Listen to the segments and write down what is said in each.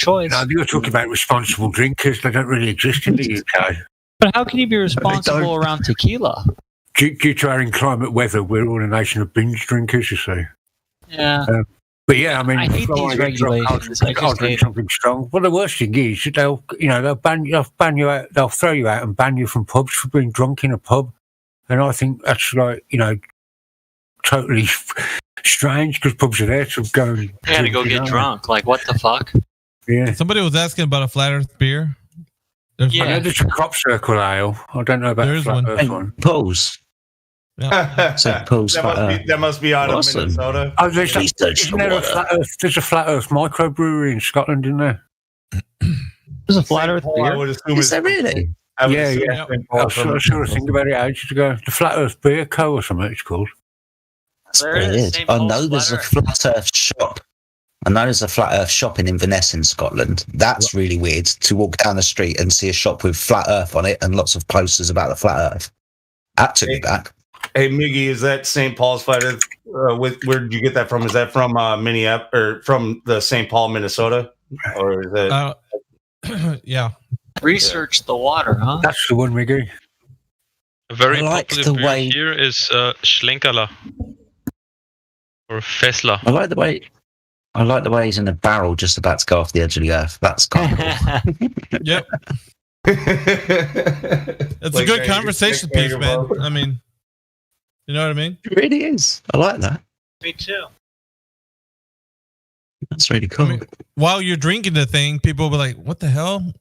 choice. No, you're talking about responsible drinkers. They don't really exist in the UK. But how can you be responsible around tequila? Due to our inclement weather, we're all a nation of binge drinkers, you see. Yeah. But yeah, I mean, I hate these regulations. I'll drink something strong. Well, the worst thing is they'll ban you out, they'll throw you out and ban you from pubs for being drunk in a pub, and I think that's like totally strange because pubs are there to go and to go get drunk. Like what the fuck? Yeah. Somebody was asking about a Flat Earth beer. I know there's a crop circle ale. I don't know about the Flat Earth one. Pools. Yeah. So pools. That must be out of Minnesota. Oh, there's a Flat Earth microbrewery in Scotland, isn't there? There's a Flat Earth beer. Is there really? Yeah. I saw a thing about it ages ago. The Flat Earth Beer Co. or something it's called. That's weird. I know there's a Flat Earth shop. I know there's a Flat Earth shop in Inverness in Scotland. That's really weird to walk down the street and see a shop with Flat Earth on it and lots of posters about the Flat Earth. That took me back. Hey, Miggy, is that St. Paul's Flat Earth? Where did you get that from? Is that from Minneapolis or from the St. Paul, Minnesota? Or is that? Yeah. Research the water, huh? That's the one, Miggy. A very popular beer here is Schlenkerla or Fessler. I like the way he's in a barrel just about to go off the edge of the earth. That's kind of cool. Yep. It's a good conversation piece, man. I mean, you know what I mean? It really is. I like that. Me too. That's really cool. I mean, while you're drinking the thing, people will be like, what the hell?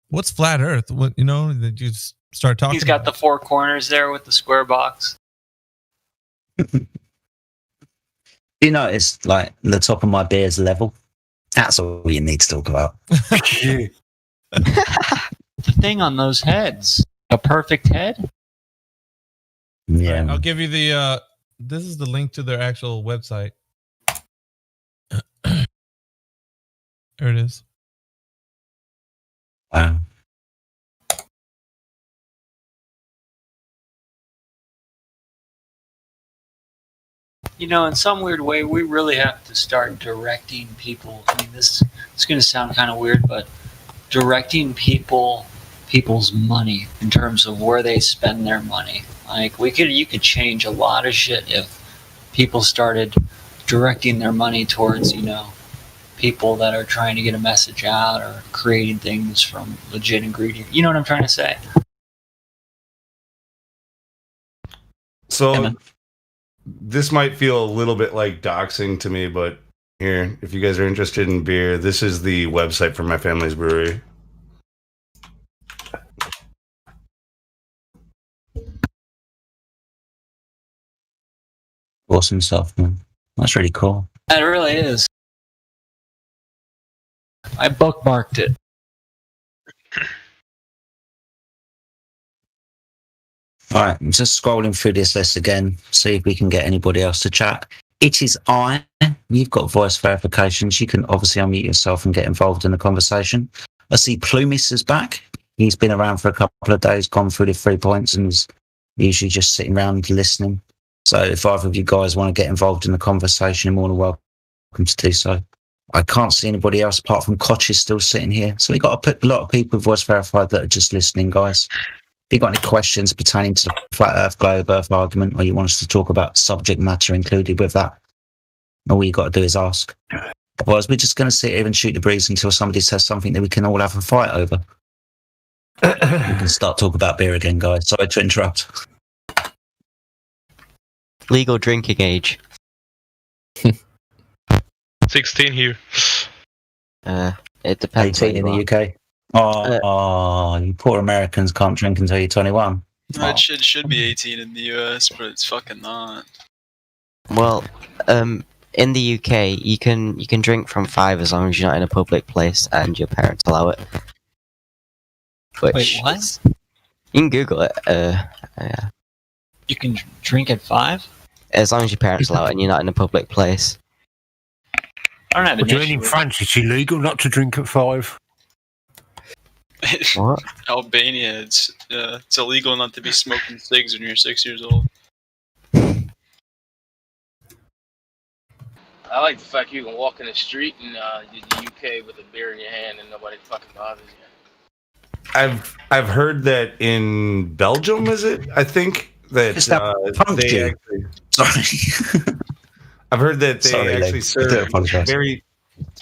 What's Flat Earth? What, that you just start talking. He's got the four corners there with the square box. You notice, like, the top of my beer's level? That's all you need to talk about. The thing on those heads. A perfect head? Yeah. Right, I'll give you the, this is the link to their actual website. There it is. Wow. In some weird way, we really have to start directing people. I mean, this is going to sound kind of weird, but directing people's money in terms of where they spend their money. Like you could change a lot of shit if people started directing their money towards, people that are trying to get a message out or creating things from legit ingredients. You know what I'm trying to say? So this might feel a little bit like doxing to me, but here, if you guys are interested in beer, this is the website for my family's brewery. Awesome stuff, man. That's really cool. It really is. I bookmarked it. All right, I'm just scrolling through this list again, see if we can get anybody else to chat. It is I. You've got voice verifications. You can obviously unmute yourself and get involved in the conversation. I see Plumis is back. He's been around for a couple of days, gone through the 3 points, and is usually just sitting around listening. So if either of you guys want to get involved in the conversation, you're more than welcome to do so. I can't see anybody else apart from Koch is still sitting here. So we've got a lot of people voice verified that are just listening, guys. If you've got any questions pertaining to the Flat Earth, Globe Earth argument, or you want us to talk about subject matter included with that, all you got to do is ask. Otherwise, we're just going to sit here and shoot the breeze until somebody says something that we can all have a fight over. We can start talking about beer again, guys. Sorry to interrupt. Legal drinking age. 16 here. It depends. 18 in the UK. You poor Americans can't drink until you're 21. No, it should be 18 in the US, but it's fucking not. Well, in the UK, you can drink from 5 as long as you're not in a public place and your parents allow it. Wait, what? You can Google it. You can drink at 5? As long as your parents allow it and you're not in a public place. I don't have an issue in France, it's illegal not to drink at 5. What? Albania, it's illegal not to be smoking cigs when you're 6 years old. I like the fact you can walk in the street in the UK with a beer in your hand and nobody fucking bothers you. I've heard that in Belgium, is it? I think that they actually. Sorry. I've heard that they actually Legs. I do serve apologize.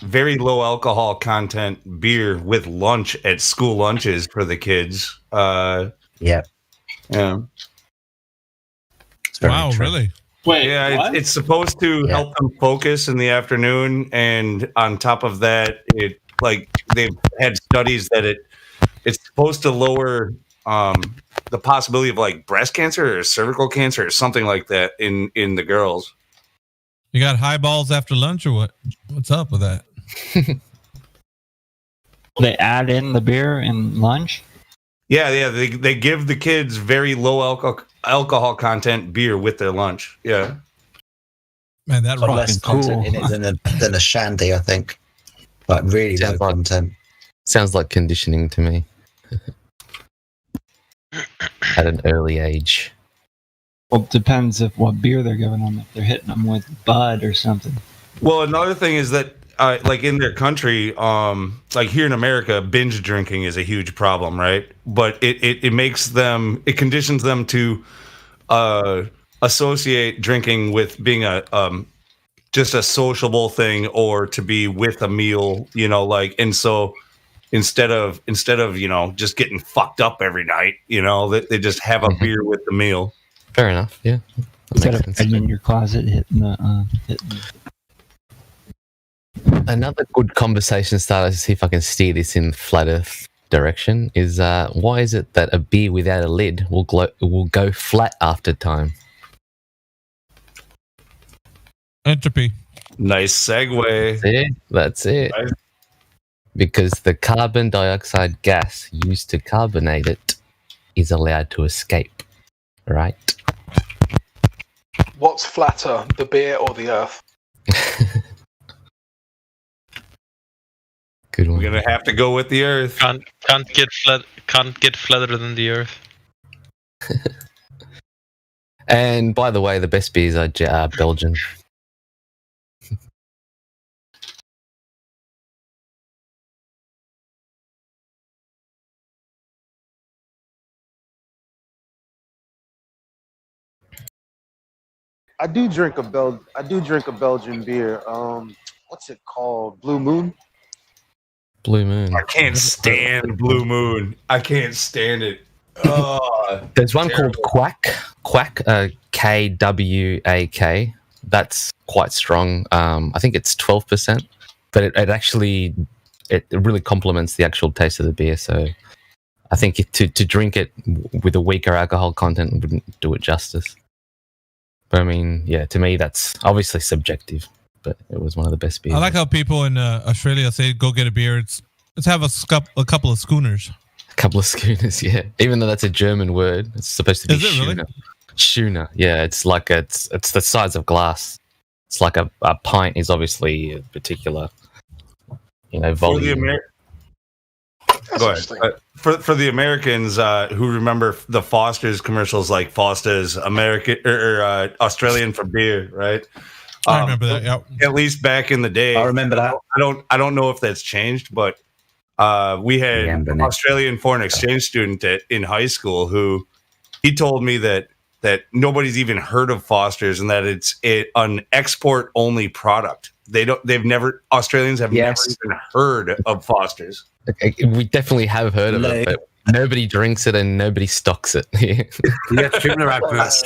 very low alcohol content beer with lunch at school lunches for the kids. Yeah. Yeah. Wow, really? Wait, Yeah, it's supposed to help them focus in the afternoon, and on top of that, it like they've had studies that it's supposed to lower the possibility of like breast cancer or cervical cancer or something like that in the girls. You got high balls after lunch or what? What's up with that? They add in the beer and lunch? Yeah. They give the kids very low alcohol content beer with their lunch. Yeah. Man, that Got fucking less content in it than a shandy, I think. Like really low content. Sounds like conditioning to me. At an early age. Well, it depends if what beer they're giving them. If they're hitting them with Bud or something. Well, another thing is that, like in their country, like here in America, binge drinking is a huge problem, right? But it makes them, it conditions them to associate drinking with being a just a sociable thing or to be with a meal, you know, like, and so instead of you know just getting fucked up every night, you know, they just have a beer with the meal. Fair enough, yeah. Instead of in your closet hitting the Another good conversation starter to see if I can steer this in flat Earth direction is why is it that a beer without a lid will go flat after time? Entropy. Nice segue. That's it. Nice. Because the carbon dioxide gas used to carbonate it is allowed to escape, right? What's flatter, the beer or the earth? Good one. We're gonna have to go with the earth. Can't get flatter than the earth. And by the way, the best beers are Belgian. I do drink a Belgian beer. What's it called? Blue Moon. Blue Moon. I can't stand Blue Moon. I can't stand it. Oh, there's one called Quack, KWAK. That's quite strong. I think it's 12%, but it actually really complements the actual taste of the beer. So I think to drink it with a weaker alcohol content wouldn't do it justice. But I mean, yeah, to me that's obviously subjective, but it was one of the best beers. I like how people in Australia say, "Go get a beer." Let's have a couple of schooners. A couple of schooners, yeah. Even though that's a German word, it's supposed to be. Is it really? Schooner, yeah. It's like it's the size of glass. It's like a pint is obviously a particular, volume. Go ahead. For the Americans who remember the Foster's commercials, like Foster's American or Australian for beer, right? I remember that. Yep. At least back in the day, I remember that. I don't know if that's changed, but we had an Australian foreign exchange student in high school who he told me that nobody's even heard of Foster's and that it's an export only product. Australians have never even heard of Foster's. We definitely have heard of it, but nobody drinks it and nobody stocks it. Similar adverts.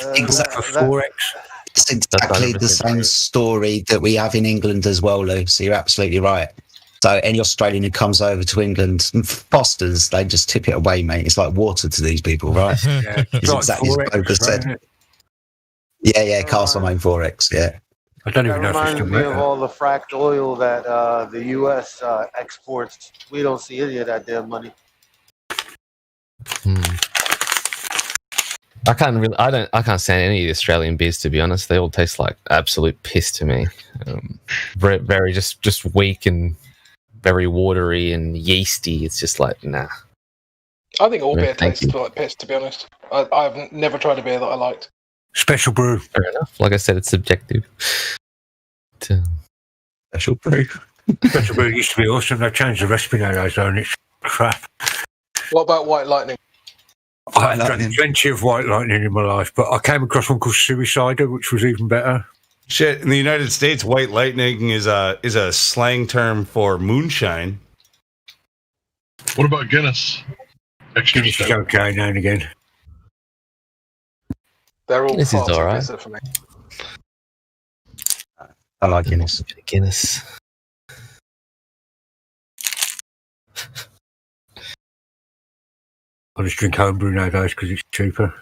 It's exactly the same story that we have in England as well, Lou. So you're absolutely right. So any Australian who comes over to England, Foster's, they just tip it away, mate. It's like water to these people, right? It's exactly as Boca said. Yeah, Castle Main Forex, yeah. I don't even know if it's reminds me of all the fracked oil that the U.S. exports. We don't see any of that damn money. I can't stand any of the Australian beers, to be honest. They all taste like absolute piss to me. Very, very just weak and very watery and yeasty. It's just like, nah. I think all beer tastes like piss, to be honest. I've never tried a beer that I liked. Special brew. Fair enough. Like I said, it's subjective. Special brew. Special brew used to be awesome. They changed the recipe nowadays, though, and it's crap. What about White Lightning? I've drank plenty of White Lightning in my life, but I came across one called Suicider, which was even better. Shit, in the United States, White Lightning is a slang term for moonshine. What about Guinness? Guinness is okay now and again. They're all Guinness is far too alright. bitter for me. I like Guinness. Guinness. I just drink homebrew nowadays because it's cheaper.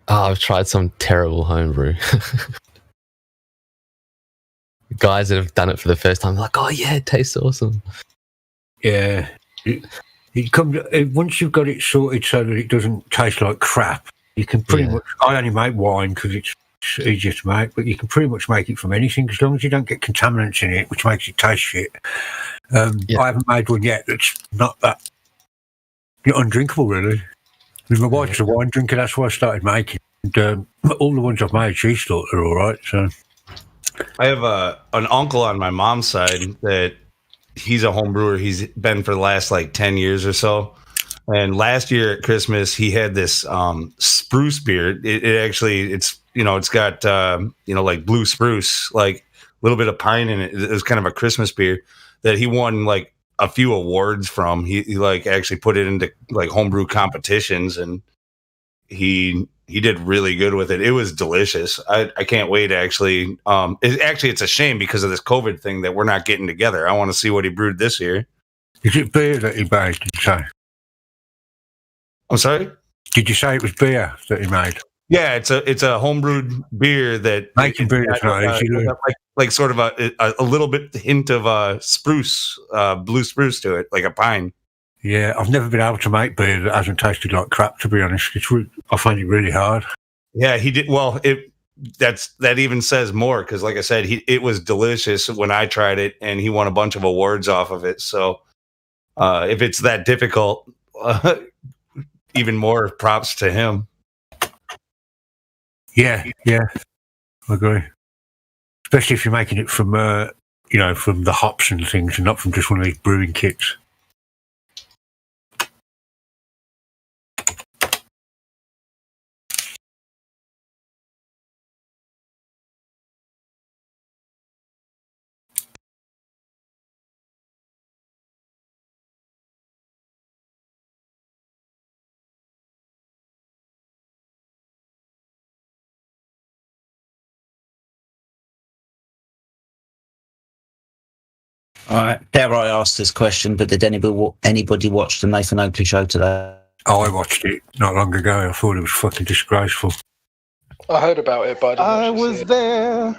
Oh, I've tried some terrible homebrew. Guys that have done it for the first time, like, oh yeah, it tastes awesome. Yeah. Once you've got it sorted so that it doesn't taste like crap, you can pretty much. I only make wine because it's easier to make, but you can pretty much make it from anything as long as you don't get contaminants in it, which makes it taste shit. I haven't made one yet that's not that undrinkable, really. I mean, my wife's a wine drinker, that's why I started making. And all the ones I've made, she thought are all right. So I have an uncle on my mom's side that he's a home brewer. He's been for the last like 10 years or so. And last year at Christmas, he had this spruce beer. It's got like blue spruce, like a little bit of pine in it. It was kind of a Christmas beer that he won like a few awards from. He like actually put it into like homebrew competitions, and he did really good with it. It was delicious. I can't wait to actually. It's a shame because of this COVID thing that we're not getting together. I want to see what he brewed this year. is it beer that he made, did you say? I'm sorry? Did you say it was beer that he made? Yeah, it's a homebrewed beer that making beer is not easy. Like sort of a little bit hint of spruce, blue spruce to it, like a pine. Yeah, I've never been able to make beer that hasn't tasted like crap, to be honest. I find it really hard. Yeah, he did. Well, that even says more because, like I said, it was delicious when I tried it, and he won a bunch of awards off of it. So, if it's that difficult, even more props to him. Yeah, I agree. Especially if you're making it from, from the hops and things, and not from just one of these brewing kits. All right. Dare I ask this question? But did anybody watch the Nathan Oakley show today? Oh, I watched it not long ago. I thought it was fucking disgraceful. I heard about it, but I was there.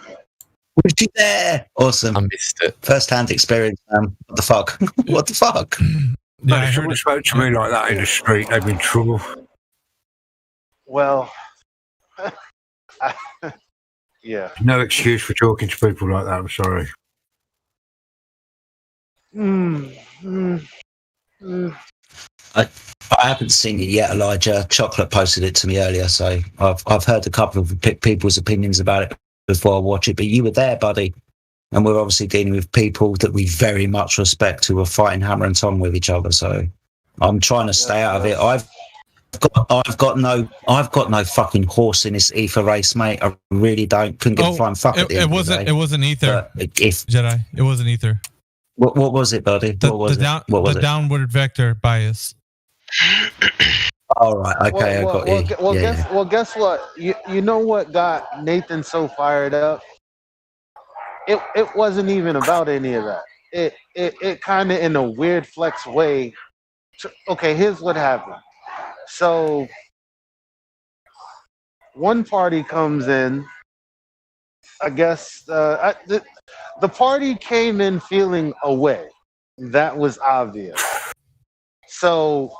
Was you there? Awesome. I missed it. First-hand experience, man. What the fuck? What the fuck? No, if someone spoke to me like that in the street, they'd be in trouble. Well, yeah. No excuse for talking to people like that, I'm sorry. I haven't seen it yet, Elijah. Chocolate posted it to me earlier, so I've heard a couple of people's opinions about it before I watch it. But you were there, buddy, and we're obviously dealing with people that we very much respect who are fighting hammer and tongue with each other. So I'm trying to stay out of it. I've got no fucking horse in this ether race, mate. I really don't. Couldn't give a flying fuck at the end of the day. It wasn't ether. Jedi. It wasn't ether. What was it, buddy? What was it? Downward vector bias. All right. Okay, I got you. Guess what? You know what got Nathan so fired up? It wasn't even about any of that. It kind of in a weird flex way. Okay, here's what happened. So one party comes in. I guess the party came in feeling away. That was obvious. So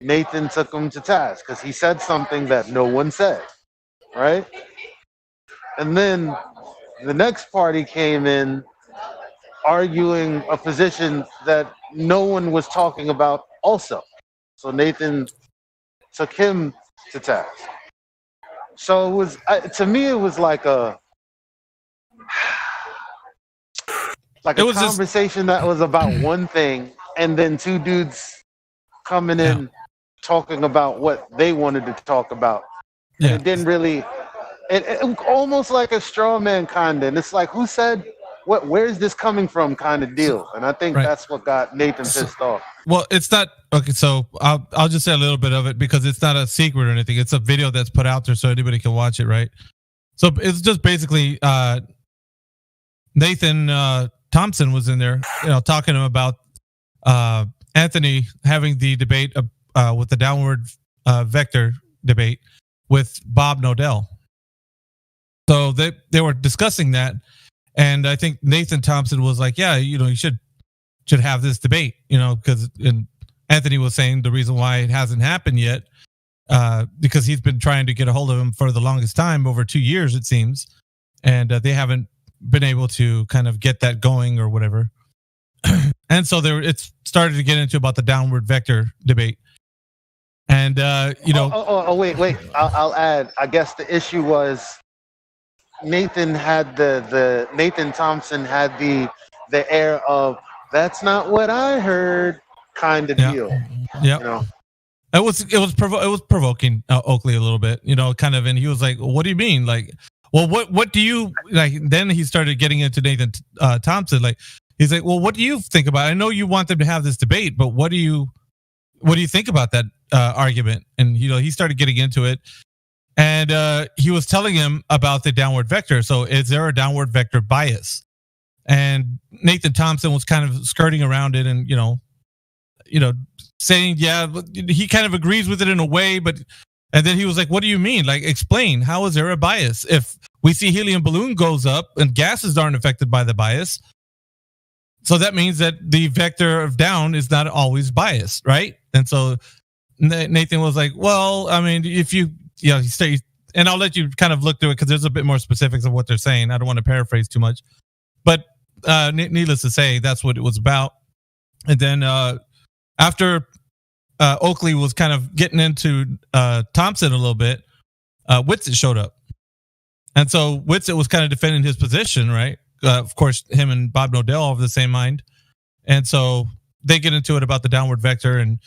Nathan took him to task because he said something that no one said, right? And then the next party came in arguing a position that no one was talking about also. So Nathan took him to task. So it was, to me, it was like Like a conversation that was about one thing, and then two dudes coming in talking about what they wanted to talk about. And it didn't really, it almost like a straw man kind of. And it's like, who said, where's this coming from kind of deal. And I think that's what got Nathan pissed off. Well, it's not okay. So I'll just say a little bit of it because it's not a secret or anything. It's a video that's put out there so anybody can watch it, right? So it's just basically Nathan Thompson was in there, talking to him about Anthony having the debate with the downward vector debate with Bob Nodell. So they were discussing that, and I think Nathan Thompson was like, "Yeah, you should have this debate, because Anthony was saying the reason why it hasn't happened yet, because he's been trying to get a hold of him for the longest time, over 2 years it seems, and they haven't been able to kind of get that going or whatever." And so it's started to get into about the downward vector debate, and wait, I'll add. I guess the issue was Nathan had Nathan Thompson had the air of, that's not what I heard kind of deal. Yeah. It was provoking Oakley a little bit, kind of, and he was like, well, "What do you mean? Like, well, what do you like?" Then he started getting into Nathan Thompson. Like, he's like, "Well, what do you think about it? I know you want them to have this debate, but what do you think about that argument?" And he started getting into it, and he was telling him about the downward vector. So, is there a downward vector bias? And Nathan Thompson was kind of skirting around it, and saying, yeah, he kind of agrees with it in a way, and then he was like, "What do you mean? Like, explain. How is there a bias? If we see helium balloon goes up and gases aren't affected by the bias, so that means that the vector of down is not always biased, right?" And so Nathan was like, "Well, I mean, if you stay," and I'll let you kind of look through it because there's a bit more specifics of what they're saying. I don't want to paraphrase too much, but needless to say, that's what it was about. And then after Oakley was kind of getting into Thompson a little bit, Whitsitt showed up. And so Whitsitt was kind of defending his position, right? Of course, him and Bob Nodell are of the same mind. And so they get into it about the downward vector, and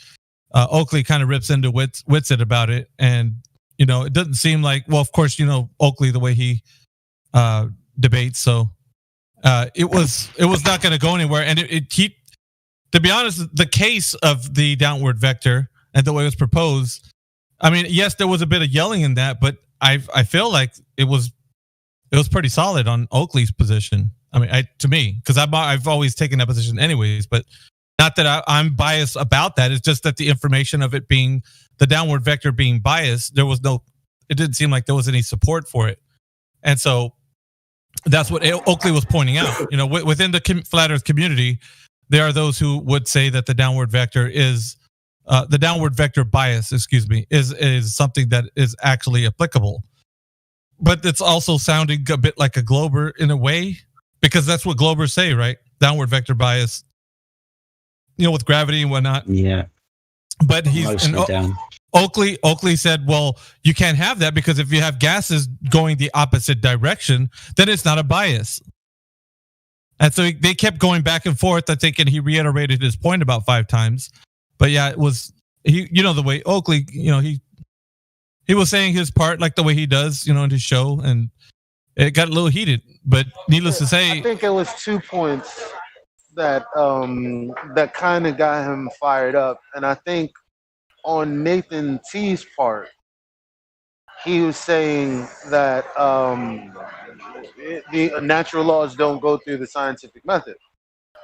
Oakley kind of rips into Whitsitt about it. And, it doesn't seem like, well, of course, Oakley, the way he debates. So it was not going to go anywhere. And to be honest, the case of the downward vector and the way it was proposed, I mean, yes, there was a bit of yelling in that, but I feel like it was pretty solid on Oakley's position. I mean, to me, because I've always taken that position anyways, but not that I'm biased about that. It's just that the information of it being the downward vector being biased, it didn't seem like there was any support for it. And so that's what Oakley was pointing out. Within the flat Earth community, there are those who would say that the downward vector bias, is something that is actually applicable. But it's also sounding a bit like a Glober in a way, because that's what Globers say, right? Downward vector bias, with gravity and whatnot. Yeah. But Oakley said, well, you can't have that because if you have gases going the opposite direction, then it's not a bias. And so they kept going back and forth, I think, and he reiterated his point about 5 times. But yeah, it was, the way Oakley, he was saying his part like the way he does, in his show, and it got a little heated. But needless to say, I think it was 2 points that that kind of got him fired up. And I think on Nathan T's part, he was saying that the natural laws don't go through the scientific method,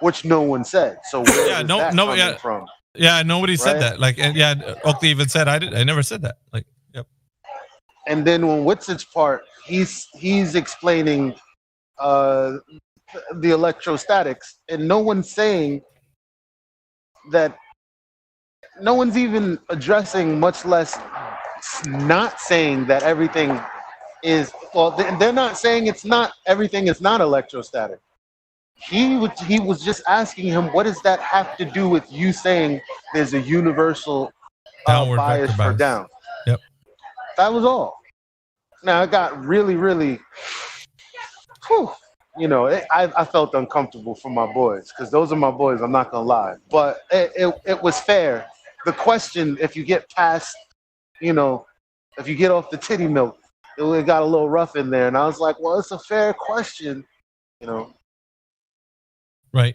which no one said. So where is that coming from? Yeah, nobody said that. Like, and Oakley even said I never said that. Like, yep. And then on Whitsitt's part, he's explaining the electrostatics, and no one's saying that. No one's even addressing, much less not saying that everything is. Well, they're not saying everything is not electrostatic. He was just asking him, what does that have to do with you saying there's a universal bias for down? Yep. That was all. Now it got really, really, I felt uncomfortable for my boys because those are my boys. I'm not gonna lie, but it was fair. The question, if you get past, if you get off the titty milk, it got a little rough in there, and I was like, well, it's a fair question, Right.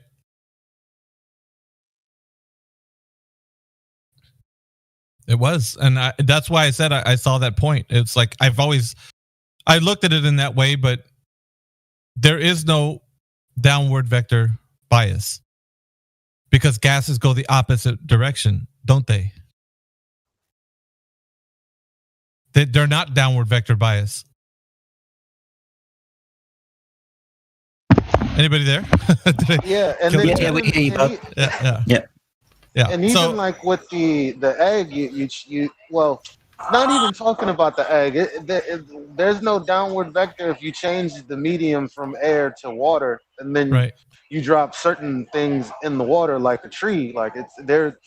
It was, and that's why I said I saw that point. It's like I looked at it in that way, but there is no downward vector bias because gases go the opposite direction, don't they? They're not downward vector bias. Anybody there? Yeah, and then yeah, we hear you, bud. Yeah. And even like with the egg, you not even talking about the egg. There's no downward vector if you change the medium from air to water, and then you drop certain things in the water, like a tree. Like it's there.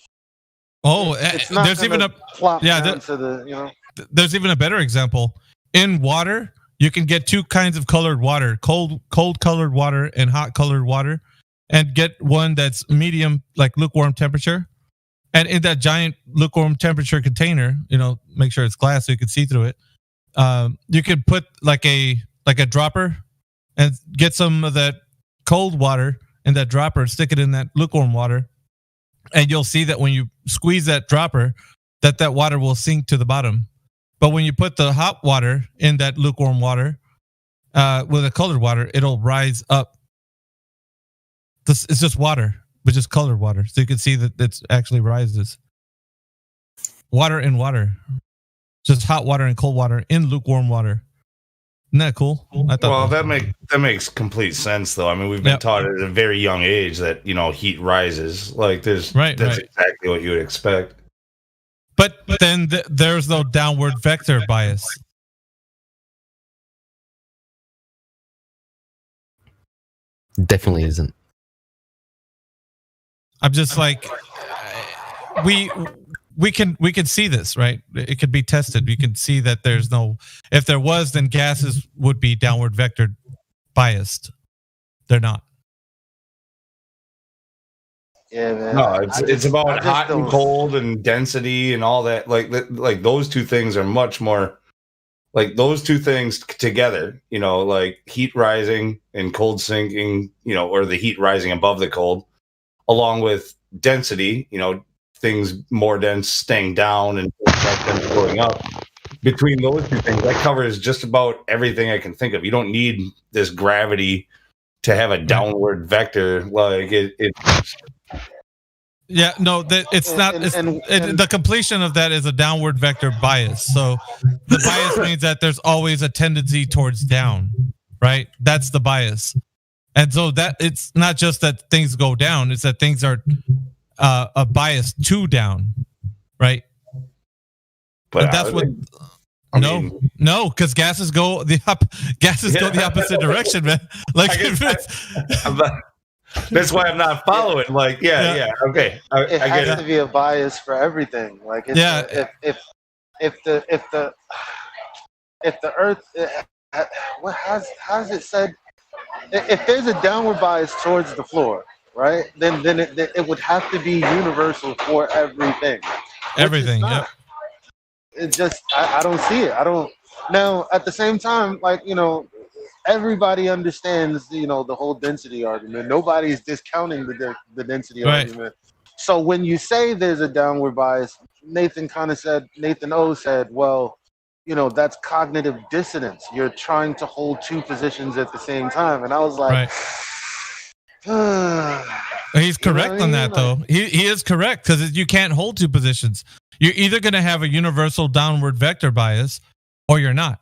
Oh, it's not there's even a plop down to the There's even a better example. In water, you can get two kinds of colored water: cold colored water and hot colored water, and get one that's medium, like lukewarm temperature. And in that giant lukewarm temperature container, make sure it's glass so you can see through it. You can put like a dropper and get some of that cold water in that dropper, stick it in that lukewarm water, and you'll see that when you squeeze that dropper, that water will sink to the bottom. But when you put the hot water in that lukewarm water with a colored water, it'll rise up. It's just water, but just colored water. So you can see that it actually rises. Water in water. Just hot water and cold water in lukewarm water. Isn't that cool? That makes complete sense, though. I mean, we've been taught at a very young age that heat rises. Like that's exactly what you would expect. But then there's no downward vector bias. Definitely isn't. I'm just like, we can see this, right? It could be tested. You can see that there's no. If there was, then gases would be downward vector biased. They're not. Yeah, man. No, it's about hot and cold and density and all that. Like those two things are much more. Like those two things together, like heat rising and cold sinking, or the heat rising above the cold, along with density, things more dense staying down and less dense going up. Between those two things, that covers just about everything I can think of. You don't need this gravity to have a downward vector. Like it Yeah, no, it's not. The completion of that is a downward vector bias. So the bias means that there's always a tendency towards down, right? That's the bias. And so that it's not just that things go down; it's that things are a bias to down, right? But that's what. No, because gases go the opposite direction, man. Like that's why I'm not following. Like, okay. It has to be a bias for everything. Like, if the Earth, how's it said? If there's a downward bias towards the floor, right? Then it would have to be universal for everything. Everything. Yep. It just I don't see it. I don't. Now at the same time, like everybody understands the whole density argument. Nobody's discounting the density argument. So when you say there's a downward bias, Nathan O said, well, that's cognitive dissonance. You're trying to hold two positions at the same time. And I was like, he's correct on that, though. He is correct because you can't hold two positions. You're either going to have a universal downward vector bias or you're not.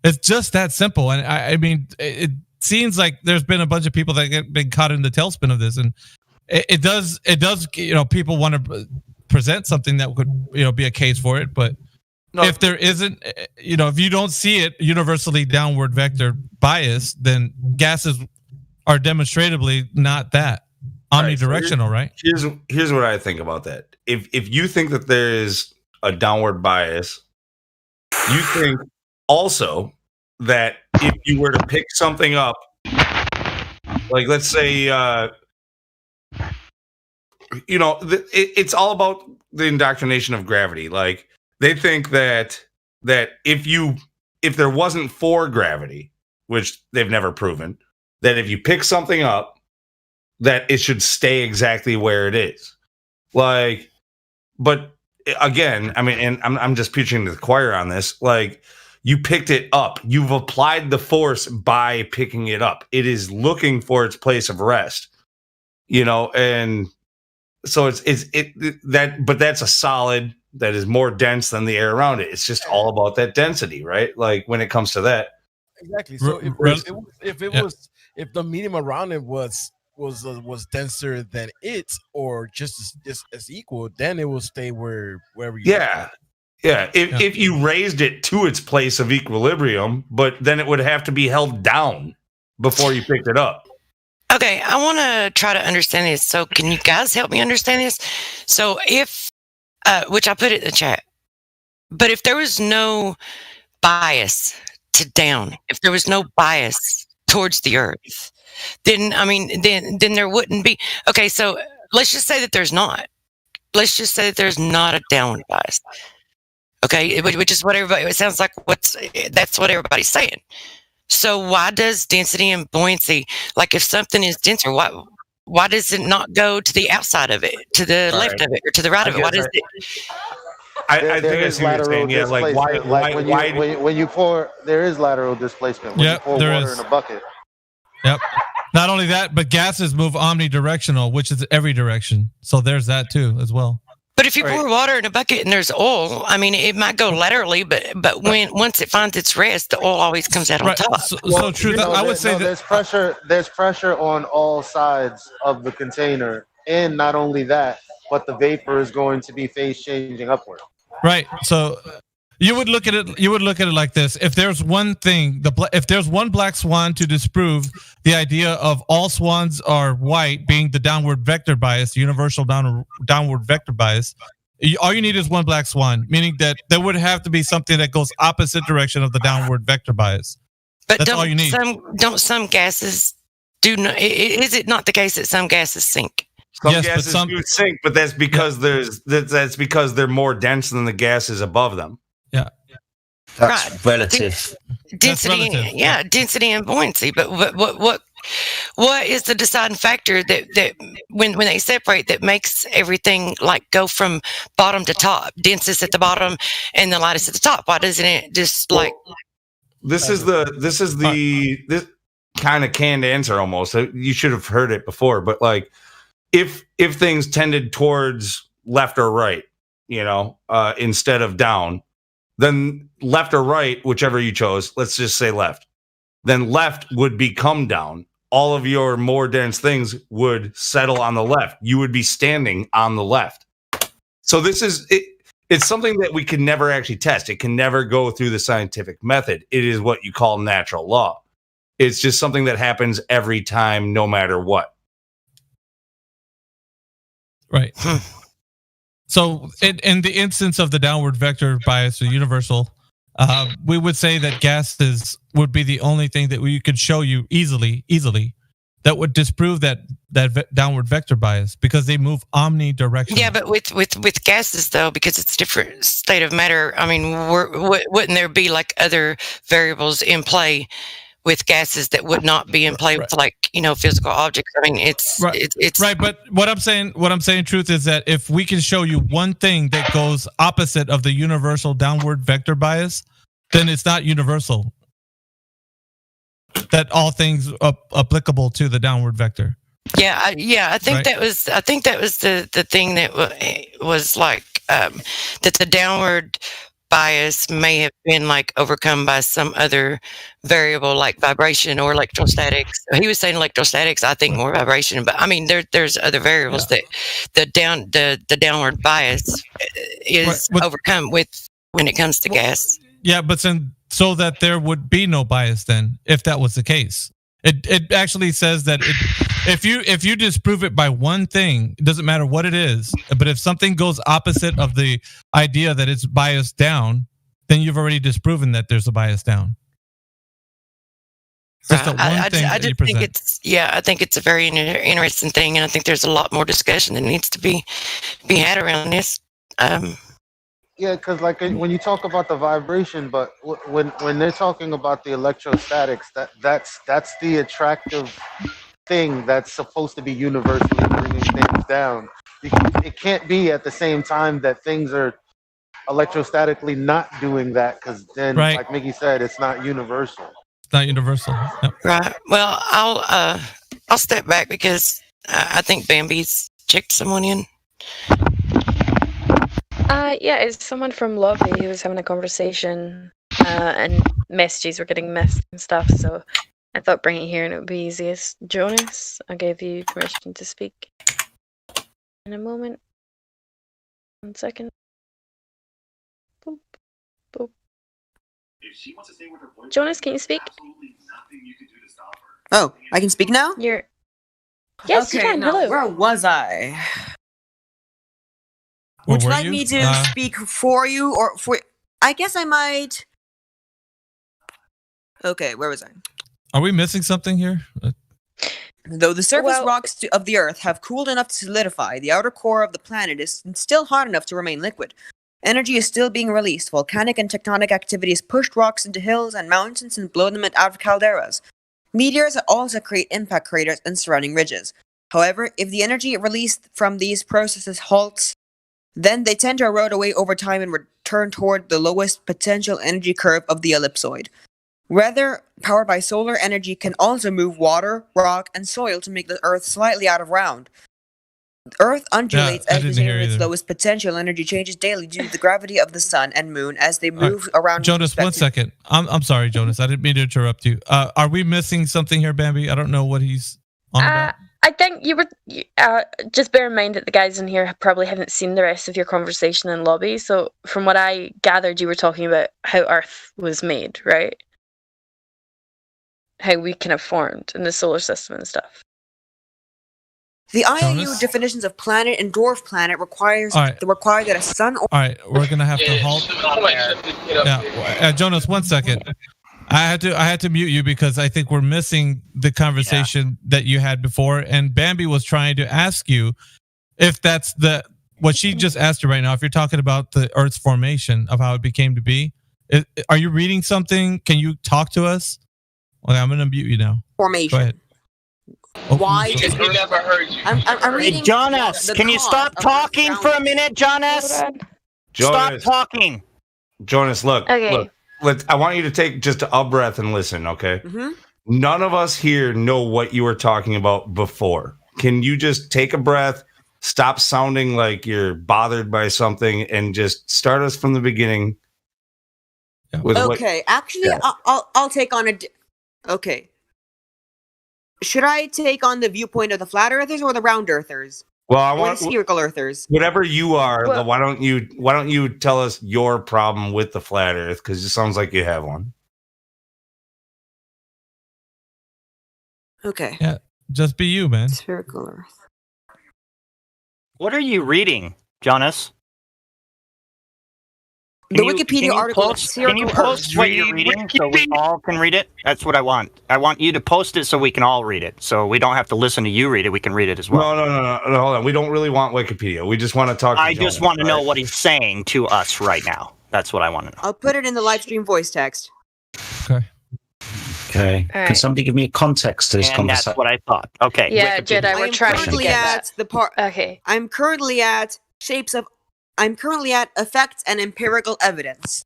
It's just that simple. And I mean, it seems like there's been a bunch of people that have been caught in the tailspin of this. And it does, people want to present something that could, be a case for it. But if there isn't, if you don't see it universally downward vector bias, then gases are demonstratably not that omnidirectional, right? Here's what I think about that. If you think that there is a downward bias, you think also that if you were to pick something up Like, let's say, it's all about the indoctrination of gravity. Like, they think that if there wasn't for gravity, which they've never proven, that if you pick something up, that it should stay exactly where it is. Like, but again, I mean, and I'm just preaching to the choir on this. Like, you picked it up. You've applied the force by picking it up. It is looking for its place of rest, and so but that's a solid that is more dense than the air around it. It's just all about that density, right? Like, when it comes to that. Exactly. So if the medium around it was denser than it, or just as equal, then it will stay wherever you. Yeah. If you raised it to its place of equilibrium, but then it would have to be held down before you picked it up. Okay, I want to try to understand this. So can you guys help me understand this? So if, which I put it in the chat, but if there was no bias to down, if there was no bias towards the earth, then there wouldn't be. Okay, so let's just say that there's not. Let's just say that there's not a downward bias. Okay, which is what everybody. It sounds like that's what everybody's saying. So why does density and buoyancy, like if something is denser, why does it not go to the outside of it, to the left of it, or to the right of it? Why does it? I think I see what you're saying. Yeah, like why when you pour, there is lateral displacement when you pour water in a bucket. Yep. Not only that, but gases move omnidirectional, which is every direction. So there's that too as well. But if you pour water in a bucket and there's oil, I mean, it might go laterally, but once it finds its rest, the oil always comes out on top. So true. I would say that there's pressure on all sides of the container, and not only that, but the vapor is going to be phase changing upward. Right. So you would look at it. You would look at it like this: if there's one thing, if there's one black swan to disprove the idea of all swans are white, being the downward vector bias, universal downward vector bias, all you need is one black swan, meaning that there would have to be something that goes opposite direction of the downward vector bias. But that's all you need. Don't some gases do? Is it not the case that some gases sink? Some gases do sink, but that's because that's because they're more dense than the gases above them. Yeah. That's relative. Density, density and buoyancy. But what is the deciding factor that when they separate that makes everything like go from bottom to top, densest at the bottom and the lightest at the top? Why doesn't it just like? This is the kind of canned answer almost. You should have heard it before, but like if things tended towards left or right, instead of down. Then left or right, whichever you chose, let's just say left. Then left would become down. All of your more dense things would settle on the left. You would be standing on the left. So this is it. It's something that we can never actually test. It can never go through the scientific method. It is what you call natural law. It's just something that happens every time, no matter what. Right. So in the instance of the downward vector bias or universal, we would say that gases would be the only thing that we could show you easily that would disprove that downward vector bias because they move omnidirectional. Yeah, but with gases though, because it's a different state of matter. I mean, wouldn't there be like other variables in play with gases that would not be in play with physical objects? I mean, it's right. But what I'm saying, truth is that if we can show you one thing that goes opposite of the universal downward vector bias, then it's not universal. That all things applicable to the downward vector. Yeah. I think that was the thing that was like that the downward bias may have been like overcome by some other variable like vibration or electrostatics. He was saying electrostatics, I think more vibration, but I mean there's other variables that the downward bias is overcome with when it comes to gas. Yeah, but so that there would be no bias then, if that was the case. It actually says that if you disprove it by one thing, it doesn't matter what it is, but if something goes opposite of the idea that it's biased down, then you've already disproven that there's a bias down. Just that one I thing that you just think present. I think it's a very interesting thing, and I think there's a lot more discussion that needs to be had around this. Yeah, because like when you talk about the vibration, but when they're talking about the electrostatics, that's the attractive thing that's supposed to be universally bringing things down. It can't be at the same time that things are electrostatically not doing that, because then, Right. like Mickey said, it's not universal. It's not universal. Yep. Right. Well, I'll step back because I think Bambi's checked someone in. Yeah, it's someone from lobby who was having a conversation, and messages were getting missed and stuff. So I thought bring it here and it would be easiest. Jonas, I gave you permission to speak. In a moment. 1 second. Boop, boop. Jonas, can you speak? Oh, I can speak now? You're. Yes, you Okay, can. now, Hello. where was I? Where Would you were like you? me to speak for you or for? I guess I might. Okay, where was I? Are we missing something here? Though the surface rocks of the Earth have cooled enough to solidify, the outer core of the planet is still hot enough to remain liquid. Energy is still being released. Volcanic and tectonic activities pushed rocks into hills and mountains and blow them out of calderas. Meteors also create impact craters and surrounding ridges. However, if the energy released from these processes halts, then they tend to erode away over time and return toward the lowest potential energy curve of the ellipsoid. Weather powered by solar energy can also move water, rock, and soil to make the Earth slightly out of round. Earth undulates as it its lowest potential. Energy changes daily due to the gravity of the sun and moon as they move around. Jonas, 1 second. I'm sorry, Jonas. I didn't mean to interrupt you. Are we missing something here, Bambi? I don't know what he's on about. I think you were. Just bear in mind that the guys in here probably haven't seen the rest of your conversation in lobby. So, from what I gathered, you were talking about how Earth was made, right? How we kind of formed in the solar system and stuff. The IAU definitions of planet and dwarf planet require that a sun. All right, we're gonna have to halt. Yeah, Jonas, 1 second. I had to mute you because I think we're missing the conversation that you had before, and Bambi was trying to ask you if that's what she just asked you right now. If you're talking about the Earth's formation of how it became to be, are you reading something? Can you talk to us? Okay, I'm gonna mute you now. Formation. Go ahead. Why? We never heard you. I'm reading. Hey, Jonas, can you stop talking for a minute, Jonas? Stop talking. Jonas, look. Okay. Look. I want you to take just a breath and listen, okay? Mm-hmm. None of us here know what you were talking about before. Can you just take a breath, stop sounding like you're bothered by something, and just start us from the beginning? Okay, actually, I'll take on okay. Should I take on the viewpoint of the flat earthers or the round earthers? Well, I or want the spherical earthers. Whatever you are. Why don't you tell us your problem with the flat Earth? Because it sounds like you have one. Okay. Yeah, just be you, man. Spherical Earth. What are you reading, Jonas? The Wikipedia article. Can you post what you're reading so we all can read it? That's what I want. I want you to post it so we can all read it. So we don't have to listen to you read it. We can read it as well. No. Hold on. We don't really want Wikipedia. We just want to talk to I just want to know what he's saying to us right now. That's what I want to know. I'll put it in the live stream voice text. Okay. Okay. Can somebody give me a context to this conversation? That's what I thought. Okay. Yeah, Jedi, we're trying to get that. The part. Okay. I'm currently at effects and empirical evidence.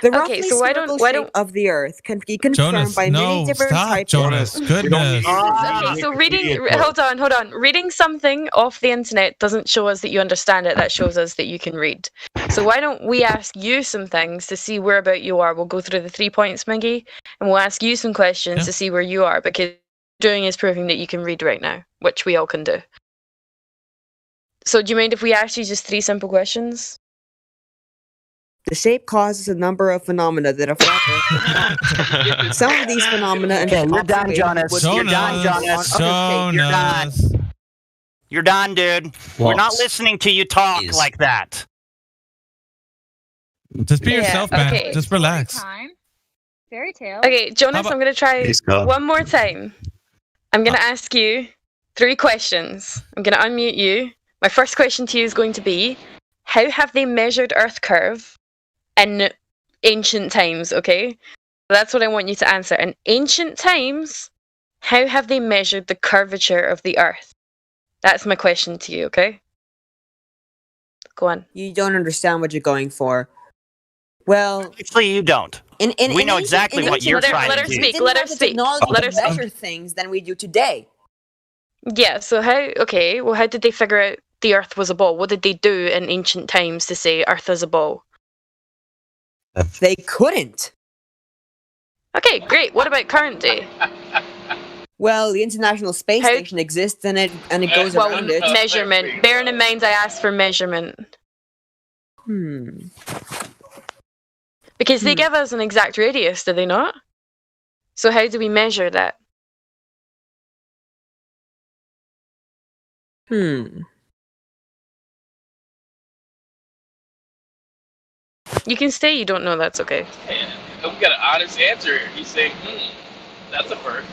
The roughly spherical shape of the Earth can be confirmed by many different types Jonas, of... goodness. Okay, so hold on. Reading something off the internet doesn't show us that you understand it. That shows us that you can read. So why don't we ask you some things to see where about you are? We'll go through the 3 points, Miggy, and we'll ask you some questions to see where you are, because what you're doing is proving that you can read right now, which we all can do. So do you mind if we ask you just 3 simple questions? The shape causes a number of phenomena that affect some of these phenomena. Okay, you're done, Jonas. You're done, Jonas. You're done, dude. We're not listening to you talk like that. Just be yourself, man. Just relax. Fairy tale. Okay, Jonas, I'm going to try one more time. I'm going to ask you 3 questions. I'm going to unmute you. My first question to you is going to be, how have they measured Earth curve in ancient times, okay? That's what I want you to answer. In ancient times, how have they measured the curvature of the Earth? That's my question to you, okay? Go on. You don't understand what you're going for. Well, actually, you don't. We know exactly what you're trying to do. Let her speak. Let her speak. Technology Let her to measure speak. things than we do today. Yeah. So how? Okay. Well, how did they figure out the Earth was a ball? What did they do in ancient times to say Earth is a ball? They couldn't. Okay, great. What about current day? Well, the International Space Station exists and it goes around it. Measurement. Bearing in mind, I asked for measurement. Because they give us an exact radius, do they not? So how do we measure that? You can say you don't know, that's okay. We got an honest answer here. He's saying, that's a first.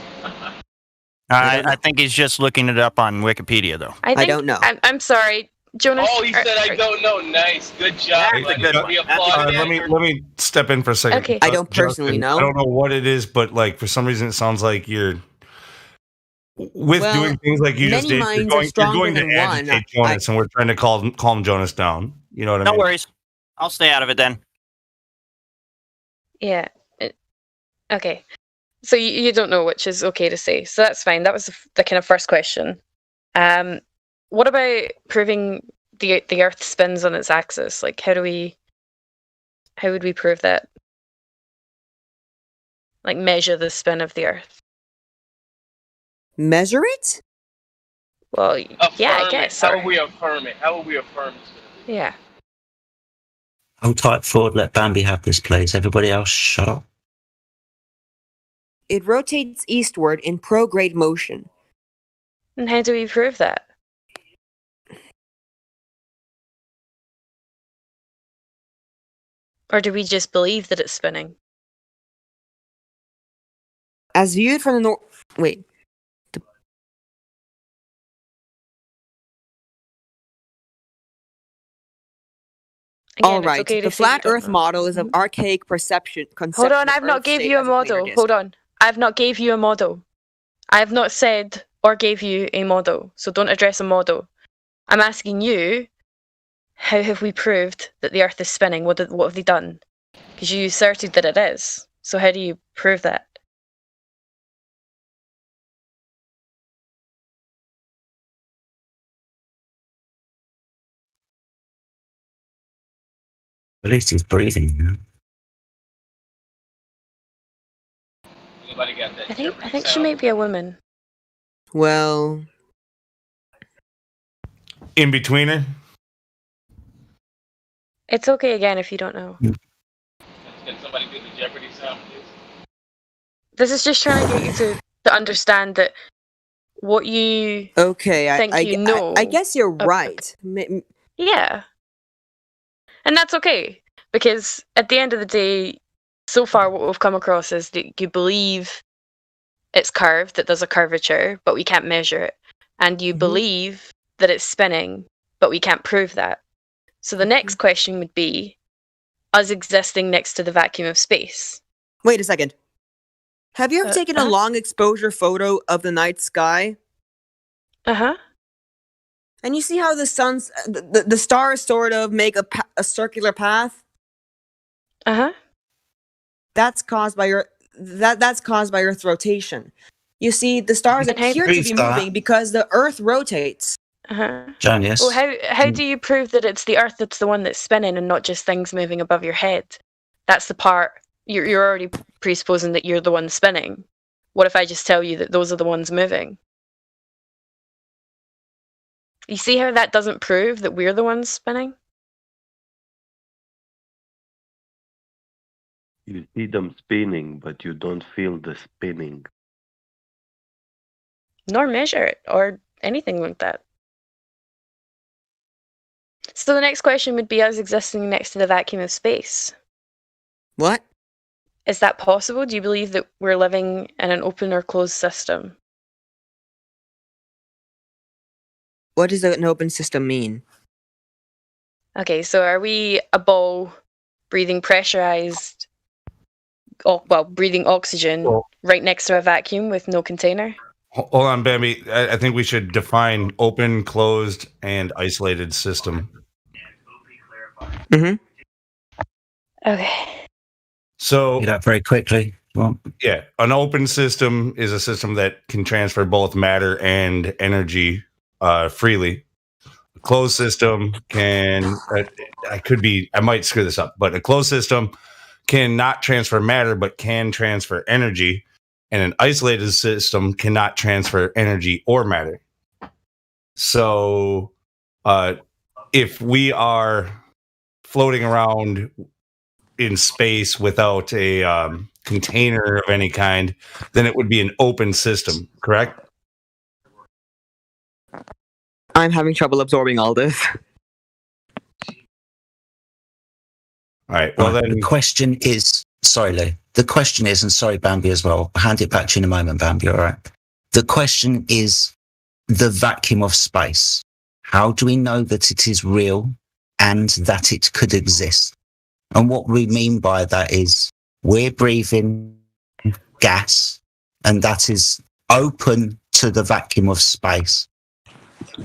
I think he's just looking it up on Wikipedia, though. I don't know. I'm sorry, Jonas. Oh, he said I don't know. Nice, good job. We applaud let me step in for a second. Okay. I don't personally Justin, know. I don't know what it is, but like for some reason it sounds like you're doing things like you just did. You're going to agitate Jonas, and we're trying to calm Jonas down. You know what I mean? No worries. I'll stay out of it then. Yeah. Okay. So you don't know, which is okay to say. So that's fine. That was the kind of first question. What about proving the Earth spins on its axis? Like, how would we prove that? Like, measure the spin of the Earth. Measure it? Well, yeah, I guess. How will we affirm it? How will we affirm it? Yeah. Hold tight forward. Let Bambi have this, please. Everybody else, shut up. It rotates eastward in prograde motion. And how do we prove that? Or do we just believe that it's spinning? As viewed from the north... Wait. All right. The flat Earth model is an archaic perception. Hold on, I've not gave you a model. Hold on. I've not gave you a model. I have not said or gave you a model. So don't address a model. I'm asking you, how have we proved that the Earth is spinning? What have they done? Because you asserted that it is. So how do you prove that? At least he's breathing. You know? Anybody got that? I think she might be a woman. Well, In betweener. It's okay again if you don't know. Can somebody do the Jeopardy sound, please? This is just trying to get you to understand that what you think you know. I guess you're right. Yeah. And that's okay. Because at the end of the day, so far what we've come across is that you believe it's curved, that there's a curvature, but we can't measure it. And you believe that it's spinning, but we can't prove that. So the next question would be us existing next to the vacuum of space. Wait a second. Have you ever taken a long exposure photo of the night sky? Uh-huh. And you see how the sun's the stars sort of make a circular path? Uh-huh. That's caused by Earth's rotation. You see, the stars appear to be moving because the Earth rotates. Uh-huh. Janice. Well, how do you prove that it's the Earth that's the one that's spinning and not just things moving above your head? That's the part you're already presupposing that you're the one spinning. What if I just tell you that those are the ones moving? You see how that doesn't prove that we're the ones spinning? You see them spinning, but you don't feel the spinning. Nor measure it, or anything like that. So the next question would be us existing next to the vacuum of space. What? Is that possible? Do you believe that we're living in an open or closed system? What does an open system mean? Okay, so are we a ball breathing pressurized, breathing oxygen right next to a vacuum with no container? Hold on, Bambi. I think we should define open, closed, and isolated system. Mm-hmm. Okay. So do that very quickly. Well, yeah, an open system is a system that can transfer both matter and energy freely. A closed system can. I might screw this up, but a closed system cannot transfer matter, but can transfer energy. And an isolated system cannot transfer energy or matter. So, if we are floating around in space without a container of any kind, then it would be an open system, correct? I'm having trouble absorbing all this. All right. Well, then the question is, sorry, Lou. The question is, and sorry, Bambi as well. I'll hand it back to you in a moment, Bambi. All right. The question is the vacuum of space. How do we know that it is real and that it could exist? And what we mean by that is we're breathing gas, and that is open to the vacuum of space.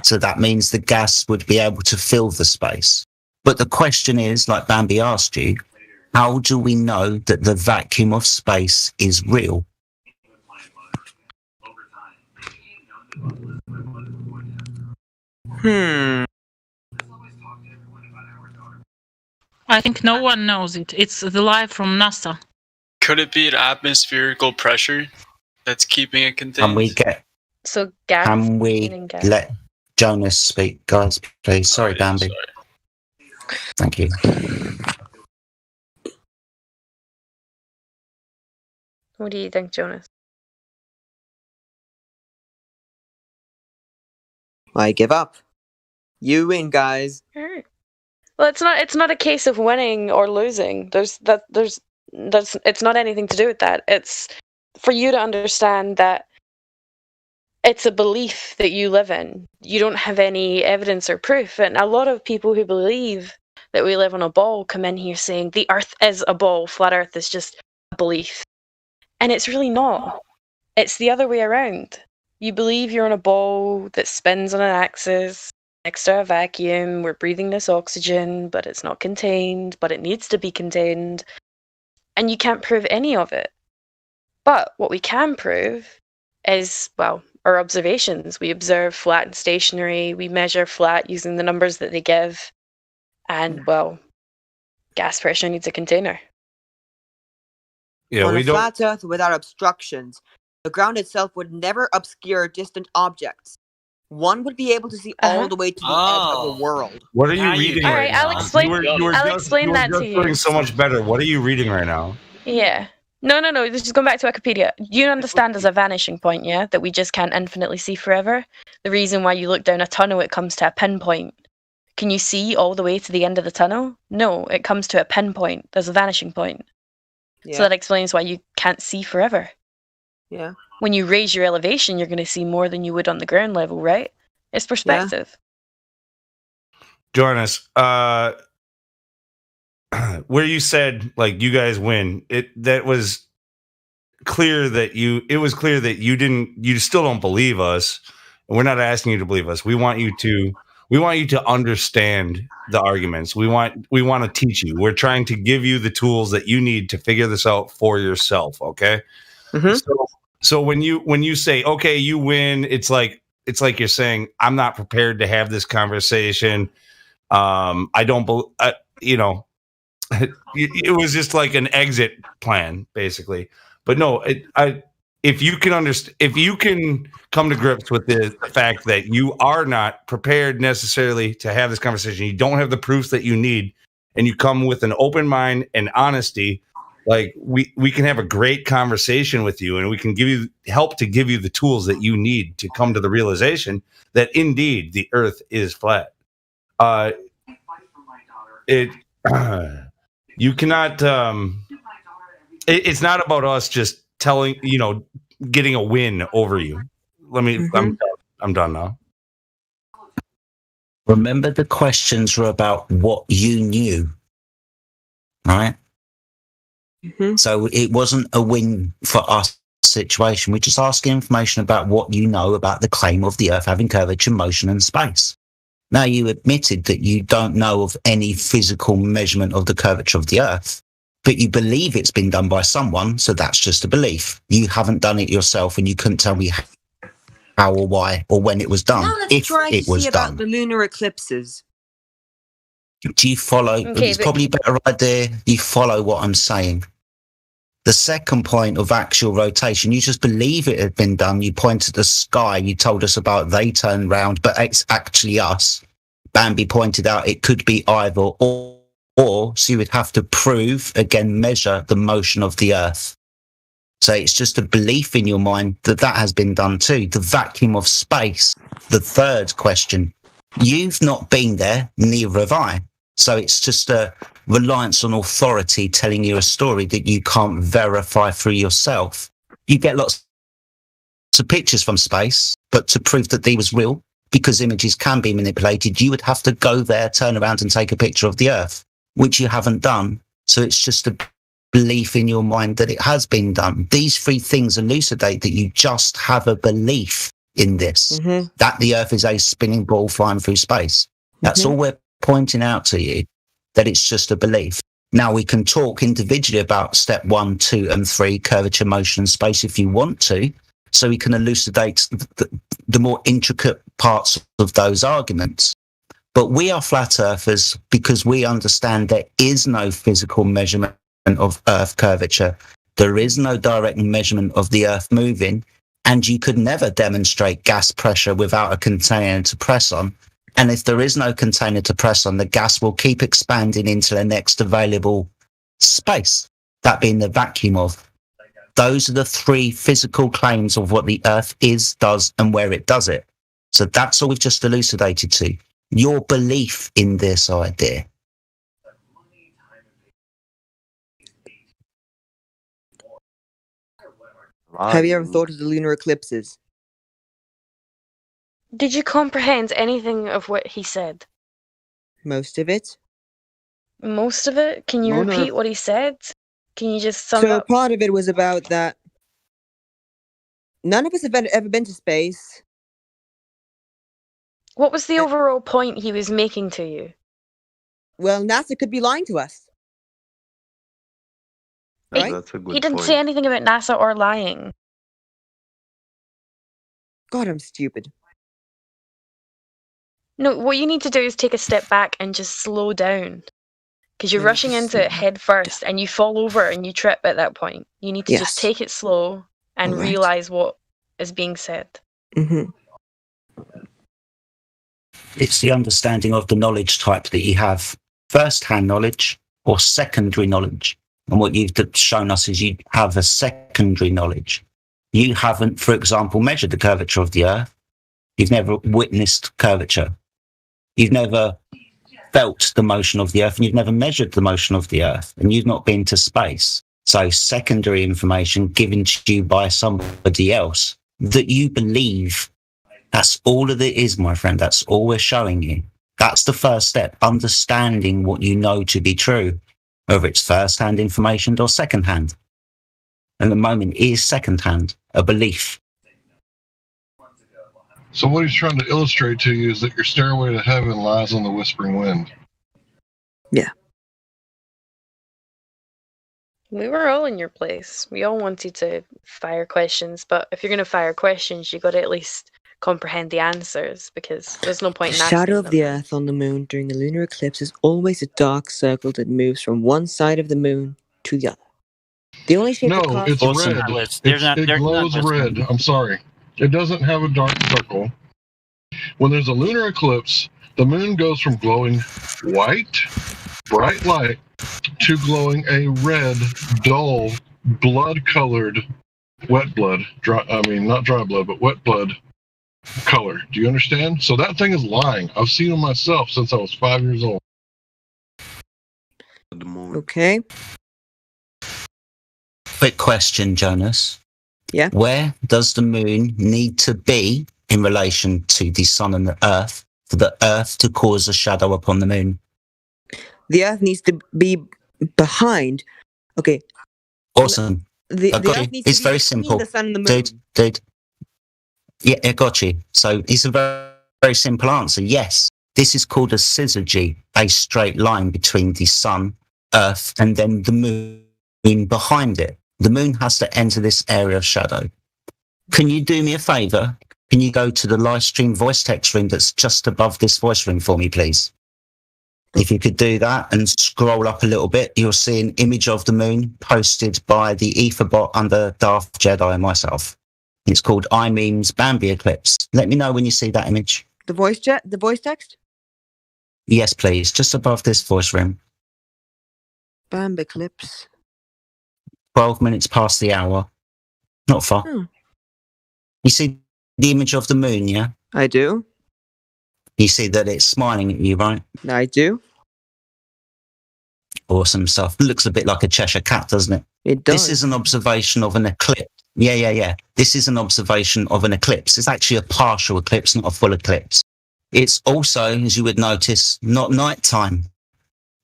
So that means the gas would be able to fill the space. But the question is, like Bambi asked you, how do we know that the vacuum of space is real? I think no one knows it. It's the lie from NASA. Could it be an atmospherical pressure that's keeping it contained? Can we get? So gas. Can we let Jonas speak, guys? Please. Sorry, Bambi. Thank you. What do you think, Jonas? I give up. You win, guys. Alright. Well, it's not a case of winning or losing. It's not anything to do with that. It's for you to understand that it's a belief that you live in. You don't have any evidence or proof. And a lot of people who believe that we live on a ball come in here saying the earth is a ball, flat earth is just a belief. And it's really not. It's the other way around. You believe you're on a ball that spins on an axis next to a vacuum. We're breathing this oxygen, but it's not contained, but it needs to be contained. And you can't prove any of it. But what we can prove is, well, our observations. We observe flat and stationary. We measure flat using the numbers that they give. And, well, gas pressure needs a container. Yeah, on we a don't. flat Earth without obstructions, the ground itself would never obscure distant objects. One would be able to see all the way to the edge of the world. What are you reading All right right, now? I'll explain. I'll just explain that to you. doing so much better. What are you reading right now? Yeah. No. This is going back to Wikipedia. You understand there's a vanishing point, yeah? That we just can't infinitely see forever? The reason why you look down a tunnel, it comes to a pinpoint. Can you see all the way to the end of the tunnel? No, it comes to a pinpoint. There's a vanishing point. Yeah. So that explains why you can't see forever. Yeah. When you raise your elevation, you're going to see more than you would on the ground level, right? It's perspective. Jonas, where you said like you guys win, that was clear that you still don't believe us, and we're not asking you to believe us. We want you to understand the arguments. We want to teach you. We're trying to give you the tools that you need to figure this out for yourself. Okay. Mm-hmm. So when you say okay, you win, it's like you're saying I'm not prepared to have this conversation. I don't it was just like an exit plan basically. But no, if you can come to grips with the fact that you are not prepared necessarily to have this conversation, you don't have the proofs that you need, and you come with an open mind and honesty, like we can have a great conversation with you, and we can help to give you the tools that you need to come to the realization that indeed the earth is flat. You cannot it's not about us just telling, getting a win over you. I'm done now. Remember, the questions were about what you knew, right? So it wasn't a win for us situation. We're just asking information about what you know about the claim of the Earth having curvature, motion, and space. Now, you admitted that you don't know of any physical measurement of the curvature of the Earth, but you believe it's been done by someone, so that's just a belief. You haven't done it yourself, and you couldn't tell me how or why or when it was done. Now let's if try to it was see done. about the lunar eclipses. Do you follow? Okay, It's probably a better idea you follow what I'm saying. The second point of axial rotation, you just believe it had been done. You pointed to the sky. You told us about they turned round, but it's actually us. Bambi pointed out it could be either or, so you would have to prove, again, measure the motion of the Earth. So it's just a belief in your mind that that has been done too. The vacuum of space, the third question. You've not been there, neither have I. So it's just a reliance on authority telling you a story that you can't verify for yourself. You get lots of pictures from space, but to prove that they was real, because images can be manipulated, you would have to go there, turn around and take a picture of the Earth, which you haven't done. So it's just a belief in your mind that it has been done. These three things elucidate that you just have a belief in this, that the Earth is a spinning ball flying through space. That's all we're pointing out to you, that it's just a belief. Now, we can talk individually about step 1, 2, and 3, curvature, motion, and space, if you want to, so we can elucidate the more intricate parts of those arguments. But we are flat earthers because we understand there is no physical measurement of Earth curvature. There is no direct measurement of the Earth moving, and you could never demonstrate gas pressure without a container to press on. And if there is no container to press on, the gas will keep expanding into the next available space, that being the vacuum of. Those are the three physical claims of what the Earth is, does, and where it does it. So that's all we've just elucidated to. Your belief in this idea. Have you ever thought of the lunar eclipses? Did you comprehend anything of what he said? Most of it. Most of it? Can you repeat what he said? Can you just sum So up? part of it was about that none of us have ever been to space. What was the overall point he was making to you? Well, NASA could be lying to us. Right? That's a good He didn't point. say anything about NASA or lying. God, I'm stupid. No, what you need to do is take a step back and just slow down. Because you're rushing into it head first and you fall over and you trip at that point. You need to just take it slow and All right. realize what is being said. It's the understanding of the knowledge type that you have, first-hand knowledge or secondary knowledge. And what you've shown us is you have a secondary knowledge. You haven't, for example, measured the curvature of the Earth. You've never witnessed curvature. You've never felt the motion of the Earth, and you've never measured the motion of the Earth, and you've not been to space. So secondary information given to you by somebody else that you believe. That's all that it is, my friend. That's all we're showing you. That's the first step, understanding what you know to be true, whether it's first-hand information or second-hand. And the moment is second-hand, a belief. So what he's trying to illustrate to you is that your stairway to heaven lies on the whispering wind. Yeah. We were all in your place. We all wanted to fire questions, but if you're going to fire questions, you got to at least comprehend the answers, because there's no point The in asking shadow of them. the Earth on the moon during the lunar eclipse is always a dark circle that moves from one side of the moon to the other. The only shape No, it casts... it's red. It glows red. I'm sorry. It doesn't have a dark circle. When there's a lunar eclipse, the moon goes from glowing white, bright light, to glowing a red, dull, blood-colored, wet blood. Not dry blood, but wet blood color. Do you understand? So that thing is lying. I've seen it myself since I was 5 years old. Okay. Quick question, Jonas. Yeah. Where does the moon need to be in relation to the sun and the earth for the earth to cause a shadow upon the moon? The Earth needs to be behind. Okay. Awesome. The I got Earth you. needs It's to be very between simple. the sun and the moon. Dude. Yeah, I got you. So it's a very, very simple answer. Yes. This is called a syzygy, a straight line between the sun, earth, and then the moon behind it. The moon has to enter this area of shadow. Can you do me a favour? Can you go to the live stream voice text room that's just above this voice room for me, please? If you could do that and scroll up a little bit, you'll see an image of the moon posted by the Aetherbot under Darth Jedi and myself. It's called iMeme's Bambi Eclipse. Let me know when you see that image. The voice text? Yes, please. Just above this voice room. Bambi Eclipse. 12 minutes past the hour. Not far. You see the image of the moon, yeah? I do. You see that it's smiling at you, right? I do. Awesome stuff. Looks a bit like a Cheshire cat, doesn't it? It does. This is an observation of an eclipse. Yeah. This is an observation of an eclipse. It's actually a partial eclipse, not a full eclipse. It's also, as you would notice, not nighttime.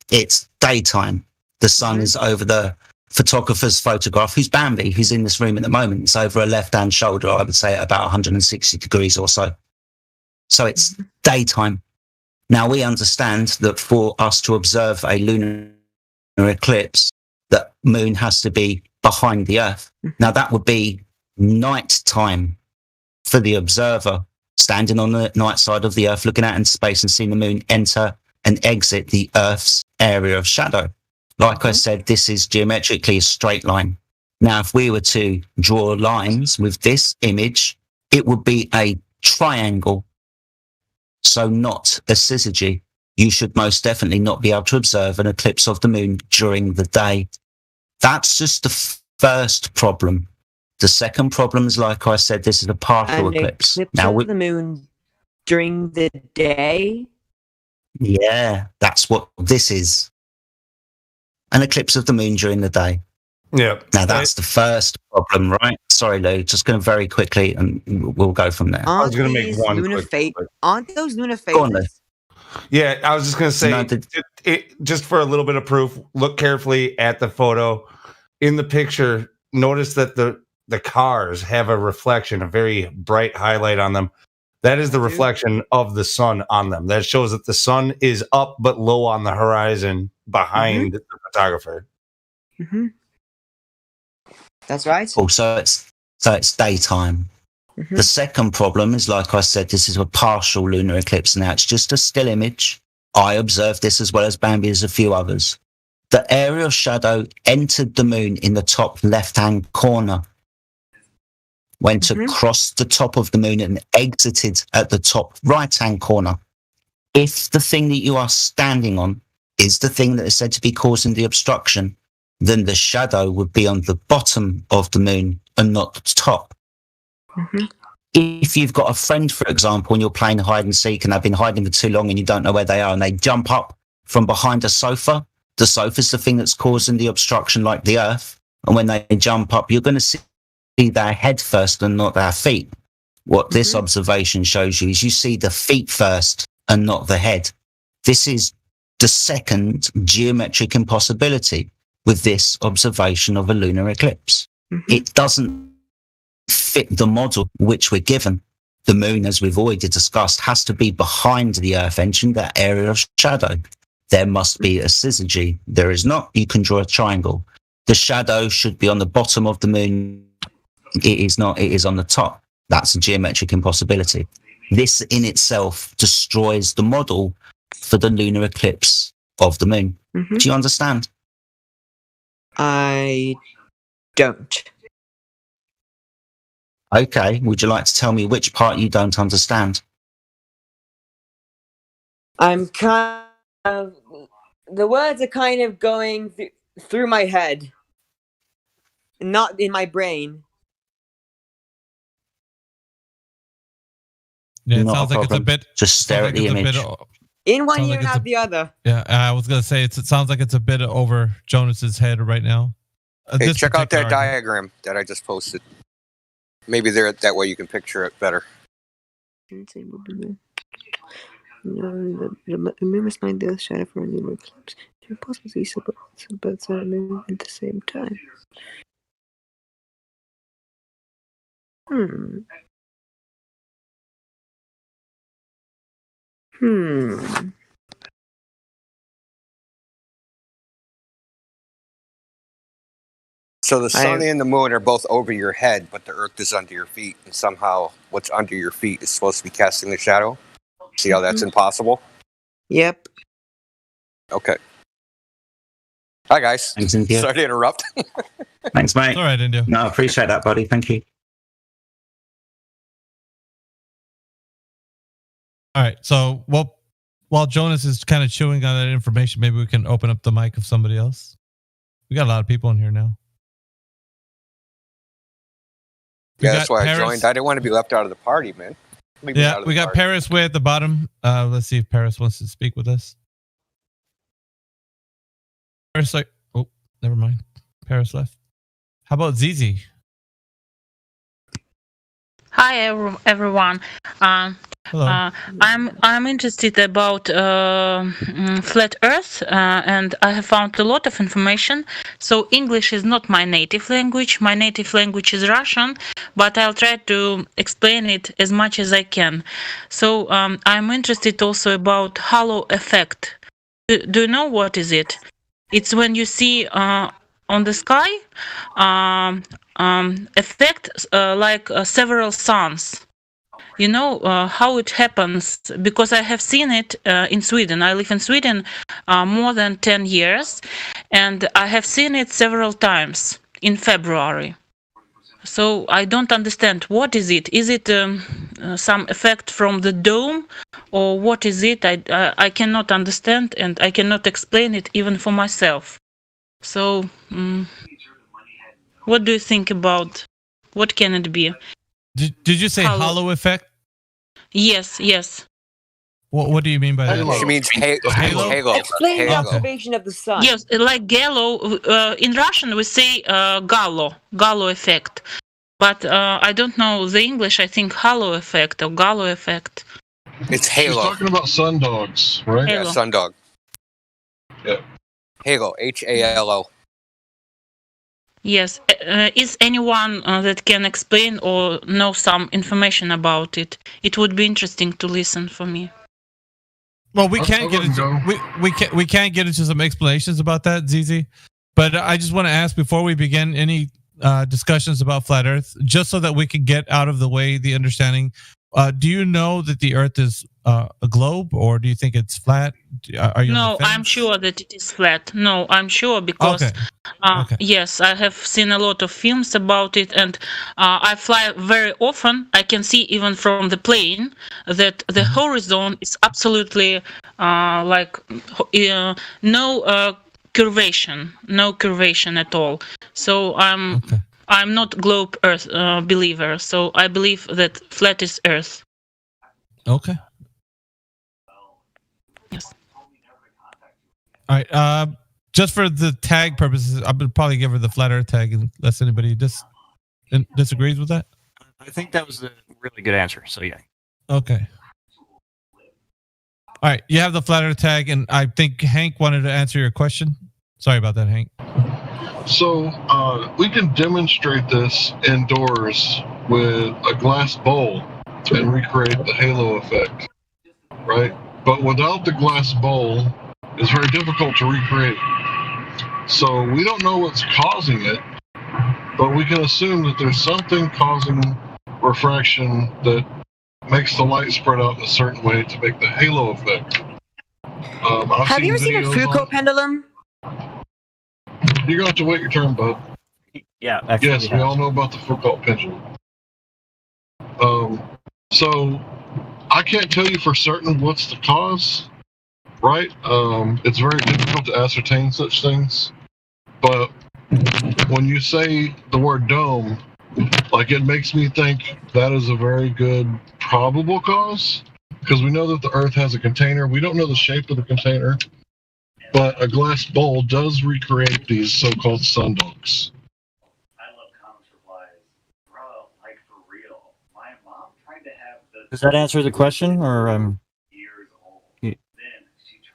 It's daytime. The sun is over the photographer's photograph, who's Bambi, who's in this room at the moment. It's over her left-hand shoulder, I would say, at about 160 degrees or so. So it's daytime. Now, we understand that for us to observe a lunar eclipse, the moon has to be behind the Earth. Now, that would be nighttime for the observer, standing on the night side of the Earth, looking out into space and seeing the moon enter and exit the Earth's area of shadow. Like I said, this is geometrically a straight line. Now, if we were to draw lines with this image, it would be a triangle. So not a syzygy. You should most definitely not be able to observe an eclipse of the moon during the day. That's just the first problem. The second problem is, like I said, this is a partial eclipse. Now, of the moon during the day? Yeah, that's what this is. An eclipse of the moon during the day. Yeah. Now, that's the first problem, right? Sorry, Lou. Just going to very quickly and we'll go from there. I was going to make one quick. Aren't those lunar Go on, Lou. phases? Yeah, I was just going to say, just for a little bit of proof, look carefully at the photo. In the picture, notice that the cars have a reflection, a very bright highlight on them. That is the reflection of the sun on them. That shows that the sun is up but low on the horizon behind the photographer. Mm-hmm. That's right. Also, it's daytime. The second problem is, like I said, this is a partial lunar eclipse. Now, it's just a still image. I observed this as well as Bambi as a few others. The area of shadow entered the moon in the top left-hand corner, went across the top of the moon and exited at the top right-hand corner. If the thing that you are standing on is the thing that is said to be causing the obstruction, then the shadow would be on the bottom of the moon and not the top. If you've got a friend, for example, and you're playing hide and seek and they've been hiding for too long and you don't know where they are and they jump up from behind a sofa, the sofa's the thing that's causing the obstruction, like the Earth. And when they jump up, you're going to see their head first and not their feet. What this observation shows you is you see the feet first and not the head. This is the second geometric impossibility with this observation of a lunar eclipse. It doesn't fit the model which we're given. The moon, as we've already discussed, has to be behind the Earth, entering that area of shadow. There must be a syzygy. There is not. You can draw a triangle. The shadow should be on the bottom of the moon. It is not. It is on the top. That's a geometric impossibility. This in itself destroys the model for the lunar eclipse of the moon. Do you understand? I don't. Okay. Would you like to tell me which part you don't understand? I'm kind of... The words are kind of going through my head. Not in my brain. Yeah, it Not sounds a like it's a problem. bit. Just stare at the image. In one Sounds ear like and it's out the other. Yeah, I was gonna say it sounds like it's a bit over Jonas's head right now. Hey, check out that diagram that I just posted. Maybe that way you can picture it better. Remember my death shadow for a lunar eclipse. It's impossible to see both sun and moon at the same time. So the sun and the moon are both over your head, but the Earth is under your feet, and somehow what's under your feet is supposed to be casting the shadow. See how that's impossible? Yep. Okay. Hi, guys. Thanks, India. Sorry to interrupt. Thanks, mate. All right, India. No, I appreciate that, buddy. Thank you. All right. So, while Jonas is kind of chewing on that information, maybe we can open up the mic of somebody else. We got a lot of people in here now. Yeah, that's why I joined. I didn't want to be left out of the party, man. We got Paris way at the bottom. Let's see if Paris wants to speak with us. Paris, oh, never mind. Paris left. How about Zizi? Hi everyone. Hello. I'm interested about flat Earth, and I have found a lot of information. So English is not my native language. My native language is Russian, but I'll try to explain it as much as I can. So I'm interested also about halo effect. Do you know what is it? It's when you see on the sky effect like several suns. You know how it happens, because I have seen it in Sweden. I live in Sweden more than 10 years, and I have seen it several times in February. So I don't understand. What is it? Is it some effect from the dome, or what is it? I cannot understand, and I cannot explain it even for myself. So what do you think about? What can it be? Did you say halo effect? Yes. What do you mean by that? She means halo. Explain the observation of the sun. Yes, like Gallo. In Russian, we say Gallo effect. But I don't know the English. I think halo effect or Gallo effect. It's halo. She's talking about sundogs, right? Yeah, sundog. Yeah. Halo, Halo. Yes. Is anyone that can explain or know some information about it? It would be interesting to listen for me. Well, we can't get into we can't get into some explanations about that, Zizi. But I just want to ask before we begin any discussions about flat Earth, just so that we can get out of the way the understanding. Do you know that the Earth is a globe, or do you think it's flat? Are you No, I'm sure that it is flat. No, I'm sure because yes, I have seen a lot of films about it, and I fly very often. I can see even from the plane that the horizon is absolutely no curvation at all. So I'm not globe Earth believer. So I believe that flat is Earth. Okay. Yes. All right. Just for the tag purposes, I would probably give her the flat Earth tag unless anybody disagrees with that. I think that was a really good answer. So yeah. Okay. All right. You have the flat Earth tag, and I think Hank wanted to answer your question. Sorry about that, Hank. So we can demonstrate this indoors with a glass bowl and recreate the halo effect, right? But without the glass bowl, it's very difficult to recreate. So we don't know what's causing it, but we can assume that there's something causing refraction that makes the light spread out in a certain way to make the halo effect. Have you ever seen a Foucault pendulum? You're going to have to wait your turn, bud. Yeah. Yes, we all know about the Foucault pendulum. So I can't tell you for certain what's the cause, right? It's very difficult to ascertain such things. But when you say the word dome, like, it makes me think that is a very good probable cause, because we know that the Earth has a container. We don't know the shape of the container, but a glass bowl does recreate these so-called sundogs. Does that answer the question, or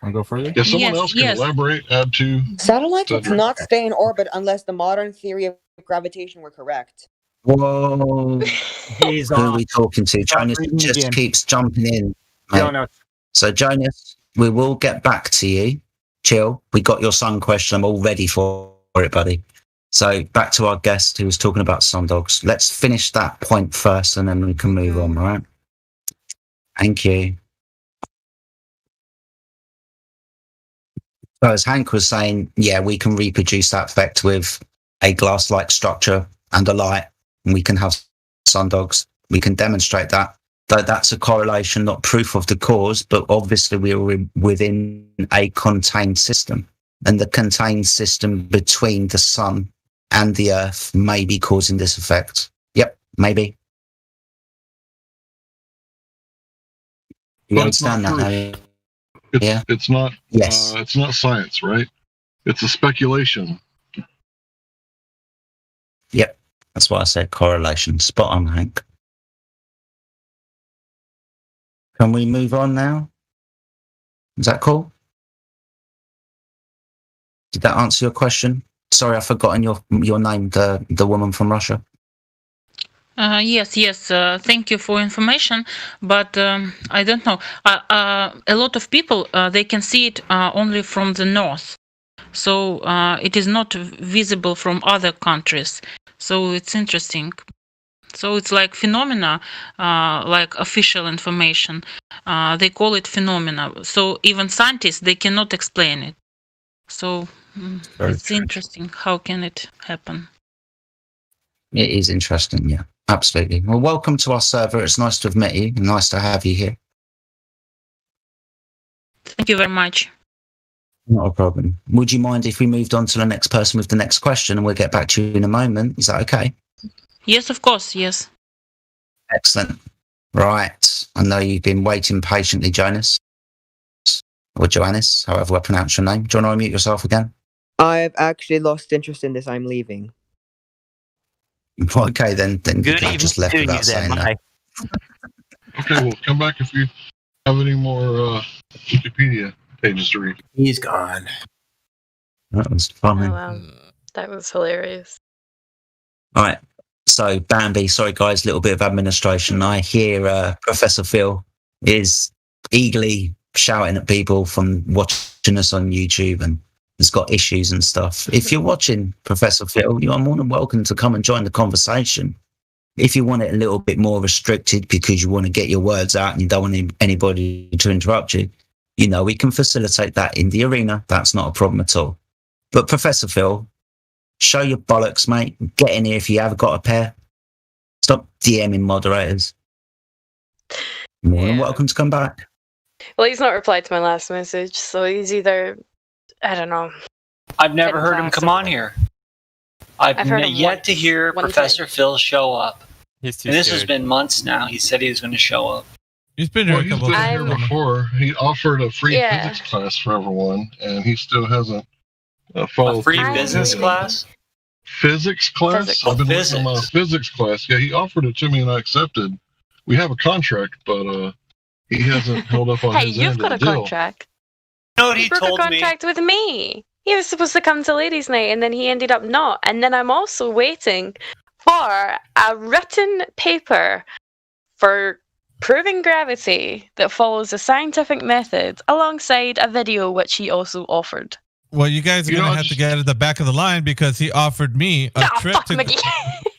I'll go further? If someone else can elaborate, add to. Satellites would not stay in orbit unless the modern theory of gravitation were correct. Whoa. Who are we talking to? Jonas just keeps jumping in. Mate. So, Jonas, we will get back to you. Chill. We got your sun question. I'm all ready for it, buddy. So, back to our guest who was talking about sun dogs. Let's finish that point first and then we can move on, all right? Thank you. So, as Hank was saying, yeah, we can reproduce that effect with a glass-like structure and a light, and we can have sundogs. We can demonstrate that. Though that's a correlation, not proof of the cause, but obviously we are within a contained system. And the contained system between the sun and the earth may be causing this effect. Yep, maybe. You understand that now? It's not. Yes. It's not science, right? It's a speculation. Yep. That's why I said correlation. Spot on, Hank. Can we move on now? Is that cool? Did that answer your question? Sorry, I've forgotten your name, the woman from Russia. Yes. Thank you for information, but I don't know. A lot of people they can see it only from the north, so it is not visible from other countries. So it's interesting. So it's like phenomena, like official information. They call it phenomena. So even scientists they cannot explain it. So it's interesting. How can it happen? It is interesting, yeah. Absolutely. Well, welcome to our server. It's nice to have met you. Nice to have you here. Thank you very much. Not a problem. Would you mind if we moved on to the next person with the next question, and we'll get back to you in a moment? Is that okay? Yes, of course. Yes. Excellent. Right. I know you've been waiting patiently, Jonas. Or Johannes, however I pronounce your name. Do you want to unmute yourself again? I've actually lost interest in this. I'm leaving. Okay, then Good you just left without saying that. Okay, well, come back if you have any more Wikipedia pages to read. He's gone. That was funny. Oh, wow. That was hilarious. All right. So, Bambi, sorry, guys, a little bit of administration. I hear Professor Phil is eagerly shouting at people from watching us on YouTube and has got issues and stuff. If you're watching Professor Phil, you are more than welcome to come and join the conversation. If you want it a little bit more restricted because you want to get your words out and you don't want anybody to interrupt you, you know, we can facilitate that in the arena. That's not a problem at all. But Professor Phil, show your bollocks, mate. Get in here if you have got a pair. Stop DMing moderators. More than welcome to come back. Well, he's not replied to my last message, so he's either, I don't know. I've never heard him come on here. I've heard him yet to hear one Professor Phil show up. He's too And this has scared. been months now. He said he was going to show up. He's been here Well, he's been here before. He offered a free physics class for everyone, and he still hasn't followed A free through. business class? Physics class? Physics. I've been Physics. working on a physics class. Yeah, he offered it to me and I accepted. We have a contract, but he hasn't held up on Hey, his you've end got a of the deal. contract. You know what he broke told a me? contract with me. He was supposed to come to ladies' night, and then he ended up not. And then I'm also waiting for a written paper for proving gravity that follows a scientific method alongside a video which he also offered. Well, you guys are going to have to get at the back of the line because he offered me a trip to.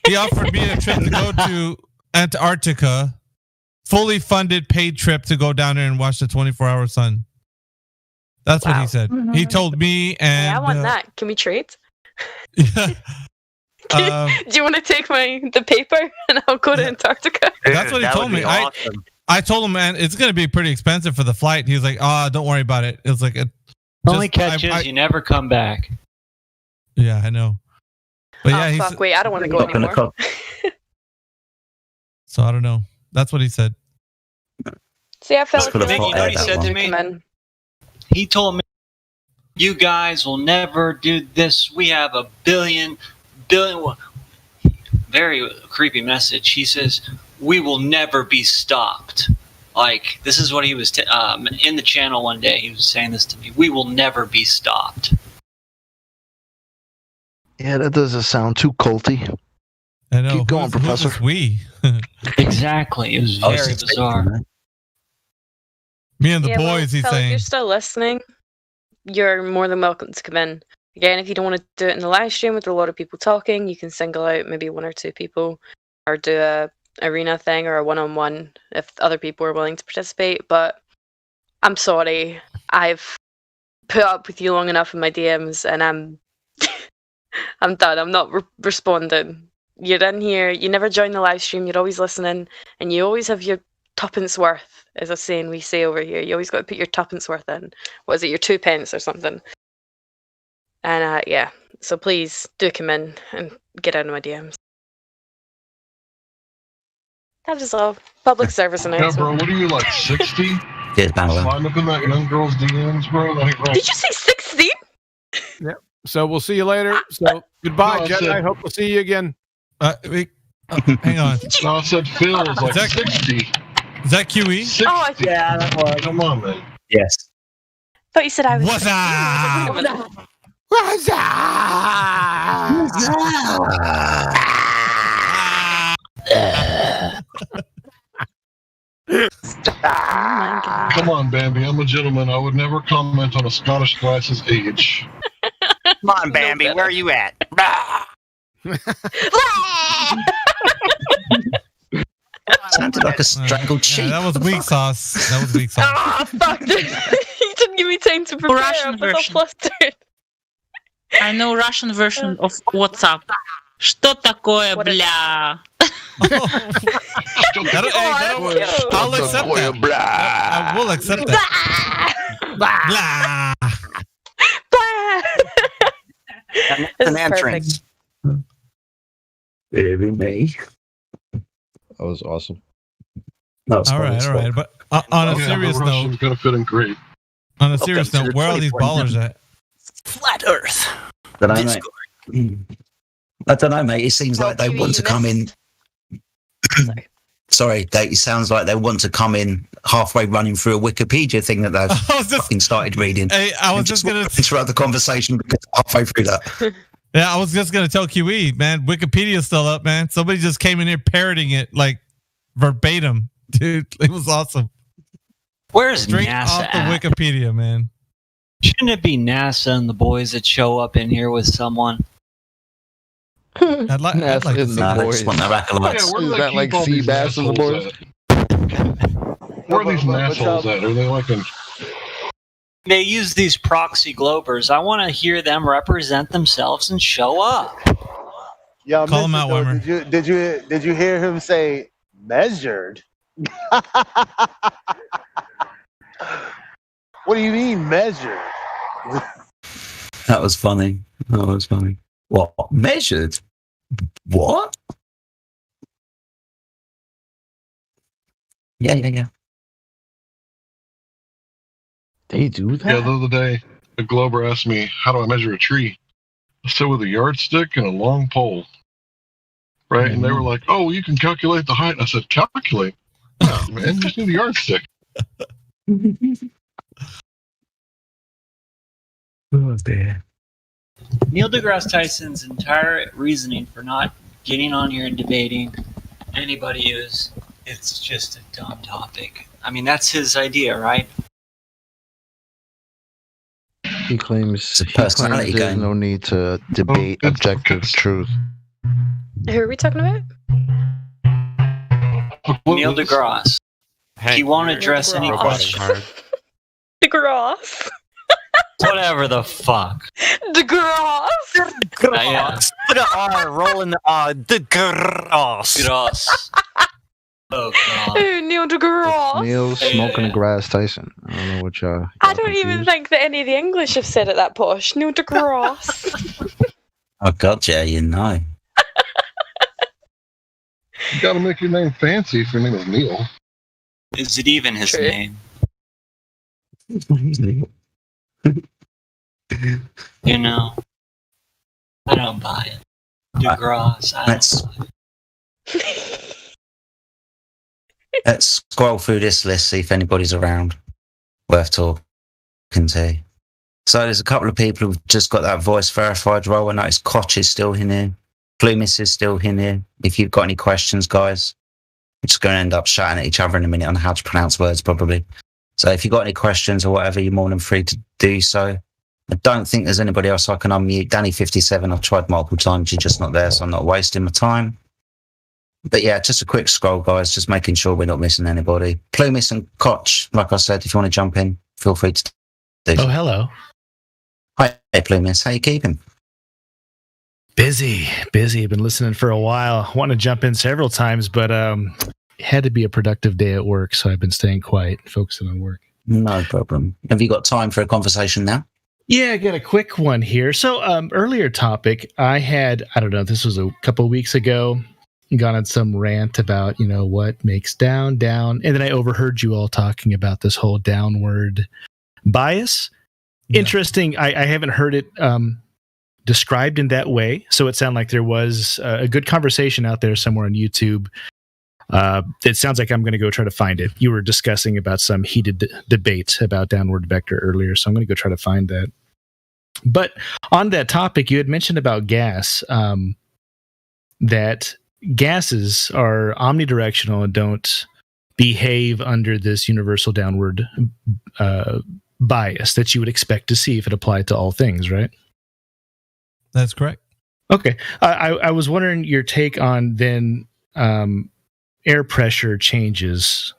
He offered me a trip to go to Antarctica, fully funded, paid trip to go down there and watch the 24-hour sun. That's what he said. He told me, and Yeah, I want that. Can we trade? do Do you want to take the paper and I'll go to Antarctica? That's what he told me. I told him, man, it's going to be pretty expensive for the flight. He was like, don't worry about it. It was like Only catch is you never come back. Yeah, I know. But yeah, he's. Fuck, wait, I don't want to go anymore. So I don't know. That's what he said. See, I felt You know what he said to me? He told me, you guys will never do this. We have a billion, very creepy message. He says, we will never be stopped. Like, this is what he was in the channel one day. He was saying this to me. We will never be stopped. Yeah, that doesn't sound too culty. I know. Keep going, Professor. Who's we? Exactly. It was very bizarre. Me and the boys, he's Phil, if saying. you're still listening, you're more than welcome to come in. Again, if you don't want to do it in the live stream with a lot of people talking, you can single out maybe one or two people, or do a arena thing or a one-on-one if other people are willing to participate. But I'm sorry, I've put up with you long enough in my DMs, and I'm done. I'm not responding. You're in here. You never join the live stream. You're always listening, and you always have your tuppence worth, as a saying we say over here. You always got to put your tuppence worth in. What is it? Your 2 pence or something. And yeah, so please do come in and get out of my DMs. That is all. Public service announcement. Yeah, bro, what are you, like 60? Yes, Manuel. Sliding up in that young girl's DMs, bro? That ain't right. Did you say 16? Yeah. So we'll see you later. So goodbye, No, I Jedi. said- Hope we'll see you again. Hang on. No, I said Phil's like 60. Is that QE? 60. Oh, yeah, that was. Come on, man. Yes. Thought you said I was. What's up? What's Come on, Bambi. I'm a gentleman. I would never comment on a Scottish lass's age. Come on, Bambi. Where are you at? Sounded like a strangled sheep. That was weak sauce. That was weak sauce. Ah, fuck. You didn't give me time to prepare. Russian I'm so version. flustered. I know Russian version of WhatsApp. Что такое, бля? I'll accept that. I will accept that. Blah. That's an entrance. Baby me. That was awesome. No, All right. But on a serious note, gonna fit in great. On a serious note, where are these ballers at? Flat Earth. I don't know, mate. I don't know, mate. It seems like they want to come in. Sorry, it sounds like they want to come in halfway running through a Wikipedia thing that they've fucking started reading. Hey, I was just gonna interrupt the conversation because halfway through that. Yeah, I was just gonna tell QE, man. Wikipedia's still up, man. Somebody just came in here parroting it like verbatim, dude. It was awesome. Where's Straight NASA off the at? Wikipedia, man. Shouldn't it be NASA and the boys that show up in here with someone? I'd like That's to in see the that. boys. Just want their acolytes. Yeah, where do Is they that keep like all sea these bass in the assholes boys? at? Where are these assholes at? Are they like in... They use these proxy globers. I want to hear them represent themselves and show up. Y'all Call him missed out, it, though. Weimer. Did you hear him say measured? What do you mean measured? That was funny. What? Measured? What? Yeah. They do that? Yeah, the other day, a Glober asked me, how do I measure a tree? I said, with a yardstick and a long pole. Right? And they were like, oh, you can calculate the height. I said, calculate? No, man, just need a yardstick. Oh, dear. Neil deGrasse Tyson's entire reasoning for not getting on here and debating anybody is it's just a dumb topic. I mean, that's his idea, right? He claims personality there's game. no need to debate objective truth. Who are we talking about? Neil deGrasse. He won't address any questions. DeGrasse. Whatever the fuck. DeGrasse. Yeah. Put an R, roll in the R. The grass. Grass. Oh, God. Hey, Neil deGrasse. Neil smoking a grass Tyson. I don't know what y'all. I don't even think that any of the English have said it that posh. Neil deGrasse. Oh, God, yeah, you know. You gotta make your name fancy if your name is Neil. Is it even his name? You know, I don't buy it. DeGrasse. I don't buy it. Let's scroll through this list, see if anybody's around. Worth talking to. So there's a couple of people who've just got that voice verified role. I noticed Koch is still in here. Plumis is still in here. If you've got any questions, guys, we're just going to end up shouting at each other in a minute on how to pronounce words, probably. So if you've got any questions or whatever, you're more than free to do so. I don't think there's anybody else I can unmute. Danny57, I've tried multiple times. You're just not there, so I'm not wasting my time. But yeah, just a quick scroll, guys, just making sure we're not missing anybody. Plumis and Koch, like I said, if you want to jump in, feel free to do so. Oh, hello. Hi, Plumis. How you keeping? Busy. I've been listening for a while. Want to jump in several times, but it had to be a productive day at work, so I've been staying quiet, focusing on work. No problem. Have you got time for a conversation now? Yeah, I got a quick one here. So earlier topic, I don't know, this was a couple of weeks ago, gone on some rant about, what makes down, and then I overheard you all talking about this whole downward bias. Yeah. Interesting. I haven't heard it described in that way, so it sounded like there was a good conversation out there somewhere on YouTube. It sounds like I'm going to go try to find it. You were discussing about some heated debate about downward vector earlier, so I'm going to go try to find that. But on that topic, you had mentioned about gas, that gases are omnidirectional and don't behave under this universal downward bias that you would expect to see if it applied to all things, right? That's correct. Okay. I was wondering your take on then air pressure changes.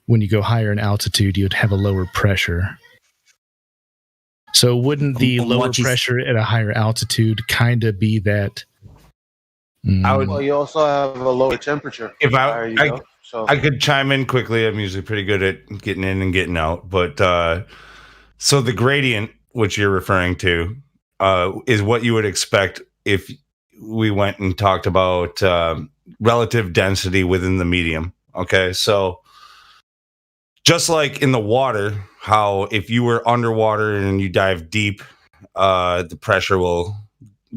When you go higher in altitude, you'd have a lower pressure. So wouldn't the lower pressure at a higher altitude kind of be that? Well, you also have a lower temperature. If I could chime in quickly. I'm usually pretty good at getting in and getting out. But so the gradient, which you're referring to, is what you would expect if we went and talked about relative density within the medium. Okay, so just like in the water, how if you were underwater and you dive deep, the pressure will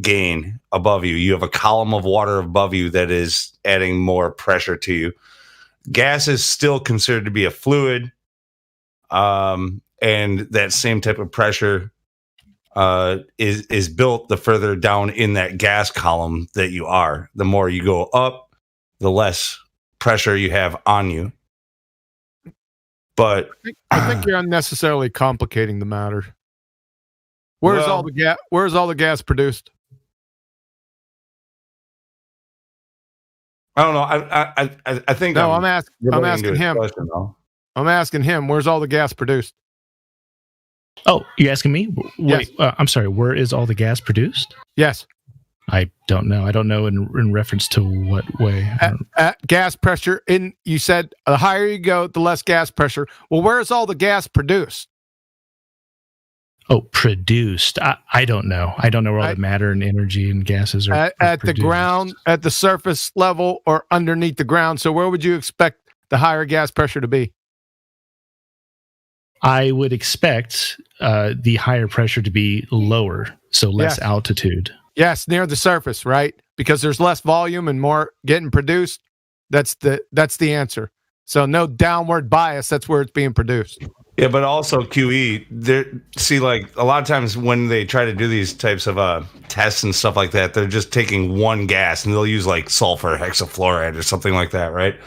gain above you. You have a column of water above you that is adding more pressure to you. Gas is still considered to be a fluid, and that same type of pressure is built the further down in that gas column that you are. The more you go up, the less pressure you have on you. But I think you're unnecessarily complicating the matter. Where's all the gas produced? I don't know. I think no. I'm asking him. I'm asking him. Where's all the gas produced? Oh, you asking me? Wait, yes. I'm sorry. Where is all the gas produced? Yes. I don't know. I don't know in reference to what way. At gas pressure. You said the higher you go, the less gas pressure. Well, where's all the gas produced? Oh, produced. I don't know. I don't know where all the matter and energy and gases are. At the ground, at the surface level, or underneath the ground. So where would you expect the higher gas pressure to be? I would expect the higher pressure to be lower, so less altitude. Yes, near the surface, right? Because there's less volume and more getting produced. That's the answer. So no downward bias. That's where it's being produced. Yeah, but also QE. Like a lot of times when they try to do these types of tests and stuff like that, they're just taking one gas and they'll use like sulfur hexafluoride or something like that, right?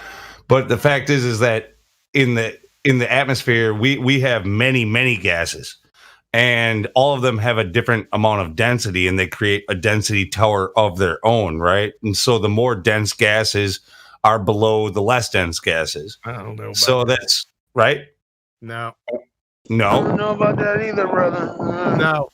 But the fact is that in the atmosphere, we have many gases, and all of them have a different amount of density, and they create a density tower of their own, right? And so the more dense gases are below the less dense gases. I don't know. So that's right. No. I don't know about that either, brother. No.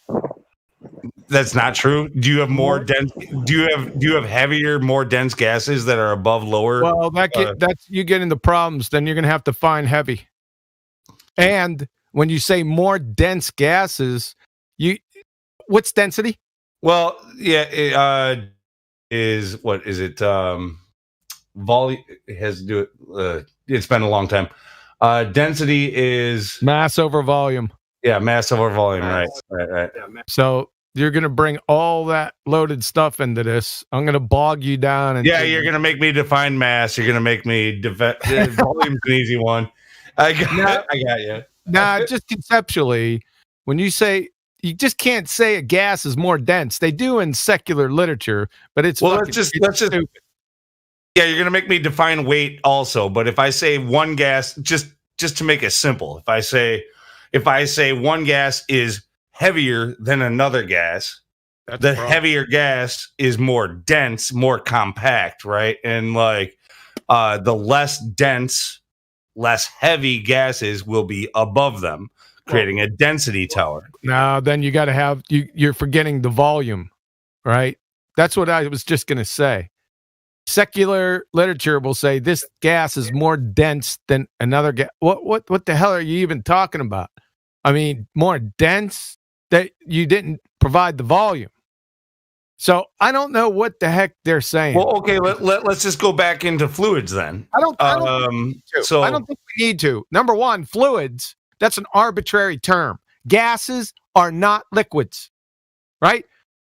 That's not true. Do you have more dense? Do you have heavier, more dense gases that are above lower? Well, that's you get into problems. Then you're gonna have to find heavy. And when you say more dense gases, what's density? Well, yeah, is what is it? Volume. It has to do it. It's been a long time. Density is mass over volume. Yeah, mass over volume. Right. So you're going to bring all that loaded stuff into this. I'm going to bog you down. And you're going to make me define mass. You're going to make me volume's an easy one. I got you. Nah, just conceptually, when you say you just can't say a gas is more dense. They do in secular literature, but it's let's just stupid. Yeah, you're going to make me define weight also. But if I say one gas, just to make it simple, if I say one gas is heavier than another gas, the heavier gas is more dense, more compact, right? And like the less dense, less heavy gases will be above them, creating a density tower. No, then you got to have you're forgetting the volume, right? That's what I was just going to say. Secular literature will say this gas is more dense than another gas. What the hell are you even talking about? I mean, more dense, that you didn't provide the volume. So I don't know what the heck they're saying. Well, okay, let's just go back into fluids then. I don't think we need to. Number one, fluids, that's an arbitrary term. Gases are not liquids, right?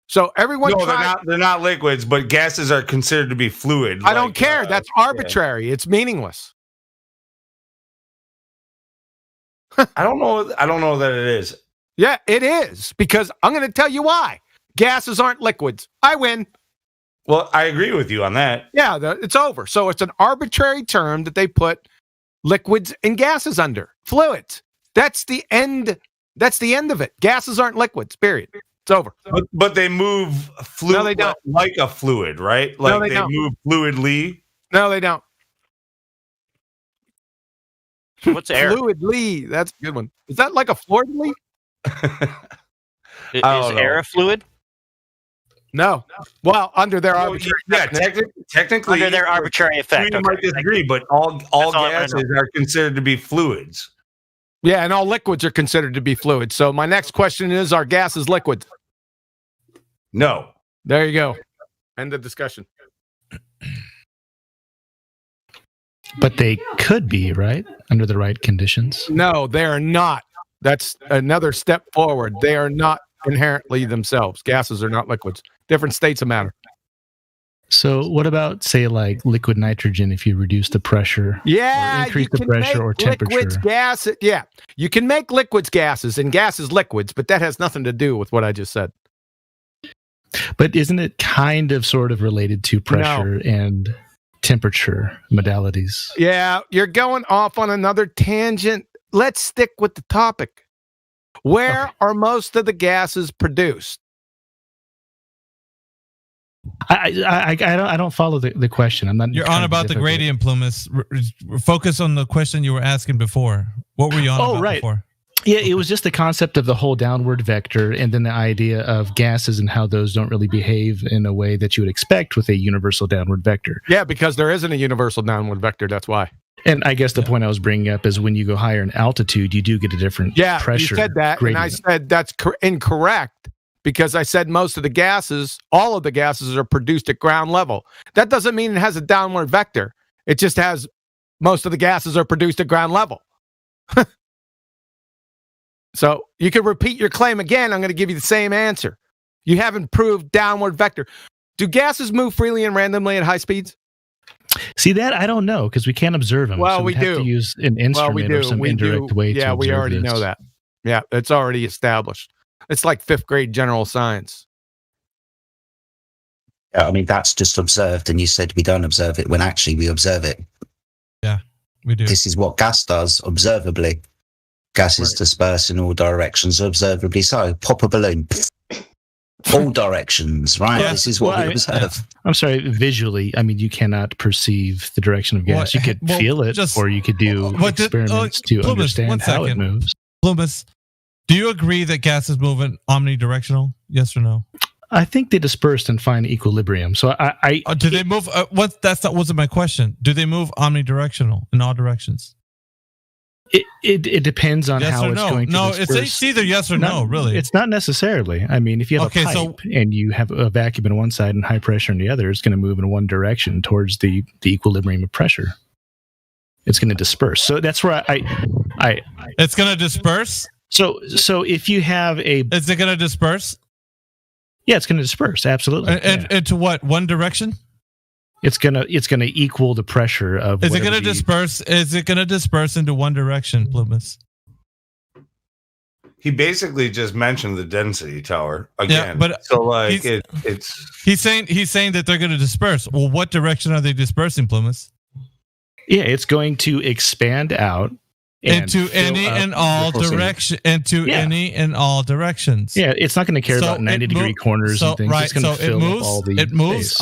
So everyone they're not liquids, but gases are considered to be fluid. I don't care. That's arbitrary. Yeah. It's meaningless. I don't know that it is. Yeah, it is, because I'm going to tell you why. Gases aren't liquids. I win. Well, I agree with you on that. Yeah, it's over. So it's an arbitrary term that they put liquids and gases under. Fluids. That's the end. That's the end of it. Gases aren't liquids, period. It's over. But they move fluid no, they don't. Like a fluid, right? Like no, they don't. Move fluidly. No, they don't. What's air? Fluidly. That's a good one. Is that like a fluidly? Is air a fluid? No. Well, under their arbitrary technically under their arbitrary effect. You might disagree, but all gases are considered to be fluids. Yeah, and all liquids are considered to be fluids. So my next question is, are gases liquids? No. There you go. End of discussion. But they could be, right? Under the right conditions. No, they are not. That's another step forward. They are not inherently themselves. Gases are not liquids. Different states of matter. So what about, say, like liquid nitrogen if you reduce the pressure? Yeah, or increase the pressure or temperature? Liquids, gases, yeah. You can make liquids gases and gases liquids, but that has nothing to do with what I just said. But isn't it kind of sort of related to pressure and temperature modalities? Yeah, you're going off on another tangent. Let's stick with the topic. Where are most of the gases produced? I don't follow the question. I'm not. You're on about the gradient, Plumas. Focus on the question you were asking before. What were you on about before? Yeah, it was just the concept of the whole downward vector, and then the idea of gases and how those don't really behave in a way that you would expect with a universal downward vector. Yeah, because there isn't a universal downward vector. That's why. And I guess the point I was bringing up is when you go higher in altitude, you do get a different pressure. You said that, gradient. and I said that's incorrect because I said most of the gases, all of the gases are produced at ground level. That doesn't mean it has a downward vector. It just has most of the gases are produced at ground level. So you can repeat your claim again. I'm going to give you the same answer. You haven't proved downward vector. Do gases move freely and randomly at high speeds? See, that I don't know because we can't observe them. Well, so we have do. to use an instrument or some indirect way to observe we already this. know that. Yeah, it's already established. It's like 5th grade general science. I mean, that's just observed, and you said we don't observe it when actually we observe it. Yeah, we do. This is what gas does, observably. Gases disperse in all directions, observably so. Pop a balloon. All directions, right? Yeah. This is what we observe. I'm sorry, visually, I mean, you cannot perceive the direction of gas. You could feel it, or you could do experiments to understand how it moves. Plumas, do you agree that gases move in omnidirectional? Yes or no? I think they dispersed and find equilibrium. So do they move? Wasn't my question. Do they move omnidirectional in all directions? It depends on how it's going to disperse. No, it's either yes or no, really. It's not necessarily. I mean, if you have a pipe and you have a vacuum on one side and high pressure on the other, it's going to move in one direction towards the equilibrium of pressure. It's going to disperse. So that's where it's going to disperse? So if you have a... Is it going to disperse? Yeah, it's going to disperse. Absolutely. And to what? One direction? It's gonna equal the pressure of. Is it going to disperse? Is it going to disperse into one direction, Plumas? He basically just mentioned the density tower again. Yeah, but so like he's saying that they're going to disperse. Well, what direction are they dispersing, Plumas? Yeah, it's going to expand out into any and all direction. Any and all directions. Yeah, it's not going to care about 90-degree corners and things. Right, it's going to fill up all the space.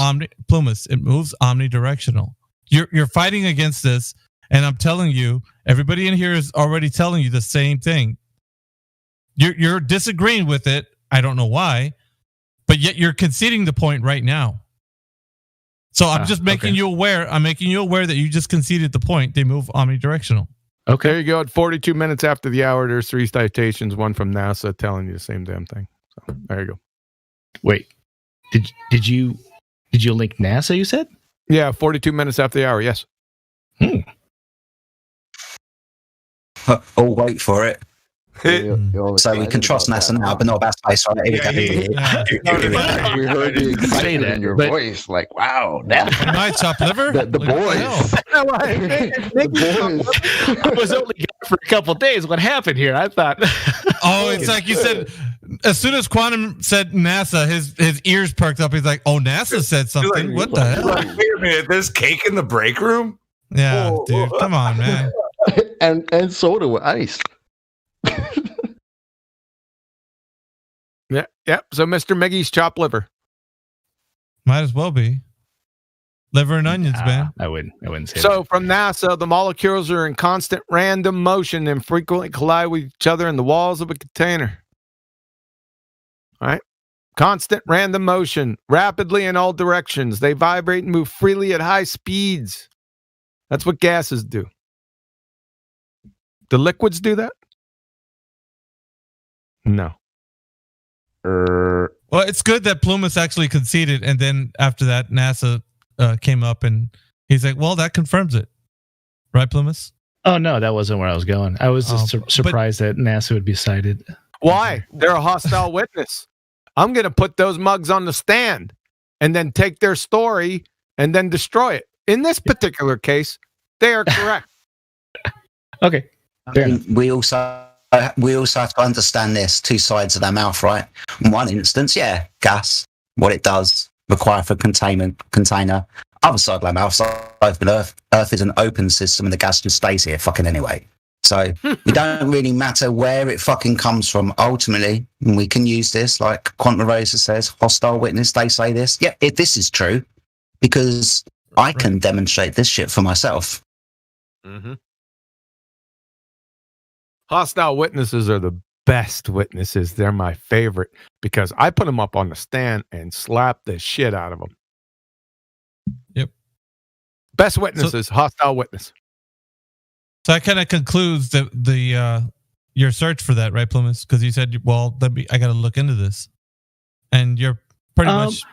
Plumas. It moves omnidirectional. You're fighting against this, and I'm telling you, everybody in here is already telling you the same thing. You're disagreeing with it. I don't know why, but yet you're conceding the point right now. So I'm just making you aware. I'm making you aware that you just conceded the point. They move omnidirectional. Okay. There you go. At 42 minutes after the hour, there's 3 citations, one from NASA telling you the same damn thing. So there you go. Wait, did you link NASA? You said? Yeah, 42 minutes after the hour. Yes. I'll wait for it. So we can trust NASA now, but not about space, right? We heard the excitement in your voice, like, wow, my top liver. The boys. I was only gone for a couple of days. What happened here? I thought. It's like you said. As soon as Quantum said NASA, his ears perked up. He's like, "Oh, NASA said something. Like, what the hell?" Like, wait a minute. There's cake in the break room. Yeah, dude. Come on, man. and soda with ice. Yeah. So Mr. Miggy's chopped liver. Might as well be. Liver and onions, man. I wouldn't say so. From NASA, the molecules are in constant random motion and frequently collide with each other in the walls of a container. All right. Constant random motion, rapidly in all directions. They vibrate and move freely at high speeds. That's what gases do. Do liquids do that? No. Well, it's good that Plumas actually conceded, and then after that, NASA came up and he's like, "Well, that confirms it, right, Plumas?" Oh no, that wasn't where I was going. I was just surprised that NASA would be cited. Why? They're a hostile witness. I'm going to put those mugs on the stand and then take their story and then destroy it. In this particular case, they are correct. Okay. We also have to understand this 2 sides of their mouth, right? In one instance, gas, what it does, require for container. Other side of their mouth, open Earth is an open system and the gas just stays here fucking anyway. So it don't really matter where it fucking comes from. Ultimately, we can use this, like Quantum Rosa says, hostile witness, they say this. Yeah, this is true because I can demonstrate this shit for myself. Mm-hmm. Hostile witnesses are the best witnesses. They're my favorite because I put them up on the stand and slap the shit out of them. Yep. Best witnesses, hostile witness. So that kind of concludes the your search for that, right, Plumas? Because you said, "Well, I got to look into this," and you're pretty much.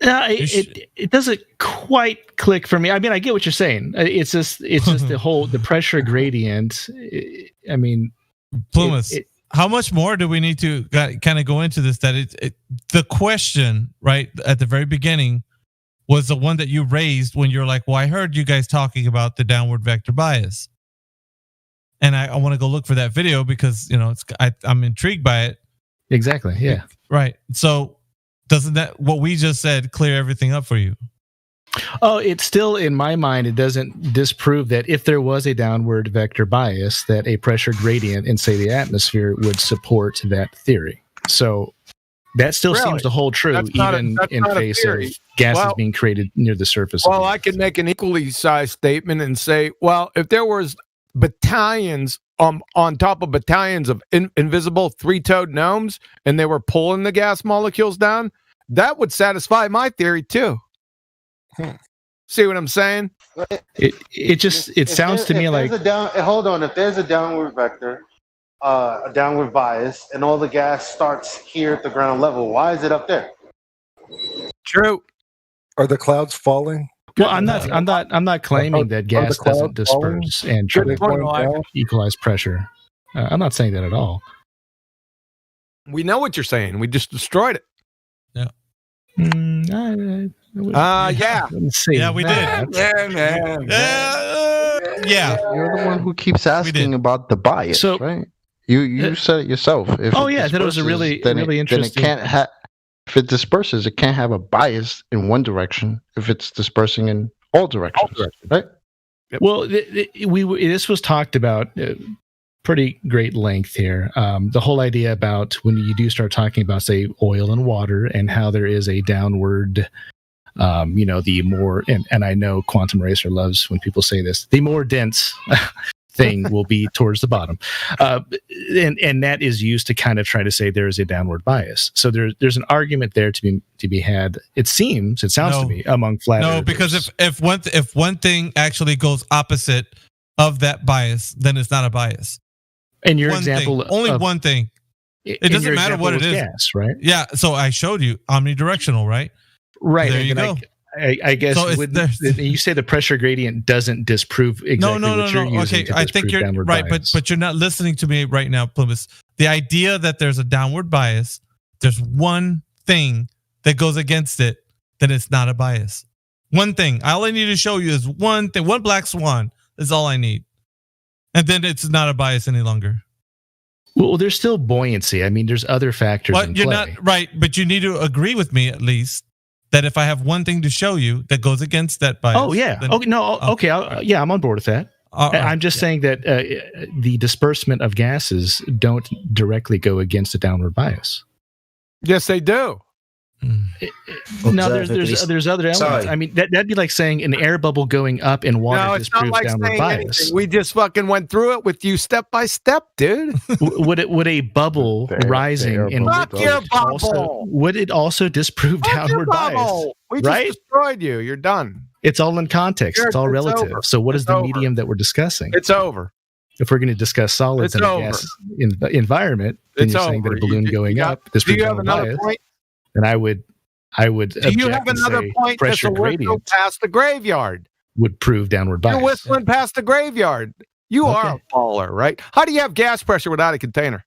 It doesn't quite click for me. I mean, I get what you're saying. It's just the pressure gradient. I mean, Plumas, how much more do we need to kind of go into this? That the question right at the very beginning was the one that you raised when you're like, "Well, I heard you guys talking about the downward vector bias," and I want to go look for that video because I'm intrigued by it. Exactly. Yeah. Right. So. Doesn't that what we just said clear everything up for you? Oh, it's still in my mind. It doesn't disprove that if there was a downward vector bias, that a pressure gradient in, say, the atmosphere would support that theory. So that still seems to hold true, even in face of gases being created near the surface. Well, I could make an equally sized statement and say, well, if there was battalions on top of battalions of invisible 3-toed gnomes and they were pulling the gas molecules down, that would satisfy my theory too. See what I'm saying? It sounds to me like hold on. If there's a downward vector, a downward bias, and all the gas starts here at the ground level, why is it up there? True. Are the clouds falling? Well, I'm not claiming that gas doesn't disperse and try to equalize pressure. I'm not saying that at all. We know what you're saying. We just destroyed it. Yeah. Yeah. Yeah, we did. Yeah. You're the one who keeps asking about the bias, right? You said it yourself. If that was a really interesting. Then it can't if it disperses, it can't have a bias in one direction. If it's dispersing in all directions, right? Well, this was talked about pretty great length here. The whole idea about when you do start talking about, say, oil and water, and how there is a downward. The more, and I know Quantum Racer loves when people say this, the more dense thing will be towards the bottom. And that is used to kind of try to say there is a downward bias. So there's an argument there to be had. It sounds to me, among flat earthers. No, because if one thing actually goes opposite of that bias, then it's not a bias. And your one example, thing, only one thing. It doesn't matter what it is. Gas, right? Yeah. So I showed you omnidirectional, right? Right. There you go. I guess so you say the pressure gradient doesn't disprove exactly what you're using to I think you're right, bias. but you're not listening to me right now, Plymouth. The idea that there's a downward bias, there's one thing that goes against it, then it's not a bias. One thing. All I need to show you is one thing. One black swan is all I need. And then it's not a bias any longer. Well, there's still buoyancy. I mean, there's other factors in you're play. not right, but you need to agree with me at least that if I have one thing to show you that goes against that bias. Oh yeah. Then, I'm on board with that. I'm just saying that the disbursement of gases don't directly go against a downward bias. Yes, they do. No, there's other elements. Sorry. I mean, that'd be like saying an air bubble going up in water disproves downward bias. Anything. We just fucking went through it with you step by step, dude. Would a bubble rising in fuck your bubble? Would it also disprove downward bias? We just destroyed you. You're done. It's all in context. It's all relative. Over. So what is the medium that we're discussing? It's over. If we're going to discuss solids in a gas environment, then you're saying that a balloon going up disproves downward bias. And I would. Do you have another point? Pressure gradient past the graveyard would prove downward bias. You're whistling past the graveyard. You are a baller, right? How do you have gas pressure without a container?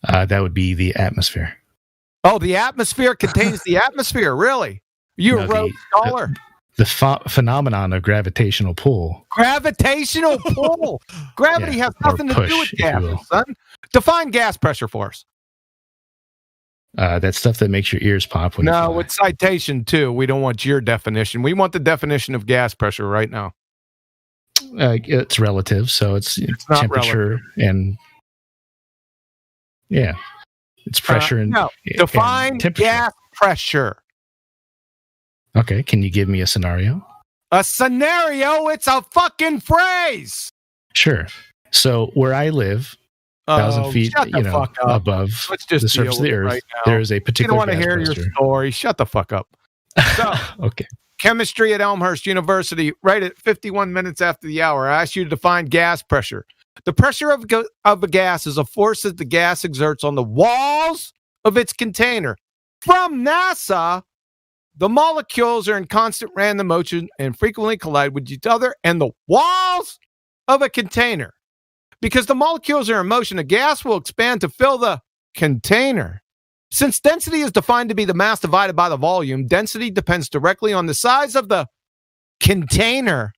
That would be the atmosphere. Oh, the atmosphere contains the atmosphere. Really? You're a Rhodes Scholar. The phenomenon of gravitational pull. Gravitational pull. Gravity has nothing to do with gases, son. Define gas pressure for us. That stuff that makes your ears pop. No, it's citation too. We don't want your definition. We want the definition of gas pressure right now. It's relative, so it's temperature and it's pressure and define and temperature. Gas pressure. Okay, can you give me a scenario? A scenario? It's a fucking phrase. Sure. So where I live. 1,000 feet, above the surface of the Earth, there is a particular. You don't want to hear your story. Shut the fuck up. So, okay. Chemistry at Elmhurst University, right at 51 minutes after the hour. I asked you to define gas pressure. The pressure of a gas is a force that the gas exerts on the walls of its container. From NASA, the molecules are in constant random motion and frequently collide with each other and the walls of a container. Because the molecules are in motion, a gas will expand to fill the container. Since density is defined to be the mass divided by the volume, density depends directly on the size of the container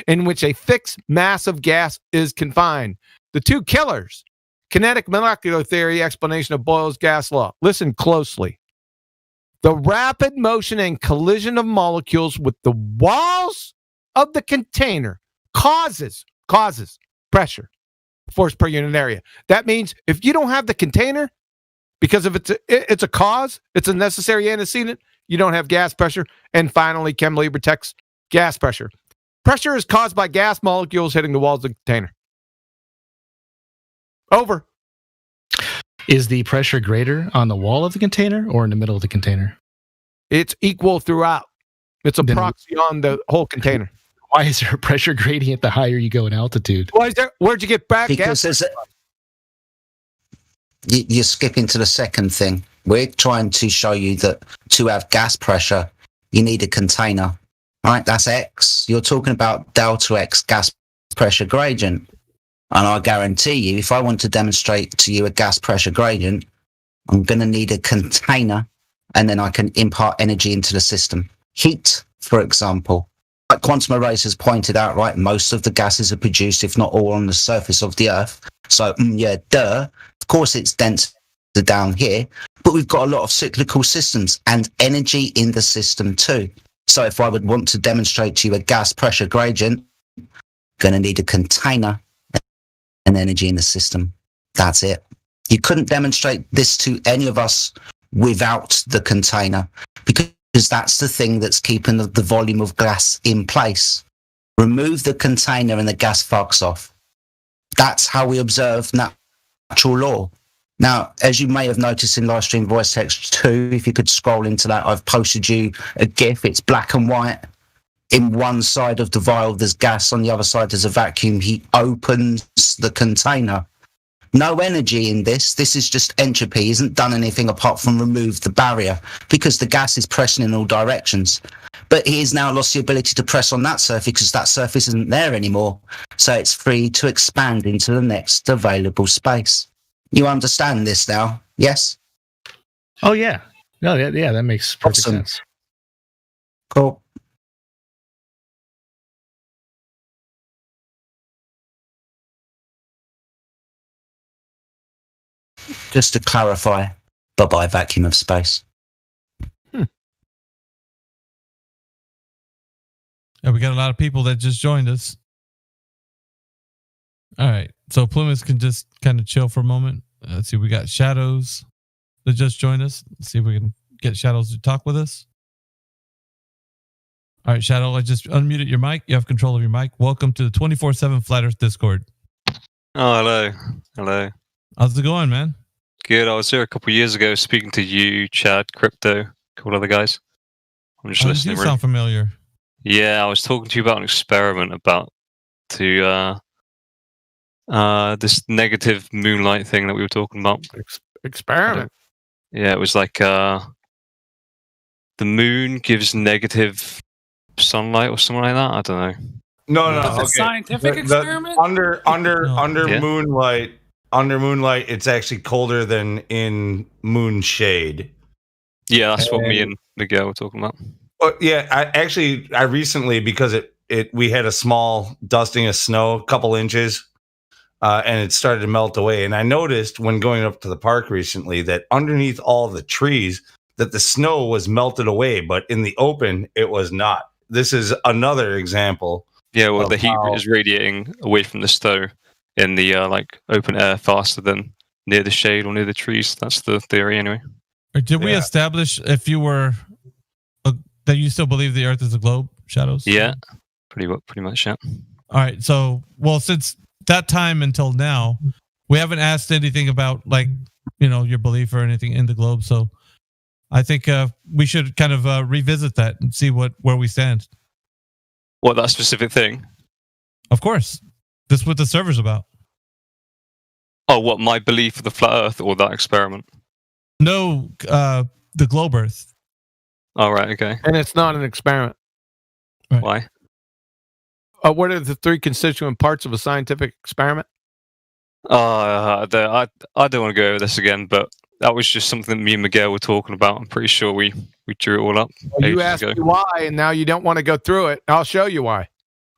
in which a fixed mass of gas is confined. The two killers, kinetic molecular theory explanation of Boyle's gas law. Listen closely. The rapid motion and collision of molecules with the walls of the container causes pressure, force per unit area. That means if you don't have the container, because if it's a cause, it's a necessary antecedent, you don't have gas pressure. And finally, Chem Lieber text gas pressure. Pressure is caused by gas molecules hitting the walls of the container. Over. Is the pressure greater on the wall of the container or in the middle of the container? It's equal throughout. It's a proxy on the whole container. Why is there a pressure gradient the higher you go in altitude? Why is there? Where'd you get back? Because you're skipping to the second thing. We're trying to show you that to have gas pressure, you need a container. All right, that's X. You're talking about delta X gas pressure gradient. And I guarantee you, if I want to demonstrate to you a gas pressure gradient, I'm going to need a container, and then I can impart energy into the system. Heat, for example. Like Quantum Erase has pointed out, right, most of the gases are produced, if not all, on the surface of the Earth. So, of course it's denser down here, but we've got a lot of cyclical systems and energy in the system too. So if I would want to demonstrate to you a gas pressure gradient, going to need a container and energy in the system. That's it. You couldn't demonstrate this to any of us without the container, because that's the thing that's keeping the volume of gas in place. Remove the container and the gas fucks off. That's how we observe natural law. Now, as you may have noticed in live stream voice text 2, if you could scroll into that, I've posted you a GIF. It's black and white. In one side of the vial, there's gas. On the other side, there's a vacuum. He opens the container. No energy in this. This is just entropy. He hasn't done anything apart from remove the barrier, because the gas is pressing in all directions. But he has now lost the ability to press on that surface because that surface isn't there anymore. So it's free to expand into the next available space. You understand this now? Yes? Oh, yeah. No, yeah, that makes perfect sense. Cool. Just to clarify, bye-bye vacuum of space. Yeah, we got a lot of people that just joined us. All right. So Plymouth can just kind of chill for a moment. Let's see. We got Shadows that just joined us. Let's see if we can get Shadows to talk with us. All right, Shadow, I just unmuted your mic. You have control of your mic. Welcome to the 24/7 Flat Earth Discord. Oh, hello. Hello. How's it going, man? Good. I was here a couple of years ago speaking to you, Chad, Crypto, a couple other guys. I'm just listening. You sound familiar. Yeah, I was talking to you about an experiment this negative moonlight thing that we were talking about. Experiment? Yeah, it was like the moon gives negative sunlight or something like that. I don't know. No. It's a Okay. scientific experiment? Under Yeah. moonlight, it's actually colder than in moon shade. Yeah, that's what me and Miguel were talking about. Yeah, I recently, because we had a small dusting of snow, a couple inches, and it started to melt away. And I noticed when going up to the park recently that underneath all the trees, that the snow was melted away, but in the open, it was not. This is another example. Yeah, well, the heat is radiating away from the stove in the open air faster than near the shade or near the trees. That's the theory, anyway. Did we establish if you were that you still believe the Earth is a globe, Shadows? Yeah, pretty much. Yeah. All right. So, since that time until now, we haven't asked anything about your belief or anything in the globe. So, I think we should kind of revisit that and see where we stand. What, that specific thing? Of course. This is what the server's about. Oh, what, my belief of the flat Earth or that experiment? No, the globe Earth. All right, okay. And it's not an experiment. Right. Why? What are the three constituent parts of a scientific experiment? I don't want to go over this again, but that was just something that me and Miguel were talking about. I'm pretty sure we drew it all up. Well, you asked me why, and now you don't want to go through it. I'll show you why.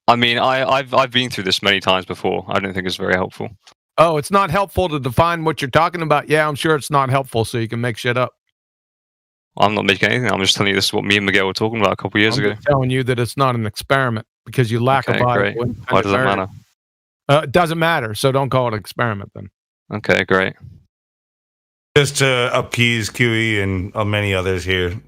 I mean, I've been through this many times before. I don't think it's very helpful. Oh, it's not helpful to define what you're talking about? Yeah, I'm sure it's not helpful, so you can make shit up. I'm not making anything. I'm just telling you this is what me and Miguel were talking about a couple of years ago. I'm telling you that it's not an experiment because you lack a body. Great. Why does it matter? It doesn't matter, so don't call it an experiment then. Okay, great. Just to appease QE and many others here,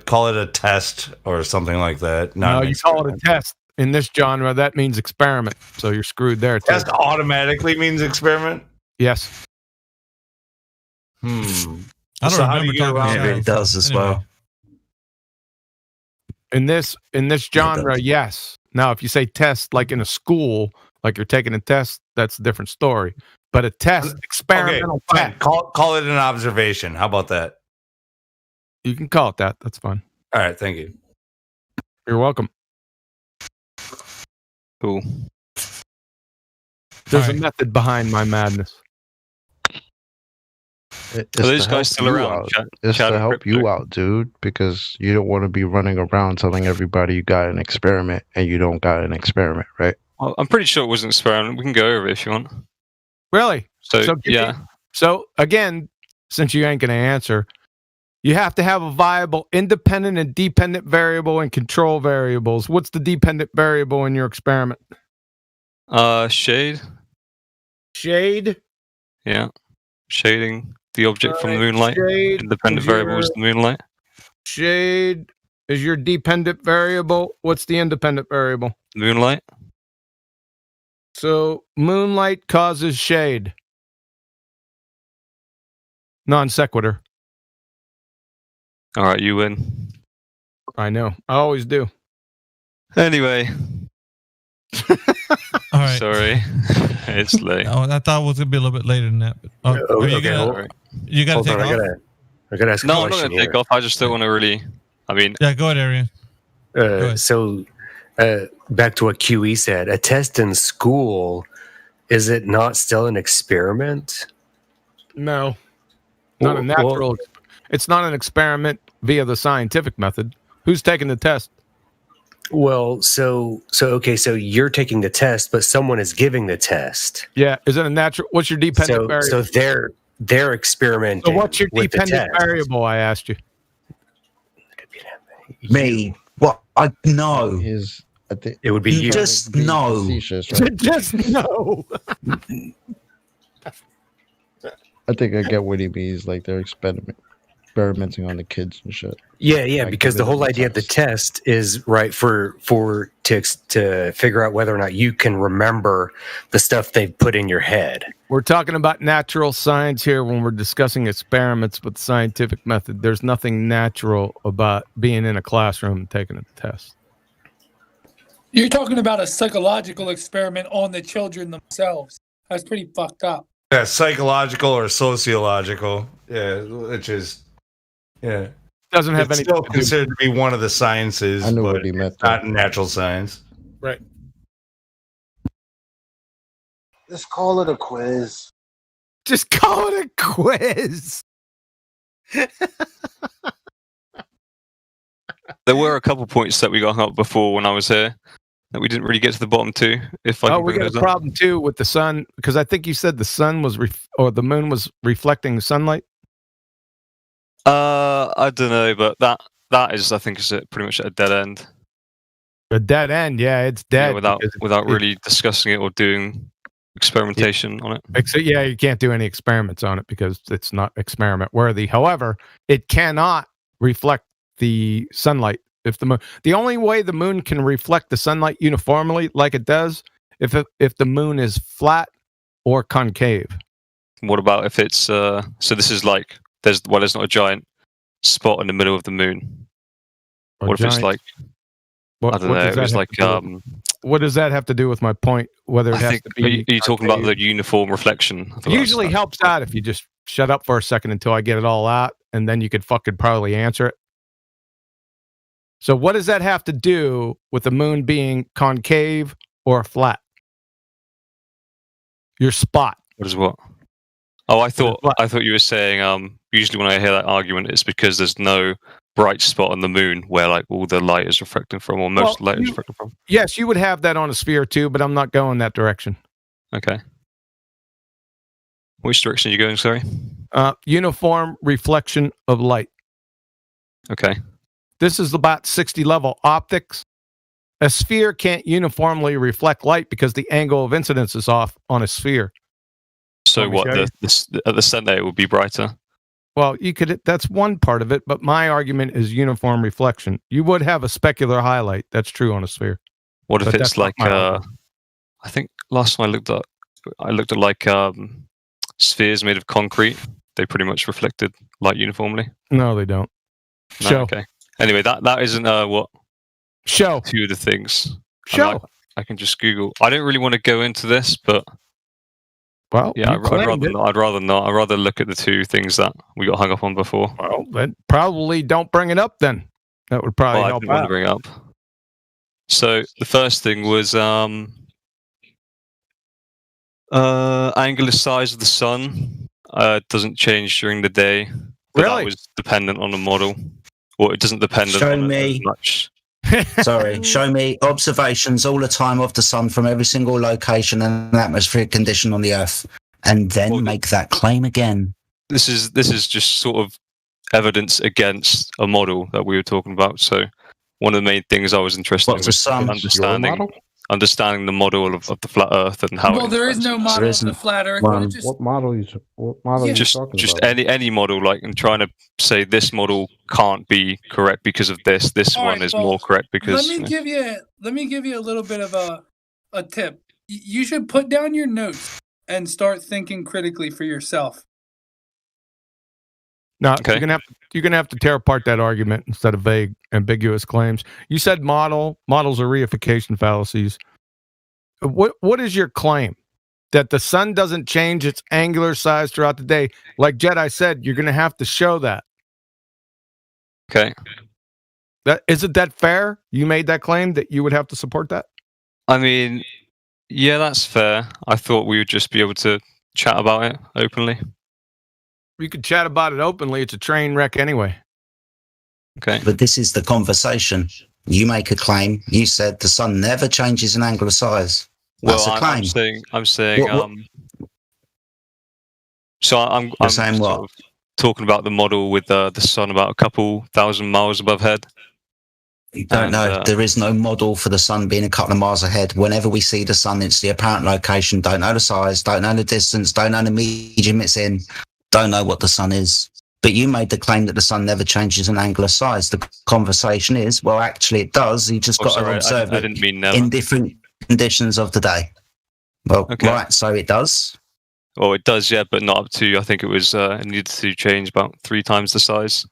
call it a test or something like that. No, you call it a test. In this genre, that means experiment. So you're screwed there. Test automatically means experiment? Yes. I don't remember talking about it. It does as well. In this genre, yes. Now, if you say test like in a school, like you're taking a test, that's a different story. But a test, experimental test. Call it an observation. How about that? You can call it that. That's fine. All right. Thank you. You're welcome. Cool. There's a method behind my madness. It's Are those to guys help still you around? out. It's to help you out, dude, because you don't want to be running around telling everybody you got an experiment and you don't got an experiment, right? I'm pretty sure it was an experiment. We can go over it if you want. Really? So yeah. So again, since you ain't going to answer, you have to have a viable independent and dependent variable and control variables. What's the dependent variable in your experiment? Shade. Shade? Yeah. Shading the object from the moonlight. Shade Independent variable is the moonlight. Shade is your dependent variable. What's the independent variable? Moonlight. So moonlight causes shade. Non sequitur. All right, you win. I know. I always do. Anyway. All right. Sorry. It's late. Oh, I thought it was going to be a little bit later than that. But, are you gonna, you got to take off? I gotta ask a No, I'm not question going to take here. off. I just don't want to really. I mean. Yeah, go ahead, Arian. So, back to what QE said, a test in school, is it not still an experiment? No. Not a natural. It's not an experiment via the scientific method. Who's taking the test? Well, so you're taking the test, but someone is giving the test. Yeah. Is it a natural? What's your dependent variable? So they're experimenting. So what's your with dependent the test. variable? I asked you. Me. What? I know. It would be you. Just know. Just know. I think I get what he means. Like they're experimenting on the kids and shit. Yeah, Like, because the giving whole them idea of the test is right to figure out whether or not you can remember the stuff they've put in your head. We're talking about natural science here when we're discussing experiments with the scientific method. There's nothing natural about being in a classroom and taking a test. You're talking about a psychological experiment on the children themselves. That's pretty fucked up. Yeah, psychological or sociological. Yeah, which is doesn't have it's anything still to do- considered to be one of the sciences, I knew but what he meant, it's not natural science. Right. Just call it a quiz. Just call it a quiz. There were a couple points that we got hung up before when I was here that we didn't really get to the bottom to. If I Oh, can we bring got a those up. problem too with the sun because I think you said the sun was or the moon was reflecting sunlight. I don't know, but that is, I think, is pretty much at a dead end. A dead end, yeah, it's dead. Yeah, because without really discussing it or doing experimentation on it. So yeah, you can't do any experiments on it because it's not experiment worthy. However, it cannot reflect the sunlight. If the only way the moon can reflect the sunlight uniformly, like it does, if the moon is flat or concave. What about if it's so? This is like there's not a giant spot in the middle of the moon. What if it's like I don't know? It was like what does that have to do with my point? Whether it I has think to be. are you talking about the uniform reflection? It usually helps out if you just shut up for a second until I get it all out, and then you could fucking probably answer it. So what does that have to do with the moon being concave or flat? Your spot. What is what? Oh, I thought you were saying usually when I hear that argument it's because there's no bright spot on the moon where like all the light is reflecting from, or most of the light is reflecting from. Yes, you would have that on a sphere too, but I'm not going that direction. Okay. Which direction are you going, sorry? Uniform reflection of light. Okay. This is about 60 level optics. A sphere can't uniformly reflect light because the angle of incidence is off on a sphere. So what? At the center it would be brighter. Well, you could. That's one part of it, but my argument is uniform reflection. You would have a specular highlight. That's true on a sphere. What if But it's that's not like? my argument. I think last time I looked at like spheres made of concrete. They pretty much reflected light uniformly. No, they don't. No? Show. Okay. Anyway, that isn't what. Show. Two of the things. Show. I can just Google. I don't really want to go into this, but. Well, yeah, you claimed it. I'd rather not. I'd rather look at the two things that we got hung up on before. Well, then probably don't bring it up then. That would probably I help didn't want to out. bring it up. So the first thing was angular size of the sun doesn't change during the day. But Really? that was dependent on the model. Or it doesn't depend on it as much. Sorry, show me observations all the time of the sun from every single location and atmospheric condition on the Earth, and then make that claim again. This is just sort of evidence against a model that we were talking about. So one of the main things I was interested in was understanding the model of the flat Earth and how. Well, there is no model of the flat Earth. What model are you talking just about? any model, like, and trying to say this model can't be correct because of this. This one is more correct because. Let me give you a little bit of a tip. You should put down your notes and start thinking critically for yourself. No, you're gonna have to tear apart that argument instead of vague, ambiguous claims. You said models are reification fallacies. What is your claim? That the sun doesn't change its angular size throughout the day? Like Jedi said, you're gonna have to show that. Okay. Isn't that fair? You made that claim that you would have to support that? I mean, yeah, that's fair. I thought we would just be able to chat about it openly. You could chat about it openly. It's a train wreck anyway. Okay. But this is the conversation. You make a claim. You said the sun never changes in angular size. That's a claim. I'm saying. So I'm saying what? Sort of talking about the model with the sun about a couple thousand miles above head. You don't know. There is no model for the sun being a couple of miles ahead. Whenever we see the sun, it's the apparent location. Don't know the size. Don't know the distance. Don't know the medium it's in. Don't know what the sun is. But you made the claim that the sun never changes in angular size. The conversation is, well, actually it does. You just got to observe I didn't mean never. in different conditions of the day. Well, right, so it does. Well, it does, yeah, but not up to, I think it was, it needed to change about 3 times the size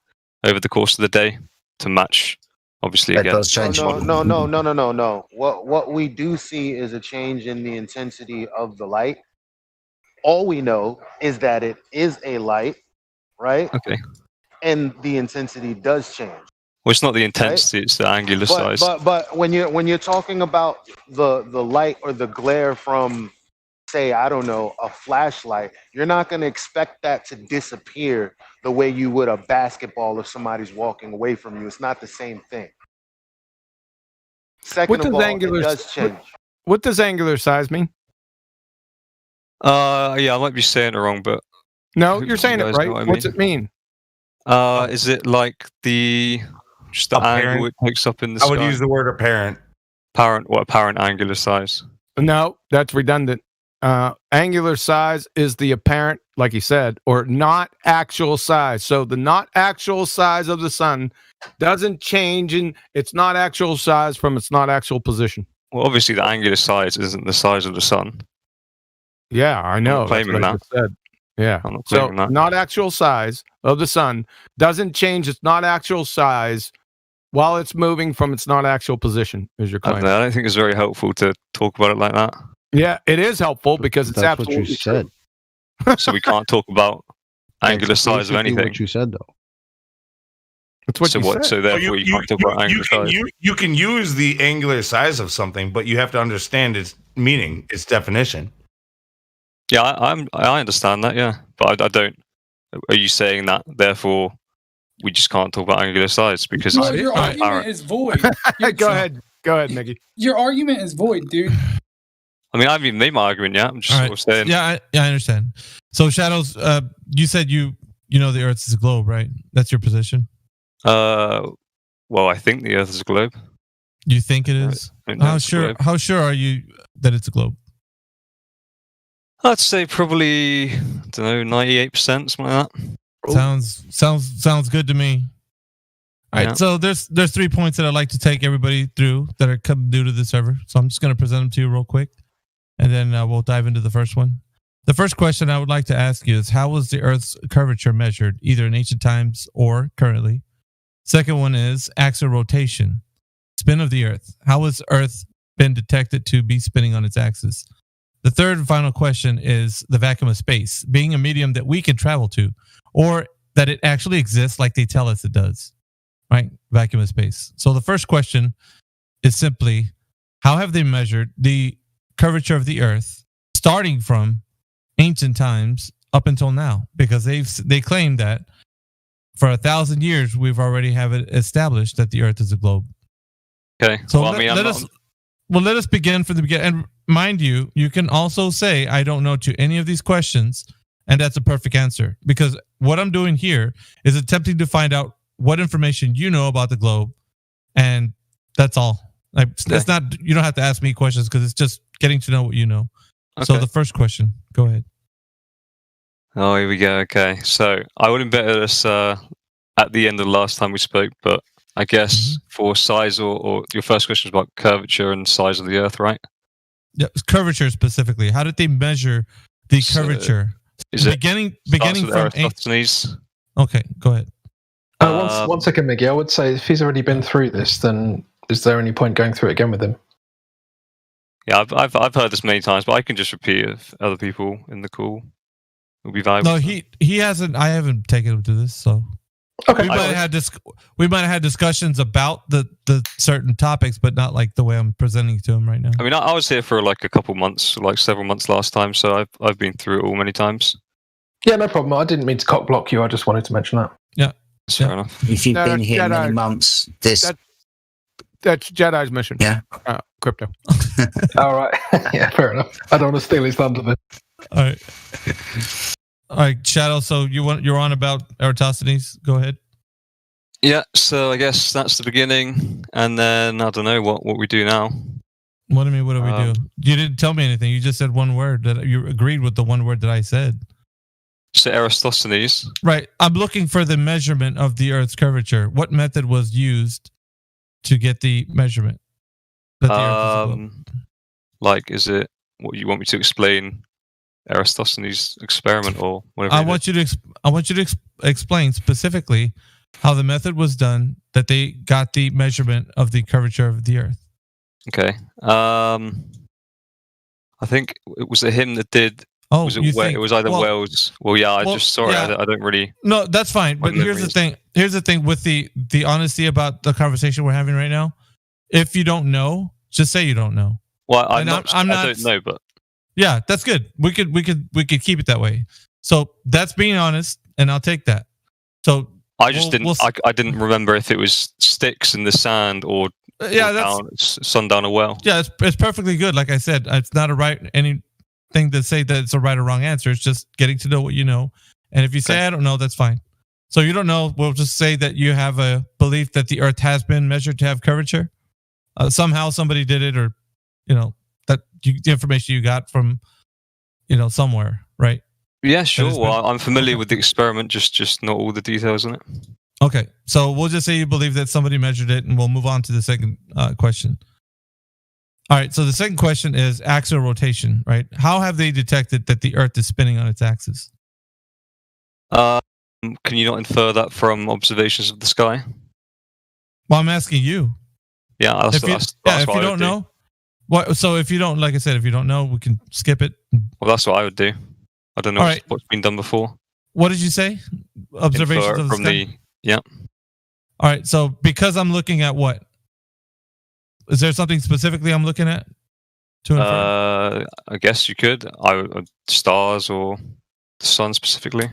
over the course of the day to match, obviously, again. Does change. No. What we do see is a change in the intensity of the light. All we know is that it is a light, right? Okay. And the intensity does change. Well, it's not the intensity; it's the angular size. But when you're talking about the light or the glare from, say, I don't know, a flashlight, you're not going to expect that to disappear the way you would a basketball if somebody's walking away from you. It's not the same thing. Second of all, it does change. What does angular size mean? Yeah, I might be saying it wrong, but no, you're saying it right. What's it mean? Is it like the angle it takes up in the sky? I would use the word apparent. Apparent angular size? No, that's redundant. Angular size is the apparent, like you said, or not actual size. So the not actual size of the sun doesn't change in its not actual size from its not actual position. Well, obviously the angular size isn't the size of the sun. Yeah, I know. I'm not claiming that. Said. Yeah. I'm not So claiming that. not actual size of the sun doesn't change its not actual size while it's moving from its not actual position, is your claim. I don't think it's very helpful to talk about it like that. Yeah, it is helpful because it's That's absolutely what you said. So we can't talk about angular size of anything. What you said, though. That's what so you what? said. So therefore, you can't talk about angular size. You can use the angular size of something, but you have to understand its meaning, its definition. Yeah, I understand that. Yeah, but I don't. Are you saying that therefore we just can't talk about angular size because no, your argument is void. Go ahead, Mickey. Your argument is void, dude. I mean, I haven't even made my argument yet. I'm just sort of saying. Yeah, I understand. So, Shadows, you said you know the Earth is a globe, right? That's your position. Well, I think the Earth is a globe. You think it is? How sure are you that it's a globe? I'd say probably 98%, something like that. Sounds good to me. All right, so there's 3 points that I'd like to take everybody through that are coming due to the server. So I'm just going to present them to you real quick, and then we'll dive into the first one. The first question I would like to ask you is, how was the Earth's curvature measured, either in ancient times or currently? Second one is axial rotation, spin of the Earth. How has Earth been detected to be spinning on its axis? The third and final question is the vacuum of space, being a medium that we can travel to, or that it actually exists like they tell us it does, right? Vacuum of space. So the first question is simply, how have they measured the curvature of the Earth starting from ancient times up until now, because they claim that for 1,000 years we've already have it established that the Earth is a globe. Okay. So let us begin from the beginning. And mind you, you can also say I don't know to any of these questions, and that's a perfect answer, because what I'm doing here is attempting to find out what information you know about the globe, and that's all. Like, it's not, you don't have to ask me questions, because it's just getting to know what you know. Okay. So the first question, go ahead. Oh, here we go. Okay, so I would have betted us at the end of the last time we spoke, but I guess for size or your first question was about curvature and size of the Earth, right? Yeah, curvature specifically. How did they measure the curvature? Is it beginning from Eratosthenes? Okay, go ahead. One second, Miggy. I would say if he's already been through this, then is there any point going through it again with him? Yeah, I've heard this many times, but I can just repeat it if other people in the call will be valuable. No, he hasn't. I haven't taken him to this, so okay. We might have had discussions about the certain topics, but not like the way I'm presenting to him right now. I mean, I was here for like a couple months, like several months last time, so I've been through it all many times. Yeah, no problem. I didn't mean to cock block you. I just wanted to mention that. Yeah, fair enough. If you've been here many months, that's Jedi's mission. Yeah, crypto. All right. Yeah, fair enough. I don't want to steal his thunder then. All right, Shadow. So you're on about Eratosthenes. Go ahead. Yeah. So I guess that's the beginning, and then I don't know what we do now. What do you mean? What do we do? You didn't tell me anything. You just said one word. That you agreed with the one word that I said. So Eratosthenes. Right. I'm looking for the measurement of the Earth's curvature. What method was used to get the measurement? Like, is it what you want me to explain? Eratosthenes' experiment or whatever. I want you to explain specifically how the method was done that they got the measurement of the curvature of the Earth. Okay. I think it was him that did. Oh, was it it was either Wells. Well, yeah. I don't really. No, that's fine. But here's the thing. Here's the thing with the honesty about the conversation we're having right now. If you don't know, just say you don't know. Well, I don't know, but. Yeah, that's good. We could keep it that way. So that's being honest, and I'll take that. So I just I didn't remember if it was sticks in the sand or sun down a well. Yeah, it's perfectly good. Like I said, it's not anything to say that it's a right or wrong answer. It's just getting to know what you know. And if you say I don't know, that's fine. So you don't know, we'll just say that you have a belief that the Earth has been measured to have curvature. Somehow somebody did it, or the information you got from, somewhere, right? Yeah, sure. Well, I'm familiar with the experiment, just not all the details in it. Okay, so we'll just say you believe that somebody measured it, and we'll move on to the second question. All right, so the second question is axial rotation, right? How have they detected that the Earth is spinning on its axis? Can you not infer that from observations of the sky? Well, I'm asking you. Yeah, that's if you don't know. So if you don't, like I said, if you don't know, we can skip it. Well, that's what I would do. I don't know what's been done before. What did you say? Observations of the sky? Yeah. All right. So because I'm looking at what? Is there something specifically I'm looking at? I guess you could. Stars or the sun specifically.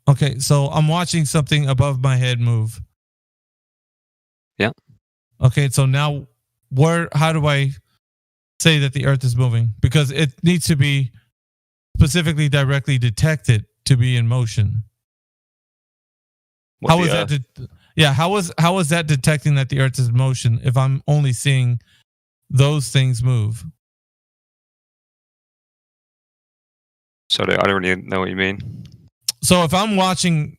Okay. So I'm watching something above my head move. Yeah. Okay. So now how do I say that the Earth is moving? Because it needs to be specifically directly detected to be in motion. How is that detecting that the Earth is in motion if I'm only seeing those things move? Sorry, I don't really know what you mean. So if I'm watching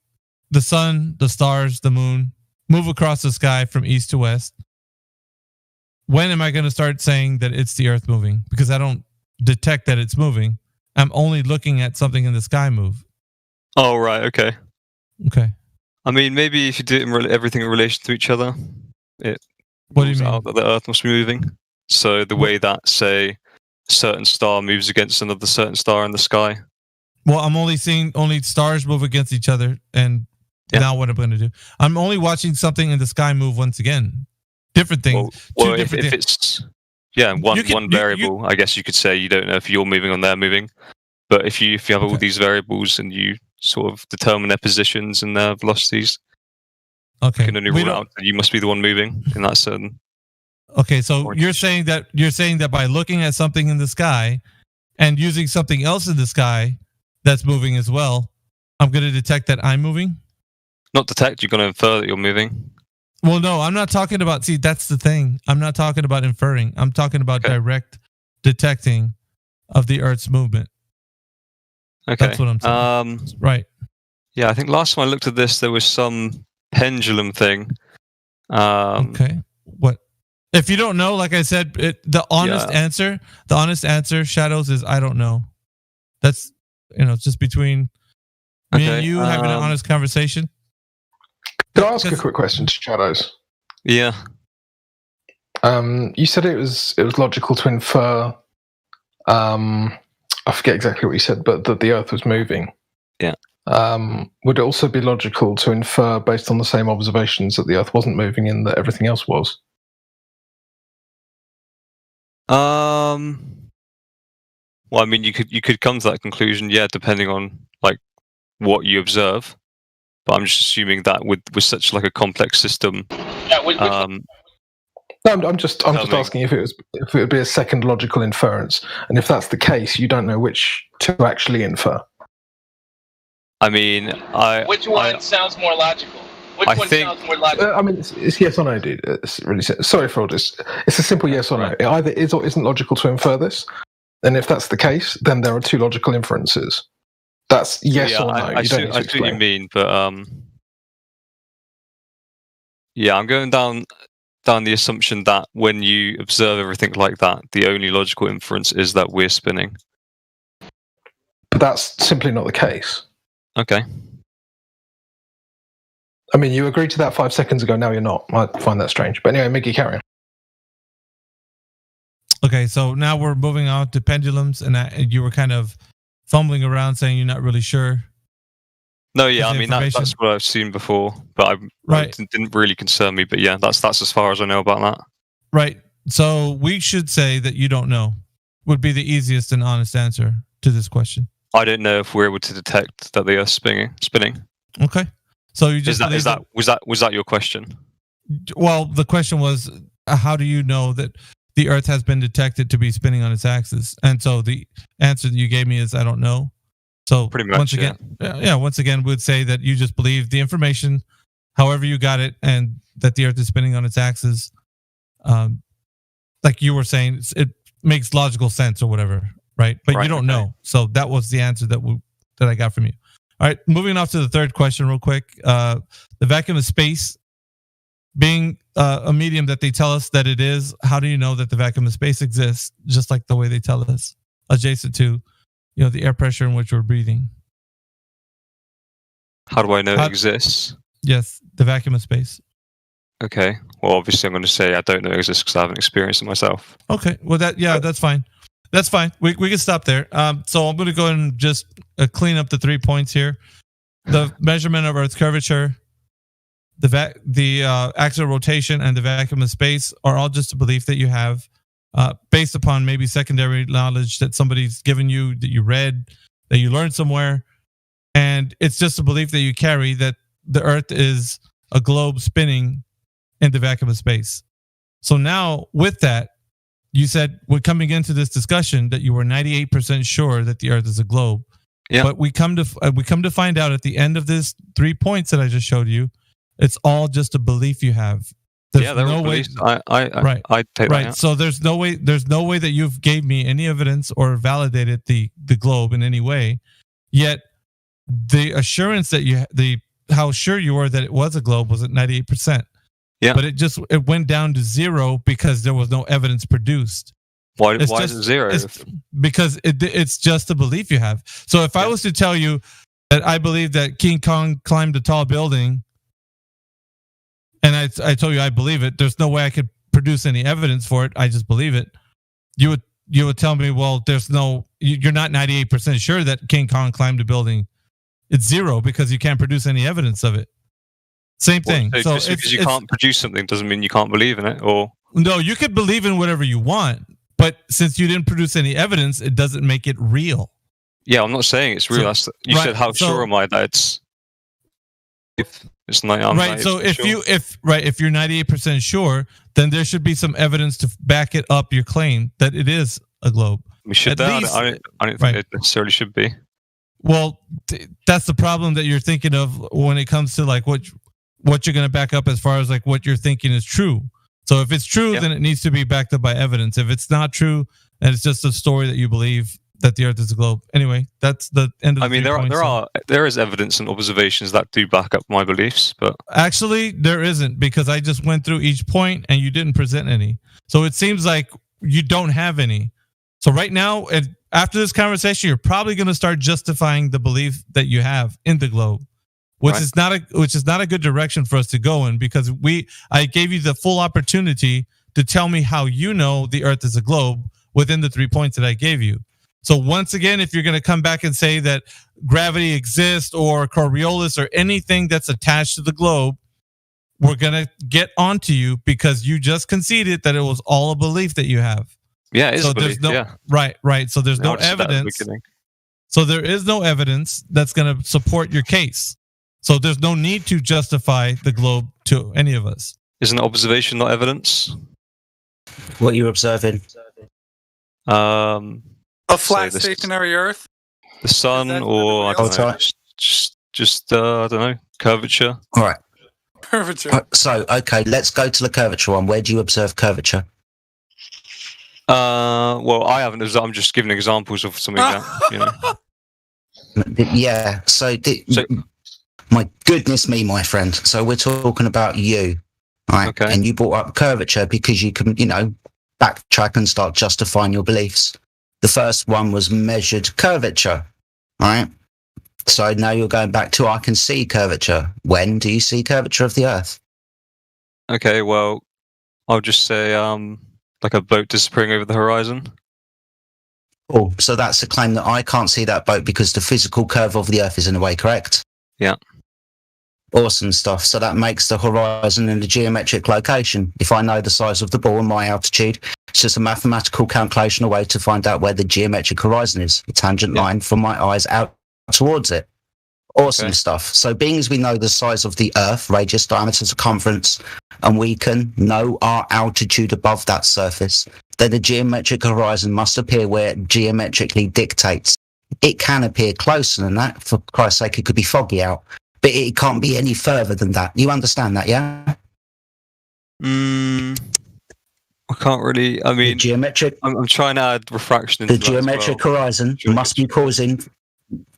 the sun, the stars, the moon move across the sky from east to west, when am I going to start saying that it's the Earth moving? Because I don't detect that it's moving. I'm only looking at something in the sky move. Oh, right. Okay. Okay. I mean, maybe if you do everything in relation to each other, it what do you mean? Out that the Earth must be moving. So the way that, say, a certain star moves against another certain star in the sky. Well, I'm only seeing stars move against each other, and now what I'm going to do? I'm only watching something in the sky move once again. Different things. Well, if it's one variable, I guess you could say you don't know if you're moving or they're moving. But if you have all these variables and you sort of determine their positions and their velocities, you can only rule out that you must be the one moving in that certain. Okay, so you're saying that by looking at something in the sky and using something else in the sky that's moving as well, I'm going to detect that I'm moving? Not detect, you're going to infer that you're moving. Well, no, I'm not talking about, see, that's the thing. I'm not talking about inferring. I'm talking about direct detecting of the Earth's movement. Okay. That's what I'm saying. Right. Yeah, I think last time I looked at this, there was some pendulum thing. Okay. What? If you don't know, like I said, the honest answer, Shadows, is I don't know. That's, it's just between me and you having an honest conversation. Could I ask a quick question to Shadows? Yeah. You said it was logical to infer. I forget exactly what you said, but that the Earth was moving. Yeah. Would it also be logical to infer, based on the same observations, that the Earth wasn't moving and that everything else was? Well, I mean, you could come to that conclusion, yeah, depending on like what you observe. But I'm just assuming that with such like a complex system. Yeah, No, I'm just asking if it would be a second logical inference, and if that's the case, you don't know which to actually infer. I mean, which one sounds more logical? Which one sounds more logical? I mean, it's yes or no, dude. It's really sorry for all this. It's a simple yes or no. It either is or isn't logical to infer this, and if that's the case, then there are two logical inferences. That's yes or no. I see what you mean, but yeah, I'm going down the assumption that when you observe everything like that, the only logical inference is that we're spinning. But that's simply not the case. Okay. I mean, you agreed to that 5 seconds ago. Now you're not. I find that strange. But anyway, Mickey, carry on. Okay, so now we're moving on to pendulums, and you were kind of fumbling around saying you're not really sure. No, yeah, I mean that's what I've seen before, but it didn't really concern me. But yeah, that's as far as I know about that. Right. So we should say that you don't know. Would be the easiest and honest answer to this question. I don't know if we're able to detect that they are spinning. Okay. So you just was that your question? Well, the question was, how do you know that the Earth has been detected to be spinning on its axis? And so the answer that you gave me is I don't know. So pretty much, once again, we'd say that you just believe the information, however you got it, and that the Earth is spinning on its axis. Like you were saying, it makes logical sense or whatever, right? But you don't know. So that was the answer that I got from you. All right, moving off to the third question real quick. The vacuum of space being a medium that they tell us that it is, how do you know that the vacuum of space exists, just like the way they tell us, adjacent to the air pressure in which we're breathing? How do I know it exists? Yes, the vacuum of space. Okay. Well, obviously, I'm going to say I don't know it exists because I haven't experienced it myself. Okay. Well, that's fine. That's fine. We can stop there. So I'm going to go ahead and just clean up the 3 points here. The measurement of Earth's curvature, the axial rotation, and the vacuum of space are all just a belief that you have based upon maybe secondary knowledge that somebody's given you, that you read, that you learned somewhere. And it's just a belief that you carry that the Earth is a globe spinning in the vacuum of space. So now with that, you said we're coming into this discussion that you were 98% sure that the Earth is a globe. Yeah. But we come to find out at the end of this 3 points that I just showed you, it's all just a belief you have. There's no way. I take that. So there's no way that you've gave me any evidence or validated the globe in any way. Yet the assurance that how sure you were that it was a globe was at 98%. Yeah. But it went down to 0 because there was no evidence produced. Why is it 0? Because it's just a belief you have. So if I was to tell you that I believe that King Kong climbed a tall building, and I told you I believe it, there's no way I could produce any evidence for it. I just believe it. You would tell me, well, you're not 98% sure that King Kong climbed a building. It's 0 because you can't produce any evidence of it. Same thing. So just because you can't produce something doesn't mean you can't believe in it, or no, you could believe in whatever you want, but since you didn't produce any evidence, it doesn't make it real. Yeah, I'm not saying it's real. You said how sure am I that it's 90, right. So if sure. if you're 98% sure, then there should be some evidence to back it up your claim that it is a globe. We should. I don't think it necessarily should be. Well, that's the problem that you're thinking of when it comes to like what you're going to back up as far as like what you're thinking is true. So if it's true, then it needs to be backed up by evidence. If it's not true, and it's just a story that you believe that the Earth is a globe. Anyway, that's the end of. I mean, there is evidence and observations that do back up my beliefs, but actually there isn't, because I just went through each point and you didn't present any. So it seems like you don't have any. So right now, after this conversation, you're probably going to start justifying the belief that you have in the globe, which is not a good direction for us to go in, because I gave you the full opportunity to tell me how you know the Earth is a globe within the 3 points that I gave you. So once again, if you're going to come back and say that gravity exists or Coriolis or anything that's attached to the globe, we're going to get onto you, because you just conceded that it was all a belief that you have. Yeah, it is a belief, yeah. Right. So there's no evidence. So there is no evidence that's going to support your case. So there's no need to justify the globe to any of us. Isn't observation not evidence? What you're observing? A flat stationary Earth? The sun, or I don't know, just I don't know, curvature. All right. Curvature. So, okay, let's go to the curvature one. Where do you observe curvature? Well, I haven't. I'm just giving examples of something that, Yeah. So, my goodness me, my friend. So we're talking about you, right? Okay. And you brought up curvature because you can, backtrack and start justifying your beliefs. The first one was measured curvature, right? So now you're going back to I can see curvature. When do you see curvature of the Earth? Okay, well, I'll just say like a boat disappearing over the horizon. Oh, so that's a claim that I can't see that boat because the physical curve of the Earth is in the way, correct? Yeah. Awesome stuff. So that makes the horizon in the geometric location. If I know the size of the ball and my altitude, it's just a mathematical calculation away to find out where the geometric horizon is, the tangent line from my eyes out towards it. Awesome stuff. So being as we know the size of the Earth, radius, diameter, circumference, and we can know our altitude above that surface, then the geometric horizon must appear where it geometrically dictates. It can appear closer than that. For Christ's sake, it could be foggy out. But it can't be any further than that. You understand that, yeah? I can't really. I mean, geometric. I'm trying to add refraction into the geometric horizon must be causing.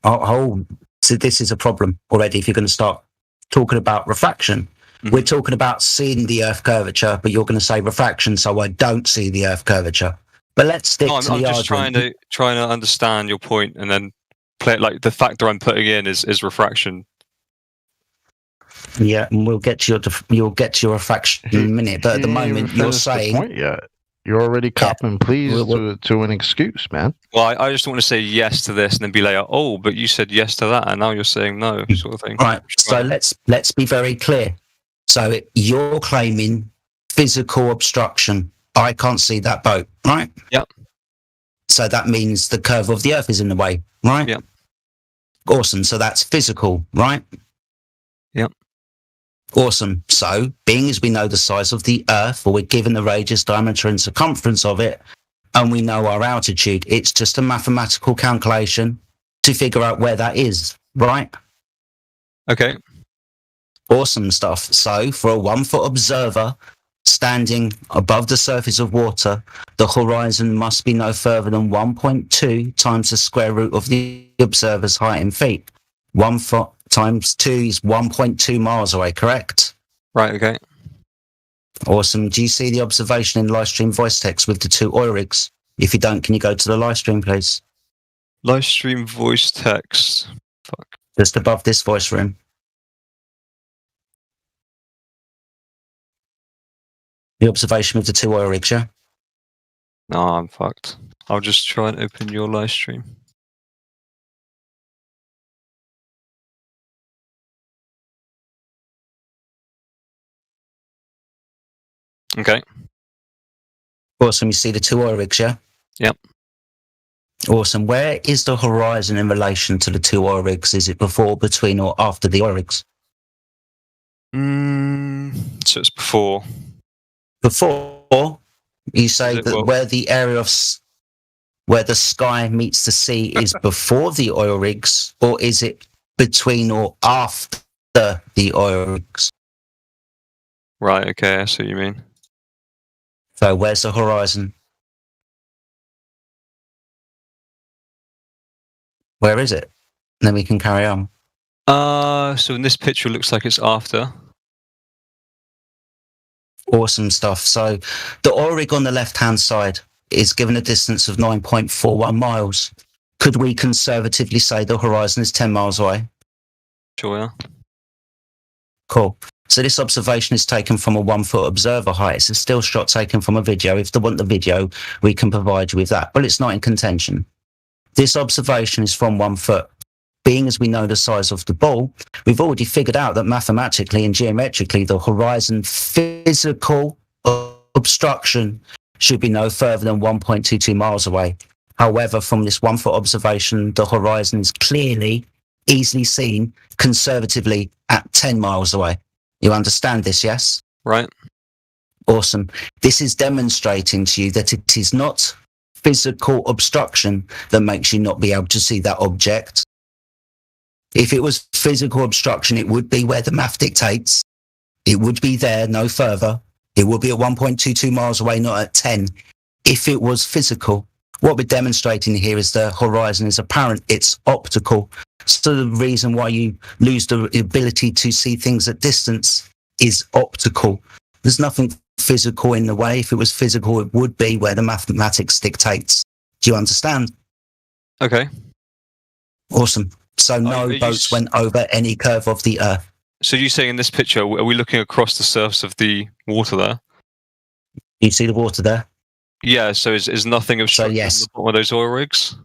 So this is a problem already. If you're going to start talking about refraction, we're talking about seeing the Earth curvature, but you're going to say refraction, so I don't see the Earth curvature. But let's stick to the I'm just argument. trying to understand your point, and then play it like the factor I'm putting in is refraction. Yeah, and you'll get to your refraction in a minute. But at the moment, you're saying point yet. You're already copping pleas to an excuse, man. Well, I just want to say yes to this and then be like, oh, but you said yes to that, and now you're saying no, sort of thing. Right. So let's be very clear. So you're claiming physical obstruction. I can't see that boat, right? Yeah. So that means the curve of the Earth is in the way, right? Yeah. Awesome. So that's physical, right? Yeah. Awesome. So, being as we know the size of the Earth, or we're given the radius, diameter, and circumference of it, and we know our altitude, it's just a mathematical calculation to figure out where that is, right? Okay. Awesome stuff. So, for a 1-foot observer standing above the surface of water, the horizon must be no further than 1.2 times the square root of the observer's height in feet. 1 foot times 2 is 1.2 miles away, correct? Right, okay. Awesome. Do you see the observation in live stream voice text with the 2 oil rigs? If you don't, can you go to the live stream, please? Live stream voice text. Fuck. Just above this voice room. The observation with the 2 oil rigs, yeah? No, I'm fucked. I'll just try and open your live stream. Okay. Awesome. You see the 2 oil rigs, yeah? Yep. Awesome. Where is the horizon in relation to the two oil rigs? Is it before, between, or after the oil rigs? So it's before. Before, you say that where the area of where the sky meets the sea is before the oil rigs, or is it between or after the oil rigs? Right, okay, I see what you mean. So where's the horizon? Where is it? And then we can carry on. So in this picture, it looks like it's after. Awesome stuff. So the oil rig on the left-hand side is given a distance of 9.41 miles. Could we conservatively say the horizon is 10 miles away? Sure, yeah. Cool. So this observation is taken from a 1 foot observer height. It's a still shot taken from a video. If they want the video, we can provide you with that, but it's not in contention. This observation is from 1 foot. Being as we know the size of the ball, we've already figured out that mathematically and geometrically, the horizon physical obstruction should be no further than 1.22 miles away. However, from this 1 foot observation, the horizon is clearly, easily seen, conservatively at 10 miles away. You understand this, yes? Right. Awesome. This is demonstrating to you that it is not physical obstruction that makes you not be able to see that object. If it was physical obstruction, it would be where the math dictates. It would be there, no further. It would be at 1.22 miles away, not at 10. If it was physical, what we're demonstrating here is the horizon is apparent. It's optical. So the reason why you lose the ability to see things at distance is optical. There's nothing physical in the way. If it was physical, it would be where the mathematics dictates. Do you understand? Okay. Awesome. So no boats went over any curve of the Earth. So you saying in this picture, are we looking across the surface of the water there? You see the water there? Yeah, so is nothing obstructed yes. in the bottom of those oil rigs?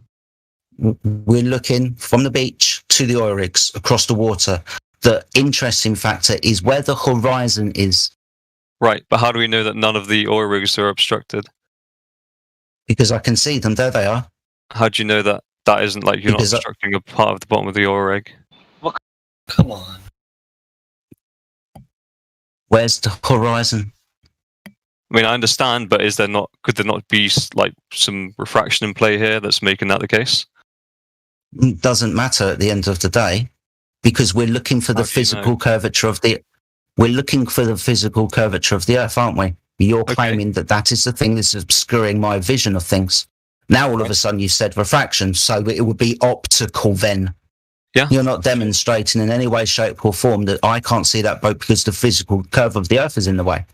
We're looking from the beach to the oil rigs across the water. The interesting factor is where the horizon is. Right, but how do we know that none of the oil rigs are obstructed? Because I can see them. There they are. How do you know that that isn't like you're Because not obstructing a part of the bottom of the oil rig? Well, come on. Where's the horizon? I mean, I understand, but is there not? Could there not be like some refraction in play here that's making that the case? It doesn't matter at the end of the day, because we're looking for the physical curvature of the. We're looking for the physical curvature of the Earth, aren't we? You're claiming that that is the thing that's obscuring my vision of things. Now all of a sudden you said refraction, so it would be optical then. Yeah. You're not demonstrating in any way, shape or form that I can't see that boat because the physical curve of the Earth is in the way.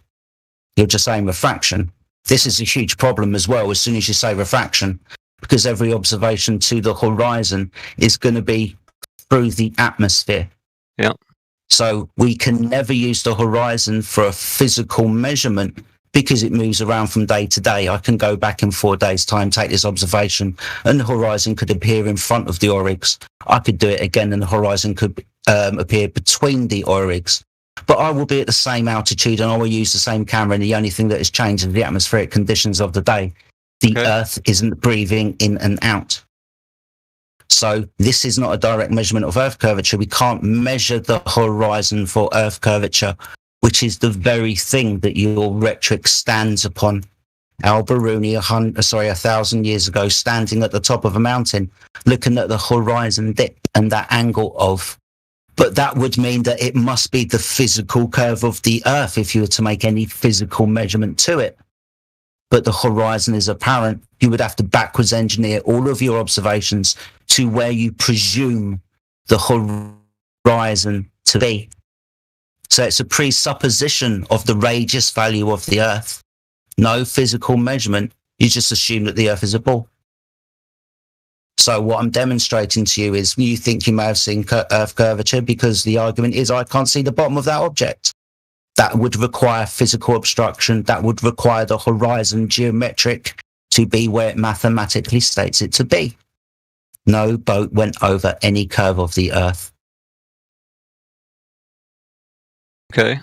You're just saying refraction. This is a huge problem as well as soon as you say refraction, because every observation to the horizon is going to be through the atmosphere. Yeah. So we can never use the horizon for a physical measurement because it moves around from day to day. I can go back in 4 days' time, take this observation, and the horizon could appear in front of the oil rigs. I could do it again, and the horizon could appear between the oil rigs. But I will be at the same altitude, and I will use the same camera, and the only thing that has changed is the atmospheric conditions of the day. The Earth isn't breathing in and out. So this is not a direct measurement of Earth curvature. We can't measure the horizon for Earth curvature, which is the very thing that your rhetoric stands upon. Al-Biruni, 1,000 years ago, standing at the top of a mountain, looking at the horizon dip and that angle of. But that would mean that it must be the physical curve of the Earth if you were to make any physical measurement to it. But the horizon is apparent. You would have to backwards engineer all of your observations to where you presume the horizon to be. So it's a presupposition of the radius value of the Earth. No physical measurement. You just assume that the Earth is a ball. So what I'm demonstrating to you is you think you may have seen Earth curvature because the argument is I can't see the bottom of that object. That would require physical obstruction. That would require the horizon geometric to be where it mathematically states it to be. No boat went over any curve of the Earth. Okay.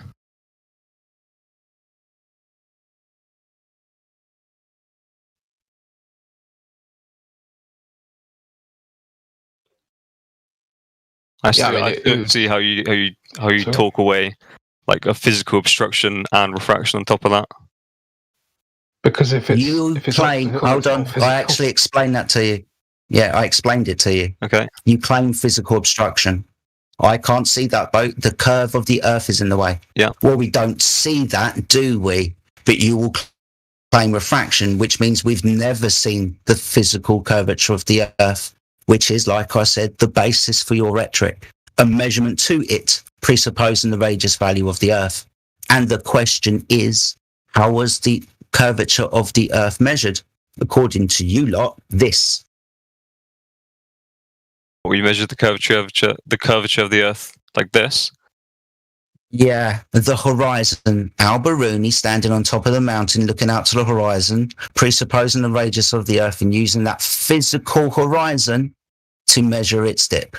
I see how you talk away like a physical obstruction and refraction on top of that. Because if it's claim, hold on, I actually explained that to you. Yeah, I explained it to you. Okay. You claim physical obstruction. I can't see that boat. The curve of the Earth is in the way. Yeah. Well, we don't see that, do we? But you will claim refraction, which means we've never seen the physical curvature of the Earth, which is, like I said, the basis for your rhetoric. A measurement to it, presupposing the radius value of the Earth. And the question is, how was the curvature of the Earth measured? According to you lot, this. We measured the curvature of the Earth like this. Yeah, the horizon. Al-Biruni standing on top of the mountain, looking out to the horizon, presupposing the radius of the Earth and using that physical horizon to measure its dip.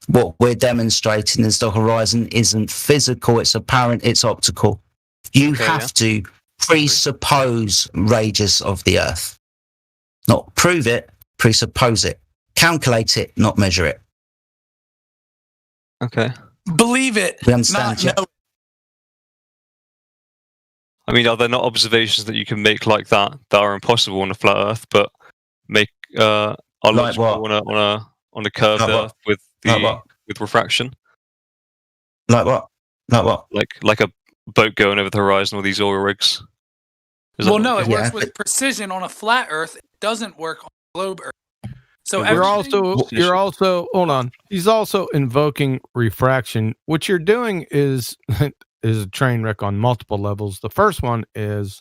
What we're demonstrating is the horizon isn't physical, it's apparent, it's optical. You have to presuppose radius of the Earth. Not prove it, presuppose it. Calculate it, not measure it. Okay. Believe it. We understand. Not know. I mean, are there not observations that you can make like that are impossible on a flat Earth, but make are like logical on a curved Earth with refraction? Like what? Like what? Like a boat going over the horizon with these oil rigs. Well, no, it works with precision on a flat Earth. It doesn't work on a globe Earth. So you're also hold on. He's also invoking refraction. What you're doing is a train wreck on multiple levels. The first one is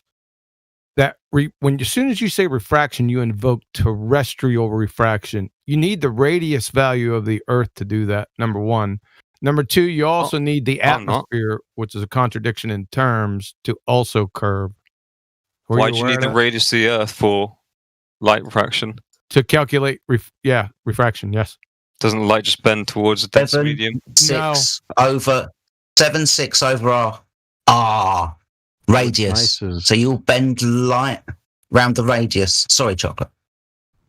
that as soon as you say refraction, you invoke terrestrial refraction. You need the radius value of the Earth to do that. Number one. Number two, you also need the atmosphere, which is a contradiction in terms, to also curve. Why do you need the radius of the Earth for light refraction? To calculate, refraction, yes. Doesn't light just bend towards a dense medium? 7.6 over R radius. So you'll bend light round the radius. Sorry, Chocolate.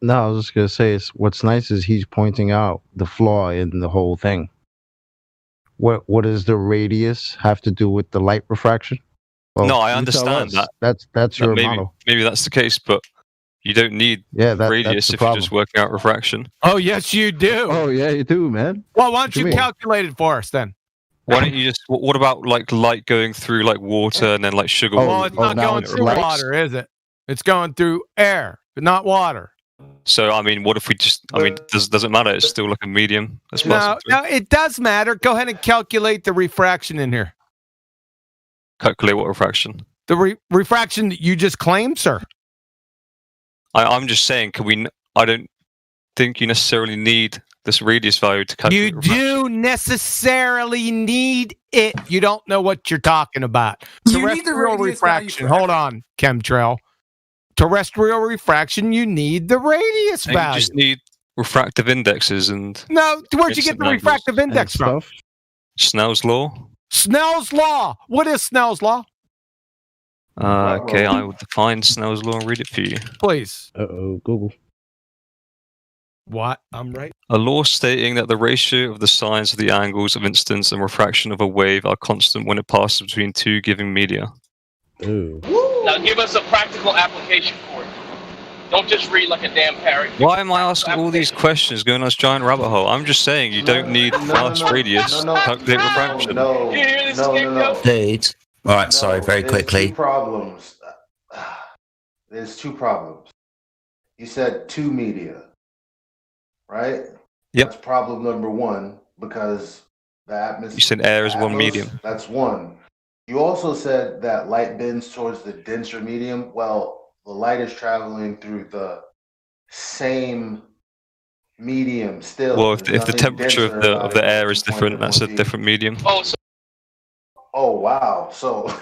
No, I was just going to say, what's nice is he's pointing out the flaw in the whole thing. What does the radius have to do with the light refraction? Well, no, I understand that. That's your model. Maybe that's the case, but you don't need radius if you're just working out refraction. Oh, yes, you do. Oh, yeah, you do, man. Well, why don't you calculate it for us then? Why don't you just? What about like light going through like water and then like sugar? Well, it's not going through water, is it? It's going through air, but not water. So, I mean, what if we just? I mean, does it matter? It's still like a medium. No, it does matter. Go ahead and calculate the refraction in here. Calculate what refraction? The refraction that you just claimed, sir. I'm just saying, I don't think you necessarily need this radius value to calculate refraction. You do necessarily need it. You don't know what you're talking about. Terrestrial refraction. Hold on, chemtrail. Terrestrial refraction, you need the radius value. You just need refractive indexes and... No, where'd you get the refractive index from? Snell's law. Snell's law. What is Snell's law? Okay, I will define Snell's law and read it for you. Please. Google. What? I'm right. A law stating that the ratio of the sines of the angles of incidence and refraction of a wave are constant when it passes between two given media. Ooh. Now give us a practical application for it. Don't just read like a damn parrot. Why am I asking all these questions going on this giant rabbit hole? I'm just saying you don't need fast radius to calculate refraction. Dude. All right, sorry, very quickly. There's two problems. You said two media, right? Yep. That's problem number one, because the atmosphere... You said air is one medium. That's one. You also said that light bends towards the denser medium. Well, the light is traveling through the same medium still. Well, if the temperature of the air is different, that's a different medium. Oh wow! So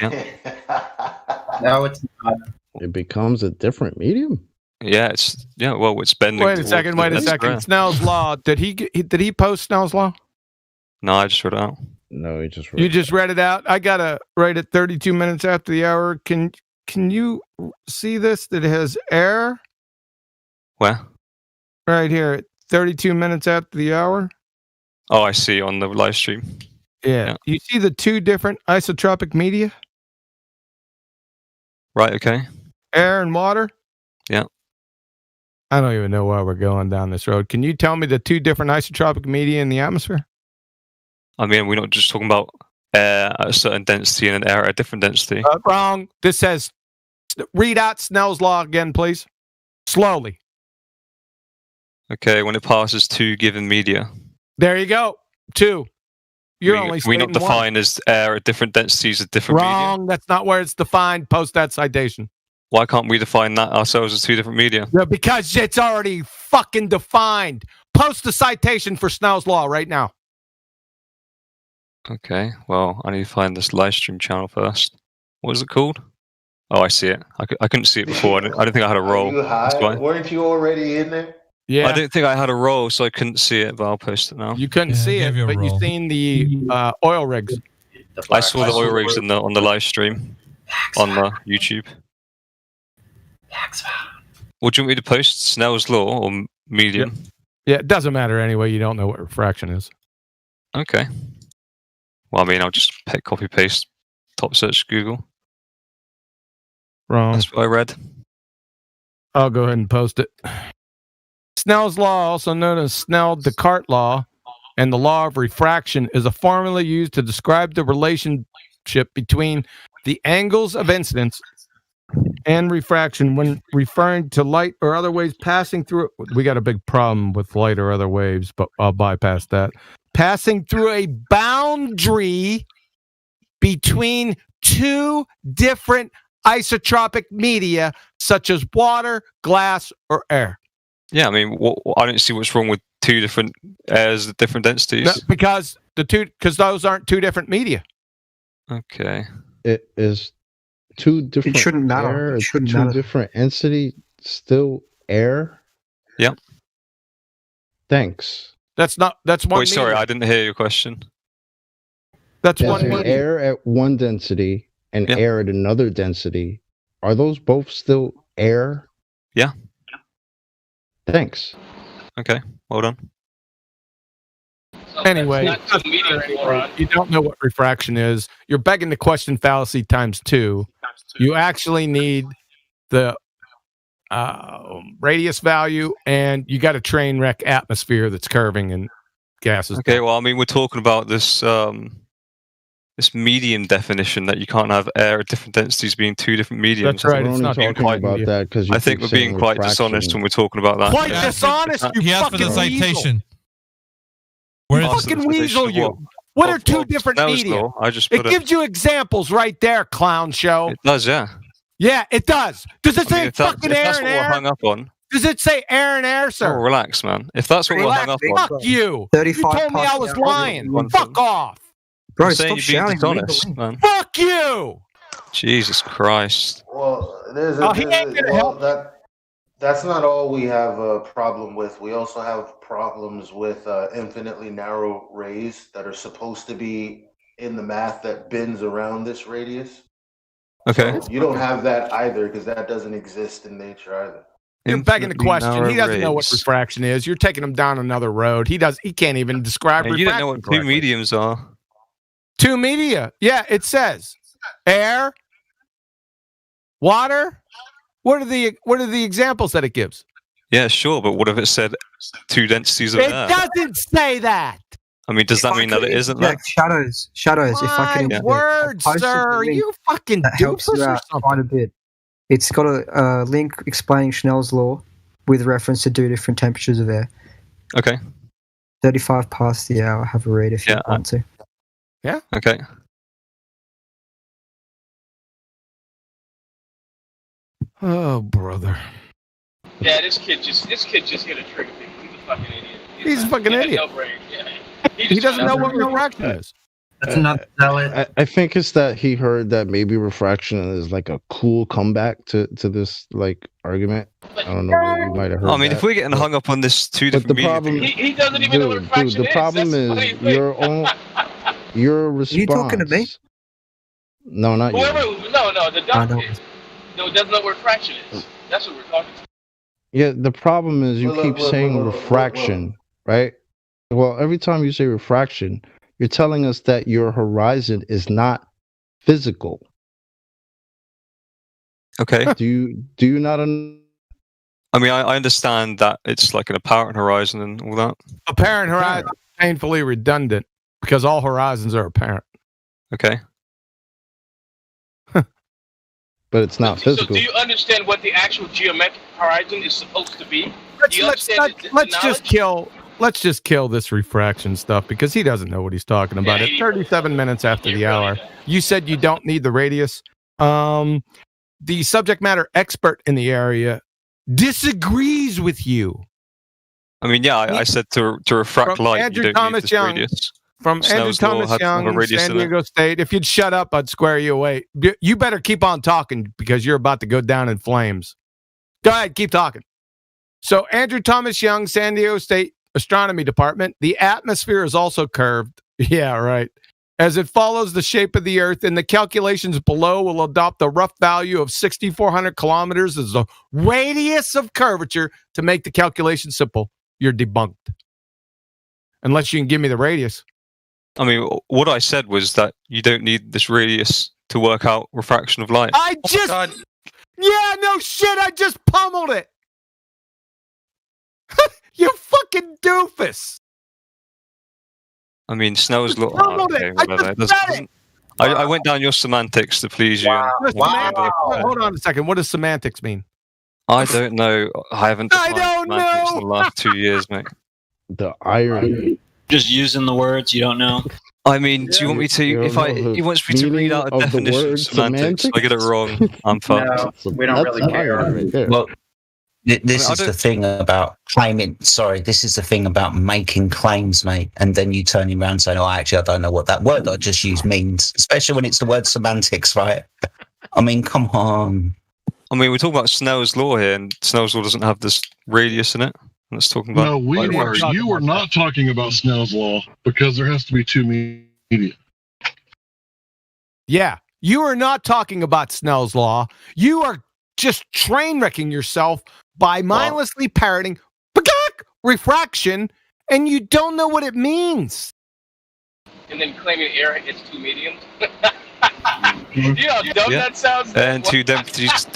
now it's not. It becomes a different medium. Yeah, well, it's bending. Wait a second. Snell's law. Did he post Snell's law? No, I just read it out. No, he just read You just read it out? I gotta write it 32 minutes after the hour. Can you see this? That it has air? Where? Right here, 32 minutes after the hour. Oh, I see on the live stream. Yeah. You see the two different isotropic media? Right, okay. Air and water? Yeah. I don't even know why we're going down this road. Can you tell me the two different isotropic media in the atmosphere? I mean, we're not just talking about air at a certain density and an air at a different density. Wrong. This says, read out Snell's law again, please. Slowly. Okay, when it passes two given media. There you go. Two. You're only we not stating define one. as air at different densities at different media? Wrong. That's not where it's defined. Post that citation. Why can't we define that ourselves as two different media? Yeah, because it's already fucking defined. Post the citation for Snell's law right now. Okay, well, I need to find this live stream channel first. What is it called? Oh, I see it. I couldn't see it before. I didn't think I had a role. You high? Weren't you already in there? Yeah. I didn't think I had a role, so I couldn't see it, but I'll post it now. You couldn't see it, but you seen the oil rigs. I saw the oil rigs on the live stream on the YouTube. What do you want me to post? Snell's law or medium? Yeah, it doesn't matter anyway. You don't know what refraction is. Okay. Well, I mean, I'll just copy paste top search Google. Wrong. That's what I read. I'll go ahead and post it. Snell's law, also known as Snell-Descartes law, and the law of refraction, is a formula used to describe the relationship between the angles of incidence and refraction when referring to light or other waves passing through. We got a big problem with light or other waves, but I'll bypass that. Passing through a boundary between two different isotropic media, such as water, glass, or air. Yeah, I mean, I don't see what's wrong with two different airs at different densities. No, because those aren't two different media. Okay. It is two different. It shouldn't matter. Air, it shouldn't two matter. different entity, still air. Yep. Thanks. That's one. Wait, sorry, I didn't hear your question. That's There's one media. air at one density and air at another density. Are those both still air? Yeah. Thanks. Okay, well done. Anyway, you don't know what refraction is. You're begging the question fallacy times two. You actually need the radius value, and you got a train wreck atmosphere that's curving and gases. Okay, well, I mean, we're talking about this this medium definition that you can't have air at different densities being two different mediums. That's right. It's not talking about that because I think we're being quite dishonest when we're talking about that. Quite dishonest. You He asked for the fucking citation. Where is fucking weasel you? What are two different Snell's media? law, I just It put it. gives you examples right there, clown show. It does, yeah. Yeah, it does. Does it I mean, say if that- fucking if air that's and what we're air? hung up on. Does it say air and air, Oh, sir? relax, man. If that's what we're hung up Fuck on. you. 35 You told me I was parts lying. Fuck off. Bro, I'm saying stop you're being shouting. dishonest, man. Fuck you. Jesus Christ. Well, that's not all we have a problem with. We also have problems with infinitely narrow rays that are supposed to be in the math that bends around this radius. Okay. So you don't have that either because that doesn't exist in nature either. You're begging the question. He doesn't know what rays. refraction is. You're taking him down another road. He can't even describe And refraction. you don't know what two correctly. mediums are. Two media. Yeah, it says air, water. What are the examples that it gives? Yeah, sure, but what if it said two densities of It air? doesn't say that. I mean, does that mean that it isn't Yeah, that? shadows. If I can. My word, I posted sir. the link You fucking that helps doofus you or out something. quite a bit. It's got a link explaining Snell's law with reference to two different temperatures of air. Okay. 35 past the hour. Have a read if you want to. Yeah. Okay. Oh, brother. Yeah, this kid just hit a trigger thing. He's a fucking idiot. He's a fucking got idiot. no brain. Yeah. He doesn't know what refraction is. That's not valid. I think it's that he heard that maybe refraction is like a cool comeback to this like argument. I don't know. You might have heard. I mean, that. if we're getting hung up on this two But the different problem, mediums. He doesn't even know what refraction the is. problem That's the funny is thing. your response. Are you talking to me? No, not you. No, the doctor is. No, doesn't know what refraction is. That's what we're talking about. Yeah, the problem is you keep saying refraction, right? Well, every time you say refraction, you're telling us that your horizon is not physical. Okay. Do you not? I mean, I understand that it's like an apparent horizon and all that. Apparent horizon is painfully redundant because all horizons are apparent. Okay. But it's not physical. So do you understand what the actual geometric horizon is supposed to be? Let's just kill this refraction stuff because he doesn't know what he's talking about. At 37 minutes after the hour, you said you don't need the radius. The subject matter expert in the area disagrees with you. I mean, yeah, I said to refract From light, Andrew you don't Thomas need this Young. radius. From Andrew Snell's law Thomas had to have a Young, radius San in it. Diego State. If you'd shut up, I'd square you away. You better keep on talking because you're about to go down in flames. Go ahead, keep talking. So Andrew Thomas Young, San Diego State Astronomy Department. The atmosphere is also curved. Yeah, right. As it follows the shape of the Earth, and the calculations below will adopt a rough value of 6,400 kilometers as the radius of curvature to make the calculation simple. You're debunked. Unless you can give me the radius. I mean, what I said was that you don't need this radius to work out refraction of light. I just pummeled it. You fucking doofus. I mean, Snell's law. pummeled Okay, it. I whatever. just said it. I went down your semantics to please you. Hold on a second. What does semantics mean? I don't know. I haven't defined semantics in the last 2 years, mate. The irony. Just using the words you don't know. I mean, do you want me to? He wants me to read out a definition of semantics. If I get it wrong, I'm fucked. No, we don't really care. Well, this is the thing about claiming. Sorry, this is the thing about making claims, mate, and then you turning around saying, "Oh, actually, I don't know what that word I just used means." Especially when it's the word semantics, right? I mean, come on. I mean, we're talking about Snell's law here, and Snell's law doesn't have this radius in it. Let's talk about. No, you were not talking about Snell's law because there has to be two media. Yeah, you are not talking about Snell's law. You are just train wrecking yourself by mindlessly parroting refraction, and you don't know what it means. And then claiming air hits two mediums. You know how dumb that sounds? And two different densities,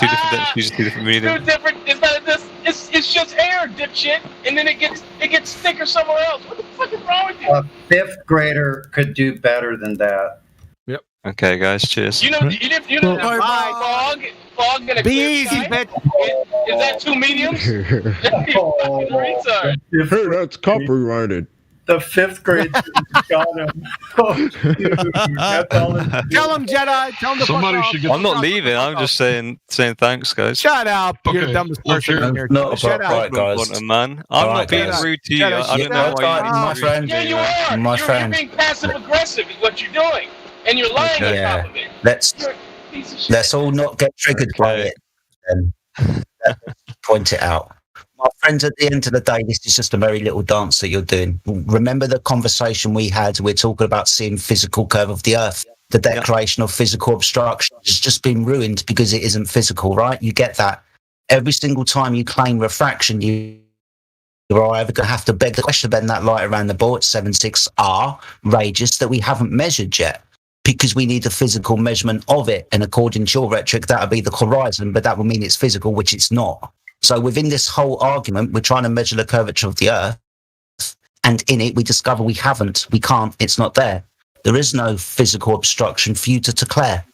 two different mediums. Two different. It's not this. It's just air, dipshit. And then it gets thicker somewhere else. What the fuck is wrong with you? A fifth grader could do better than that. Yep. Okay, guys. Cheers. You know fog in a Be easy, bitch. Is that two mediums? Retard. Hey, that's copyrighted. The fifth grade got him. Oh, dude, that's all Tell him, Jedi. Tell him to Somebody fuck should off. get. I'm not leaving. I'm just saying thanks, guys. Shut up. You're the dumbest person in here. Shut up. Right, guys. Man. I'm not being rude to you. I don't know why my friend. Yeah, you are. My friend. You're being passive aggressive is what you're doing, and you're lying on top of it. Let's all not get triggered by it. And point it out. My friends, at the end of the day, this is just a very little dance that you're doing. Remember the conversation we had? We're talking about seeing physical curve of the Earth. The declaration of physical obstruction has just been ruined because it isn't physical, right? You get that. Every single time you claim refraction, you're either going to have to beg the question, bend that light around the ball at 7.6R radius that we haven't measured yet, because we need a physical measurement of it. And according to your rhetoric, that would be the horizon, but that would mean it's physical, which it's not. So within this whole argument, we're trying to measure the curvature of the Earth, and in it, we discover we can't, it's not there. There is no physical obstruction for you to declare.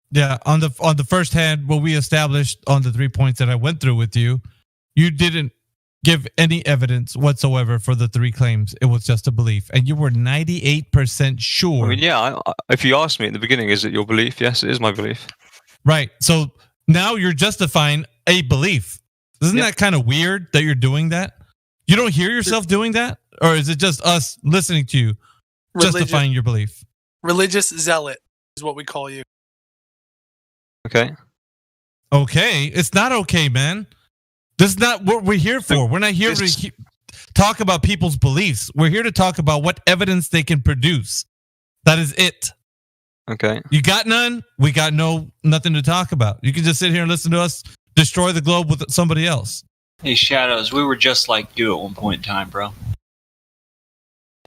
Yeah, on the first hand, what we established on the 3 points that I went through with you, you didn't give any evidence whatsoever for the three claims. It was just a belief, and you were 98% sure. I mean, yeah. If you asked me at the beginning, is it your belief? Yes, it is my belief. Right. So now you're justifying a belief. Isn't that kind of weird that you're doing that? You don't hear yourself doing that? Or is it just us listening to you justifying your belief? Religious zealot is what we call you. Okay. Okay. It's not okay, man. This is not what we're here for. We're not here to talk about people's beliefs. We're here to talk about what evidence they can produce. That is it. Okay. You got none? We got nothing to talk about. You can just sit here and listen to us destroy the globe with somebody else. Hey, Shadows, we were just like you at one point in time, bro.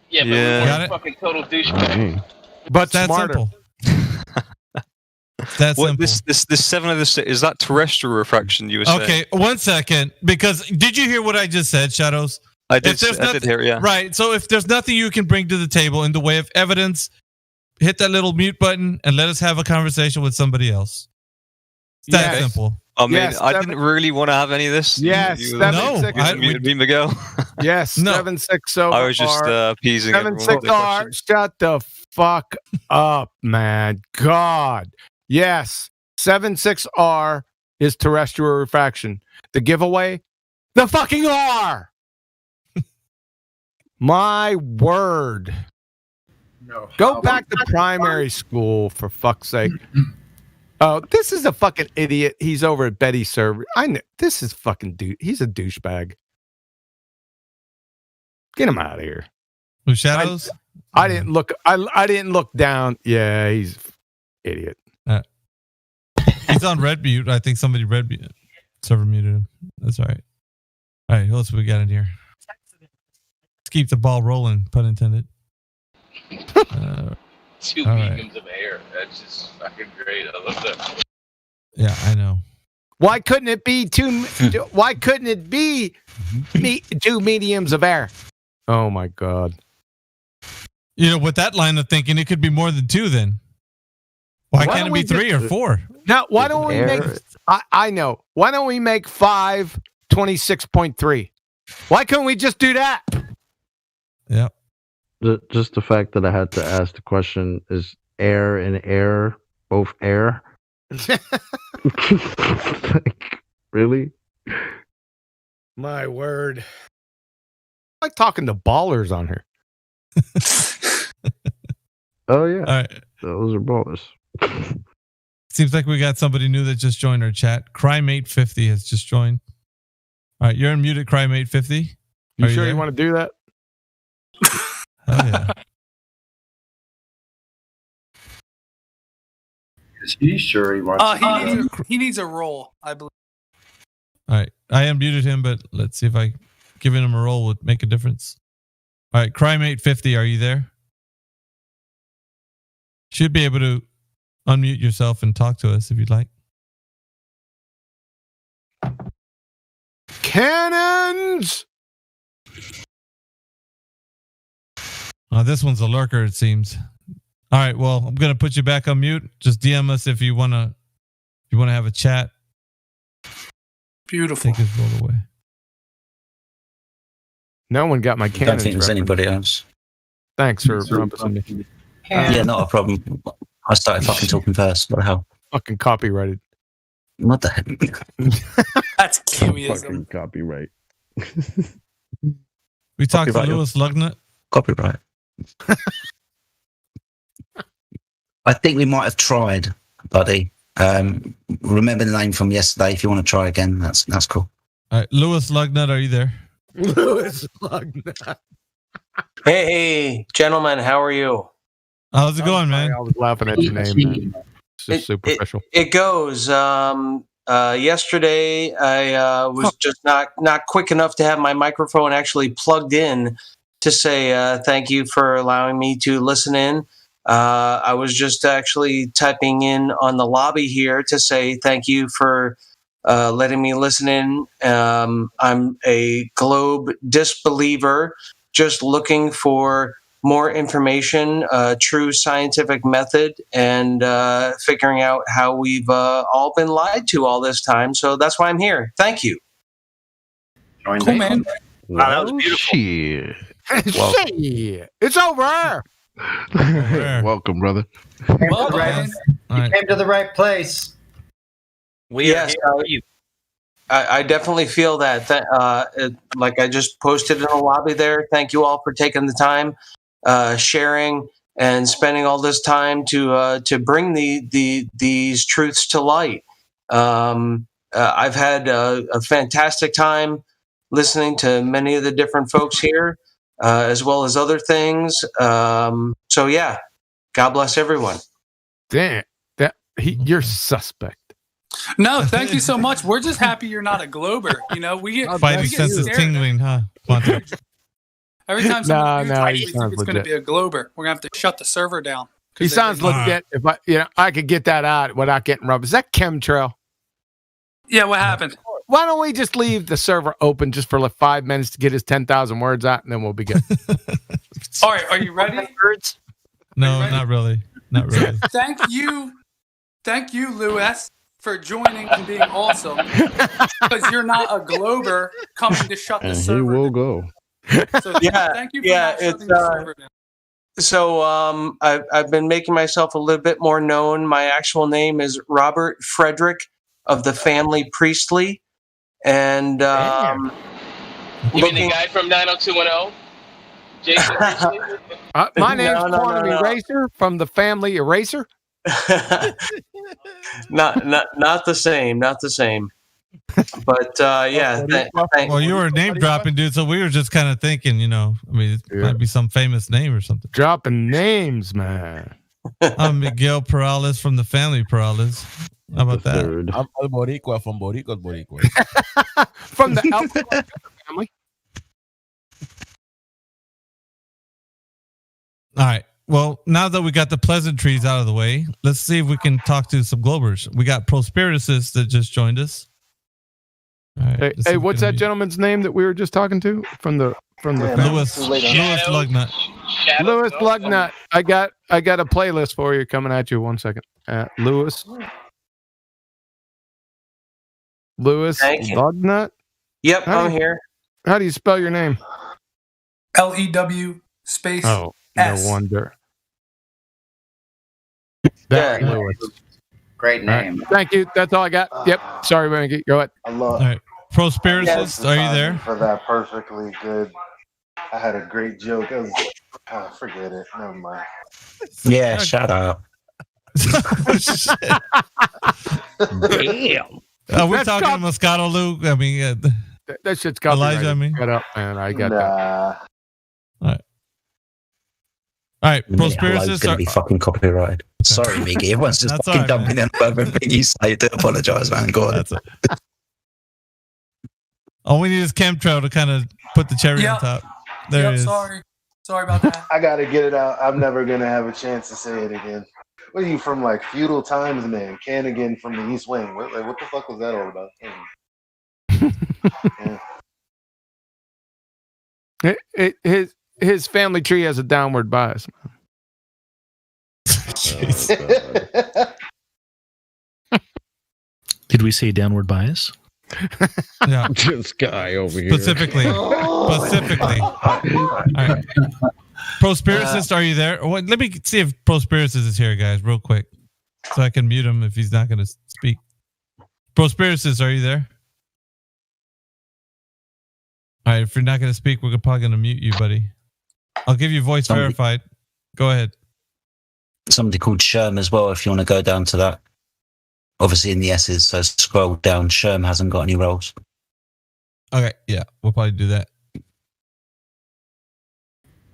Yeah, but we weren't fucking total douchebags. But That's smarter. simple. That's what, simple. This 7 of the 6, is that terrestrial refraction you were saying? Okay, 1 second. Because did you hear what I just said, Shadows? I did hear it, yeah. Right. So if there's nothing you can bring to the table in the way of evidence, hit that little mute button and let us have a conversation with somebody else. It's that simple. I mean, I didn't really want to have any of this. Yes, you muted me, Miguel. Yes, 760. I was just appeasing everyone. 760R. Shut the fuck up, man. God. Yes, 76R is terrestrial refraction. The giveaway, the fucking R. My word. No. Go back to primary school, for fuck's sake. Oh, this is a fucking idiot. He's over at Betty's server. I know this is fucking dude. He's a douchebag. Get him out of here. Who, Shadows? I didn't look. I didn't look down. Yeah, he's idiot. He's on red mute. I think somebody server muted him. That's all right. All right, who else we got in here? Let's keep the ball rolling, pun intended. Two all right. mediums of air. That's just fucking great. I love that. Yeah, I know. Why couldn't it be two? Why couldn't it be two mediums of air? Oh my god! You know, with that line of thinking, it could be more than 2. Then why can't it be 3 or 4? Now, why don't we make? I know. Why don't we make 5 26.3? Why couldn't we just do that? Yeah. Just the fact that I had to ask the question, is air and air both air? Like, really? My word. I like talking to ballers on here. Oh, yeah. All right. Those are ballers. Seems like we got somebody new that just joined our chat. Crymate50 has just joined. All right, you're unmuted, Crymate50. You sure you want to do that? Oh, yeah. Is he sure he wants He needs a role, I believe. All right. I unmuted him, but let's see if giving him a role would make a difference. All right. Crymate50, are you there? Should be able to unmute yourself and talk to us if you'd like. Cannons! This one's a lurker, it seems. All right. Well, I'm going to put you back on mute. Just DM us if you want to have a chat. Beautiful. Take his role away. No one got my I cannons. don't think there's reference. anybody else. Thanks for rumpusing me. Yeah, not a problem. I started fucking talking first. What the hell? Fucking copyrighted. What the heck? That's Kiwiism. Fucking copyright. We talked to Copyright. Lewis Lugnut. Copyright. I think we might have tried, buddy. Remember the name from yesterday. If you want to try again, that's cool. All right. Lewis Lugnut, are you there? Lewis Lugnut. Hey, gentlemen, how are you? How's it going, man? I was laughing at your name, man. It's just superficial. It goes. Yesterday, I was just not quick enough to have my microphone actually plugged in to say thank you for allowing me to listen in. I was just actually typing in on the lobby here to say thank you for letting me listen in. I'm a Globe disbeliever, just looking for more information, true scientific method, and figuring out how we've all been lied to all this time. So that's why I'm here. Thank you. Cool, man. Wow, that was beautiful. Shit. Shit. It's over. Welcome, brother. Welcome, man. You came to the right place. Yes, I definitely feel that. Like I just posted in the lobby there. Thank you all for taking the time, sharing, and spending all this time to bring these truths to light. I've had a fantastic time listening to many of the different folks here, as well as other things. So yeah, God bless everyone. Damn, you're suspect. No, thank you so much. We're just happy you're not a Glober. You know, we get Spidey sense is tingling, huh? Every time someone No, talks, he we think sounds it's going to legit. be a Glober. We're going to have to shut the server down. He sounds legit. If I could get that out without getting rubbed. Is that chemtrail? Yeah, what happened? Why don't we just leave the server open just for like 5 minutes to get his 10,000 words out, and then we'll be good. All right, are you ready? No, not really. Not really. Thank you, Louis, for joining and being awesome. Because you're not a Glober coming to shut the And he server will go. down. So thank you for not shutting the server down. So I've been making myself a little bit more known. My actual name is Robert Frederick of the family Priestley, and You mean the guy from 90210? Jason Priestley? My name's No. Quantum Eraser from the family Eraser. not the same, not the same. But yeah. Well, you were name dropping, dude. So we were just kind of thinking, I mean, it might be some famous name or something. Dropping names, man. I'm Miguel Perales from the family Perales. How about that? I'm El Boricua from Boricua. From the Alpha family. All right. Well, now that we got the pleasantries out of the way, let's see if we can talk to some Globers. We got Prospirituses that just joined us. All right, Hey, what's that gentleman's name that we were just talking to from the Louis Lugnut. Louis Lugnut. I got a playlist for you coming at you. 1 second. Louis Lugnut. Yep, I'm here. How do you spell your name? LEW space Oh, S. no wonder. Louis. Great name. Right. Thank you. That's all I got. Yep. Sorry, Ranky. Go ahead. All right. Prospirituses, are you there? For that perfectly good. I had a great joke. Forget it. Never mind. Yeah, shut up. Damn. Are we talking to Moscato, Luke? I mean, that shit's copyrighted. Elijah, I mean. Shut up, man. I got that. All right. Prospirituses going to be fucking copyrighted. Sorry, Miggy. Everyone's just That's fucking all right, dumping in about everything you say. I do apologize, man. Go on. All we need is chemtrail to kind of put the cherry on top. There it is. Sorry about that. I gotta get it out. I'm never gonna have a chance to say it again. What are you from, like feudal times, man? Cannigan from the East Wing. What the fuck was that all about? His family tree has a downward bias. Did we say downward bias? Yeah. This guy over here. Specifically. All right. Prospiritusis, are you there? Let me see if Prospiritusis is here, guys, real quick, so I can mute him if he's not going to speak. Prospiritusis, are you there? All right. If you're not going to speak, we're probably going to mute you, buddy. I'll give you voice verified. Go ahead. Somebody called Sherm as well, if you want to go down to that. Obviously in the S's, so scroll down. Sherm hasn't got any roles. Okay, yeah, we'll probably do that.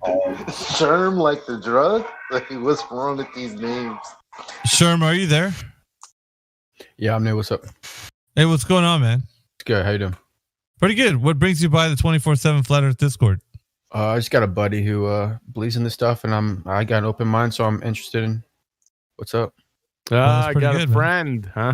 Sherm, like the drug? Like, what's wrong with these names? Sherm, are you there? Yeah, I'm there. What's up? Hey, what's going on, man? It's good. How you doing? Pretty good. What brings you by the 24/7 Flat Earth Discord? I just got a buddy who believes in this stuff, and I got an open mind, so I'm interested in what's up. I got a friend, huh?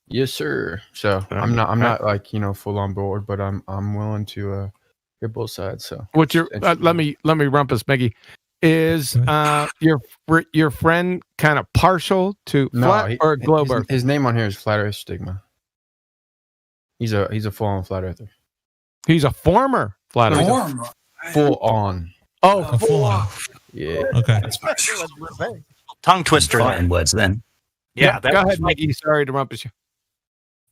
Yes, sir. So I'm not like full on board, but I'm willing to hear both sides. So what's your let me rumpus, Meggie. Is your friend kind of partial to flat or Globe Earth? His name on here is Flat Earth Stigma. He's a full on flat earther. He's a former flat earther. Full on. Oh, full on. Yeah. Okay. Tongue twister. Fighting words then. Yeah. Go ahead, Mikey. Sorry to rumpus you.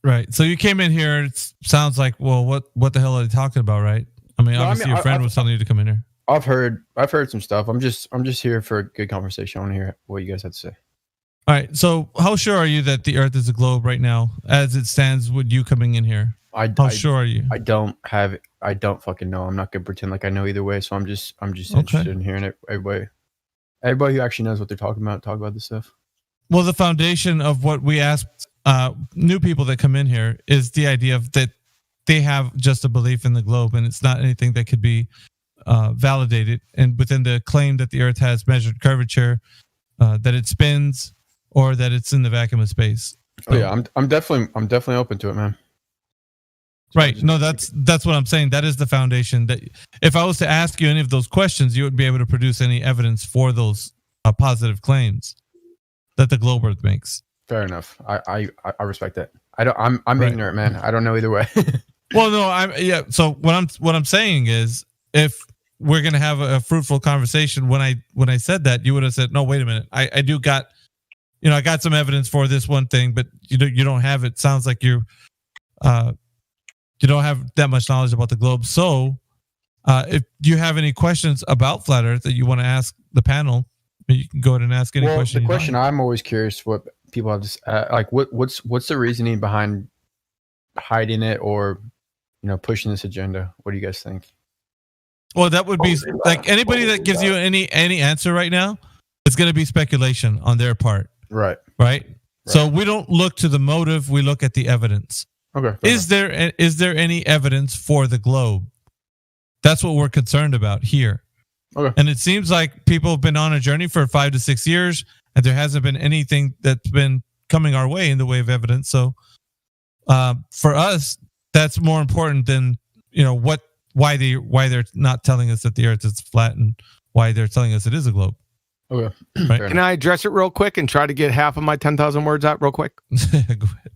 Right. So you came in here. It sounds like, well, what the hell are they talking about, right? I mean, obviously your friend was telling you to come in here. I've heard some stuff. I'm just here for a good conversation. I want to hear what you guys have to say. All right. So how sure are you that the Earth is a globe right now, as it stands with you coming in here? How sure are you? I don't fucking know. I'm not gonna pretend like I know either way. So I'm just interested in hearing it. Everybody who actually knows what they're talking about talk about this stuff. Well, the foundation of what we asked new people that come in here is the idea of that they have just a belief in the globe, and it's not anything that could be validated. And within the claim that the Earth has measured curvature, that it spins, or that it's in the vacuum of space. Oh yeah, I'm definitely open to it, man. Right. No, that's what I'm saying. That is the foundation. That if I was to ask you any of those questions, you wouldn't be able to produce any evidence for those positive claims that the globe Earth makes. Fair enough. I respect that. I'm Right. ignorant, man. I don't know either way. Well, no, So what I'm saying is, if we're gonna have a fruitful conversation, when I said that, you would have said, no, wait a minute, I do got, I got some evidence for this one thing, but you don't have it. Sounds like you don't have that much knowledge about the globe. So, if you have any questions about Flat Earth that you want to ask the panel, you can go ahead and ask any question. The question I'm always curious what people have to like. What's the reasoning behind hiding it or pushing this agenda? What do you guys think? Well, that would be like anybody that gives you any answer right now, it's going to be speculation on their part. Right. So we don't look to the motive; we look at the evidence. Okay. Is there any evidence for the globe? That's what we're concerned about here. Okay. And it seems like people have been on a journey for 5 to 6 years, and there hasn't been anything that's been coming our way in the way of evidence. So, for us, that's more important than why they're not telling us that the Earth is flat and why they're telling us it is a globe. Okay. Right? Can I address it real quick and try to get half of my 10,000 words out real quick? Go ahead.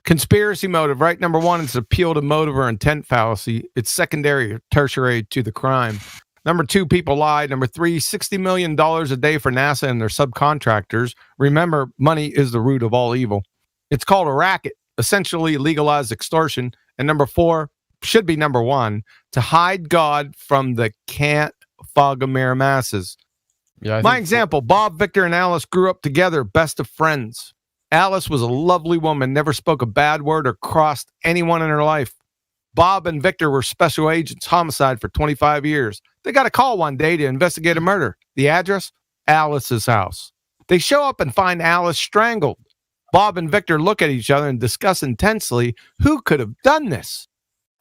Conspiracy motive, right? Number one, it's appeal to motive or intent fallacy. It's secondary or tertiary to the crime. Number two, people lie. Number three, $60 million a day for NASA and their subcontractors. Remember, money is the root of all evil. It's called a racket, essentially legalized extortion. And number four, should be number one, to hide God from the can't fog a mirror masses. Yeah. My example, Bob, Victor, and Alice grew up together, best of friends. Alice was a lovely woman, never spoke a bad word or crossed anyone in her life. Bob and Victor were special agents, homicide for 25 years. They got a call one day to investigate a murder. The address? Alice's house. They show up and find Alice strangled. Bob and Victor look at each other and discuss intensely who could have done this.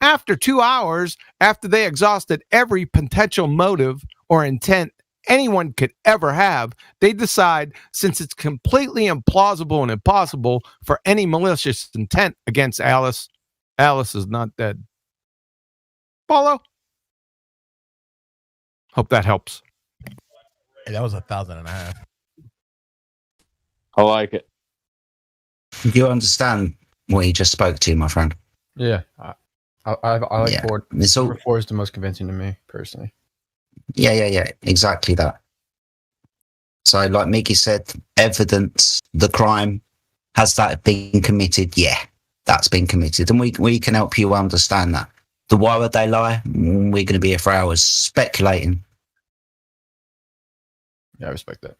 After 2 hours, after they exhausted every potential motive or intent anyone could ever have, they decide, since it's completely implausible and impossible for any malicious intent against Alice, Alice is not dead. Follow? Hope that helps. Hey, that was 1,500. I like it. Do you understand what he just spoke to, my friend? Yeah. I like Yeah. Ford. It's all- Number four is the most convincing to me personally. Yeah, exactly that. So, like Mickey said, evidence, the crime, has that been committed? Yeah, that's been committed. And we can help you understand that. The why would they lie? We're going to be here for hours speculating. Yeah, I respect that.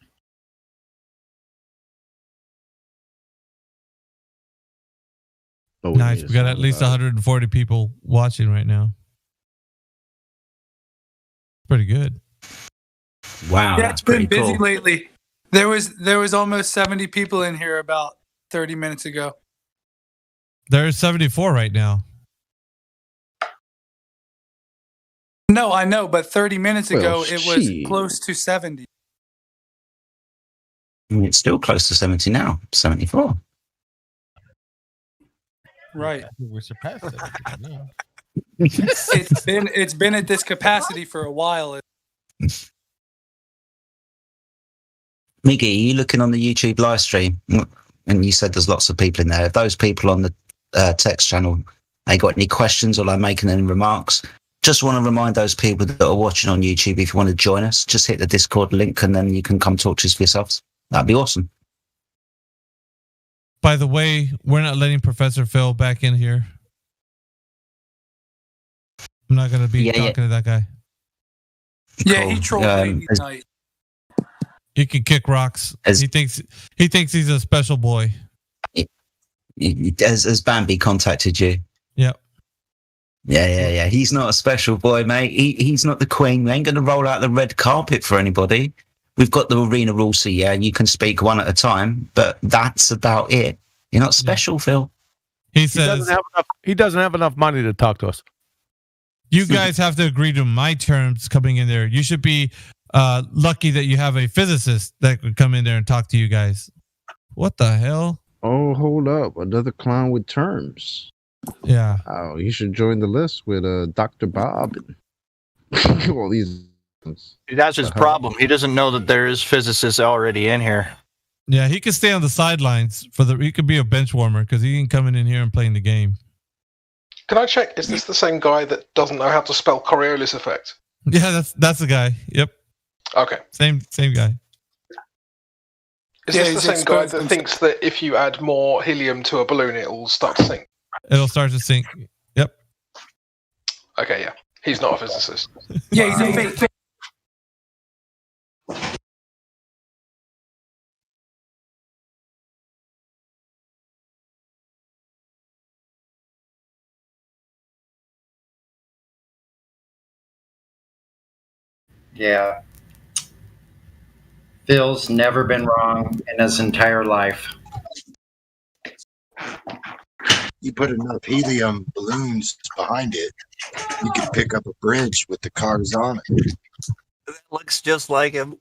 Nice. We got at least 140 people watching right now. Pretty good. Wow, Yeah, it's been busy lately. There was almost 70 people in here about 30 minutes ago. There's 74 right now. No, I know, but 30 minutes ago it was gee. close to 70. It's still close to 70 now, 74. Right. We're surpassed it. No. It's been at this capacity for a while. Miggy, are you looking on the YouTube live stream? And you said there's lots of people in there. If those people on the text channel, they got any questions or like making any remarks, just want to remind those people that are watching on YouTube, if you want to join us, just hit the Discord link and then you can come talk to us for yourselves. That'd be awesome. By the way, we're not letting Professor Phil back in here. I'm not going to be talking to that guy. Yeah, he trolled me tonight. He can kick rocks. He thinks he's a special boy. Has Bambi contacted you? Yep. Yeah. He's not a special boy, mate. He's not the queen. We ain't going to roll out the red carpet for anybody. We've got the arena rules, so yeah, you can speak one at a time, but that's about it. You're not special, Phil. He says he doesn't have enough money to talk to us. You guys have to agree to my terms coming in there. You should be lucky that you have a physicist that could come in there and talk to you guys. What the hell? Oh, hold up. Another clown with terms. Yeah. Oh, you should join the list with Dr. Bob and all these. That's his problem. He doesn't know that there is physicists already in here. Yeah, he could stay on the sidelines he could be a bench warmer because he ain't coming in here and playing the game. Can I check? Is this the same guy that doesn't know how to spell Coriolis effect? Yeah, that's the guy. Yep. Okay. Same guy. Is this the same guy that thinks that if you add more helium to a balloon, it'll start to sink? It'll start to sink. Yep. Okay, yeah. He's not a physicist. Yeah, he's a fake. Yeah. Phil's never been wrong in his entire life. You put enough helium balloons behind it, you could pick up a bridge with the cars on it. That looks just like him.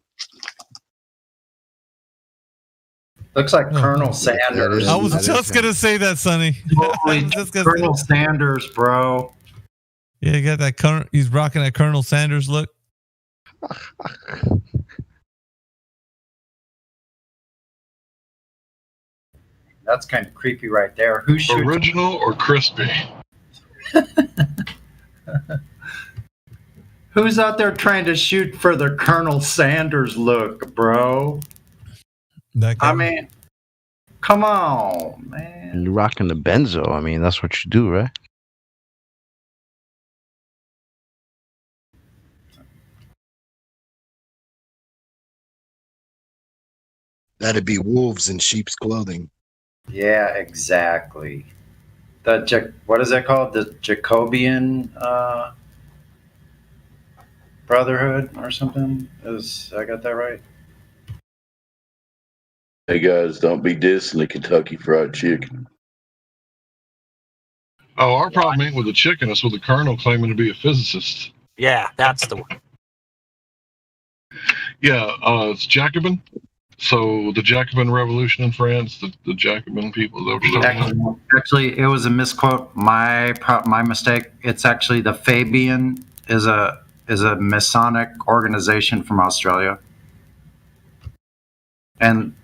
Looks like Colonel Sanders. I was just going to say that, Sonny. Colonel Sanders, bro. Yeah, you got that. He's rocking that Colonel Sanders look. That's kind of creepy right there. Who shoots? Original or crispy? Who's out there trying to shoot for the Colonel Sanders look, bro? I mean, come on, man. You're rocking the benzo. I mean, that's what you do, right? That'd be wolves in sheep's clothing. Yeah, exactly. What is that called? The Jacobian Brotherhood or something? I got that right? Hey guys, don't be dissing the Kentucky Fried Chicken. Oh, our problem ain't with the chicken. It's with the colonel claiming to be a physicist. Yeah, that's the one. Yeah, it's Jacobin. So the Jacobin Revolution in France, the Jacobin people. Actually, it was a misquote. My mistake. It's actually the Fabian is a Masonic organization from Australia. And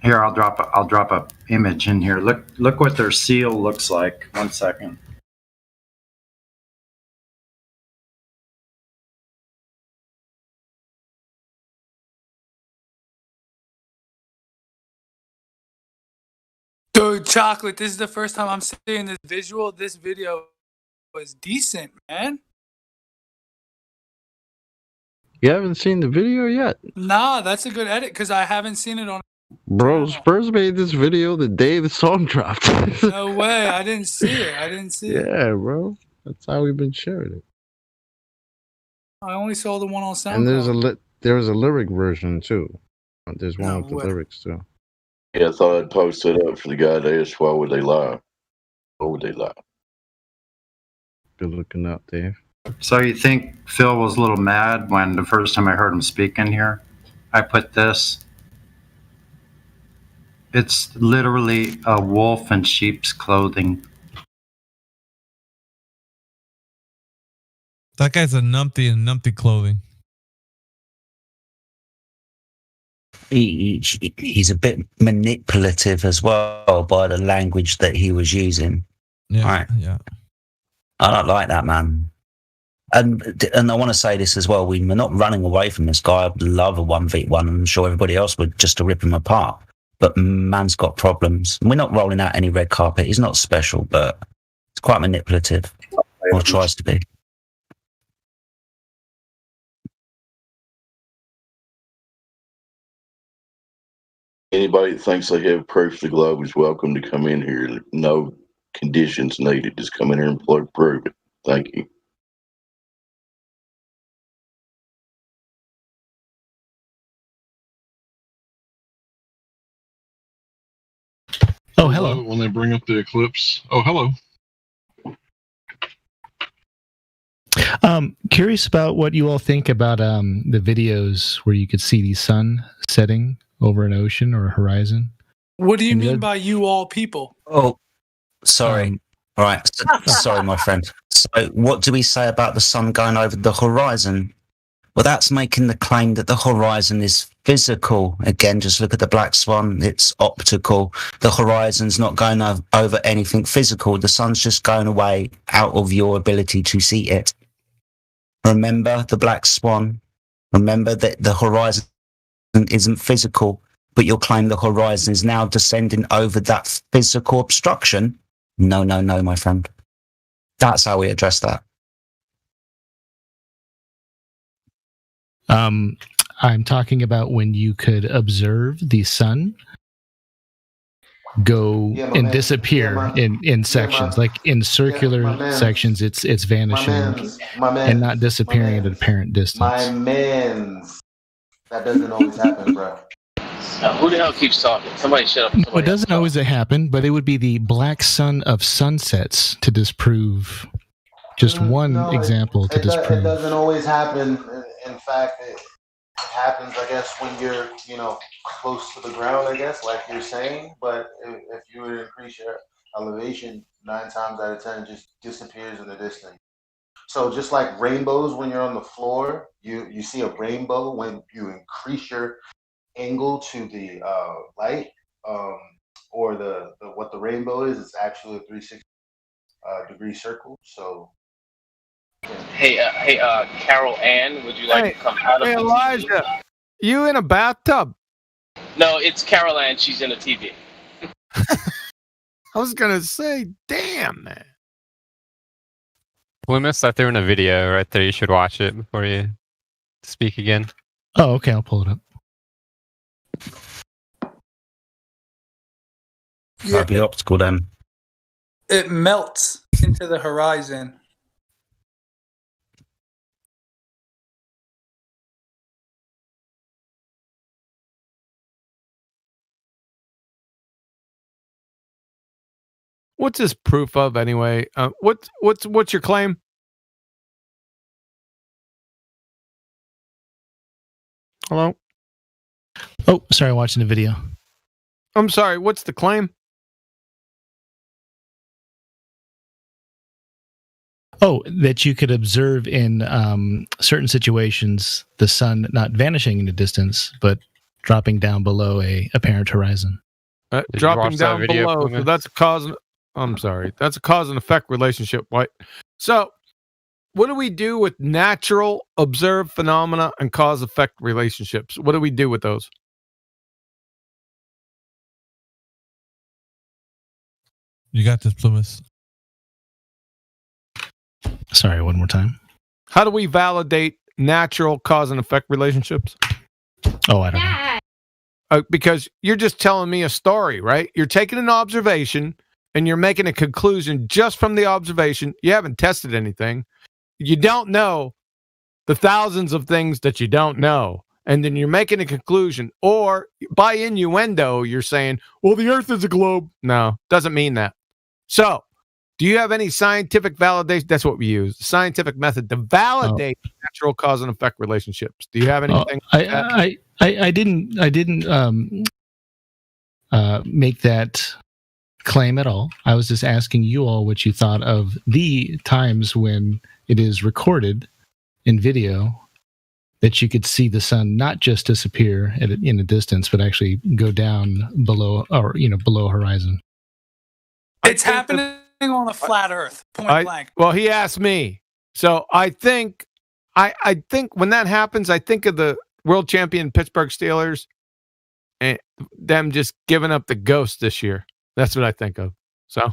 here I'll drop a image in here. Look what their seal looks like. 1 second. Dude, Chocolate, this is the first time I'm seeing this visual. This video was decent, man. You haven't seen the video yet? Nah, that's a good edit because I haven't seen it on. Bro, Spurs made this video the day the song dropped. No way. I didn't see it. Yeah, bro. That's how we've been sharing it. I only saw the one on SoundCloud. And there's a lyric version too. There's one with the lyrics too. Yeah, I thought I'd post it up for the guy to ask why would they lie? Why would they lie? Good looking up, Dave. So you think Phil was a little mad when the first time I heard him speak in here? I put this. It's literally a wolf in sheep's clothing. That guy's a numpty in numpty clothing. He's a bit manipulative as well by the language that he was using. Yeah, right. Yeah. I don't like that, man. And I want to say this as well. We're not running away from this guy. I'd love a 1v1. I'm sure everybody else would, just to rip him apart. But man's got problems. We're not rolling out any red carpet. He's not special, but it's quite manipulative, or tries to be. Anybody that thinks they have proof of the globe is welcome to come in here. No conditions needed. Just come in here and prove it. Thank you. Oh, I hello. love it when they bring up the eclipse. Oh, hello. Curious about what you all think about the videos where you could see the sun setting over an ocean or a horizon. What do you mean by you all people? Oh, sorry. All right. Sorry, my friend. So, what do we say about the sun going over the horizon? Well, that's making the claim that the horizon is physical. Again, just look at the black swan. It's optical. The horizon's not going over anything physical. The sun's just going away out of your ability to see it. Remember the black swan. Remember that the horizon isn't physical, but you'll claim the horizon is now descending over that physical obstruction. No, my friend. That's how we address that. I'm talking about when you could observe the sun go and disappear in sections, like in circular sections. It's vanishing and not disappearing at an apparent distance. My man's. That doesn't always happen, bro. Who the hell keeps talking? Somebody shut up. It doesn't always happen, but it would be the black sun of sunsets to disprove. Just one example to disprove. It doesn't always happen. In fact, it happens, I guess, when you're, close to the ground, I guess, like you're saying. But if you were to increase your elevation, 9 times out of 10, it just disappears in the distance. So just like rainbows, when you're on the floor, you see a rainbow when you increase your angle to the light, or the what the rainbow is. It's actually a 360 degree circle. So. Hey, Carol Ann, would you like to come out of the Elijah, TV? You in a bathtub? No, it's Carol Ann. She's in a TV. I was gonna say, damn, man. Plymouth, I threw in a video right there. You should watch it before you speak again. Oh, okay. I'll pull it up. Might be optical then. It melts into the horizon. What's this proof of anyway? What's your claim? Hello? Oh, sorry, watching the video. I'm sorry, what's the claim? Oh, that you could observe in certain situations the sun not vanishing in the distance, but dropping down below a apparent horizon. Dropping down below, so that's a cause. I'm sorry, that's a cause and effect relationship. Right? So, what do we do with natural observed phenomena and cause effect relationships? What do we do with those? You got this, Plymouth. Sorry, one more time. How do we validate natural cause and effect relationships? Oh, I don't know. Because you're just telling me a story, right? You're taking an observation and you're making a conclusion just from the observation. You haven't tested anything. You don't know the thousands of things that you don't know. And then you're making a conclusion, or by innuendo, you're saying, well, the earth is a globe. No, doesn't mean that. So, do you have any scientific validation? That's what we use, scientific method to validate natural cause and effect relationships. Do you have anything? I didn't make that claim at all. I was just asking you all what you thought of the times when it is recorded in video that you could see the sun not just disappear in a distance, but actually go down below, or below horizon. It's happening on a flat Earth, point blank. Well, he asked me, so I think when that happens, I think of the world champion Pittsburgh Steelers and them just giving up the ghost this year. That's what I think of. So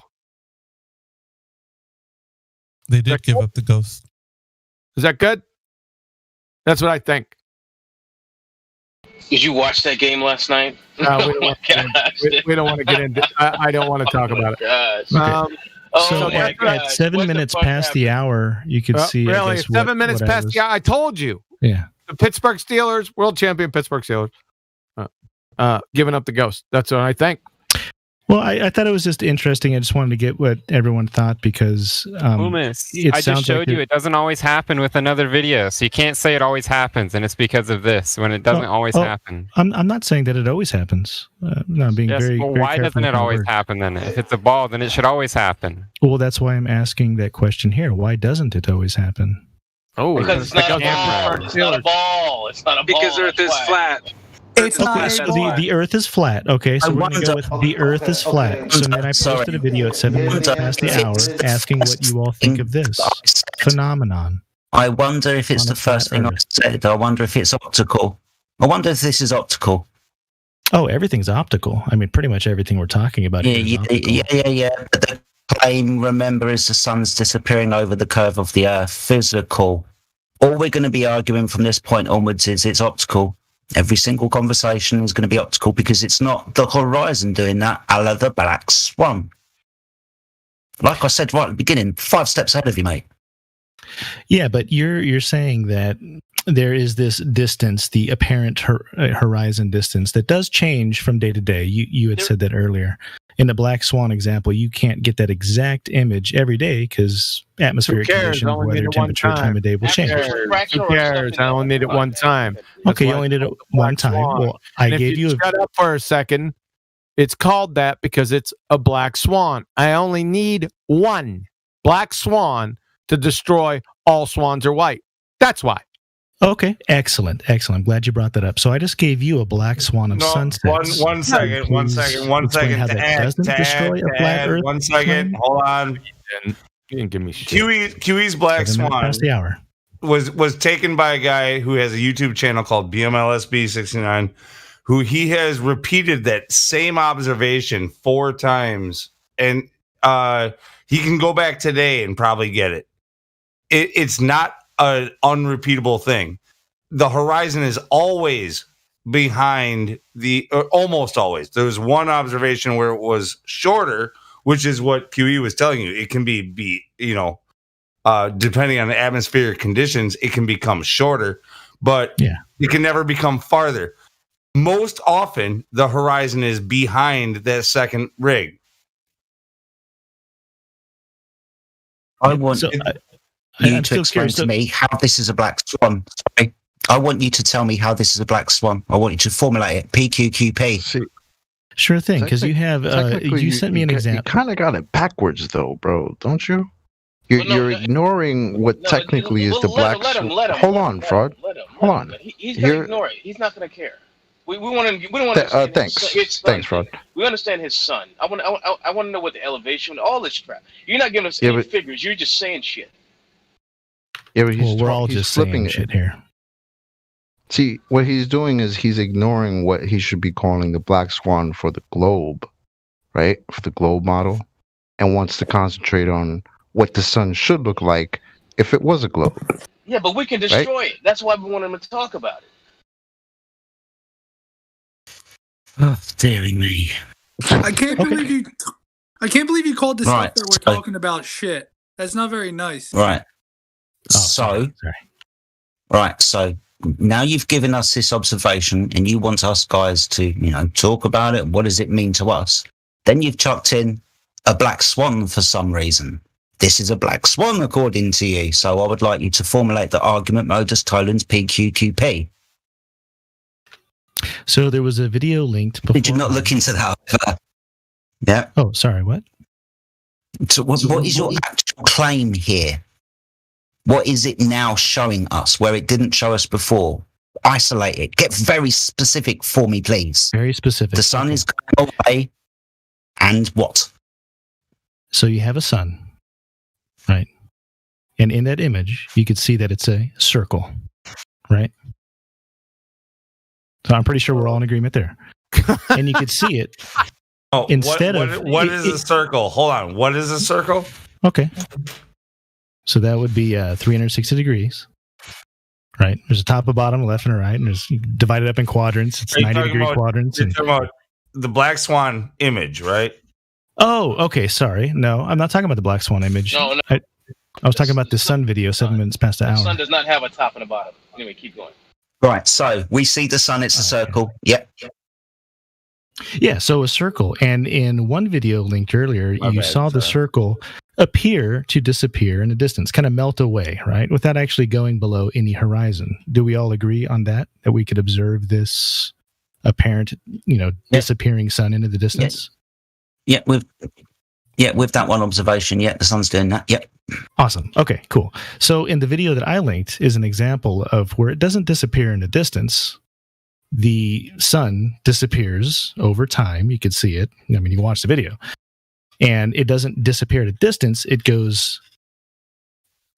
they did give up the ghost. Is that good? That's what I think. Did you watch that game last night? No, we don't want to get into. I don't want to talk about it. So at 7 minutes past the hour, you could see. Really, 7 minutes past the hour. I told you. Yeah. The Pittsburgh Steelers, world champion Pittsburgh Steelers, giving up the ghost. That's what I think. Well, I thought it was just interesting. I just wanted to get what everyone thought because I just showed you it doesn't always happen with another video, so you can't say it always happens, and it's because of this when it doesn't always happen. I'm not saying that it always happens. No, I'm being very. Well, very why careful doesn't with it my always words. happen then? If it's a ball, then it should always happen. Well, that's why I'm asking that question here. Why doesn't it always happen? Oh, Because it's not a ball. It's not a ball. It's not a ball. Because Earth is flat. It's not Okay, so the Earth is flat. Okay, so we're going to go with the Earth is flat. So then I posted a video at 7 minutes past the hour asking what you all think of this phenomenon. I wonder if it's the first thing I said. I wonder if it's optical. I wonder if this is optical. Oh, everything's optical. I mean, pretty much everything we're talking about. Yeah. But the claim, remember, is the sun's disappearing over the curve of the Earth. Physical. All we're going to be arguing from this point onwards is it's optical. Every single conversation is going to be optical because it's not the horizon doing that, a la the Black Swan. Like I said right at the beginning, 5 steps ahead of you, mate. Yeah, but you're saying that there is this distance, the apparent horizon distance, that does change from day to day. You had said that earlier. In the Black Swan example, you can't get that exact image every day because atmospheric conditions, weather, temperature, time of day will change. Who cares? I only need it one time. Okay, you only did it one time. Well, I gave you. Shut up for a second. It's called that because it's a black swan. I only need one black swan to destroy all swans are white. That's why. Okay, excellent. I'm glad you brought that up. So I just gave you a black swan of sunsets. One second. How that doesn't destroy a flat Earth. 1 second. Hold on. You didn't give me shit. QE's Black 7 minutes Swan past the hour. was taken by a guy who has a YouTube channel called BMLSB69, who he has repeated that same observation 4 times, and he can go back today and probably get it. It's not an unrepeatable thing. The horizon is always behind or almost always. There was one observation where it was shorter, which is what QE was telling you. It can be depending on the atmospheric conditions, it can become shorter, but it can never become farther. Most often, the horizon is behind that second rig. I want you to explain to me how this is a black swan. Sorry. I want you to tell me how this is a black swan. I want you to formulate it. PQQP. Sure thing, because you have you sent me an example. You kind of got it backwards, though, bro. Don't you? You're ignoring what technically is the black swan. Hold on, Fraud. Hold on. He's gonna ignore it. He's not gonna care. We don't want to. Thanks, Fraud. We understand his son. I want to know what the elevation, all this crap. You're not giving us any figures. You're just saying shit. Yeah, but we're all just flipping shit here. See, what he's doing is he's ignoring what he should be calling the black swan for the globe, right? For the globe model, and wants to concentrate on what the sun should look like if it was a globe. Yeah, but we can destroy it. That's why we want him to talk about it. Oh, dearie me. I can't believe you called this stuff that we're talking about shit. That's not very nice. Right. So now you've given us this observation and you want us guys to, talk about it. What does it mean to us? Then you've chucked in a black swan for some reason. This is a black swan according to you. So I would like you to formulate the argument modus tollens PQQP. So there was a video linked before. Did you not look into that? Yeah. Oh, sorry, what? So what is your actual claim here? What is it now showing us where it didn't show us before? Isolate it. Get very specific for me, please. Very specific. The sun is going away, and what? So you have a sun, right? And in that image, you could see that it's a circle, right? So I'm pretty sure we're all in agreement there. And you could see it. What is a circle? Hold on. What is a circle? Okay. So that would be 360 degrees, right? There's a top, a bottom, a left, and a right, and there's divided up in quadrants. It's 90-degree quadrants. You're talking about the Black Swan image, right? Oh, okay. Sorry. No, I'm not talking about the Black Swan image. No. I was talking about the sun video 7 minutes past the hour. The sun does not have a top and a bottom. Anyway, keep going. Right. So we see the sun. It's a circle. Yep. Yeah, so a circle. And in one video linked earlier, you saw the circle appear to disappear in the distance, kind of melt away, right? Without actually going below any horizon. Do we all agree on that? That we could observe this apparent, disappearing sun into the distance? Yeah, with that one observation, the sun's doing that. Yep. Awesome. Okay, cool. So in the video that I linked is an example of where it doesn't disappear in the distance. The sun disappears over time. You could see it. I mean, you can watch the video. And it doesn't disappear at a distance. It goes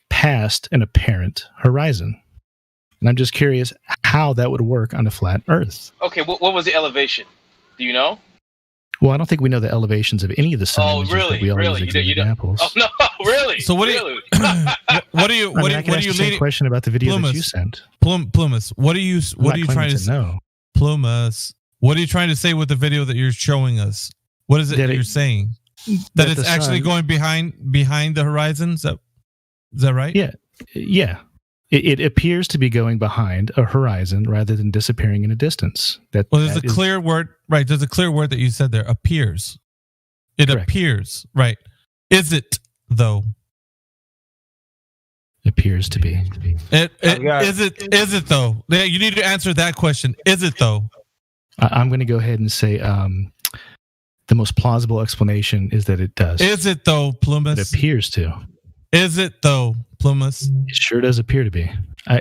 past an apparent horizon. And I'm just curious how that would work on a flat Earth. Okay, what was the elevation? Do you know? Well, I don't think we know the elevations of any of the sun images that we all use as examples. Oh no, really? So what do you? What are you? What I can ask you the same question about the video that you sent. Plumas, what are you trying to know? Plumas, what are you trying to say with the video that you're showing us? What is it that you're saying? That it's actually going behind the horizon? Is that right? Yeah. It appears to be going behind a horizon rather than disappearing in a distance. There's a clear word, right? There's a clear word that you said there. Appears. It correct. Appears, right? Is it though? Appears to be. Is it though? You need to answer that question. Is it though? I'm going to go ahead and say the most plausible explanation is that it does. Is it though, Plumas? It appears to. Is it though, Plumas? It sure does appear to be.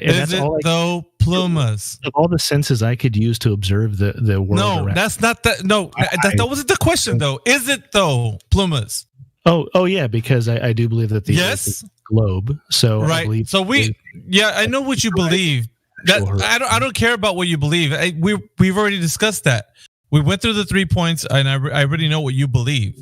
Is it though, Plumas? Of all the senses I could use to observe the world. No, that's not that. No, that wasn't the question though. Is it though, Plumas? Oh yeah, because I do believe that the Earth is a globe. So right. So I know what you believe. I don't care about what you believe. We've already discussed that. We went through the 3 points, and I already know what you believe.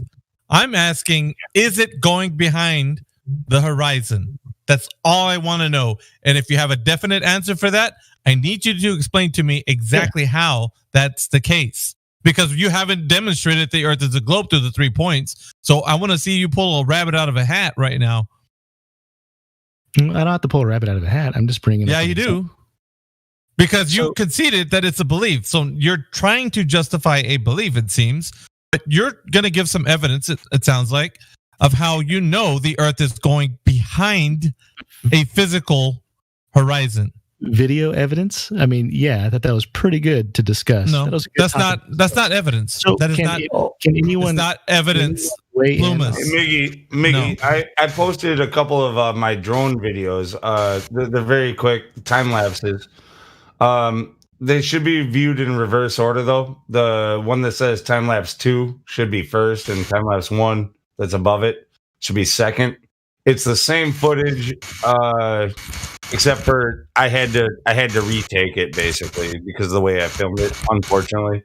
I'm asking, is it going behind the horizon? That's all I want to know. And if you have a definite answer for that, I need you to explain to me exactly how that's the case. Because you haven't demonstrated the Earth is a globe through the 3 points. So I want to see you pull a rabbit out of a hat right now. I don't have to pull a rabbit out of a hat. I'm just bringing it up. Yeah, you do. Because you conceded that it's a belief. So you're trying to justify a belief, it seems. But you're going to give some evidence, it sounds like, of how you know the Earth is going behind a physical horizon. Video evidence? I mean, I thought that was pretty good to discuss. No, that's not evidence. So that is can anyone? It's not evidence. Plumas. Miggy, no. I posted a couple of my drone videos. They're very quick time lapses. They should be viewed in reverse order, though. The one that says time lapse 2 should be first, and time lapse 1 that's above it should be second. It's the same footage, except for I had to retake it basically because of the way I filmed it, unfortunately.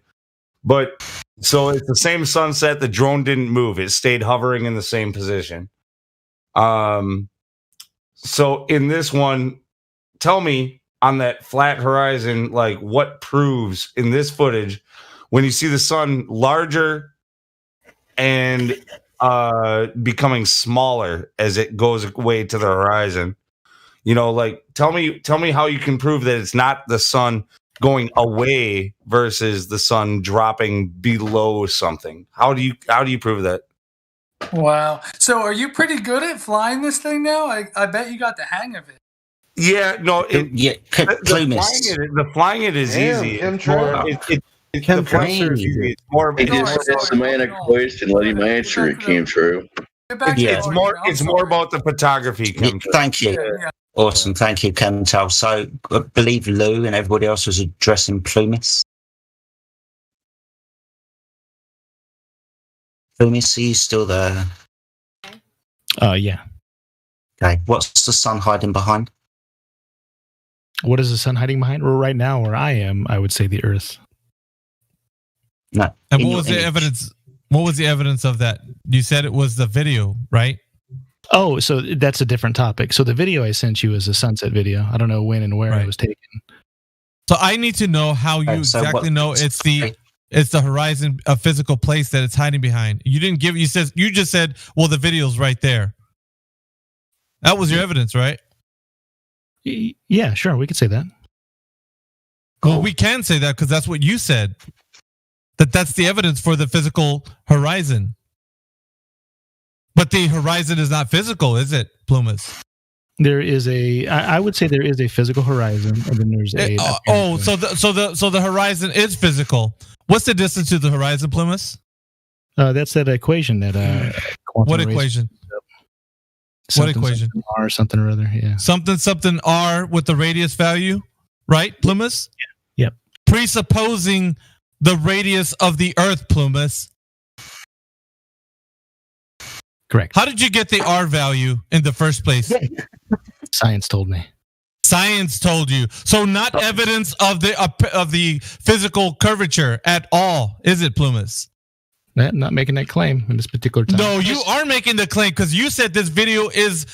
But so it's the same sunset. The drone didn't move; it stayed hovering in the same position. So in this one, tell me on that flat horizon, like what proves in this footage when you see the sun larger and becoming smaller as it goes away to the horizon. Like tell me how you can prove that it's not the sun going away versus the sun dropping below something. How do you prove that? Wow. So are you pretty good at flying this thing now? I bet you got the hang of it. Yeah, no, the flying it is easy. It's a semantic question. Let him answer it, Chemtrue. It's more about the photography. Thank you. Yeah. Awesome. Thank you, Chemtrail. So I believe Lou and everybody else was addressing Plumas. Plumas, are you still there? Yeah. Okay. What's the sun hiding behind? What is the sun hiding behind? Well, right now, where I am, I would say the Earth. No. And what was the evidence? What was the evidence of that? You said it was the video, right? Oh, so that's a different topic. So the video I sent you is a sunset video. I don't know when and where it was taken. So I need to know how you exactly know it's the horizon, a physical place that it's hiding behind. You didn't give. You just said, well, the video's right there. That was your evidence, right? Yeah, sure. We could say that. Well, we can say that because that's what you said. That's the evidence for the physical horizon. But the horizon is not physical, is it, Plumas? There is I would say there is a physical horizon, and then there's so the horizon is physical. What's the distance to the horizon, Plumas? That's that equation that what equation? What equation? R something or other, yeah. Something R with the radius value, right, Plumas? Yep. Presupposing the radius of the Earth, Plumas. Correct. How did you get the R value in the first place? Science told me. Science told you. So not evidence of the physical curvature at all, is it, Plumas? Not making that claim in this particular time. No, you are making the claim because you said this video is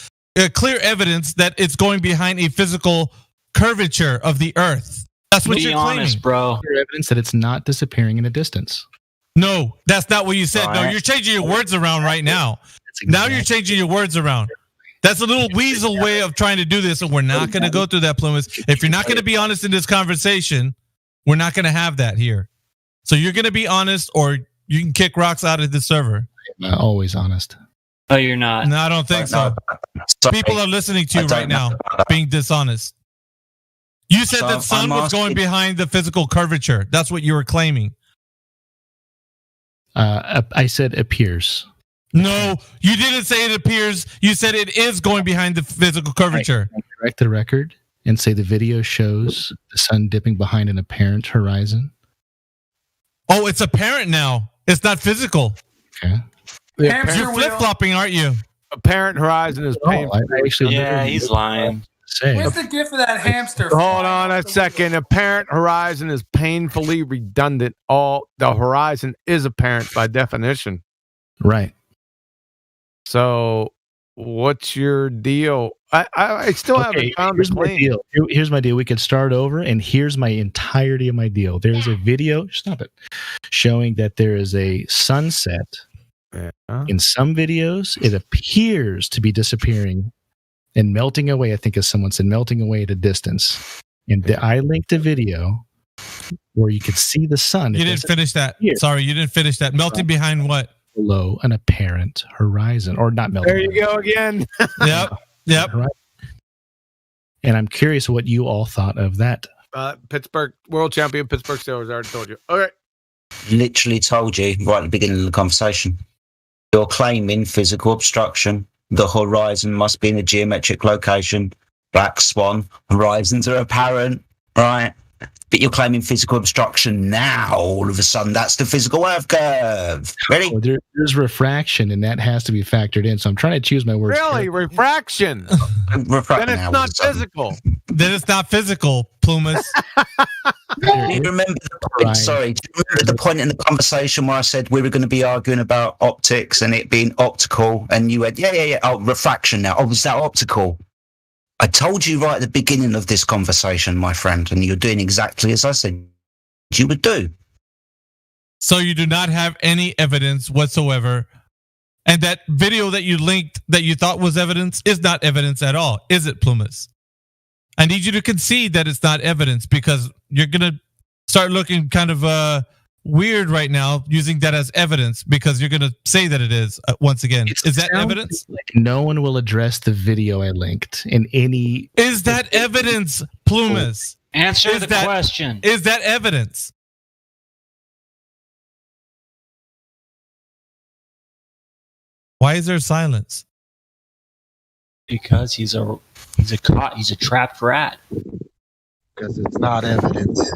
clear evidence that it's going behind a physical curvature of the Earth. That's what you're claiming, bro. Clear evidence that it's not disappearing in a distance. No, that's not what you said. No, you're changing your words around right now. Now you're changing your words around. That's a little weasel way of trying to do this, and we're not going to go through that, Plumas. If you're not going to be honest in this conversation, we're not going to have that here. So you're going to be honest, or you can kick rocks out of the server. I'm always honest. Oh, you're not. No, I don't think so. People are listening to you right now being dishonest. You said that sun was going behind the physical curvature. That's what you were claiming. I said appears. No, you didn't say it appears. You said it is going behind the physical curvature. I correct the record and say the video shows the sun dipping behind an apparent horizon. Oh, it's apparent now. It's not physical. Okay. You're flip-flopping, aren't you? Apparent horizon is painful. He's lying. Where's the gift of that hamster? Hold on a second. Apparent horizon is painfully redundant. All the horizon is apparent by definition. Right. So, what's your deal? I still haven't found this claim. Here's my deal. We could start over, and here's my entirety of my deal. There's a video, stop it, showing that there is a sunset. In some videos, it appears to be disappearing and melting away. I think, as someone said, melting away at a distance. And I linked a video where you could see the sun. You didn't finish that. Sorry, you didn't finish that. Melting behind what? Below an apparent horizon, or not melting. There you go again. Yep. And I'm curious what you all thought of that. Pittsburgh world champion, Pittsburgh Steelers. I already told you. Okay. Literally told you right at the beginning of the conversation. You're claiming physical obstruction. The horizon must be in a geometric location. Black swan. Horizons are apparent, right? But you're claiming physical obstruction now. All of a sudden, that's the physical Earth curve. Ready? Well, there's refraction, and that has to be factored in. So I'm trying to choose my words. Really, refraction. Then it's not physical. Then it's not physical, Plumas. Do you remember the point in the conversation where I said we were going to be arguing about optics and it being optical, and you went, yeah. Oh, refraction now. Oh, was that optical? I told you right at the beginning of this conversation, my friend, and you're doing exactly as I said you would do. So you do not have any evidence whatsoever. And that video that you linked that you thought was evidence is not evidence at all. Is it, Plumas? I need you to concede that it's not evidence, because you're going to start looking kind of weird right now using that as evidence, because you're going to say that it is once again. Is that evidence? Like no one will address the video I linked in any. Is that evidence, Plumas? Answer the question. Is that evidence? Why is there silence? Because he's a trapped rat. Because it's not evidence.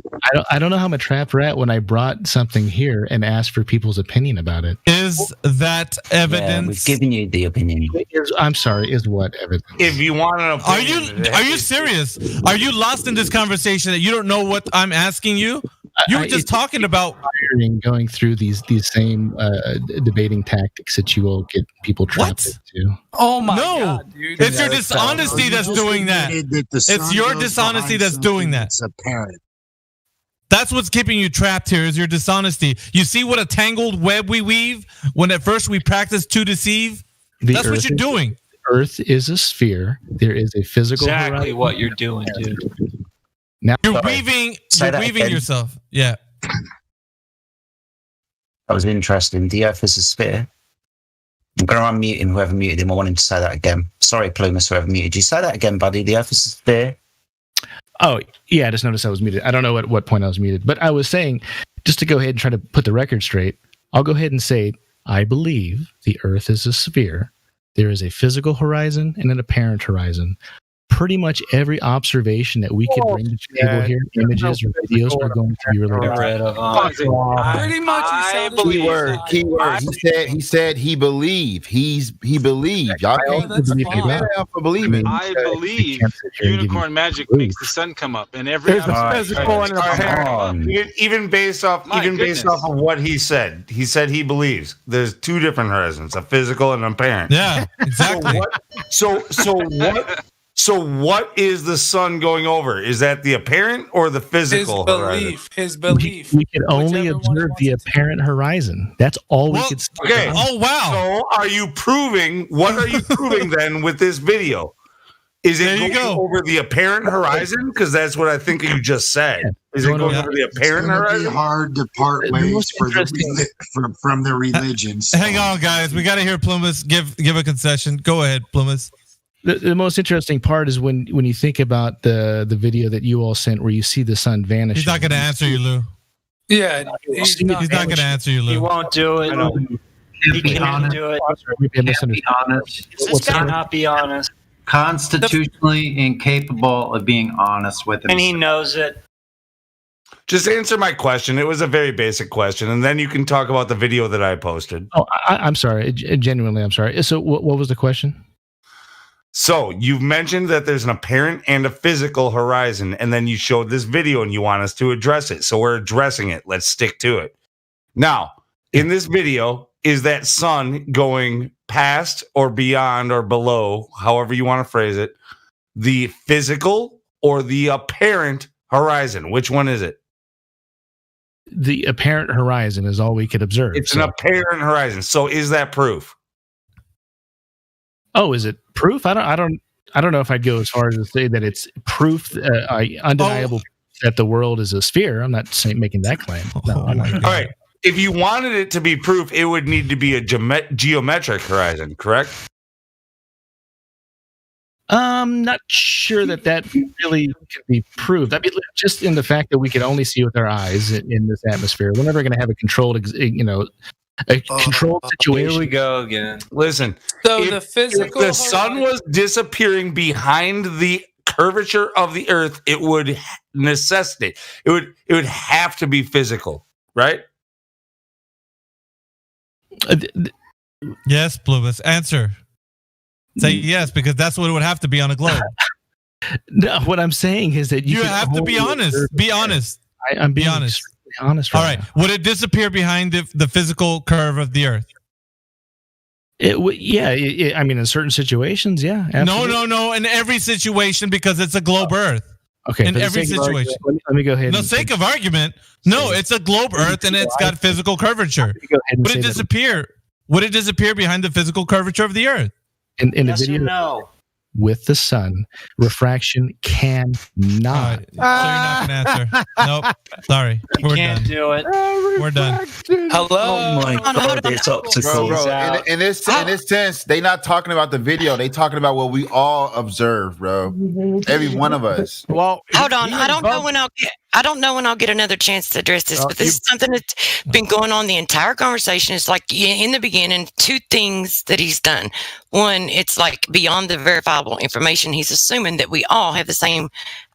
I don't know how I'm a trapped rat when I brought something here and asked for people's opinion about it. Is that evidence? Yeah, we've given you the opinion. I'm sorry. Is what evidence? If you want an opinion, are you serious? Are you lost in this conversation that you don't know what I'm asking you? You were just talking about going through these same debating tactics that you will get people trapped into. Oh my God, dude! It's your dishonesty that's doing that. It's your dishonesty that's doing that. It's apparent. That's what's keeping you trapped here, is your dishonesty. You see what a tangled web we weave when at first we practice to deceive? That's what you're doing. Earth is a sphere. There is a physical exactly what you're doing, dude. Now you're weaving yourself. Yeah. That was interesting. The Earth is a sphere. I'm going to unmute him, whoever muted him. I want him to say that again. Sorry, Plumas, whoever muted you. Say that again, buddy. The Earth is a sphere. Oh, yeah, I just noticed I was muted. I don't know at what point I was muted. But I was saying, just to go ahead and try to put the record straight, I'll go ahead and say, I believe the Earth is a sphere. There is a physical horizon and an apparent horizon. Pretty much every observation that we could bring to the table here, images or videos, are going to be related to Pretty much. Keyword. He said he believe. He believed. Y'all can't believe it. I believe unicorn magic makes the sun come up, and every even based off of what he said he believes there's two different horizons, a physical and an apparent. Yeah, exactly. So what is the sun going over? Is that the apparent or the physical horizon? His belief. We can only observe the apparent horizon. That's all we could see. Okay. Oh, wow. So what are you proving then with this video? Is it going over the apparent horizon? Because that's what I think you just said. Is it going over the apparent horizon? It's hard to part ways from the religions. Hang on, guys. We got to hear Plumas give a concession. Go ahead, Plumas. The most interesting part is when you think about the video that you all sent where you see the sun vanish. He's not going to answer you, Lou. Yeah, he's not going to answer you, Lou. He won't do it. He can't do it. Be honest. This cannot be honest. Constitutionally incapable of being honest with himself. And he knows it. Just answer my question. It was a very basic question, and then you can talk about the video that I posted. Oh, I'm sorry. Genuinely, I'm sorry. So what was the question? So you've mentioned that there's an apparent and a physical horizon, and then you showed this video and you want us to address it. So we're addressing it. Let's stick to it. Now, in this video, is that sun going past or beyond or below, however you want to phrase it, the physical or the apparent horizon? Which one is it? The apparent horizon is all we could observe. It's an apparent horizon. So is that proof? Oh, is it proof? I don't know if I'd go as far as to say that it's proof, undeniable that the world is a sphere. I'm not making that claim. No, all right. If you wanted it to be proof, it would need to be a geometric horizon, correct? I'm not sure that really can be proved. I mean, just in the fact that we can only see with our eyes in this atmosphere, we're never going to have a controlled, a controlled situation. Here we go again. Listen, so if the sun was disappearing behind the curvature of the Earth, it would necessitate. It would have to be physical, right? Yes, Plumas. Answer. Say yes, because that's what it would have to be on a globe. No, what I'm saying is that you have to be honest. Be honest. I'm being honest. All right. Would it disappear behind the physical curve of the Earth? It would. Yeah. I mean, in certain situations, yeah. Absolutely. No. In every situation, because it's a globe Earth. Okay. In every situation. Let me go ahead. No sake of argument. No, it's a globe Earth, and it's got physical curvature. Would it disappear? Would it disappear behind the physical curvature of the Earth? In the video, no. With the sun, refraction cannot. So you're not going to answer. Nope. Sorry. We're can't done. Do it. We're done. Hello. Oh my God, it's optical. Bro, in this sense, they not talking about the video. They talking about what we all observe, bro. Every one of us. Well, hold on. I don't know when I'll get another chance to address this, but this is something that's been going on the entire conversation. It's like in the beginning, two things that he's done. One, it's like beyond the verifiable information. He's assuming that we all have the same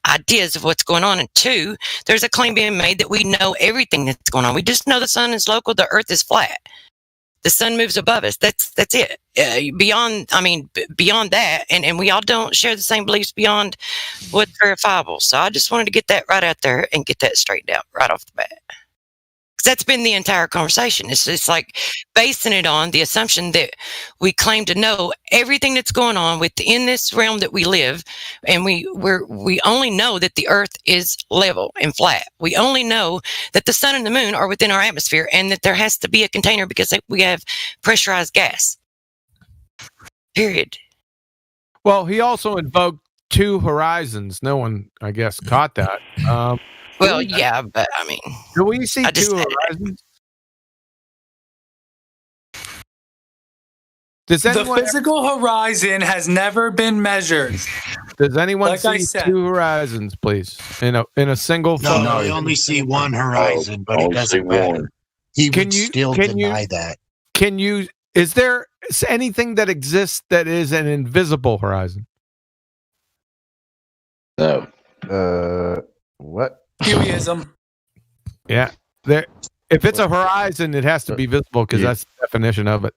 ideas of what's going on. And two, there's a claim being made that we know everything that's going on. We just know the sun is local, the earth is flat. The sun moves above us. That's it. Beyond that, and we all don't share the same beliefs beyond what's verifiable. So I just wanted to get that right out there and get that straightened out right off the bat. Because that's been the entire conversation. It's like basing it on the assumption that we claim to know everything that's going on within this realm that we live, and we only know that the earth is level and flat. We only know that the sun and the moon are within our atmosphere, and that there has to be a container because we have pressurized gas. Period. Well, he also invoked two horizons. No one, I guess, caught that. Well, yeah, but I mean, do we see two horizons? Does The anyone physical horizon has never been measured. Does anyone Like I see said. 2 horizons, please? In a single No, photo. I only see one horizon, but it only see doesn't matter. one. He Can would you- still can you- deny that. Can you? Is there anything that exists that is an invisible horizon? No. What? Hueyism. Yeah. There. If it's a horizon, it has to be visible because Yeah. that's the definition of it.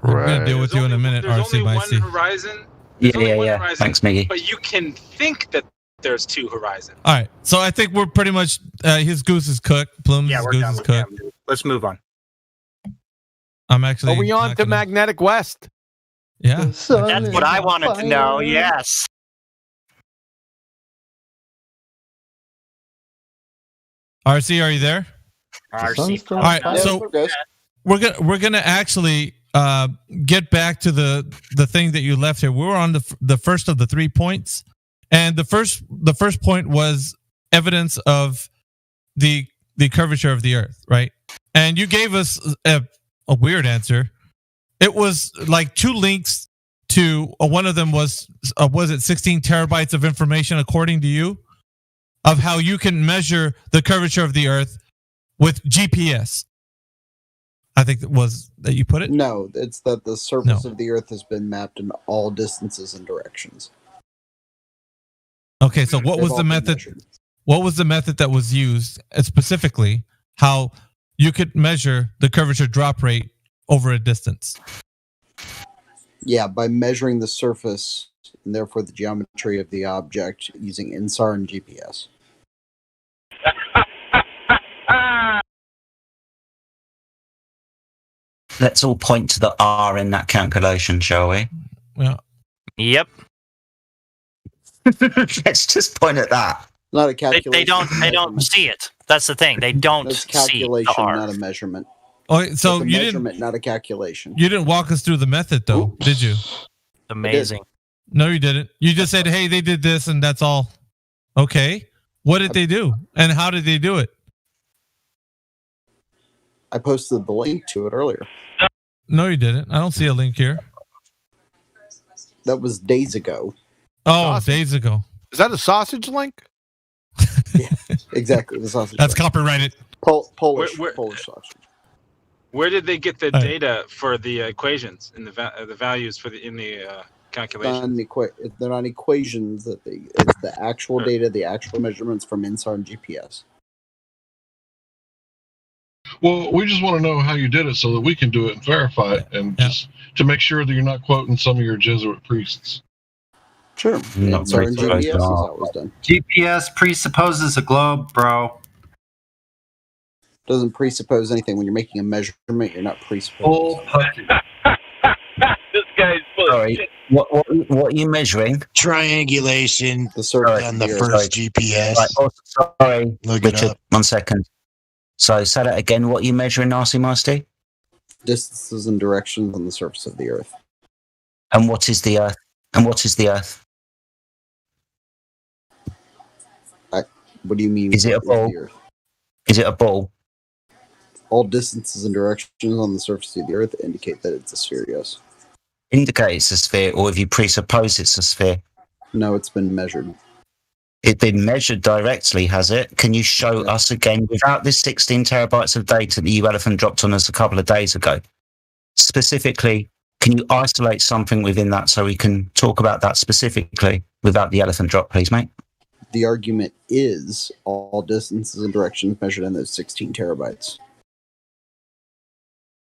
We're gonna deal with you in a minute, There's RC only by one C. horizon. Yeah, There's only yeah, one yeah. horizon, Thanks, Miggy. But you can think that there's 2 horizons. All right, so I think we're pretty much his goose is cooked. Plum's Yeah, we're goose done is with cooked. that. Let's move on. I'm actually. Are we on not to gonna- Magnetic West? Yeah. That's what I wanted to know. Yes. RC, are you there? RC. All right, so we're gonna actually get back to the thing that you left here. We were on the first of the 3 points, and the first point was evidence of the curvature of the Earth, right? And you gave us a weird answer. It was like 2 links to one of them was it 16 terabytes of information according to you of how you can measure the curvature of the Earth with GPS. I think that was that you put it. No, it's that the surface of the Earth has been mapped in all distances and directions. Okay, so what They've was all the been method? measured. What was the method that was used, specifically how you could measure the curvature drop rate over a distance? Yeah, by measuring the surface and therefore the geometry of the object using INSAR and GPS. Let's all point to the R in that calculation, shall we? Yeah. Yep. Let's just point at that. Not a calculation. They don't see it. That's the thing. They don't That's see calculation, the R. not a measurement. Oh, so It's a you didn't measurement, not a calculation. you didn't walk us through the method though, did you? Amazing. No, you didn't. You just said, "Hey, they did this, and that's all." Okay, what did they do, and how did they do it? I posted the link to it earlier. No, you didn't. I don't see a link here. That was days ago. Oh, days ago. Is that a sausage link? Exactly. The sausage. That's copyrighted. Polish Where- sausage. Where did they get the Right. data for the equations and the values for the calculation? They're not equations. It's the actual data, the actual measurements from INSAR and GPS. Well, we just want to know how you did it so that we can do it and verify it, and just to make sure that you're not quoting some of your Jesuit priests. Sure. Not INSAR and very GPS is close. how it was done. GPS presupposes a globe, bro. Doesn't presuppose anything. When you're making a measurement, you're not presupposing. This guy's full of Sorry. shit. What are you measuring? Triangulation The surface on of the the Earth. first GPS. Right, oh, sorry, Look it Richard. up. 1 second. So say that again. What are you measuring, RC Master? Distances and directions on the surface of the Earth. And what is the Earth? And what is the Earth? What do you mean? Is it a what is ball? the Earth? Is it a ball? All distances and directions on the surface of the Earth indicate that it's a sphere, yes. Indicate it's a sphere, or if you presuppose it's a sphere? No, it's been measured. It's been measured directly, has it? Can you show us again, without this 16 terabytes of data that you elephant dropped on us a couple of days ago? Specifically, can you isolate something within that so we can talk about that specifically without the elephant drop, please, mate? The argument is all distances and directions measured in those 16 terabytes.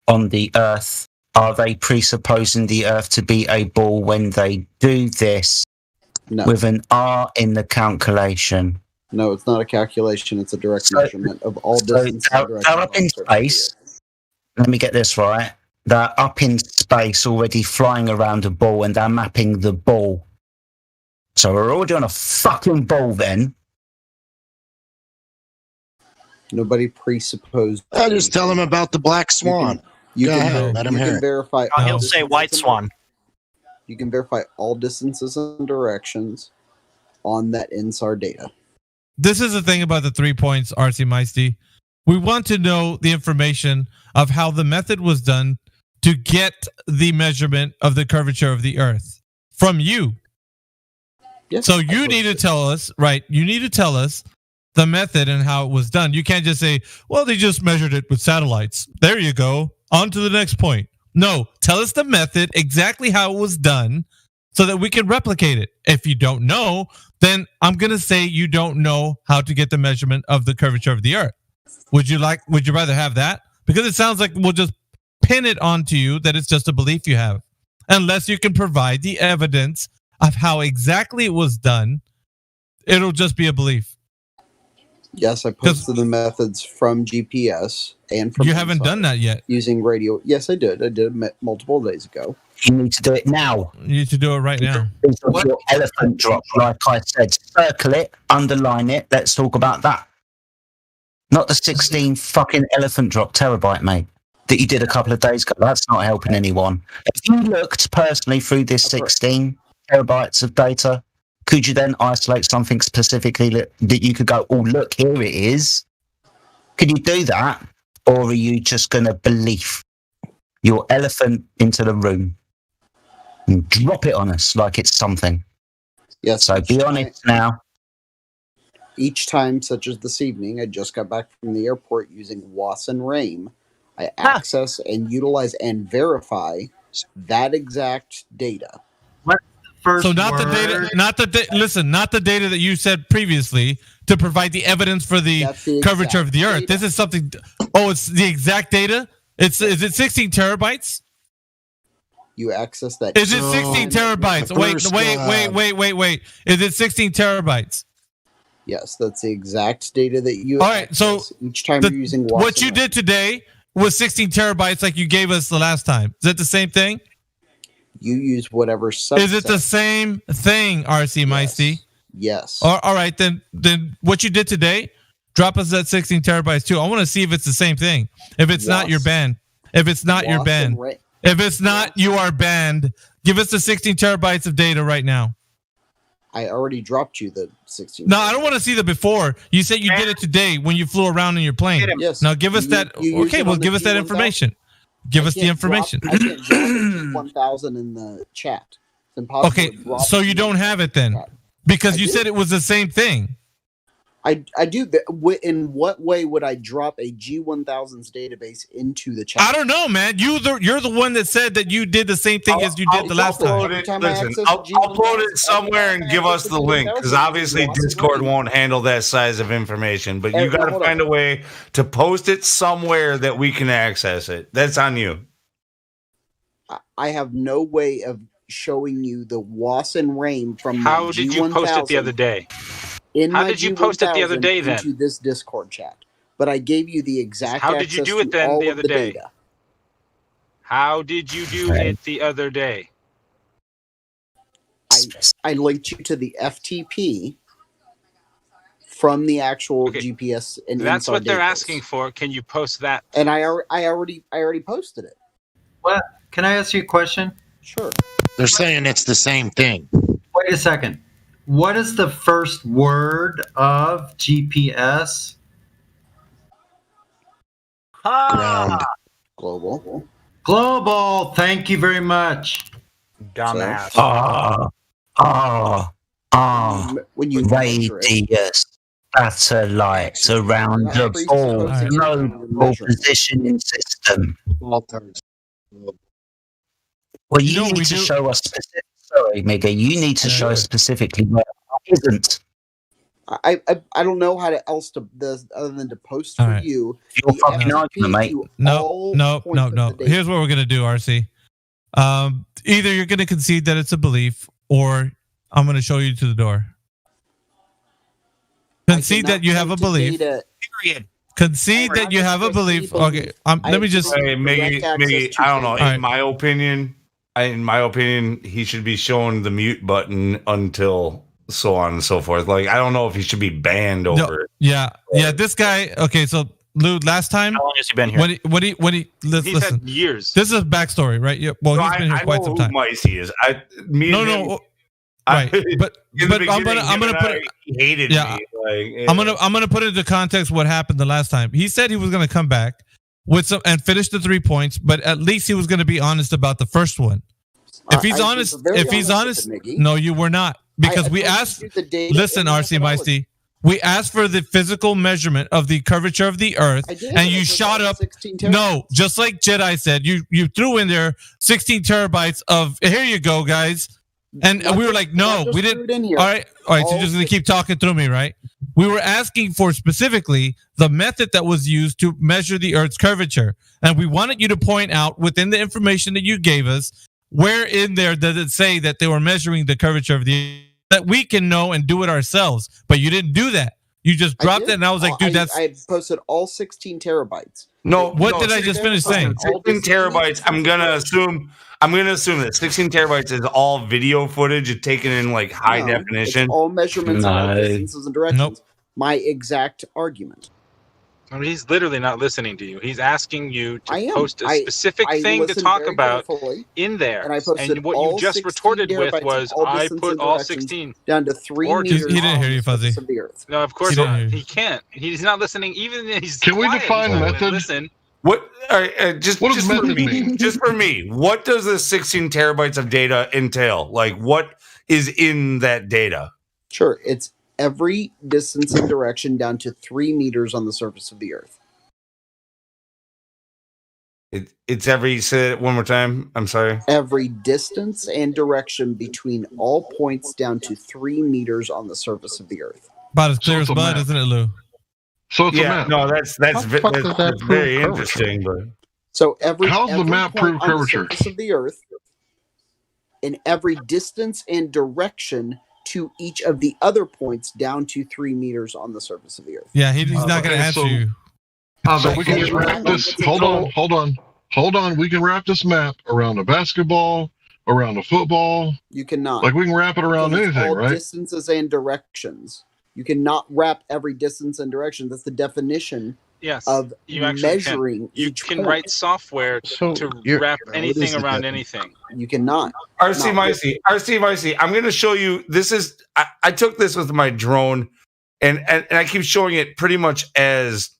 On the Earth, are they presupposing the Earth to be a ball when they do this No. with an R in the calculation? No, it's not a calculation. It's a direct So- measurement of all So distances and they're directions. up in space. Let me get this right. They're up in space already flying around a ball and they're mapping the ball. So we're already on a fucking ball then. Nobody presupposed. I just tell him about the black swan. You Go can, ahead, let him you hear can it. verify. Oh, all he'll say distances white and swan. You can verify all distances and directions on that INSAR data. This is the thing about the 3 points, RC Meisty. We want to know the information of how the method was done to get the measurement of the curvature of the Earth from you. Yes, so you need to tell us, right? You need to tell us the method and how it was done. You can't just say, well, they just measured it with satellites. There you go. On to the next point. No, tell us the method, exactly how it was done, so that we can replicate it. If you don't know, then I'm going to say you don't know how to get the measurement of the curvature of the Earth. Would you rather have that? Because it sounds like we'll just pin it onto you that it's just a belief you have. Unless you can provide the evidence of how exactly it was done, it'll just be a belief. Yes, I posted the methods from GPS and from. You haven't done that yet. Using radio. Yes, I did. I did it multiple days ago. You need to do it now. You need to do it right now. Your elephant drop, like I said, circle it, underline it. Let's talk about that. Not the 16 fucking elephant drop terabyte, mate, that you did a couple of days ago. That's not helping anyone. If you looked personally through this 16 terabytes of data, could you then isolate something specifically that you could go, oh, look, here it is? Could you do that? Or are you just going to believe your elephant into the room and drop it on us like it's something? Yes. So be honest now. Each time, such as this evening, I just got back from the airport using WAS and RAIM. I access and utilize and verify that exact data. So not the data, listen, not the data that you said previously to provide the evidence for the curvature of the Earth. This is something. Oh, it's the exact data. Is it 16 terabytes? You access that. Is it 16 terabytes? Wait. Is it 16 terabytes? Yes, that's the exact data that you. All right. So each time you're using WAS what you did today was 16 terabytes, like you gave us the last time. Is that the same thing? You use whatever subset. Is it the same thing, RC Meisty? Yes. All right, then what you did today, drop us that 16 terabytes too. I want to see if it's the same thing. If it's not, you're banned. If it's not, you're banned. If it's not, you are banned. Give us the 16 terabytes of data right now. I already dropped you the 16. No, I don't want to see the before. You said you did it today when you flew around in your plane. Yes. Now give us that. Okay, well, give us that information. Give us the information. I can't drop 1,000 in the chat. It's impossible. Okay, so you don't have it then, because you said it was the same thing. I do. In what way would I drop a G1000's database into the chat? I don't know, man. You're the one that said that you did the same thing as you did the last time. Listen, I'll upload it somewhere and give us the link, because obviously Discord won't handle that size of information. But you got to find a way to post it somewhere that we can access it. That's on you. I have no way of showing you the WAS and RAIM from. How did you post it the other day? How did you post it the other day then? Into this Discord chat, but I gave you the exact. How did you do it then the other day? How did you do it the other day? I linked you to the FTP from the actual GPS and that's what they're database. asking for. Can you post that? And I already posted it. What? Can I ask you a question? Sure. They're saying it's the same thing. Wait a second. What is the first word of GPS? Ground. Global. Global. Thank you very much. Dumbass. When you radius satellites around the ball, global positioning system. Well, you need to show us specific. Sorry, Mega. You need to show us specifically where it isn't. I don't know how to else to this other than to post for you. Your fucking argument, mate. No. Here's what we're gonna do, RC. Either you're gonna concede that it's a belief, or I'm gonna show you to the door. Concede that you have a belief. Period. Concede that you have a belief. Okay, let me just. Hey, Miggy, I don't know. In my opinion, he should be showing the mute button until so on and so forth. Like, I don't know if he should be banned over it. Yeah. This guy. Okay, so Lou, last time. How long has he been here? Listen. Had years. This is a backstory, right? Yeah. Well, he's been here quite some time. He is. Right, but I'm gonna put it. He hated me. I'm gonna put into context what happened the last time. He said he was gonna come back. with some and finish the 3 points, but at least he was going to be honest about the first one. If he's honest, no, you were not, because we asked. Listen, RC Meisty, we asked for the physical measurement of the curvature of the Earth, and you shot up. No, just like Jedi said, you threw in there 16 terabytes of. Here you go, guys. And we were like, no, we didn't. All right. So you're just going to keep talking through me, right? We were asking for specifically the method that was used to measure the Earth's curvature. And we wanted you to point out within the information that you gave us, where in there does it say that they were measuring the curvature of the Earth, that we can know and do it ourselves. But you didn't do that. You just dropped it, and I was like, dude, that's... I posted all 16 terabytes. No, what did I just finish saying? 16 terabytes. I'm gonna assume that 16 terabytes is all video footage taken in like high definition. It's all measurements of distances and directions. Nope. My exact argument. I mean, he's literally not listening to you. He's asking you to post a specific thing to talk about in there. And what you just retorted with was, I put all 16 down to 3 meters. He didn't hear you, Fuzzy. Of the Earth. No, of course not. He can't. He's not listening. Even if he's Can we define method? Listen. What? Just for me, what does the 16 terabytes of data entail? Like, what is in that data? Sure, it's every distance and direction down to 3 meters on the surface of the Earth. It's every. Say it one more time. I'm sorry. Every distance and direction between all points down to 3 meters on the surface of the Earth. About as clear as mud, isn't it, Lou? So it's a map. No, that's very interesting. But so every the map prove curvature? On the surface of the Earth, in every distance and direction to each of the other points down to 3 meters on the surface of the Earth. Yeah, he's not going to answer you. So we can just wrap this. Hold on. We can wrap this map around a basketball, around a football. You cannot. Like we can wrap it around anything, all right? Distances and directions. You cannot wrap every distance and direction. That's the definition of measuring. You can write software to wrap anything around anything. You cannot. RC Micey, I'm going to show you. This is I took this with my drone, and I keep showing it pretty much as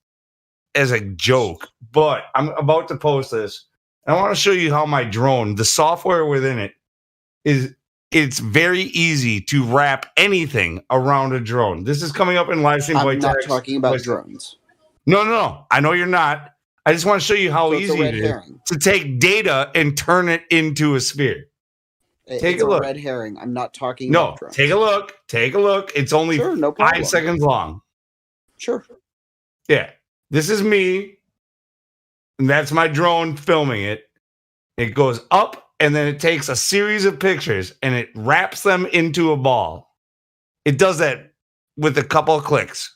a joke. But I'm about to post this. I want to show you how my drone, the software within it, is. It's very easy to wrap anything around a drone. This is coming up in live stream. I'm not talking about drones. No. I know you're not. I just want to show you how easy it is to take data and turn it into a sphere. Take a look. Red herring. I'm not talking about drones. Take a look. It's only 5 seconds long. Sure. Yeah. This is me. And that's my drone filming it. It goes up. And then it takes a series of pictures and it wraps them into a ball. It does that with a couple of clicks.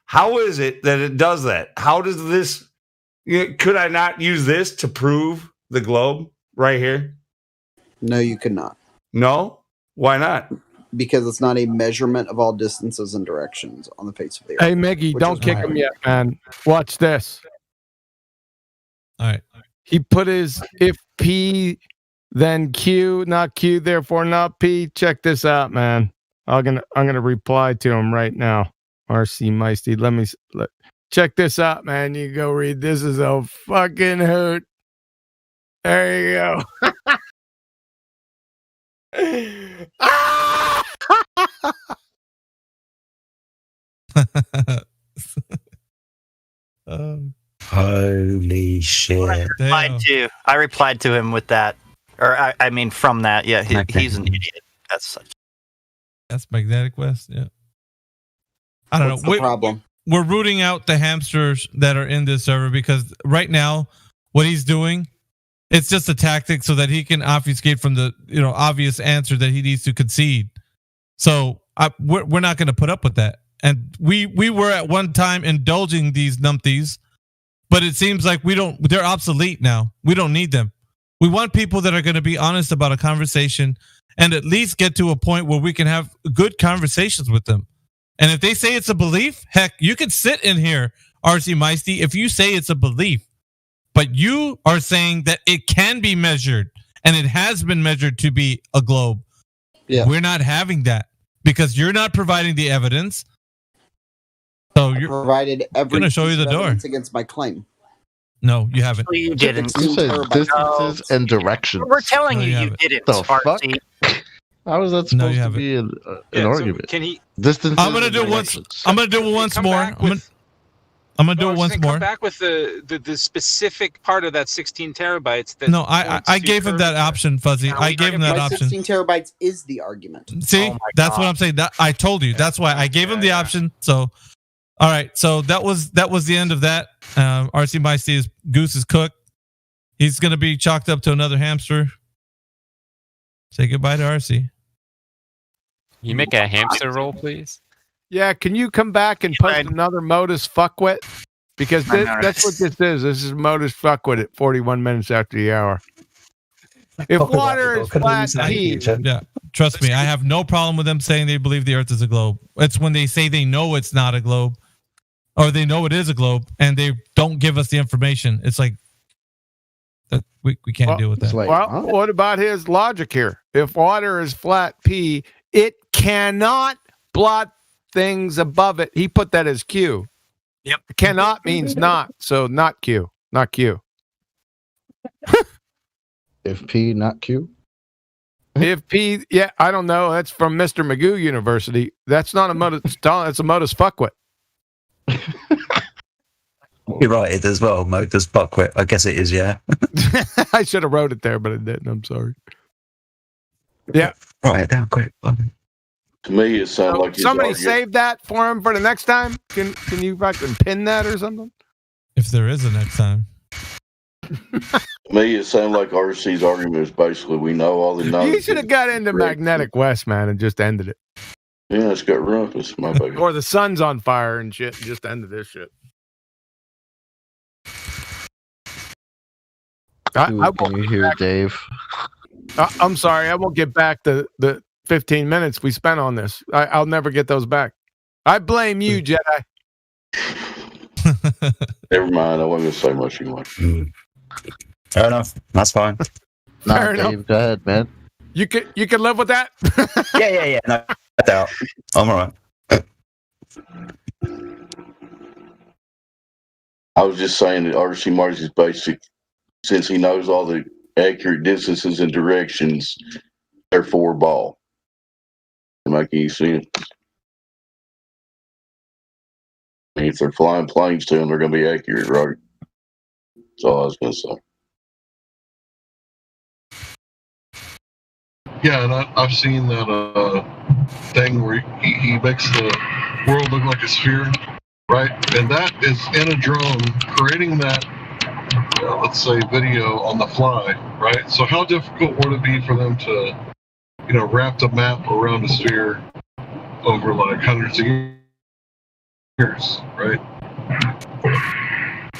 How is it that it does that? How does this? Could I not use this to prove the globe right here? No, you could not. No? Why not? Because it's not a measurement of all distances and directions on the face of the Earth. Hey, Miggy, don't kick him yet, man. Watch this. All right. He put his if P then Q, not Q, therefore not P. Check this out, man. I'm gonna reply to him right now. RC Meisty, check this out, man. You go read. This is a fucking hoot. There you go. Holy shit. I replied to him with that. Or I mean from that. Yeah, he's an idiot. That's Magnetic West, yeah. I don't What's know. The problem? We're rooting out the hamsters that are in this server because right now what he's doing, it's just a tactic so that he can obfuscate from the obvious answer that he needs to concede. So we're not going to put up with that. And we were at one time indulging these numpties, but it seems like they're obsolete now. We don't need them. We want people that are going to be honest about a conversation and at least get to a point where we can have good conversations with them. And if they say it's a belief, heck, you can sit in here, RC Meisty, if you say it's a belief. But you are saying that it can be measured, and it has been measured to be a globe. Yeah. We're not having that because you're not providing the evidence. So you're provided every going to show you the door against my claim. No, you haven't. Actually, you didn't. You said distances and directions. We're telling No, you you you haven't. didn't. The fuck? RC. How is that No, supposed you to haven't. be an Yeah, so argument? can he? Distances. I'm gonna and do it once. directions. I'm gonna do it once come more. back with- I'm gonna do No, it I'm once saying more. Come back with the specific part of that 16 terabytes. That No, I gave him that option, Fuzzy. I gave him that My option. 16 terabytes is the argument. See, that's what I'm saying. That I told you. That's why I gave him the option. So, all right. So that was the end of that. RC Meisty's goose is cooked. He's gonna be chalked up to another hamster. Say goodbye to RC. You make a hamster roll, please. Yeah, can you come back and post another Modus Fuckwit? Because that's what this is. This is Modus Fuckwit at 41 minutes after the hour. If water is flat, yeah, trust me, I have no problem with them saying they believe the Earth is a globe. It's when they say they know it's not a globe, or they know it is a globe, and they don't give us the information. It's like that we can't deal with that. What about his logic here? If water is flat P, it cannot blot things above it. He put that as Q. Yep. Cannot means not. So not Q. Not Q. If P, not Q. If P, yeah, I don't know. That's from Mr. Magoo University. That's not a modus. That's a modus fuckwit. You're right, it as well. Modus fuckwit. I guess it is, yeah. I should have wrote it there, but I didn't. I'm sorry. Yeah. Write it down quick. To me, it sounds like somebody save that for him for the next time. Can you fucking pin that or something? If there is a next time. To me, it sounds like RC's argument is basically we know all the knowledge. You should have got into Magnetic West, man, and just ended it. Yeah, it's got rumpus, my baby. Or the sun's on fire and shit, and just ended this shit. Can you hear Dave? I'm sorry, I won't get back the 15 minutes we spent on this. I'll never get those back. I blame you, Jedi. Never mind. I wasn't going to say much anymore. Fair enough. That's fine. Fair enough. Dave, go ahead, man. You can live with that? Yeah. No doubt. I'm all right. I was just saying that RC Marty's basic, since he knows all the accurate distances and directions, therefore ball. Doesn't make any sense. I mean, if they're flying planes to them, they're going to be accurate, right? That's all I was going to say. Yeah, and I've seen that thing where he makes the world look like a sphere, right? And that is in a drone creating that, let's say, video on the fly, right? So how difficult would it be for them to, wrap the map around a sphere over like hundreds of years, right?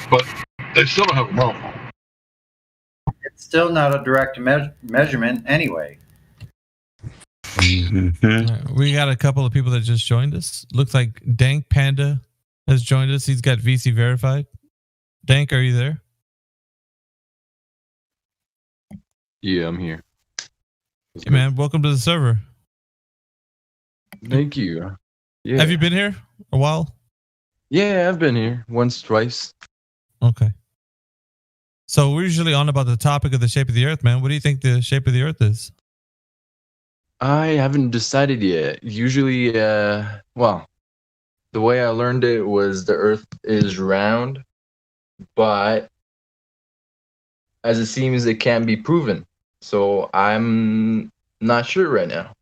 But they still don't have a model. It's still not a direct measurement anyway. We got a couple of people that just joined us. Looks like Dank Panda has joined us. He's got VC verified. Dank, are you there? Yeah, I'm here. Hey, man, welcome to the server. Thank you. Yeah. Have you been here a while? Yeah, I've been here once, twice. Okay. So we're usually on about the topic of the shape of the Earth, man. What do you think the shape of the Earth is? I haven't decided yet. Usually, well, the way I learned it was the Earth is round, but as it seems, it can't be proven. So I'm not sure right now.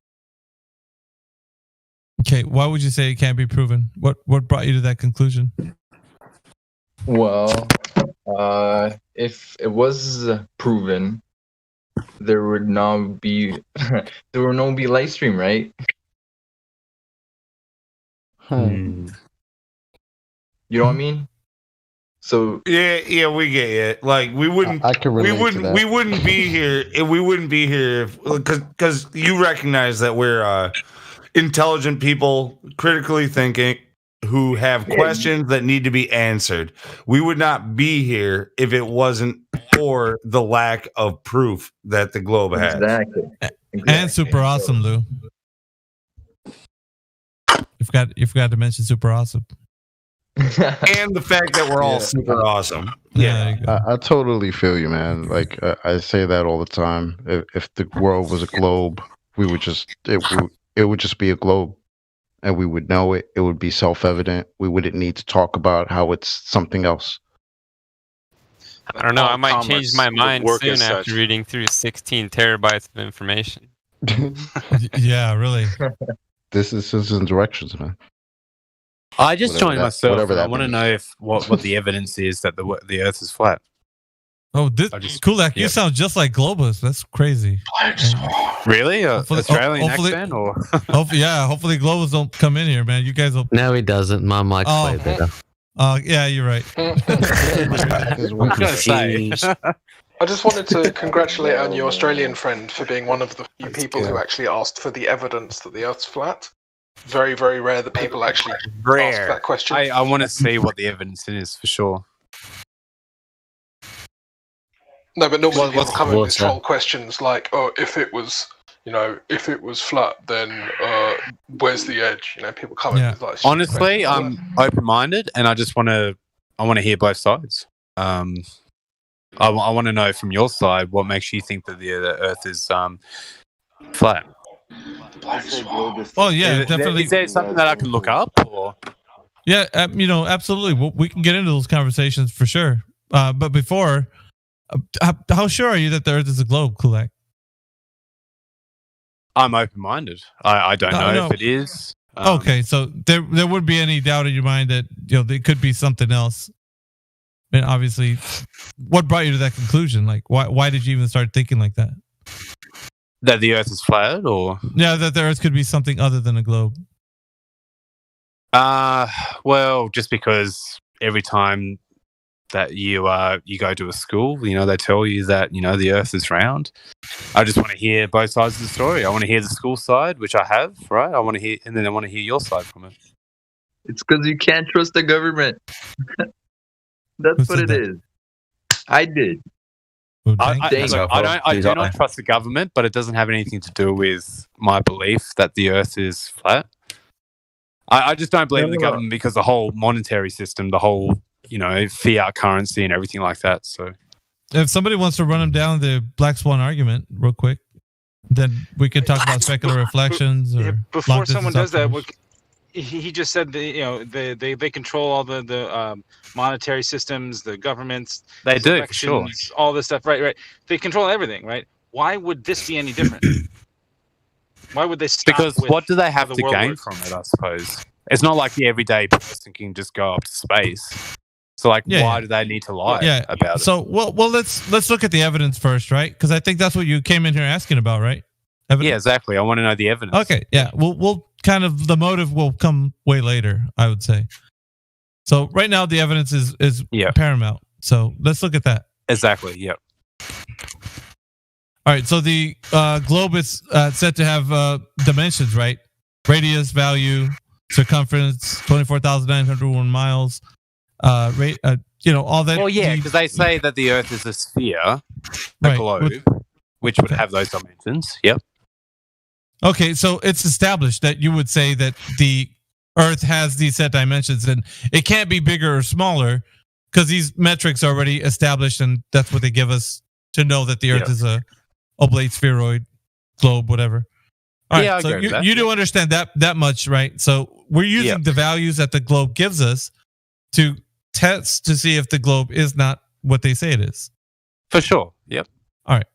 Okay, why would you say it can't be proven? What brought you to that conclusion? Well, if it was proven, there would not be live stream, right? You know what I mean? So yeah, we get it. Like we wouldn't, we wouldn't be here. We wouldn't be here because you recognize that we're intelligent people, critically thinking, who have questions that need to be answered. We would not be here if it wasn't for the lack of proof that the globe has. Exactly. And super awesome, Lou. You forgot to mention super awesome. and the fact that we're all super awesome. Yeah, I totally feel you, man. Like I say that all the time. If the world was a globe, we would just it would just be a globe, and we would know it. It would be self-evident. We wouldn't need to talk about how it's something else. I don't know. I might change Commerce my would mind work soon as after such. reading through 16 terabytes of information. Yeah, really. This is in directions, man. I just Whatever joined that- myself. whatever And I that want to means. know if what the evidence is that the Earth is flat. Oh, this Kulak, you yeah. sound just like Globus. That's crazy. Really? Australian hopefully- accent or? Hopefully Globus don't come in here, man. You guys will. No, he doesn't. My mic's way better. Yeah, you're right. I just wanted to congratulate our new Australian friend for being one of the few people who actually asked for the evidence that the Earth's flat. Very, very rare that people actually ask that question. I want to see what the evidence is for sure. No, but normally What's people come in with water? troll questions like, "Oh, if it was flat, then where's the edge?" You know, people come in with like. stupid Honestly, questions. I'm open-minded, and I want to hear both sides. I want to know from your side what makes you think that the Earth is flat. Oh yeah, Is definitely. there something that I can look up? Or Yeah, absolutely. We can get into those conversations for sure. But before, how sure are you that the Earth is a globe, Kulak? I'm open-minded. I don't know No. if it is. Okay, so there would be any doubt in your mind that there could be something else. And obviously, what brought you to that conclusion? Like, why did you even start thinking like that? That the Earth is flat, or Yeah, that the Earth could be something other than a globe. well, just because every time that you go to a school, they tell you that the Earth is round. I just want to hear both sides of the story. I want to hear the school side, which I have, right? I want to hear, and then I want to hear your side from it. It's because you can't trust the government. That's what it is. I did. I do not trust the government, but it doesn't have anything to do with my belief that the Earth is flat. I just don't believe in the government because the whole monetary system, the whole fiat currency and everything like that. So, If somebody wants to run them down the Black Swan argument real quick, then we could talk about secular reflections. Or Before someone does that, he just said they control all the monetary systems, the governments. They do, for elections, sure. all this stuff. Right. They control everything, right? Why would this be any different? Why would they stop? Because with what do they have how to the world gain works? from it? I suppose it's not like the everyday person can just go up to space. So, why do they need to lie about it? So, well, let's look at the evidence first, right? Because I think that's what you came in here asking about, right? Yeah, exactly. I want to know the evidence. Okay, yeah. We'll kind of the motive will come way later, I would say. So right now the evidence is paramount. So let's look at that. Exactly. Yep. All right. So the globe is said to have dimensions, right? Radius, value, circumference, 24,901 miles. All that. Well, yeah, because they say that the Earth is a sphere, a Right. globe, which would have those dimensions. Yep. Okay, so it's established that you would say that the Earth has these set dimensions, and it can't be bigger or smaller because these metrics are already established, and that's what they give us to know that the Earth is a oblate spheroid, globe, whatever. All right, Yeah, I so agree with that. you do understand that much, right? So we're using the values that the globe gives us to test to see if the globe is not what they say it is. For sure. Yep. All right.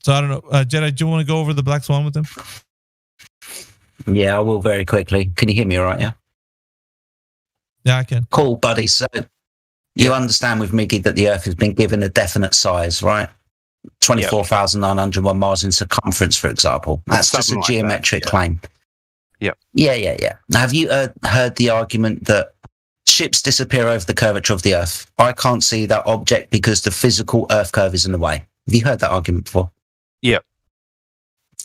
So I don't know, Jedi, do you want to go over the Black Swan with them? Yeah, I will very quickly. Can you hear me all right, yeah? Yeah, I can. Cool, buddy. So you understand with Miggy that the Earth has been given a definite size, right? 24,901 miles in circumference, for example. That's just a Something like that, geometric claim. Yep. Yeah. Now, have you heard the argument that ships disappear over the curvature of the Earth? I can't see that object because the physical Earth curve is in the way. Have you heard that argument before? Yep.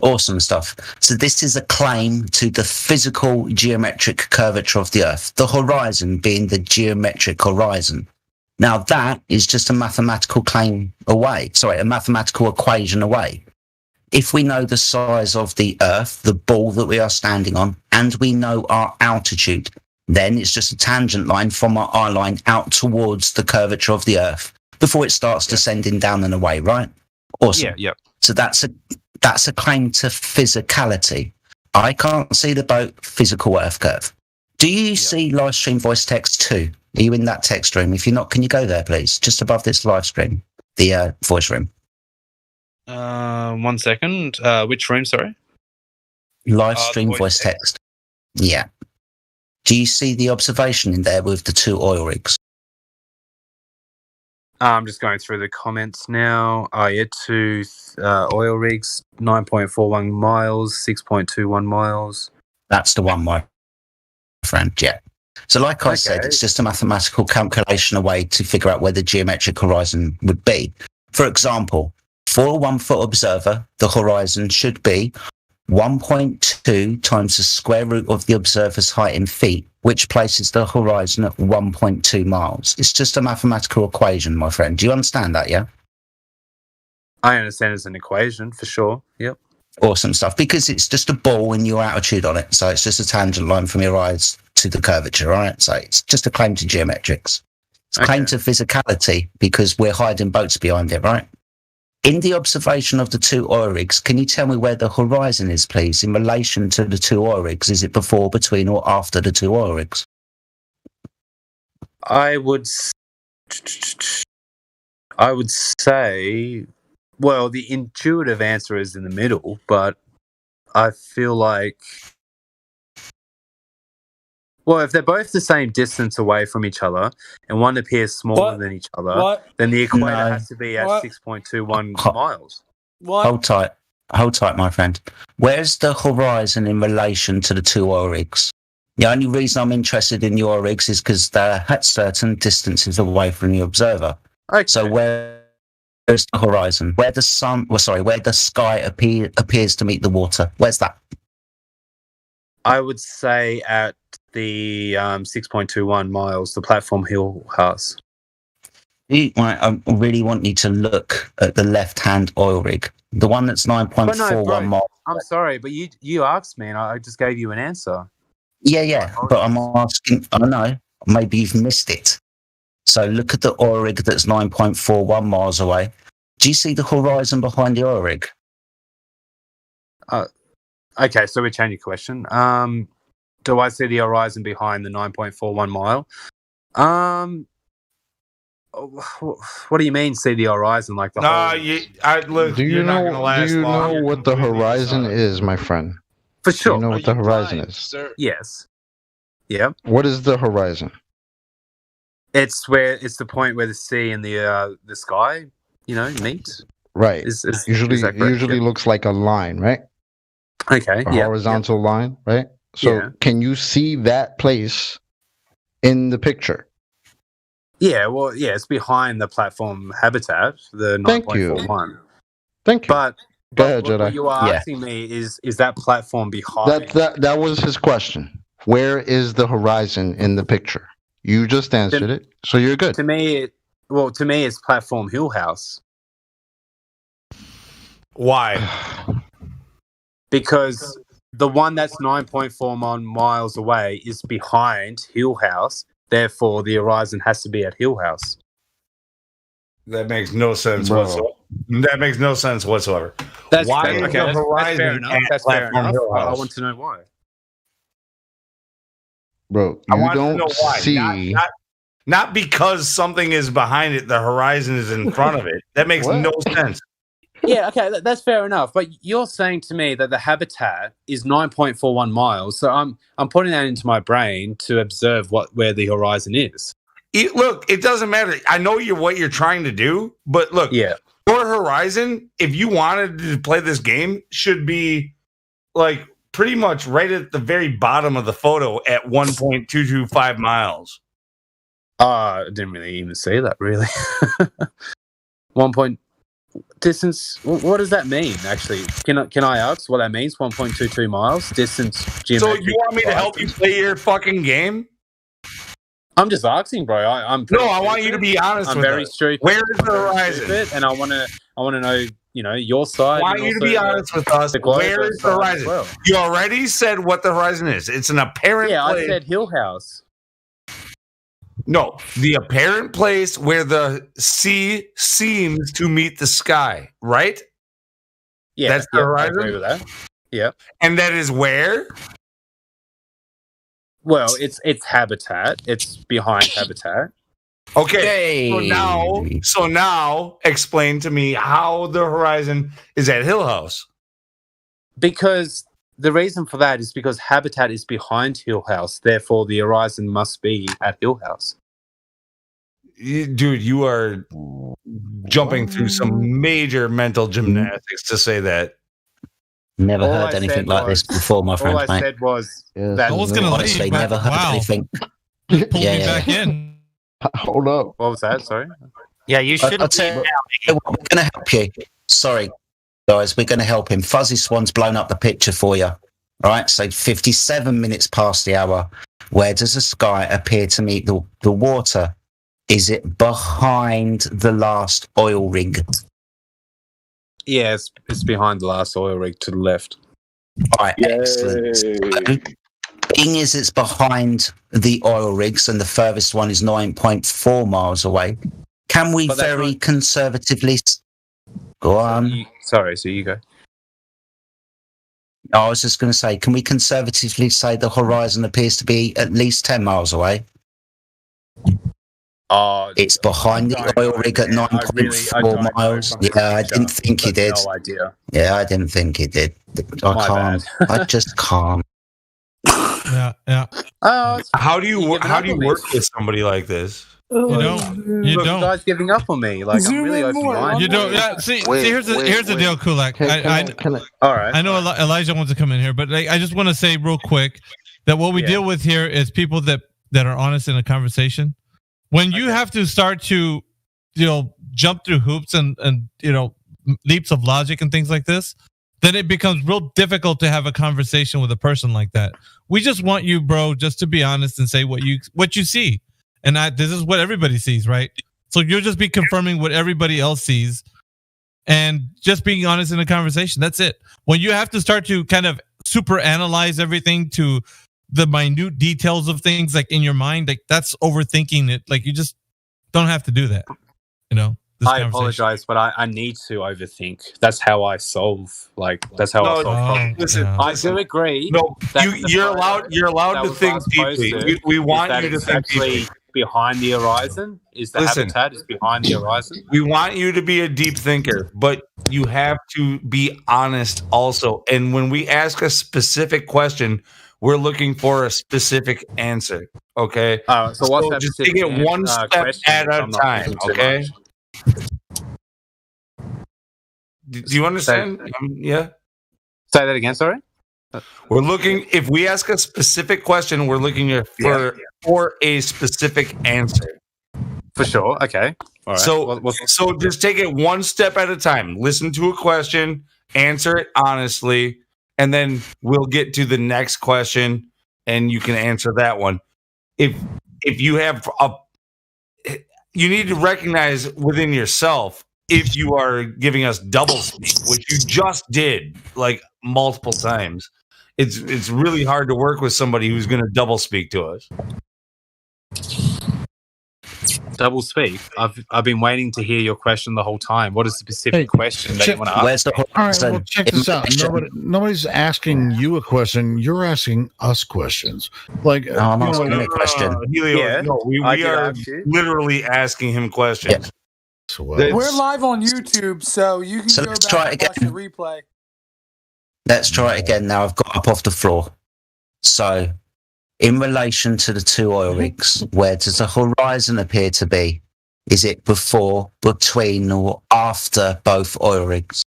Awesome stuff. So this is a claim to the physical geometric curvature of the Earth, the horizon being the geometric horizon. Now that is just a mathematical claim away. Sorry, a mathematical equation away. If we know the size of the Earth, the ball that we are standing on, and we know our altitude, Then it's just a tangent line from our eye line out towards the curvature of the Earth before it starts descending down and away, right? Awesome. Yeah, yep. So that's a claim to physicality. I can't see the boat physical Earth curve. Do you see live stream voice text 2? Are you in that text room? If you're not, can you go there, please? Just above this live stream, the voice room. 1 second. Which room, sorry? Live stream voice text. Yeah. Do you see the observation in there with the 2 oil rigs? I'm just going through the comments now. Oh, yeah, 2 oil rigs, 9.41 miles, 6.21 miles. That's the one, my friend, yeah. So like I said, it's just a mathematical calculation away to figure out where the geometric horizon would be. For example, for a 1 foot observer, the horizon should be 1.2 times the square root of the observer's height in feet, which places the horizon at 1.2 miles. It's just a mathematical equation, my friend. Do you understand that, yeah? I understand it's an equation, for sure. Yep. Awesome stuff. Because it's just a ball and your altitude on it. So it's just a tangent line from your eyes to the curvature, right? So it's just a claim to geometrics. It's a claim to physicality because we're hiding boats behind it, right? In the observation of the 2 oil rigs, can you tell me where the horizon is, please, in relation to the 2 oil rigs? Is it before, between, or after the 2 oil rigs? I would say, well, the intuitive answer is in the middle, but I feel like, well, if they're both the same distance away from each other and one appears smaller than each other, then the equator has to be at 6.21 miles. Hold tight, my friend. Where's the horizon in relation to the 2 oil rigs? The only reason I'm interested in your rigs is because they're at certain distances away from the observer. Okay. So where's the horizon? Where the where the sky appears to meet the water? Where's that? I would say at the 6.21 miles, the platform hill house. I really want you to look at the left-hand oil rig, the one that's 9.41 miles. I'm sorry, but you asked me, and I just gave you an answer. Yeah, but I'm asking. I don't know. Maybe you've missed it. So look at the oil rig that's 9.41 miles away. Do you see the horizon behind the oil rig? Okay, so we change your question. Do I see the horizon behind the 9.41 mile? What do you mean, see the horizon? Like the whole? Do you know what the horizon is, my friend? For sure. Do you know what the horizon is? Sir? Yes. Yep. What is the horizon? It's the point where the sea and the sky, meet. Right. Usually Yep. looks like a line, right? Okay. A horizontal line, right? So can you see that place in the picture? Yeah, well, it's behind the platform habitat, the 9.41. Thank you. But Go ahead, Jedi. What you are asking me is that platform behind? That was his question. Where is the horizon in the picture? You just answered it, so you're good. To me, it's platform hill house. Why? Because the one that's 9.41 miles away is behind Hill House. Therefore, the horizon has to be at Hill House. That makes no sense whatsoever. That makes no sense whatsoever. Why is the horizon at Platform Hill House? I want to know why. Bro, I want to know why. Not because something is behind it, the horizon is in front of it. That makes no sense. Yeah, okay, that's fair enough. But you're saying to me that the habitat is 9.41 miles, so I'm putting that into my brain to observe where the horizon is. Look, it doesn't matter. I know what you're trying to do, but look, your horizon, if you wanted to play this game, should be like pretty much right at the very bottom of the photo at 1.225 miles. I didn't really even see that, really. Distance, what does that mean, actually? Can I ask what that means? 1.22 miles? Distance, geometric. So you want me to help you play your fucking game? I'm just asking, bro. I want you to be honest I'm with very us. stupid. Where is the horizon? And I want to know your side. I want you to be honest with us. Where is the horizon? Well. You already said what the horizon is. It's an apparent place. I said Hill House. No, the apparent place where the sea seems to meet the sky, right? Yeah, that's the horizon. I agree with that. Yeah, and that is where. Well, it's habitat. It's behind habitat. Okay, so now explain to me how the horizon is at Hill House. Because the reason for that is because habitat is behind Hill House. Therefore, the horizon must be at Hill House. Dude, you are jumping through some major mental gymnastics to say that. Never heard anything like this before, my friend. All I said was that I was going to leave. Never heard anything. Pulled me back in. Hold up. What was that? Sorry. Yeah, you should. I'll tell you, we're going to help you. Sorry, guys, we're going to help him. Fuzzy Swan's blown up the picture for you. All right, so 57 minutes past the hour. Where does the sky appear to meet the water? Is it behind the last oil rig? Yeah, it's behind the last oil rig to the left. All right, excellent. So, being as it's behind the oil rigs and the furthest one is 9.4 miles away, can we very conservatively... Go on. So you go. I was just going to say, can we conservatively say the horizon appears to be at least 10 miles away? It's behind the oil rig at 9.4 miles. Yeah, I didn't think he did. No idea. Yeah, I didn't think he did. I can't. I just can't. Yeah. How do you work with somebody like this? You don't. You guys giving up on me? Like I'm really open-minded. You don't. Yeah. See, here's the deal, Kulak. All right. I know Elijah wants to come in here, but I just want to say real quick that what we deal with here is people that are honest in a conversation. When you have to start to, jump through hoops and leaps of logic and things like this, then it becomes real difficult to have a conversation with a person like that. We just want you, bro, just to be honest and say what you see. And this is what everybody sees, right? So you'll just be confirming what everybody else sees and just being honest in a conversation. That's it. When you have to start to kind of super analyze everything to the minute details of things, like in your mind, like that's overthinking it. Like you just don't have to do that. I apologize, but I need to overthink. That's how I solve. That's how I solve problems. Listen, I do agree. No, you're allowed to think deeply. We want you to think deeply. Behind the horizon is the habitat is behind the horizon. We want you to be a deep thinker, but you have to be honest also. And when we ask a specific question, we're looking for a specific answer. Okay. So what's that? Just take it one step at a time. Okay. Do you understand? Yeah. Say that again. Sorry. We're looking. If we ask a specific question, we're looking for a specific answer. For sure. Okay. All right. So just take it one step at a time. Listen to a question, answer it honestly, and then we'll get to the next question, and you can answer that one. If you have you need to recognize within yourself if you are giving us double speak, which you just did like multiple times. It's really hard to work with somebody who's going to double speak to us. Double speak? I've been waiting to hear your question the whole time. What is the specific question that you want to ask? All right, well, check this out. Nobody's asking you a question. You're asking us questions. Like, I'm asking a question. Helio, we are literally asking him questions. So, we're live on YouTube, so you can go back and watch the replay. Let's try it again now. I've got up off the floor. So, in relation to the two oil rigs, where does the horizon appear to be? Is it before, between, or after both oil rigs?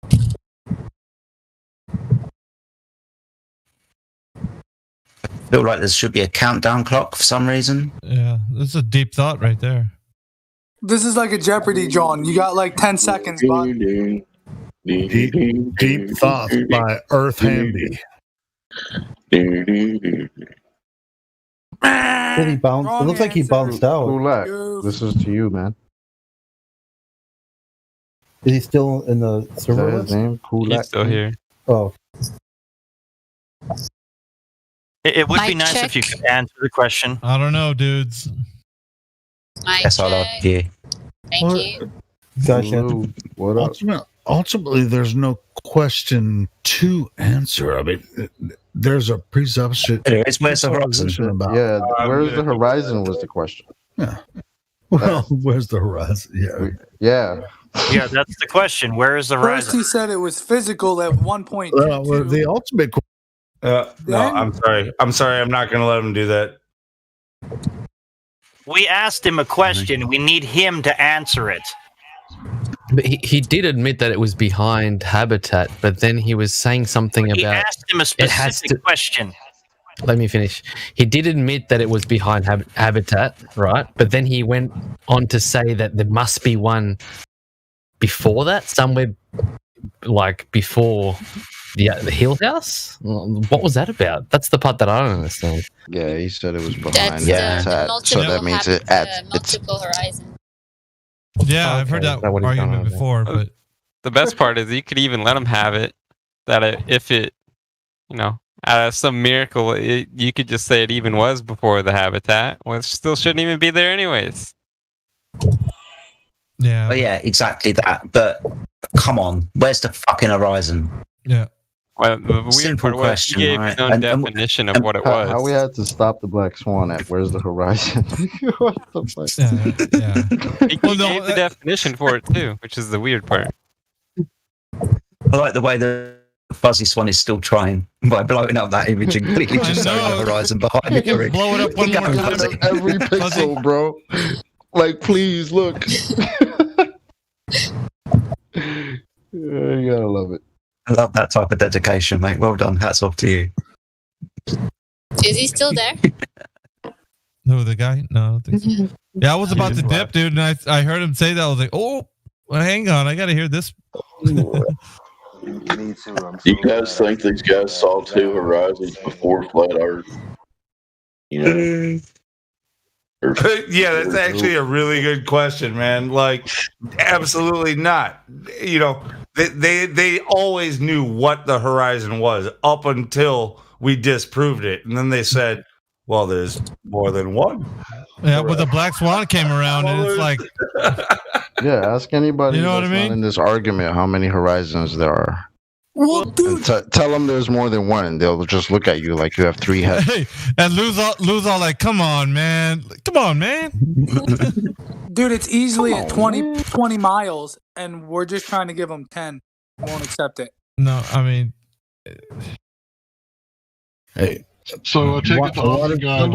I feel like there should be a countdown clock for some reason. Yeah, that's a deep thought right there. This is like a Jeopardy, John. You got like 10 seconds, bud. Deep Thoughts by Earth Handy. Did he bounce? It looks like he bounced out. Kulak, this is to you, man. Is he still in the Is server? that his name? Kulak. He's still here. Oh. It would be Mic nice check. if you could answer the question. I don't know, dudes. Yes, I love you. Thank you. Gotcha. What up? Ultimately, there's no question to answer. I mean, there's a presupposition. Anyways, where's the horizon? About. Yeah, where's the horizon was the question. Yeah. Well, where's the horizon? Yeah. Yeah. Yeah, that's the question. Where is the First, horizon? he said it was physical at 1.22. Well, the ultimate. No, I'm sorry. I'm not going to let him do that. We asked him a question. We need him to answer it. But he did admit that it was behind habitat, but then he was saying something He about asked him a it has specific to. question. Let me finish. He did admit that it was behind habitat, right? But then he went on to say that there must be one before that, somewhere like before the hill house. What was that about? That's the part that I don't understand. Yeah, he said it was behind That's habitat, so multiple that means it adds. multiple horizon. Yeah, I've heard that That what he's argument done, before, but The best part is you could even let him have it. If it, out of some miracle, you could just say it even was before the habitat. Well, it still shouldn't even be there anyways. yeah. Oh yeah, exactly that. But come on, where's the fucking horizon? Yeah. Well, the weird Simple part was question, he gave right? his own And- definition of what it was. How we had to stop the black swan at where's the horizon? What the fuck? Yeah. He gave the definition for it too, which is the weird part. I like the way the fuzzy swan is still trying by blowing up that image and completely just showing the horizon behind it. Eric. Blow it up one more time. Every pixel, bro. Like, please look. Yeah, you gotta love it. I love that type of dedication, mate. Well done. Hats off to you. Is he still there? Who, the guy? No, I don't think so. Yeah, I was about to dip, dude, and I heard him say that. I was like, oh, well, hang on. I got to hear this. Do you guys think these guys saw two horizons before flat Earth? Yeah, that's actually a really good question, man. Like, absolutely not. They always knew what the horizon was up until we disproved it, and then they said, "Well, there's more than one." Yeah, but the black swan came around, and it's like, Yeah, ask anybody You know what that's I mean? not in this argument how many horizons there are. Well, dude, Tell them there's more than one, and they'll just look at you like you have three heads. hey, and lose all like, come on, man, dude, it's easily at 20 miles, and we're just trying to give them 10. Won't accept it. No, I mean, Hey. So I take it the other guy.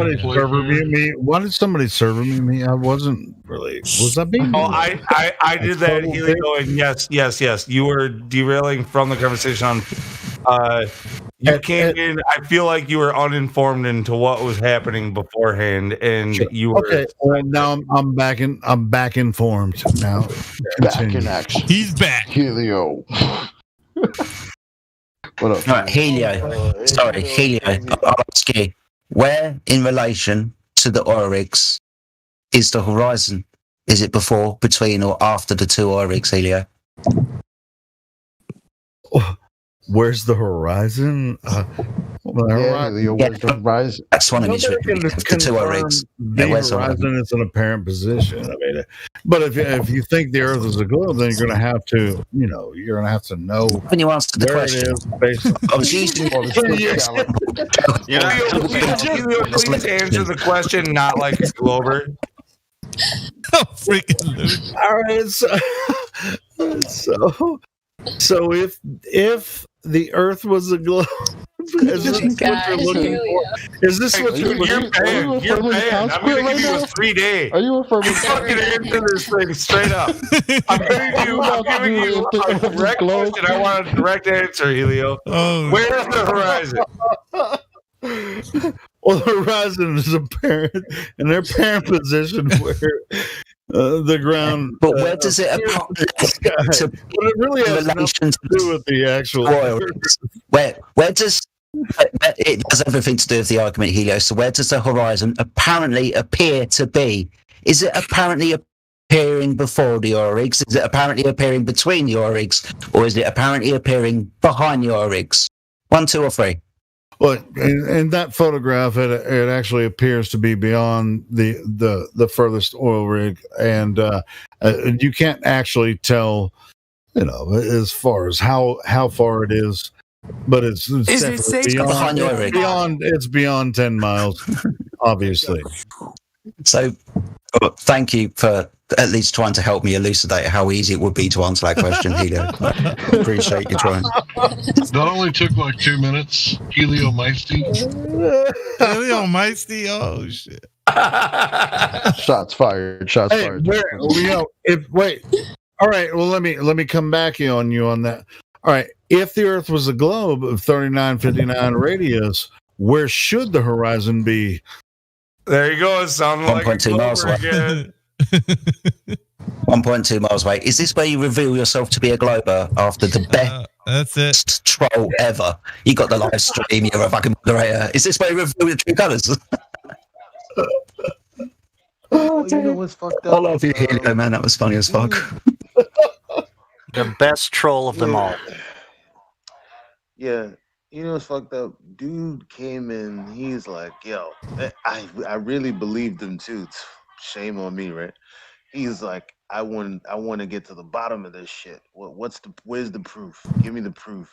Why did somebody serve me? I wasn't really. Was that being? Oh, I did that. Helio, and yes. You were derailing from the conversation on. You came in. I feel like you were uninformed into what was happening beforehand, and you were. Okay. Well, now I'm back in. I'm back informed now. Back in action. He's back. Helio. What up? All right, Helio. Sorry, Helio. I'll ask you, where in relation to the Oryx is the horizon? Is it before, between, or after the two Oryx, Helio? Where's the horizon? Helio, where's the horizon? That's one of his the two Oryx. The horizon is an apparent position. I mean, but if you think the Earth is a globe, then you're going to have to, you're going to have to know. When you answer the where question, it is based on. I was using Please answer the question, not like a Glober. Oh, freaking Luke. All right, so if the Earth was a globe, is this what you're looking for? Is this what you're looking for? You're paying. I'm going to give you a 3-day. Are you affirming? Fucking answer this thing straight up. I'm giving you a direct question. I want a direct answer, Helio. Oh. Where's the horizon? Well, the horizon is apparent in their apparent position where the ground. But where does it appear? But it really has nothing to do with the actual. Where It has everything to do with the argument, Helio. So where does the horizon apparently appear to be? Is it apparently appearing before the Oryx? Is it apparently appearing between the Oryx? Or is it apparently appearing behind the Oryx? 1, 2, or 3? Well, in that photograph, it actually appears to be beyond the furthest oil rig, and you can't actually tell, as far as how far it is, but it's definitely beyond. It's beyond 10 miles, obviously. So, thank you for at least trying to help me elucidate how easy it would be to answer that question, Helio. I appreciate you trying. That only took like 2 minutes. Helio Meisty. Helio Meisty. Oh shit! Shots fired. Shots fired. Wait. All right. Well, let me come back on you on that. All right. If the Earth was a globe of 3959 radius, where should the horizon be? There you go. It sounded like 1.2 miles away. again. 1.2 miles away. Is this where you reveal yourself to be a glober after the that's it. troll ever? You got the live stream. You're a fucking moderator. Is this where you reveal your true colours? You know what's fucked up? I love you, Helio, man. That was funny as fuck. The best troll of them all. Yeah, you know what's fucked up? Dude came in, he's like, yo, I really believed him too. Shame on me, right? He's like, I want to get to the bottom of this shit. Where's the proof? Give me the proof.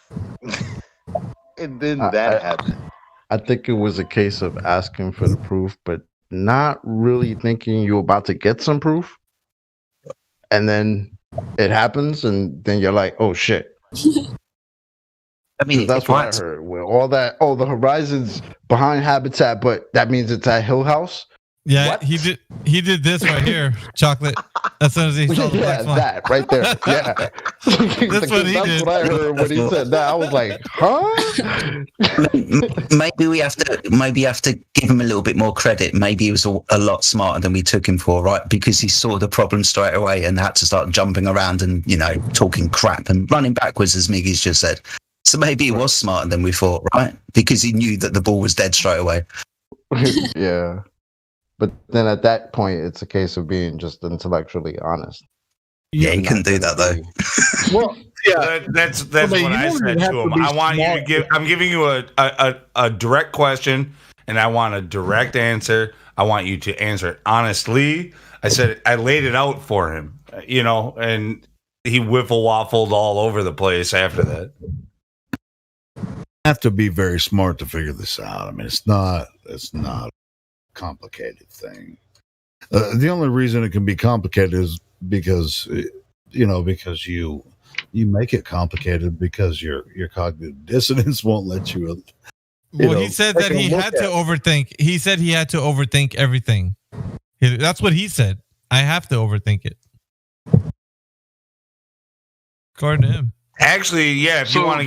And then that happened. I think it was a case of asking for the proof, but not really thinking you're about to get some proof. And then it happens, and then you're like, oh shit. I mean, that's what I heard. Where all that, the horizon's behind Habitat, but that means it's at Hill House. Yeah, What? he did this right here, chocolate. As soon as he saw the black swan. That right there. Yeah, That's what he did. That's what I heard when he said that. I was like, huh? Maybe we have to give him a little bit more credit. Maybe he was a lot smarter than we took him for, right? Because he saw the problem straight away and had to start jumping around and talking crap and running backwards, as Miggy's just said. So maybe he was smarter than we thought, right? Because he knew that the ball was dead straight away. Yeah. But then at that point, it's a case of being just intellectually honest. Yeah, he couldn't do that though. Well, yeah, that's what I said to him. I want you to give. I'm giving you a direct question, and I want a direct answer. I want you to answer it honestly. I said I laid it out for him, and he wiffle waffled all over the place after that. Have to be very smart to figure this out. I mean, it's not a complicated thing. The only reason it can be complicated is because you make it complicated because your cognitive dissonance won't let you. He said that he had to overthink. He said he had to overthink everything. That's what he said. I have to overthink it. According to him. Actually, yeah, if you want to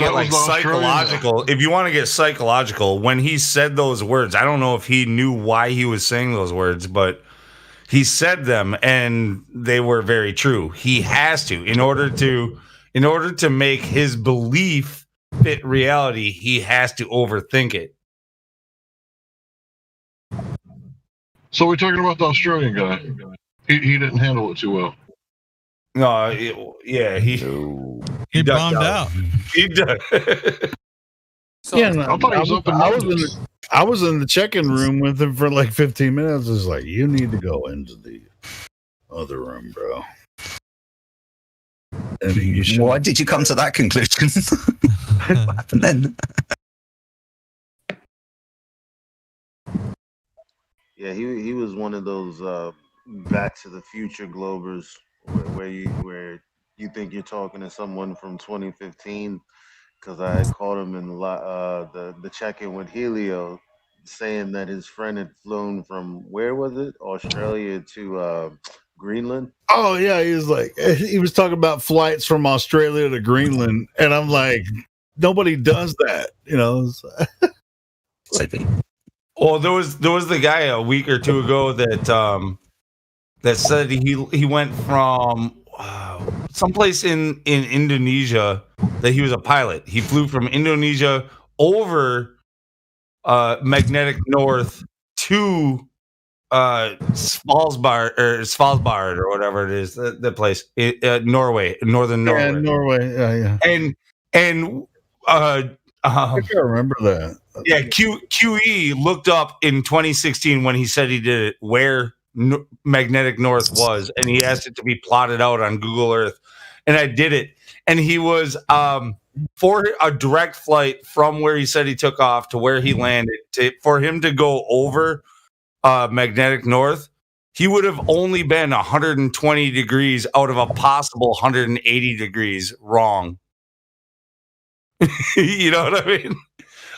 get psychological, when he said those words, I don't know if he knew why he was saying those words, but he said them and they were very true. He has to, in order to make his belief fit reality, he has to overthink it. So we're talking about the Australian guy. He didn't handle it too well. No, he bombed out. He did. I was in the check-in room with him for like 15 minutes. It's like, you need to go into the other room, bro. And why did you come to that conclusion? What happened then? Yeah, he was one of those Back to the Future Globers where you think you're talking to someone from 2015, because I called him in the check-in with Helio, saying that his friend had flown from, where was it, Australia to Greenland. Oh yeah, he was talking about flights from Australia to Greenland, and I'm like, nobody does that, Well, there was the guy a week or two ago that said he went from someplace in Indonesia, that he was a pilot. He flew from Indonesia over magnetic north to Svalbard or whatever it is, the place, Norway, northern Norway. Yeah, Norway. Yeah. And I think I remember that. Yeah, QE looked up in 2016 when he said he did it where magnetic north was, and he asked it to be plotted out on Google Earth, and I did it, and he was for a direct flight from where he said he took off to where he landed, for him to go over magnetic north, he would have only been 120 degrees out of a possible 180 degrees wrong. You know what I mean?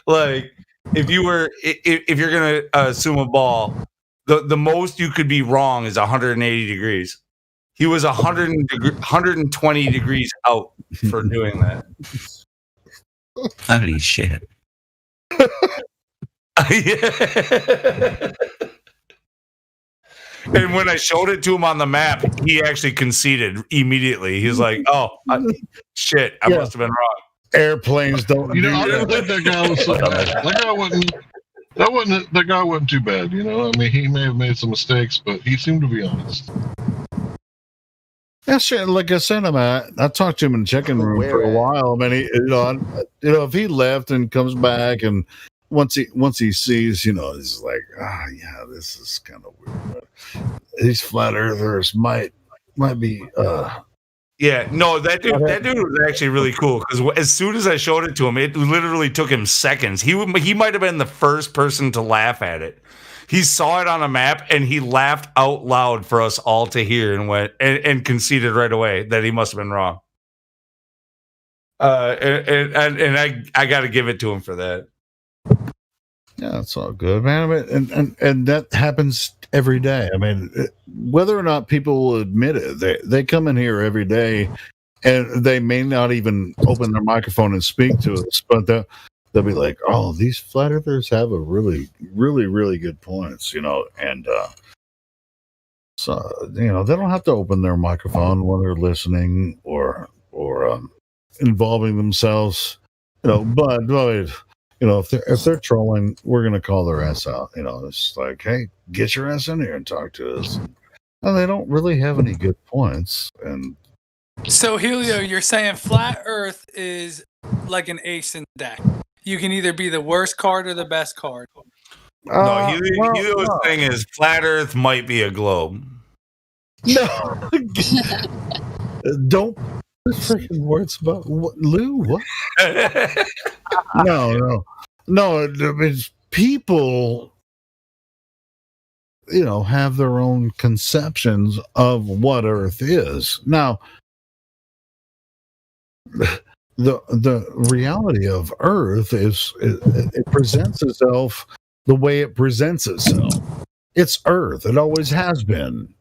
Like, if you're gonna assume a ball, the most you could be wrong is 180 degrees. He was 120 degrees out for doing that. Holy shit! And when I showed it to him on the map, he actually conceded immediately. He was like, "Oh, shit! I must have been wrong." Airplanes don't. You know, I didn't think that guy was so bad. That guy wasn't too bad. You know, I mean, he may have made some mistakes, but he seemed to be honest. Yeah, sure. Like I said, I talked to him in the check-in room for a while. I mean, if he left and comes back, and once he sees, he's like, yeah, this is kind of weird. But these flat earthers might be. Yeah, no, that dude was actually really cool, because as soon as I showed it to him, it literally took him seconds. He might have been the first person to laugh at it. He saw it on a map and he laughed out loud for us all to hear, and went and conceded right away that he must have been wrong. And I got to give it to him for that. Yeah, it's all good, man. I mean, and that happens every day. I mean, whether or not people will admit it, they come in here every day, and they may not even open their microphone and speak to us, but they'll be like, "Oh, these flat earthers have a really, really, really good points," and so they don't have to open their microphone when they're listening or involving themselves, but. If they're trolling, we're gonna call their ass out. It's like, hey, get your ass in here and talk to us. And they don't really have any good points. And so, Helio, you're saying flat Earth is like an ace in the deck. You can either be the worst card or the best card. No, Helio's thing is flat Earth might be a globe. No, don't. Freaking words about what, Lou? What? No. It's people, have their own conceptions of what Earth is. Now, the reality of Earth is it presents itself the way it presents itself. It's Earth. It always has been.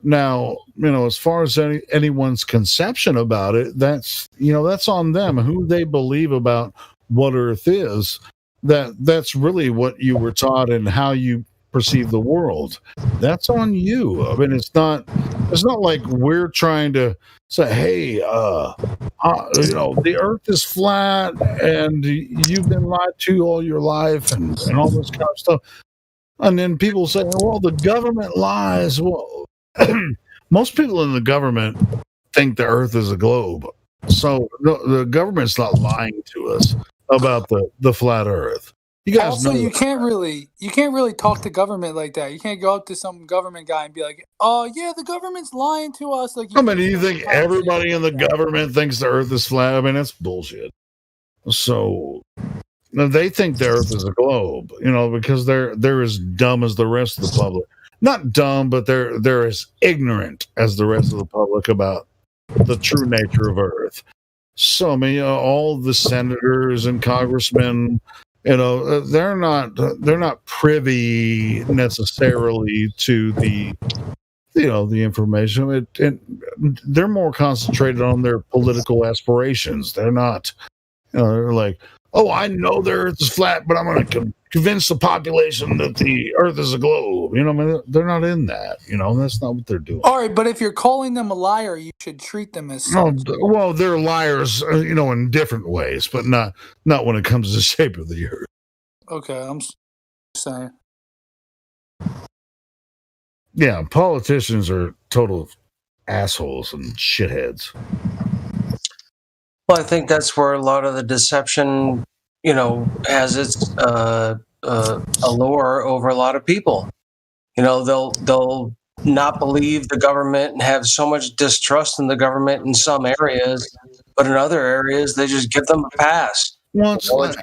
Now, as far as anyone's conception about it, that's on them. Who they believe about what Earth is, that's really what you were taught and how you perceive the world. That's on you. I mean, it's not like we're trying to say, hey, the Earth is flat and you've been lied to all your life and all this kind of stuff. And then people say, well, the government lies. Well, most people in the government think the Earth is a globe, so the government's not lying to us about the flat Earth. You guys also, know you can't really talk to government like that. You can't go up to some government guy and be like, "Oh yeah, the government's lying to us." Like, you think everybody in the government thinks the Earth is flat? I mean, that's bullshit. So they think the Earth is a globe, because they're as dumb as the rest of the public. Not dumb, but they're as ignorant as the rest of the public about the true nature of Earth. So, I mean, all the senators and congressmen, they're not privy necessarily to the information. They're more concentrated on their political aspirations. They're not, they're like, oh, I know the Earth is flat, but I'm going to convince the population that the Earth is a globe. I mean, they're not in that. That's not what they're doing. All right, but if you're calling them a liar, you should treat them as such. Well, they're liars, in different ways, but not when it comes to the shape of the Earth. Okay, I'm saying. Yeah, politicians are total assholes and shitheads. Well, I think that's where a lot of the deception, has its allure over a lot of people. They'll not believe the government and have so much distrust in the government in some areas, but in other areas they just give them a pass. Well, that's why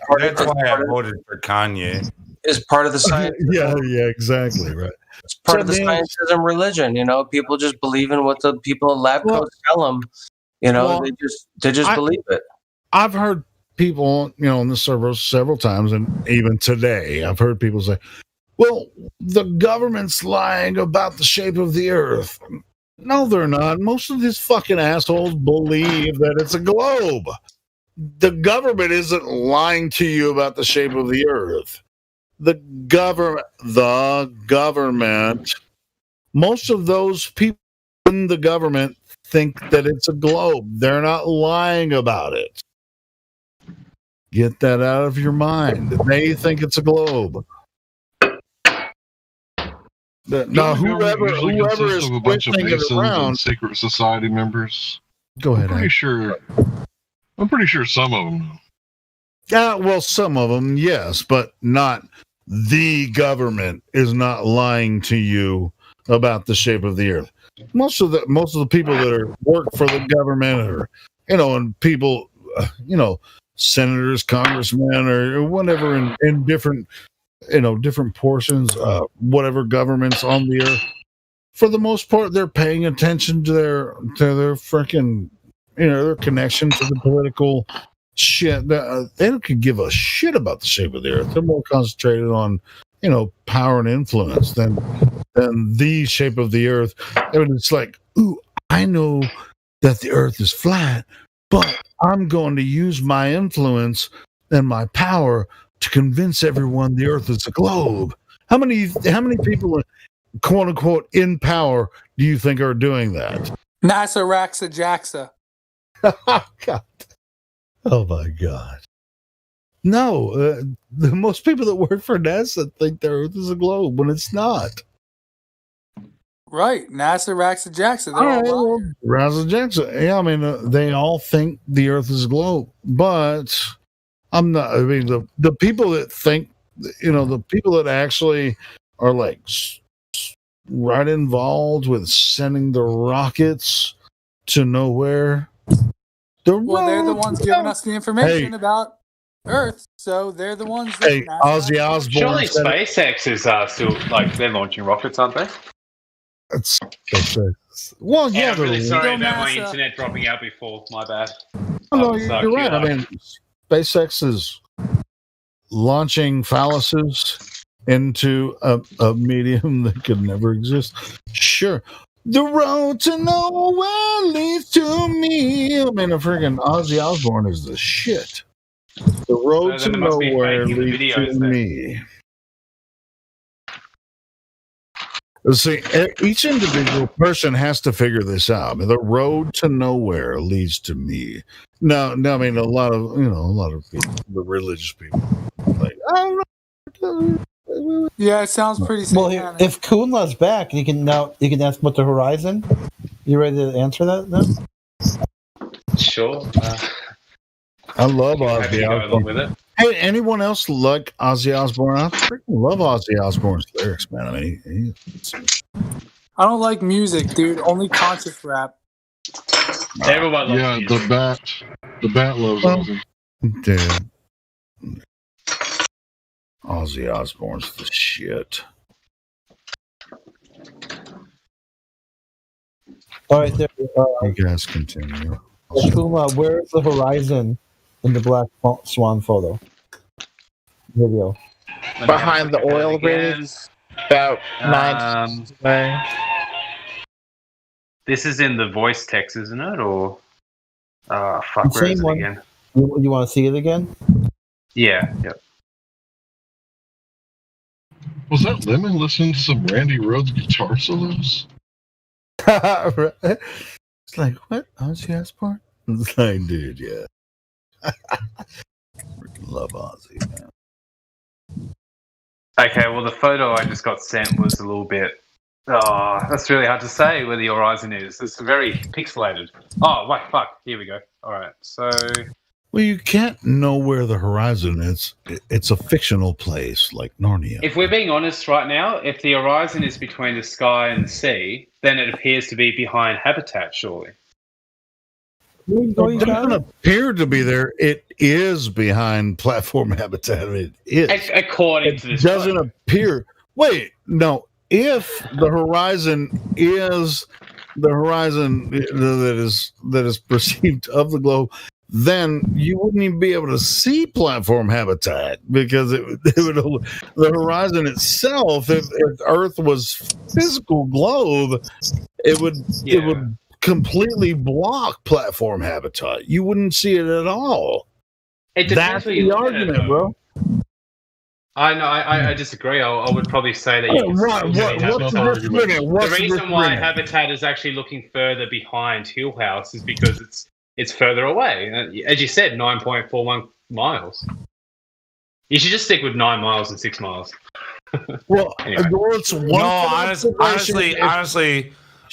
I voted for Kanye. Is part of the science. Yeah, exactly, right. It's part of the scientism religion. People just believe in what the people in lab coats tell them. They just believe it. I've heard people, on the server several times, and even today, I've heard people say, well, the government's lying about the shape of the earth. No, they're not. Most of these fucking assholes believe that it's a globe. The government isn't lying to you about the shape of the earth. The government, most of those people in the government think that it's a globe. They're not lying about it. Get that out of your mind. They think it's a globe. Now, whoever is of a bunch of twisting it Masons around, and secret society members. Go ahead. I'm pretty sure some of them. Yeah, well, some of them, yes, but not the government is not lying to you about the shape of the earth. Most of the people that work for the government, or and people, senators, congressmen, or whatever, in different, different portions, whatever governments on the earth. For the most part, they're paying attention to their freaking, their connection to the political shit. They don't give a shit about the shape of the earth. They're more concentrated on, power and influence than the shape of the earth. And it's like, ooh, I know that the earth is flat, but I'm going to use my influence and my power to convince everyone the earth is a globe. How many people, quote unquote, in power do you think are doing that? NASA Raxa Jaxa. God. Oh my God. No, the most people that work for NASA think the earth is a globe when it's not. Right, NASA Raxa Jaxa. They're all Raxa Jaxa. Yeah, I mean, they all think the earth is a globe, but I'm not. I mean, the people that think, the people that actually are like right involved with sending the rockets to nowhere. they're the ones giving us the information about Earth, so they're the ones that Ozzy Osbourne. Surely SpaceX is still they're launching rockets, aren't they? It's well, yeah. I'm really sorry about my NASA. internet dropping out before. My bad. No, you're right. I mean, SpaceX is launching phalluses into a medium that could never exist. Sure. The road to nowhere leads to me. I mean, a freaking Ozzy Osbourne is the shit. The road to nowhere leads to me. See, each individual person has to figure this out. I mean, the road to nowhere leads to me. No, I mean, a lot of people, the religious people, like, I don't know. Yeah, it sounds pretty satanic. Well, if Kunla's back, you can ask about the horizon. You ready to answer that now? Sure. I love Ozzy Osbourne. With it. Hey, anyone else like Ozzy Osbourne? I freaking love Ozzy Osbourne's lyrics, man. I mean, I don't like music, dude. Only conscious rap. Everyone loves music. The bat loves Ozzy. Dude. Ozzy Osbourne's the shit. All right, there. You guys continue. Kuma, where is the horizon in the Black Swan photo video? Behind the oil rigs, about 9 away. This is in the voice text, isn't it? Or fuck, where is it again? You want to see it again? Yeah. Yep. Was that Lemon listening to some Randy Rhoads guitar solos? It's like, what? Ozzy Osbourne? It's like, dude, yeah. Freaking love Ozzy, man. Okay, well, the photo I just got sent was a little bit. Oh, that's really hard to say where the horizon is. It's very pixelated. Oh, wait, fuck. Here we go. All right, so. Well, you can't know where the horizon is. It's a fictional place like Narnia. If we're being honest right now, if the horizon is between the sky and the sea, then it appears to be behind habitat, surely. It doesn't appear to be there. It is behind platform habitat. It is. According to this. It doesn't appear. Wait, no. If the horizon is the horizon that is perceived of the globe, then you wouldn't even be able to see platform habitat because it would the horizon itself. If Earth was physical globe, it would completely block platform habitat. You wouldn't see it at all. That's the argument, bro. I know. I disagree. I would probably say that. The reason why habitat is actually looking further behind Hill House is because it's further away. As you said, 9.41 miles. You should just stick with 9 miles and 6 miles. Well, anyway. It's one. Honestly,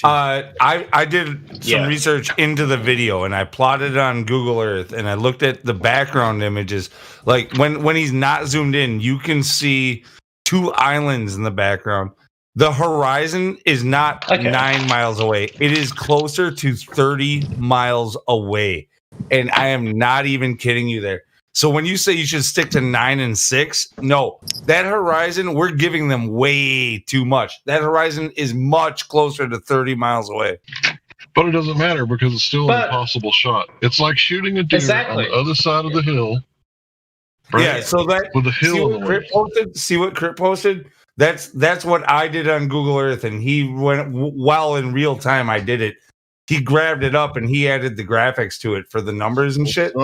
I did some research into the video and I plotted it on Google Earth and I looked at the background images. Like when he's not zoomed in, you can see 2 islands in the background. The horizon is not 9 miles away. It is closer to 30 miles away. And I am not even kidding you there. So when you say you should stick to 9 and 6, no, that horizon, we're giving them way too much. That horizon is much closer to 30 miles away. But it doesn't matter because it's still an impossible shot. It's like shooting a deer on the other side of the hill. Right? Yeah, so that with the hill on the way. See what Crit posted? That's what I did on Google Earth, and he went while in real time. I did it. He grabbed it up and he added the graphics to it for the numbers and shit.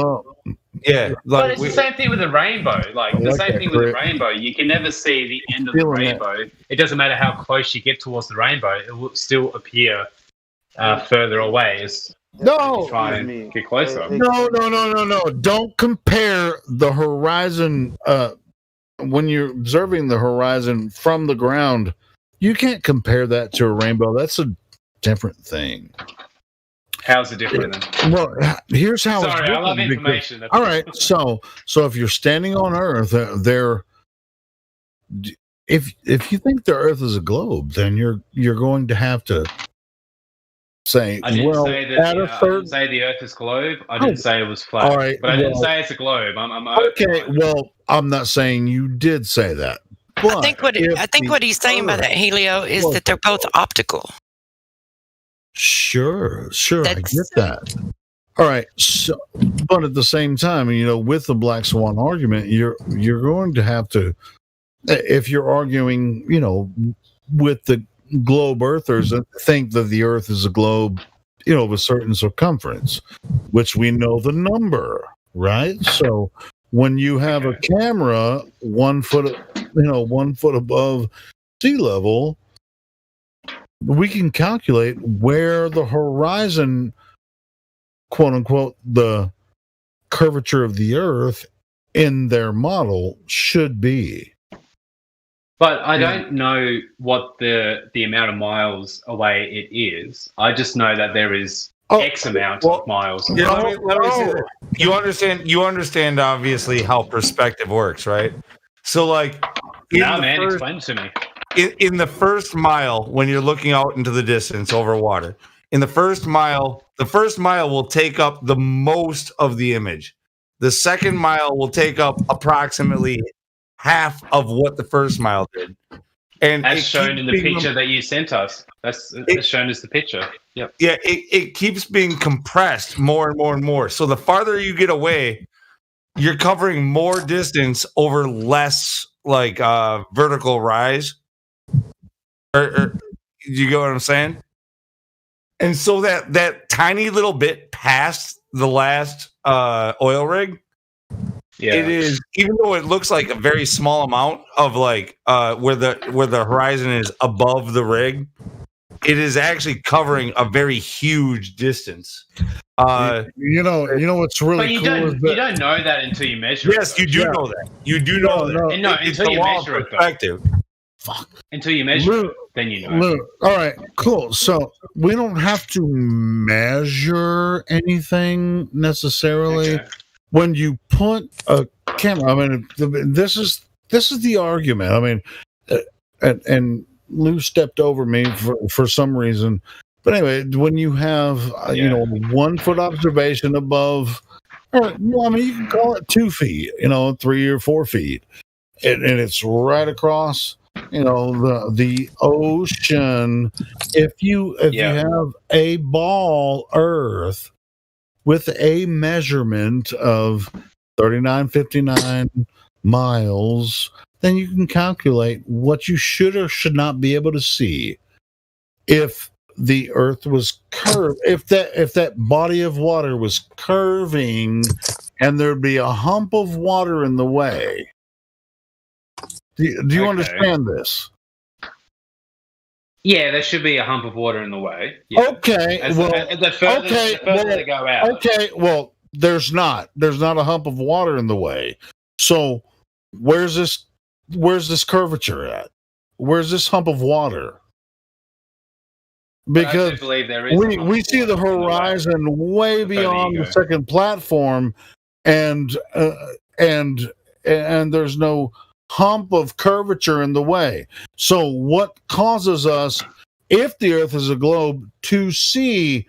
Yeah, but it's the same thing with the rainbow. Like the same thing with the rainbow. You can never see the end of the rainbow. It doesn't matter how close you get towards the rainbow; it will still appear further away. No, try and get closer. No. Don't compare the horizon. When you're observing the horizon from the ground, you can't compare that to a rainbow. That's a different thing. How's it different then? Well, here's how. Sorry, it's I love different information. Because, all right, so if you're standing on Earth, if you think the Earth is a globe, then you're going to have to say. I didn't say that. I didn't say the Earth is globe. I didn't say it was flat. All right, but I didn't say it's a globe. I'm okay. Well, I'm not saying you did say that. But I think what he's saying by that, Helio, is that they're both optical. Sure, I get that. All right, so, but at the same time, with the black swan argument, you're going to have to, if you're arguing, with the globe earthers that think that the Earth is a globe, of a certain circumference, which we know the number, right? So when you have a camera 1 foot, 1 foot above sea level, we can calculate where the horizon, quote unquote, the curvature of the Earth in their model should be. But I don't know what the amount of miles away it is. I just know that there is X amount of miles away. Let me see that. You understand obviously how perspective works, right? So like explain to me. In the first mile, when you're looking out into the distance over water, in the first mile will take up the most of the image. The second mile will take up approximately half of what the first mile did. And as shown in the picture that you sent us. That's shown as the picture. Yep. Yeah, it keeps being compressed more and more and more. So the farther you get away, you're covering more distance over less vertical rise. Or you get what I'm saying? And so that tiny little bit past the last oil rig, it is, even though it looks like a very small amount of where the horizon is above the rig, it is actually covering a very huge distance. You know what's really But you cool is you don't know that until you measure it. Yes, you do know that. You do know that. No, It's until the you law of measure it, though. perspective. Until you measure it, then you know. Look, all right, cool. So we don't have to measure anything necessarily. Okay. When you put a camera, I mean, this is the argument. I mean, and Lou stepped over me for some reason, but anyway, when you have 1 foot observation above, or well, I mean, you can call it 2 feet, 3 or 4 feet, and it's right across. The ocean. If you have a ball Earth with a measurement of 3959 miles, then you can calculate what you should or should not be able to see if the Earth was curved. If that body of water was curving, and there'd be a hump of water in the way. Do you understand this? Yeah, there should be a hump of water in the way. Yeah. Okay, the further they go out. Okay, well, there's not a hump of water in the way. So where's this curvature at? Where's this hump of water? Because we see the horizon way beyond the second platform, and there's no hump of curvature in the way. So what causes us, if the Earth is a globe, to see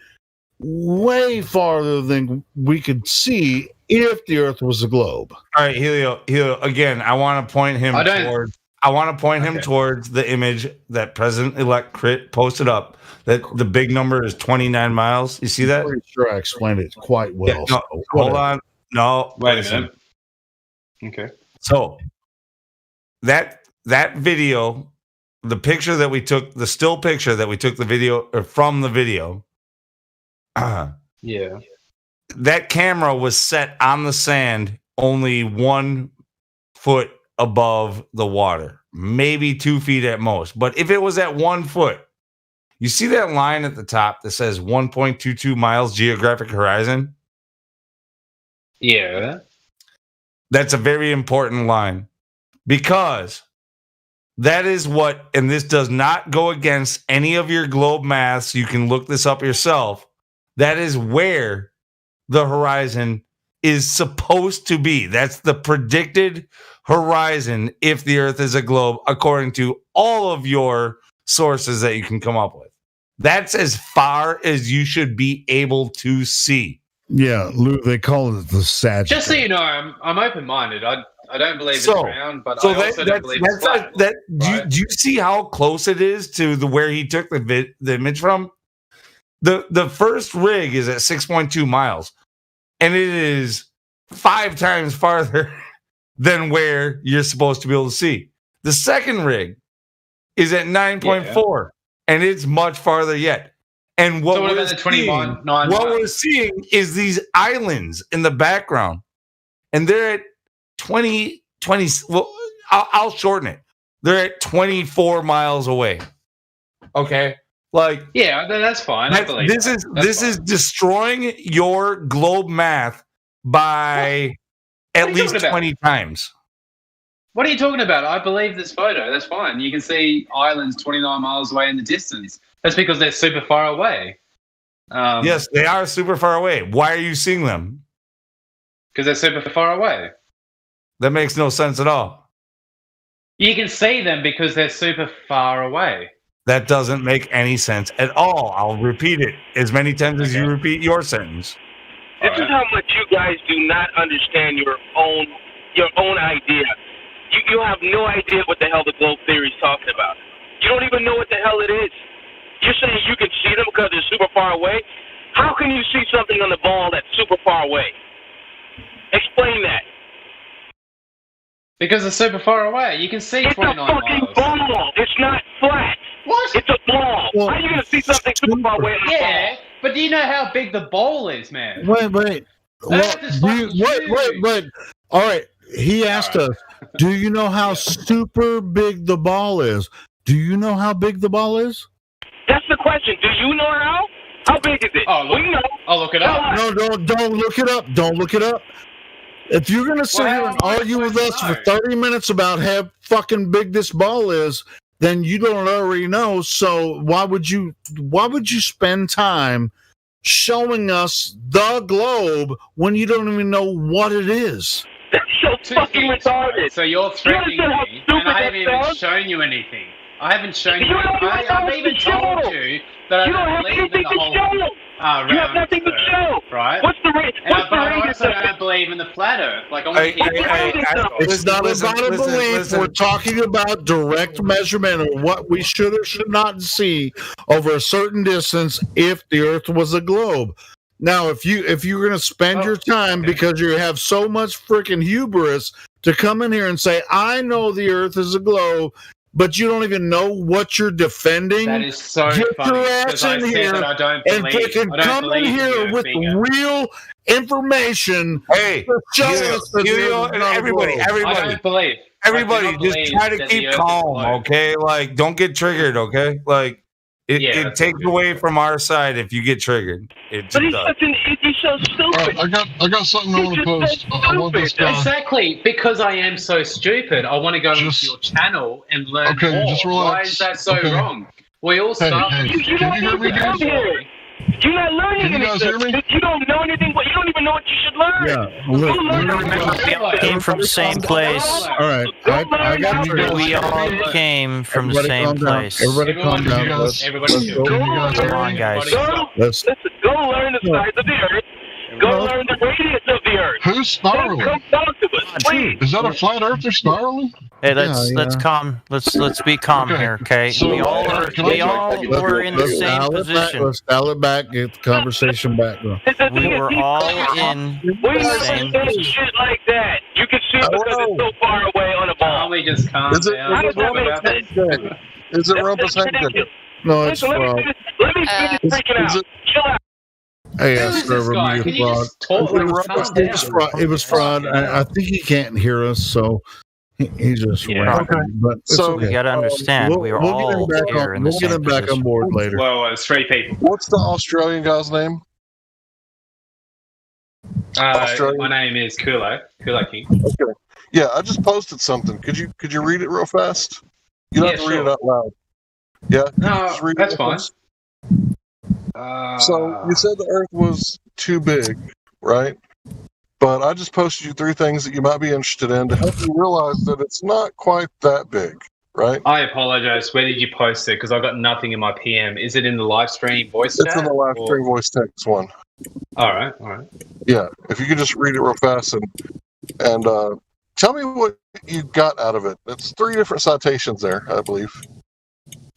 way farther than we could see if the Earth was a globe? All right, Helio, again, I want to point him towards the image that President-elect Crit posted up, that the big number is 29 miles. You see that? I'm pretty sure I explained it quite well. Yeah, no, hold on. No, wait a minute. Okay. So that video, the picture that we took, the still picture that we took the video from the video, yeah, that camera was set on the sand only 1 foot above the water, maybe 2 feet at most. But if it was at 1 foot, you see that line at the top that says 1.22 miles geographic horizon? Yeah. That's a very important line, because that is what, and this does not go against any of your globe maths. You can look this up yourself. That is where the horizon is supposed to be. That's the predicted horizon if the Earth is a globe, according to all of your sources that you can come up with. That's as far as you should be able to see. Yeah, Lou, they call it the Sagittarius. Just so you know, I'm open-minded. I don't believe it's round, but I also don't believe it's flat. Do you see how close it is to where he took the image from? The first rig is at 6.2 miles, and it is 5 times farther than where you're supposed to be able to see. The second rig is at 9.4, and it's much farther yet. And what we're seeing is these islands in the background, and they're at 20. Well, I'll shorten it. They're at 24 miles away. Okay, that's fine. I believe this is destroying your globe math by at least 20 times. What are you talking about? I believe this photo. That's fine. You can see islands 29 miles away in the distance. That's because they're super far away. Yes, they are super far away. Why are you seeing them? Because they're super far away. That makes no sense at all. You can see them because they're super far away. That doesn't make any sense at all. I'll repeat it as many times as you repeat your sentence. This is how much you guys do not understand your own idea. You have no idea what the hell the globe theory is talking about. You don't even know what the hell it is. You're saying you can see them because they're super far away? How can you see something on the ball that's super far away? Explain that. Because they're super far away. You can see 29 miles. It's a fucking ball. It's not flat. What? It's a ball. How are you going to see something super far away on the ball? But do you know how big the ball is, man? Wait. Wait. All right. He asked us, do you know how super big the ball is? Do you know how big the ball is? That's the question. Do you know how? How big is it? Oh, look, we know. I'll look it up. No, don't look it up. Don't look it up. If you're gonna sit here and argue with us for 30 minutes about how fucking big this ball is, then you don't already know. So why would you spend time showing us the globe when you don't even know what it is? That's so fucking retarded. So you're threatening me, and I haven't even shown you anything. I haven't shown you. I've even told you that I don't believe in the whole. You have nothing to show. Right? What's the rate? But I also don't believe in the flat Earth. Like, I want to keep It's not about a belief. We're talking about direct measurement of what we should or should not see over a certain distance if the Earth was a globe. Now, if you're going to spend your time because you have so much freaking hubris to come in here and say, I know the Earth is a globe, but you don't even know what you're defending. That is so Get funny. your ass Because I in said here that I don't and believe. freaking I don't come in believe here with real information. Hey, to show us that the Helio, Earth is not a everybody, globe. everybody, I don't believe. everybody, I do not just believe try to that keep the Earth is calm, globe. okay? Like, don't get triggered, okay? Like, it takes away from our side if you get triggered. It But just does. he's so stupid. I got something I want to post. I want this guy. Exactly, because I am so stupid. I want to go into your channel and learn Okay, more. just relax. Why is that so Okay. wrong? We all start. Hey, You can don't you hear me, need to come guys? here. You're not learning Can you guys anything. hear me? You don't know anything. You don't even know what you should learn. Yeah, Go learn We all came from the same place. All right, I got you. We all came from the Everybody same calm down. place. Everybody calm down. Let's go. Come on, guys. Go learn the size of the Earth. Go learn the radius of the Earth. Who's spiraling? Come talk to us, please. Is that a flat earther spiraling? Hey, let's calm. Let's be calm here, okay? So, we all were in the same position. Let's dial it back. Get the conversation back. We were all in We the never same said position. shit like that. You can see because it's so far away on a ball. Can't we just calm Is it down? and talk about this? Is it Rumpus Head? No, it's Listen, fraud. let me finish freaking out. Chill out. Hey, Who is this guy? Can you just talk like calm down? It was fraud. I think he can't hear us, so he's just rapping. But it's So, okay. You gotta understand, we were We'll get all him back here on. in the We'll get same him back position. on board later. Well, it's three people. What's the Australian guy's name? My name is Kulo King. Okay. Yeah, I just posted something. Could you read it real fast? You don't have to read it out loud. Yeah. No, that's fine. So you said the Earth was too big, right? But I just posted you 3 things that you might be interested in to help you realize that it's not quite that big, right? I apologize. Where did you post it? Because I got nothing in my PM. Is it in the live stream voice chat? It's in the live stream voice text one. All right. Yeah, if you could just read it real fast and tell me what you got out of it. It's 3 different citations there, I believe.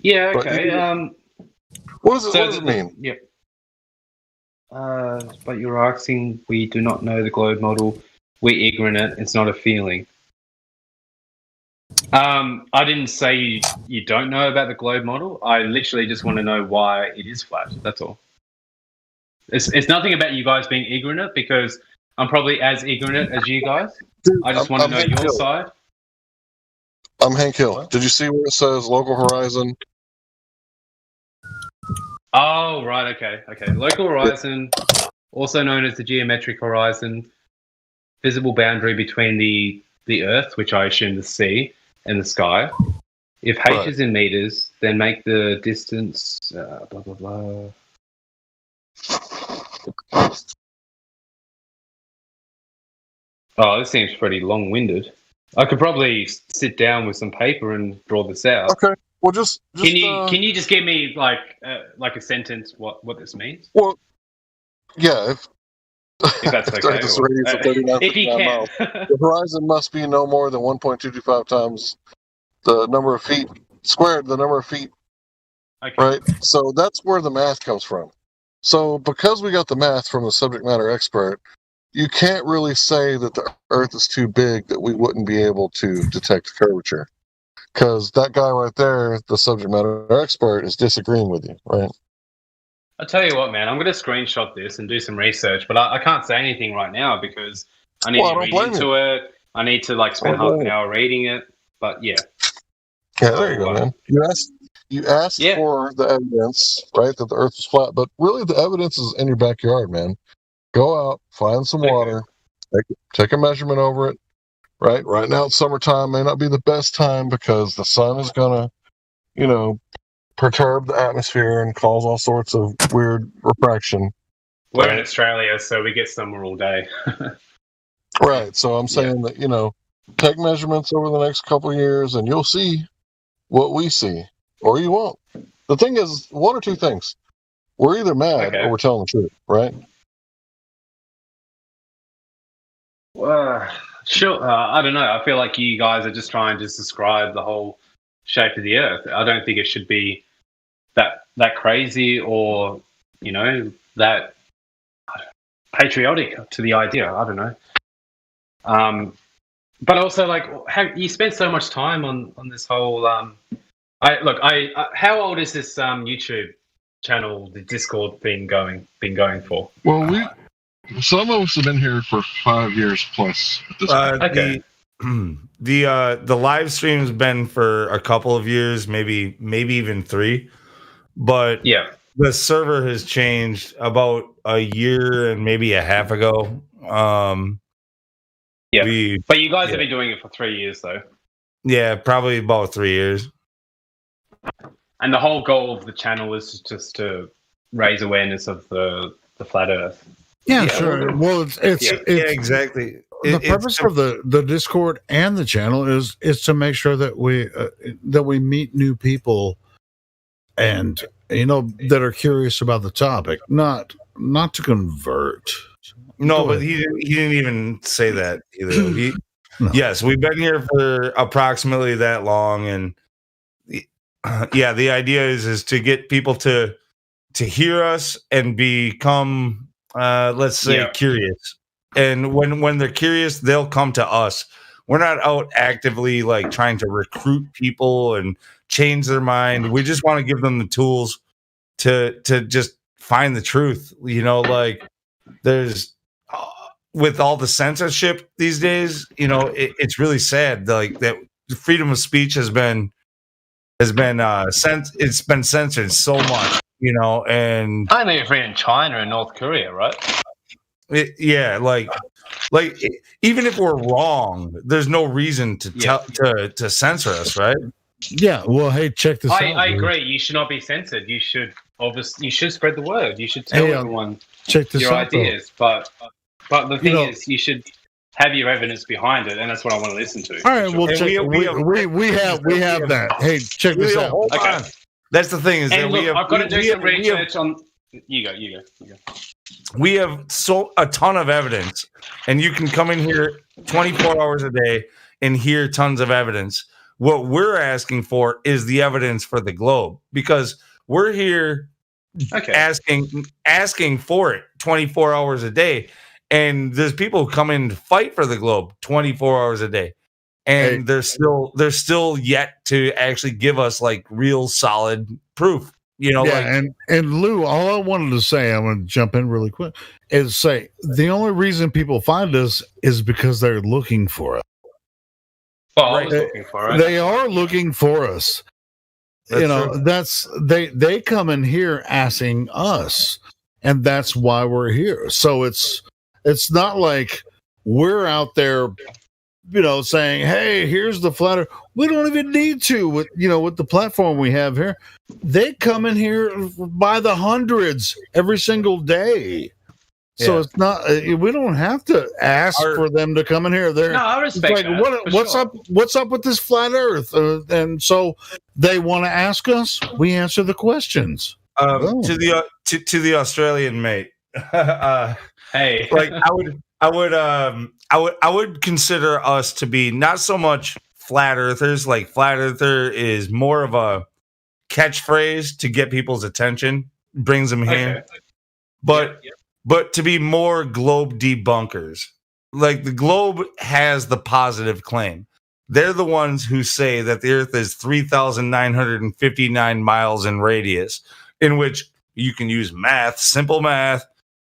Yeah. But Okay. What does it mean? Yeah. But you're asking, we do not know the globe model. We're ignorant. It's not a feeling. I didn't say you don't know about the globe model. I literally just want to know why it is flat. That's all. It's nothing about you guys being ignorant, because I'm probably as ignorant as you guys. I just want to know your side. I'm Hank Hill. Did you see where it says local horizon? Oh, right. Okay. Local horizon, also known as the geometric horizon, visible boundary between the Earth, which I assume the sea, and the sky. If H is in meters, then make the distance blah blah blah. Oh, this seems pretty long-winded. I could probably sit down with some paper and draw this out. Okay. Well, just can you just give me like a sentence what this means? Well, yeah. If that's okay. If you can. The horizon must be no more than 1.225 times the number of feet squared, the number of feet. Okay. Right? So that's where the math comes from. So because we got the math from the subject matter expert, you can't really say that the Earth is too big that we wouldn't be able to detect curvature. Because that guy right there, the subject matter expert, is disagreeing with you, right? I'll tell you what, man. I'm going to screenshot this and do some research, but I can't say anything right now because I need to read into it. I need to spend half an hour reading it. But yeah. Yeah, there you go, man. You asked for the evidence, right, that the Earth is flat, but really the evidence is in your backyard, man. Go out, find some water, take a measurement over it. Right now, it's summertime. May not be the best time because the sun is gonna, perturb the atmosphere and cause all sorts of weird refraction. We're in Australia, so we get summer all day. Right. So I'm saying that, take measurements over the next couple of years and you'll see what we see, or you won't. The thing is, one or two things. We're either mad or we're telling the truth, right? Well, sure. I don't know. I feel like you guys are just trying to describe the whole shape of the Earth. I don't think it should be that crazy or, that patriotic to the idea. I don't know. But also, like, you spent so much time on this whole. How old is this YouTube channel, the Discord been going for? Well, some of us have been here for 5 years plus. At this point. The live stream's been for a couple of years, maybe even 3. But the server has changed about a year and maybe a half ago. But you guys have been doing it for 3 years, though. Yeah, probably about 3 years. And the whole goal of the channel is just to raise awareness of the flat Earth. Yeah, sure. Well, it's exactly. The purpose of the Discord and the channel is to make sure that we meet new people, and that are curious about the topic, not to convert. No, but he didn't even say that either. Yes, we've been here for approximately that long, and the idea is to get people to hear us and become, let's say, curious. And when they're curious, they'll come to us. We're not out actively like trying to recruit people and change their mind. We just want to give them the tools to just find the truth. Like there's with all the censorship these days, it's really sad. Like that freedom of speech has been it's been censored so much, and I think it's in China and North Korea, right? Like even if we're wrong, there's no reason to censor us, right? Yeah. Well, hey, check this out. I agree. You should not be censored. You should spread the word. You should tell everyone your ideas. But the thing is, you should have your evidence behind it, and that's what I want to listen to. All right. Well, we have that. Hey, check this out. Okay. That's the thing is that I've got to do some research on. You go. We have a ton of evidence, and you can come in here 24 hours a day and hear tons of evidence. What we're asking for is the evidence for the globe, because we're here asking for it 24 hours a day, and there's people who come in to fight for the globe 24 hours a day, and they're still yet to actually give us like real solid proof. And Lou, all I wanted to say, I'm going to jump in really quick, is say the only reason people find us is because they're looking for us. Well, I was looking for it. They are looking for us. That's true. They come in here asking us, and that's why we're here. So it's not like we're out there, saying, "Hey, here's the flat Earth." We don't even need to with the platform we have here. They come in here by the hundreds every single day. So it's not. We don't have to ask for them to come in here. I respect that. What's up with this flat Earth? And so they want to ask us. We answer the questions. To the Australian mate. Hey, like I would consider us to be not so much flat earthers. Like flat earther is more of a catchphrase to get people's attention, brings them here. But to be more globe debunkers. Like the globe has the positive claim. They're the ones who say that the Earth is 3,959 miles in radius, in which you can use simple math,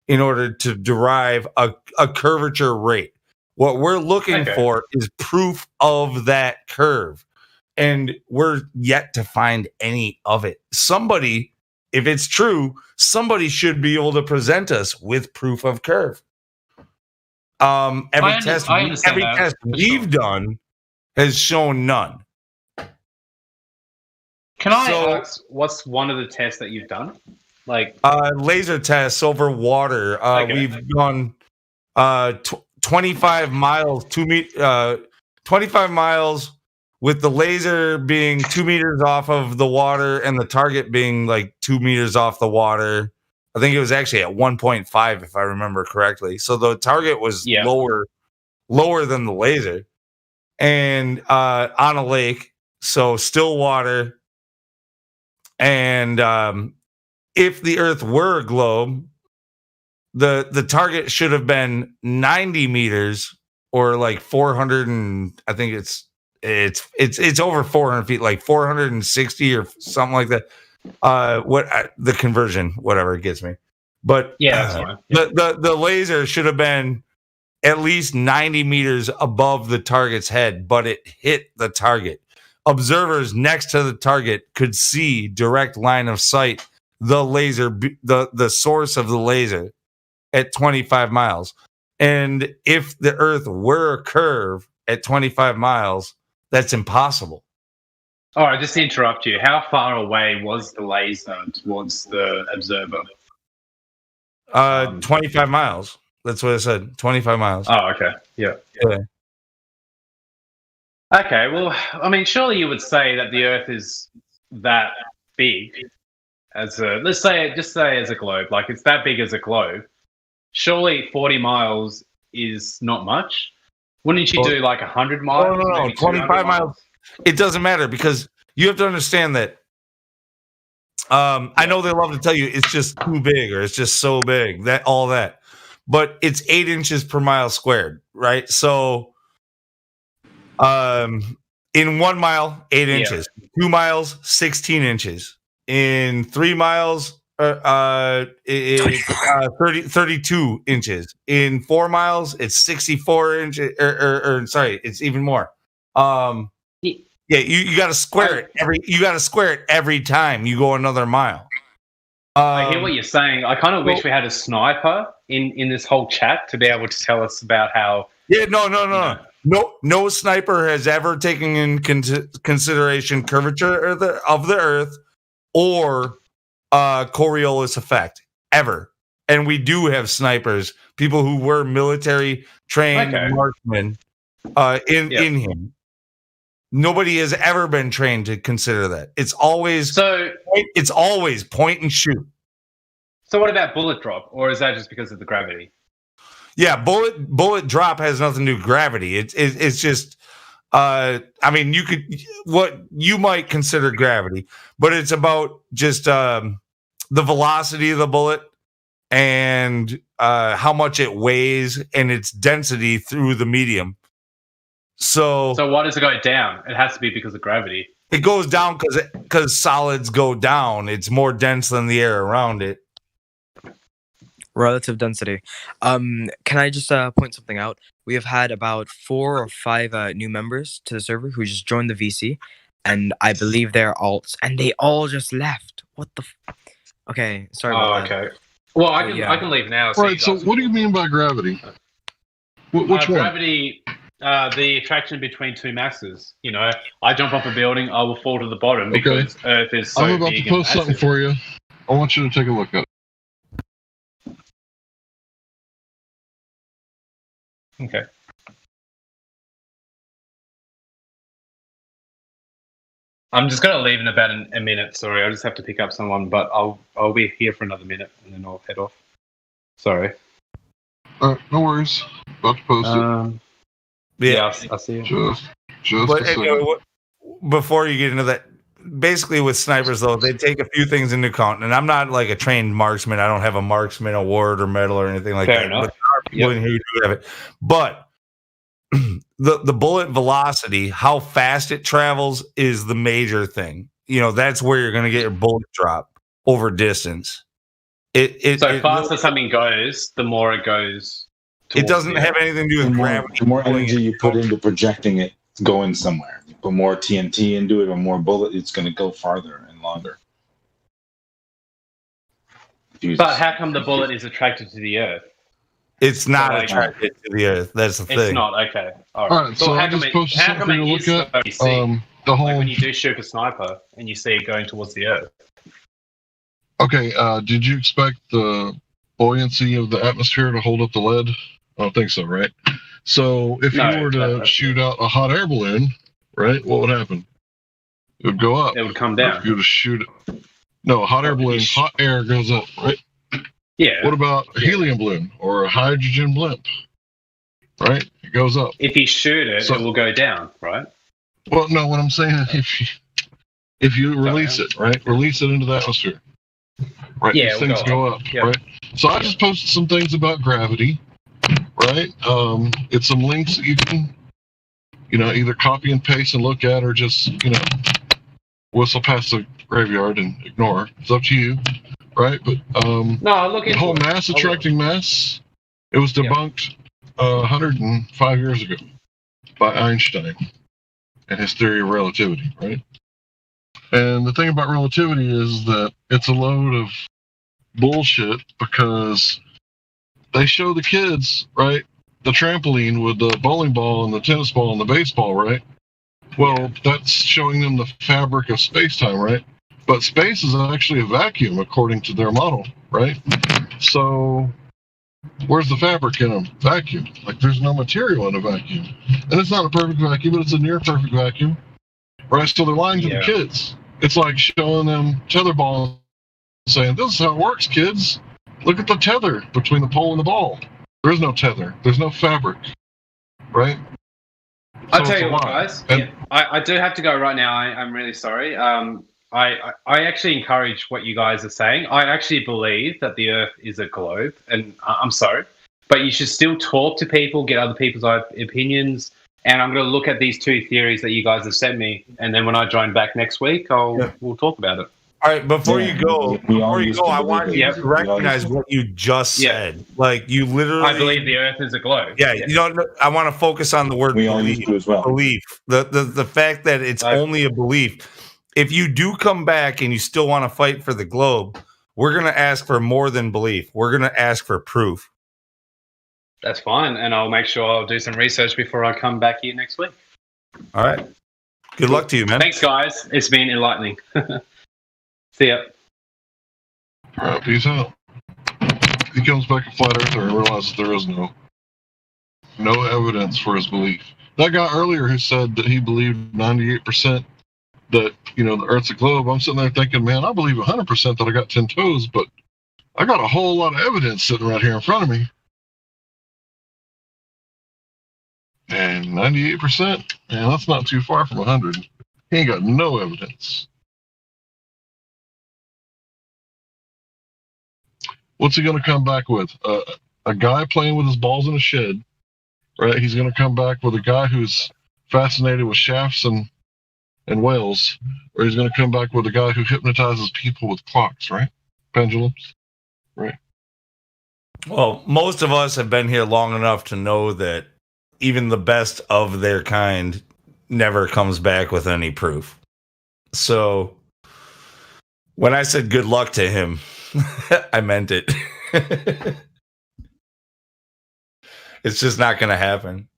in order to derive a curvature rate. What we're looking for is proof of that curve. and we're yet to find any of it. Somebody, if it's true, somebody should be able to present us with proof of curve. Every test we've done has shown none. Can I ask, what's one of the tests that you've done? Like laser tests over water. We've done 25 miles, 25 miles with the laser being 2 meters off of the water and the target being like 2 meters off the water. I think it was actually at 1.5 if I remember correctly. So the target was lower than the laser, and on a lake, so still water. And if the Earth were a globe, the target should have been 90 meters or like 400, and I think it's over 400 feet, like 460 or something like that. The conversion, whatever it gets me, but that's fine. The laser should have been at least 90 meters above the target's head, but it hit the target. Observers next to the target could see direct line of sight the laser, the source of the laser at 25 miles. And if the Earth were a curve at 25 miles, that's impossible. All right, just to interrupt you, how far away was the laser towards the observer? 25 miles. That's what I said. 25 miles. Oh, okay. Yeah. Okay, well, I mean, surely you would say that the Earth is that big as a, let's say, just say as a globe, like it's that big as a globe. Surely 40 miles is not much. Wouldn't you do like 100 miles? No, 25 miles. It doesn't matter because you have to understand that. I know they love to tell you it's just too big or it's just so big, that all that, but it's 8 inches per mile squared, right? So, in 1 mile, 8 inches. 2 miles, 16 inches. In 3 miles, 32 inches. In 4 miles, it's 64 inches. Or sorry, it's even more. You got to square it every time you go another mile. I hear what you're saying. I kind of wish we had a sniper in this whole chat to be able to tell us about how. Yeah, no sniper has ever taken in consideration curvature of the Earth or Coriolis effect ever. And we do have snipers, people who were military trained marksmen in him. Nobody has ever been trained to consider that. It's always point and shoot. So what about bullet drop, or is that just because of the gravity? Yeah, bullet drop has nothing to do with gravity. It's just I mean, what you might consider gravity, but it's about just the velocity of the bullet and how much it weighs and its density through the medium. So why does it go down? It has to be because of gravity. It goes down because solids go down. It's more dense than the air around it. Relative density. Can I just point something out? We have had about 4 or 5 new members to the server who just joined the VC, and I believe they're alts, and they all just left. What the? Okay, sorry about that. Okay. Well, I can leave now. Right. So, what do you mean by gravity? Which one? Gravity. The attraction between two masses. You know, I jump off a building, I will fall to the bottom because Earth is so big. I'm about to post something for you. I want you to take a look at it. Okay. I'm just gonna leave in about a minute. Sorry, I just have to pick up someone, but I'll be here for another minute and then I'll head off. Sorry. No worries. About to post it. Yeah, I'll see you. Just before you get into that, basically with snipers though, they take a few things into account, and I'm not like a trained marksman. I don't have a marksman award or medal or anything like that. Enough. But there are people in here who do have it. But the bullet velocity, how fast it travels, is the major thing. You know, that's where you're going to get your bullet drop over distance. So faster something goes, the more it goes. It doesn't have anything to do with gravity. The more energy you put into projecting it, going somewhere. You put more TNT into it or more bullet, it's going to go farther and longer. But how come the bullet is attracted to the Earth? It's not like- attracted to the Earth. That's the It's thing. not okay. All All right. right, so I just posted how something come for it you to is look at. what you see? The whole. Like when you do shoot a sniper and you see it going towards the Earth. Okay, did you expect the buoyancy of the atmosphere to hold up the lead? I don't think so, right? So if No, you were to shoot out a hot air balloon, right, what would happen? It would go up. It would come down. If you were to shoot it. No, a hot air balloon, hot air goes up, right? Yeah. What about a helium balloon or a hydrogen blimp? Right? It goes up. If you shoot it, it will go down, right? Well, no, what I'm saying is if you release it, right? Release it into the atmosphere. Right? Yeah, These it'll things go go up. up, Yep. right? So I just posted some things about gravity, right? It's some links that you can, either copy and paste and look at or just, whistle past the graveyard and ignore. It's up to you, right? But no, I'll look the into whole it. mass attracting mass, it was debunked 105 years ago by Einstein and his theory of relativity, right? And the thing about relativity is that it's a load of bullshit because they show the kids, right, the trampoline with the bowling ball and the tennis ball and the baseball, right? Well, that's showing them the fabric of space-time, right? But space is actually a vacuum according to their model, right? So where's the fabric in a vacuum? Like there's no material in a vacuum. And it's not a perfect vacuum, but it's a near perfect vacuum, right? So they're lying to the kids. It's like showing them tetherball and saying, this is how it works, kids. Look at the tether between the pole and the ball. There is no tether. There's no fabric, right? I'll tell you what, guys. I do have to go right now. I'm really sorry. I actually encourage what you guys are saying. I actually believe that the Earth is a globe, and I'm sorry, but you should still talk to people, get other people's opinions, and I'm going to look at these two theories that you guys have sent me, and then when I join back next week, we'll talk about it. All right, before you go, I want you to recognize what you just said. Like you literally, I believe the Earth is a globe. Yeah, you don't. I want to focus on the word belief. Belief. The fact that it's only a belief. If you do come back and you still want to fight for the globe, we're going to ask for more than belief. We're going to ask for proof. That's fine, and I'll make sure I'll do some research before I come back here next week. All right. Good luck to you, man. Thanks, guys. It's been enlightening. See ya. All right, peace out. He comes back a flat earther and realizes there is no evidence for his belief. That guy earlier who said that he believed 98% that, the Earth's a globe, I'm sitting there thinking, man, I believe 100% that I got 10 toes, but I got a whole lot of evidence sitting right here in front of me. And 98%, man, that's not too far from 100. He ain't got no evidence. What's he going to come back with? A guy playing with his balls in a shed, right? He's going to come back with a guy who's fascinated with shafts and whales, or he's going to come back with a guy who hypnotizes people with clocks, right? Pendulums, right? Well, most of us have been here long enough to know that even the best of their kind never comes back with any proof. So when I said good luck to him, I meant it. It's just not going to happen.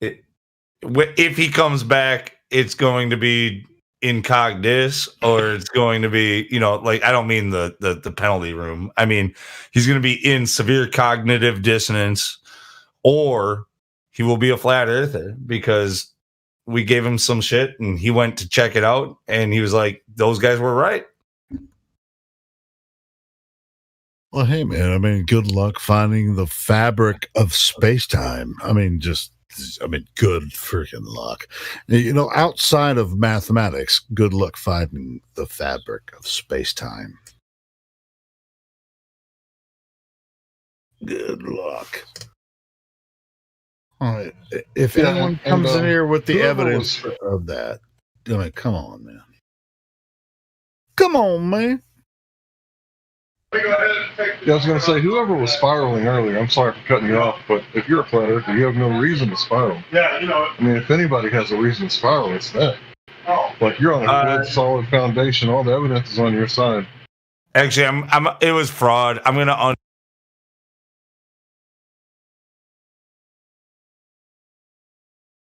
If he comes back, it's going to be incognis, or it's going to be, I don't mean the penalty room. I mean, he's going to be in severe cognitive dissonance, or he will be a flat earther because we gave him some shit and he went to check it out and he was like, those guys were right. Well, hey, man, I mean, good luck finding the fabric of space-time. Good freaking luck. Outside of mathematics, good luck finding the fabric of space-time. Good luck. All right. If anyone comes in here with the evidence of that, come on, man. Come on, man. Yeah, I was going to say, whoever was spiraling earlier, I'm sorry for cutting you off, but if you're a flat earther, you have no reason to spiral. Yeah, you know. I mean, if anybody has a reason to spiral, it's that. Oh. Like, you're on a good, solid foundation. All the evidence is on your side. Actually, it was fraud. I'm going to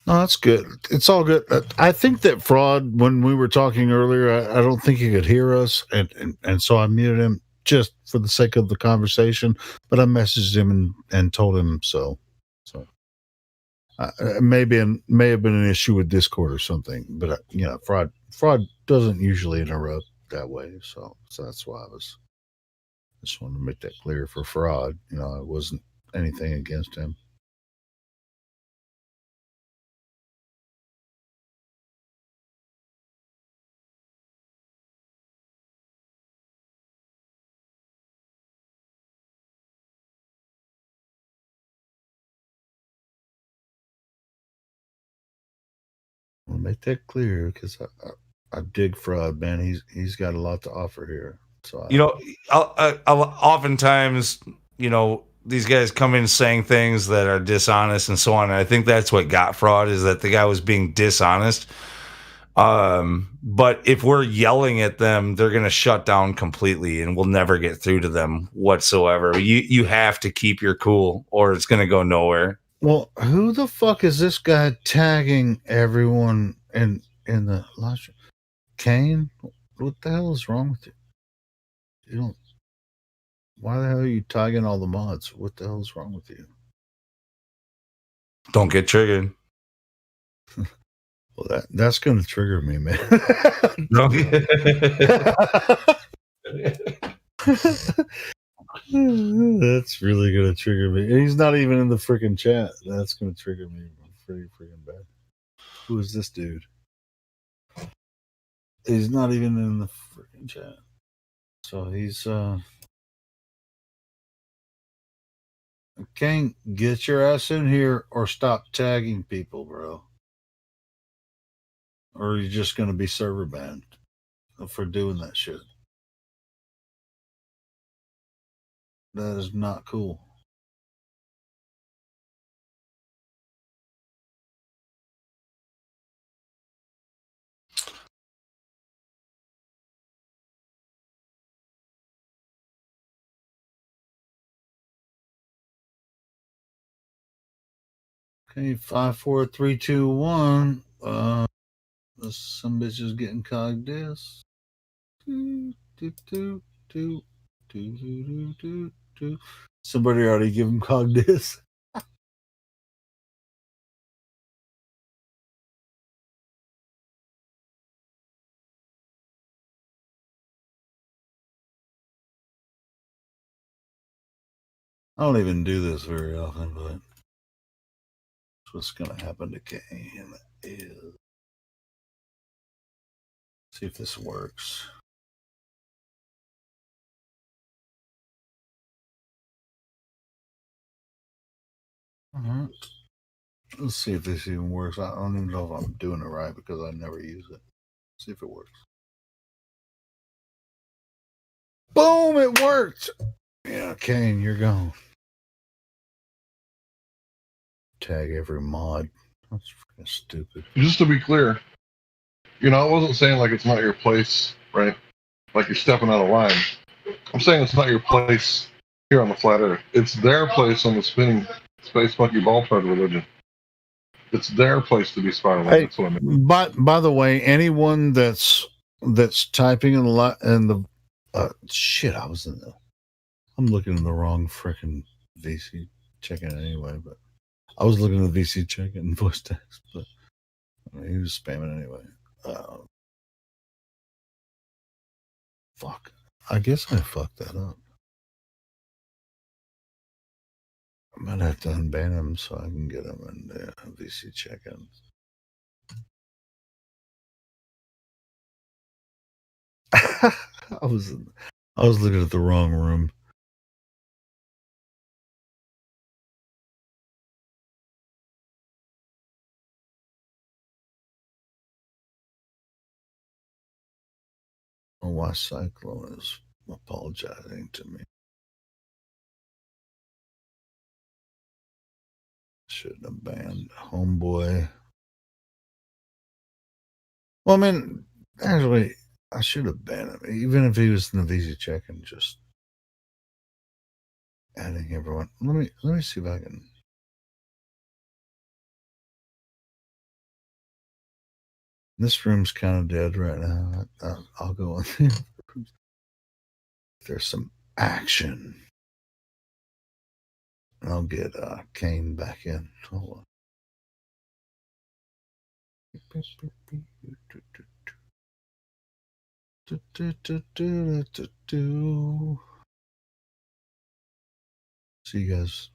No, that's good. It's all good. I think that fraud, when we were talking earlier, I don't think he could hear us, and so I muted him just for the sake of the conversation. But I messaged him and told him so. So may have been an issue with Discord or something. But fraud doesn't usually interrupt that way. So that's why I just wanted to make that clear for fraud. It wasn't anything against him. I'll make that clear because I dig fraud, man. He's got a lot to offer here. So oftentimes, these guys come in saying things that are dishonest and so on. And I think that's what got fraud, is that the guy was being dishonest. But if we're yelling at them, they're going to shut down completely and we'll never get through to them whatsoever. You have to keep your cool or it's going to go nowhere. Well, who the fuck is this guy tagging everyone in the live stream? Kane? What the hell is wrong with you? You don't. Why the hell are you tagging all the mods? What the hell is wrong with you? Don't get triggered. Well, that's going to trigger me, man. That's really going to trigger me. He's not even in the freaking chat. That's going to trigger me pretty freaking bad. Who is this dude? He's not even in the freaking chat. So he's King, get your ass in here or stop tagging people, bro. Or you're just going to be server banned for doing that shit. That is not cool. Okay, 5, 4, 3, 2, 1. Some bitches getting cogged this. Somebody already give him cog this. I don't even do this very often, but what's going to happen to Kane is, see if this works. All right. Let's see if this even works. I don't even know if I'm doing it right because I never use it. See if it works. Boom! It worked. Yeah, Kane, you're gone. Tag every mod. That's freaking stupid. Just to be clear, I wasn't saying like it's not your place, right? Like you're stepping out of line. I'm saying it's not your place here on the flat Earth. It's their place on the spinning space monkey ballpark religion. It's their place to be spiraling. Hey, that's what I mean. By the way, anyone that's typing in the shit, I'm looking in the wrong freaking VC checking it anyway, but I was looking at the VC checking voice text, but he was spamming anyway. Fuck. I guess I fucked that up. I might have to unban him so I can get him in the VC check-in. I was looking at the wrong room. Oh, why Cyclone is apologizing to me. Shouldn't have banned Homeboy. Well, I mean, actually, I should have banned him, even if he was in the VC check and just adding everyone. Let me see if I can. This room's kind of dead right now. I'll go in there. There's some action. I'll get Kane back in. Hold on. See you guys.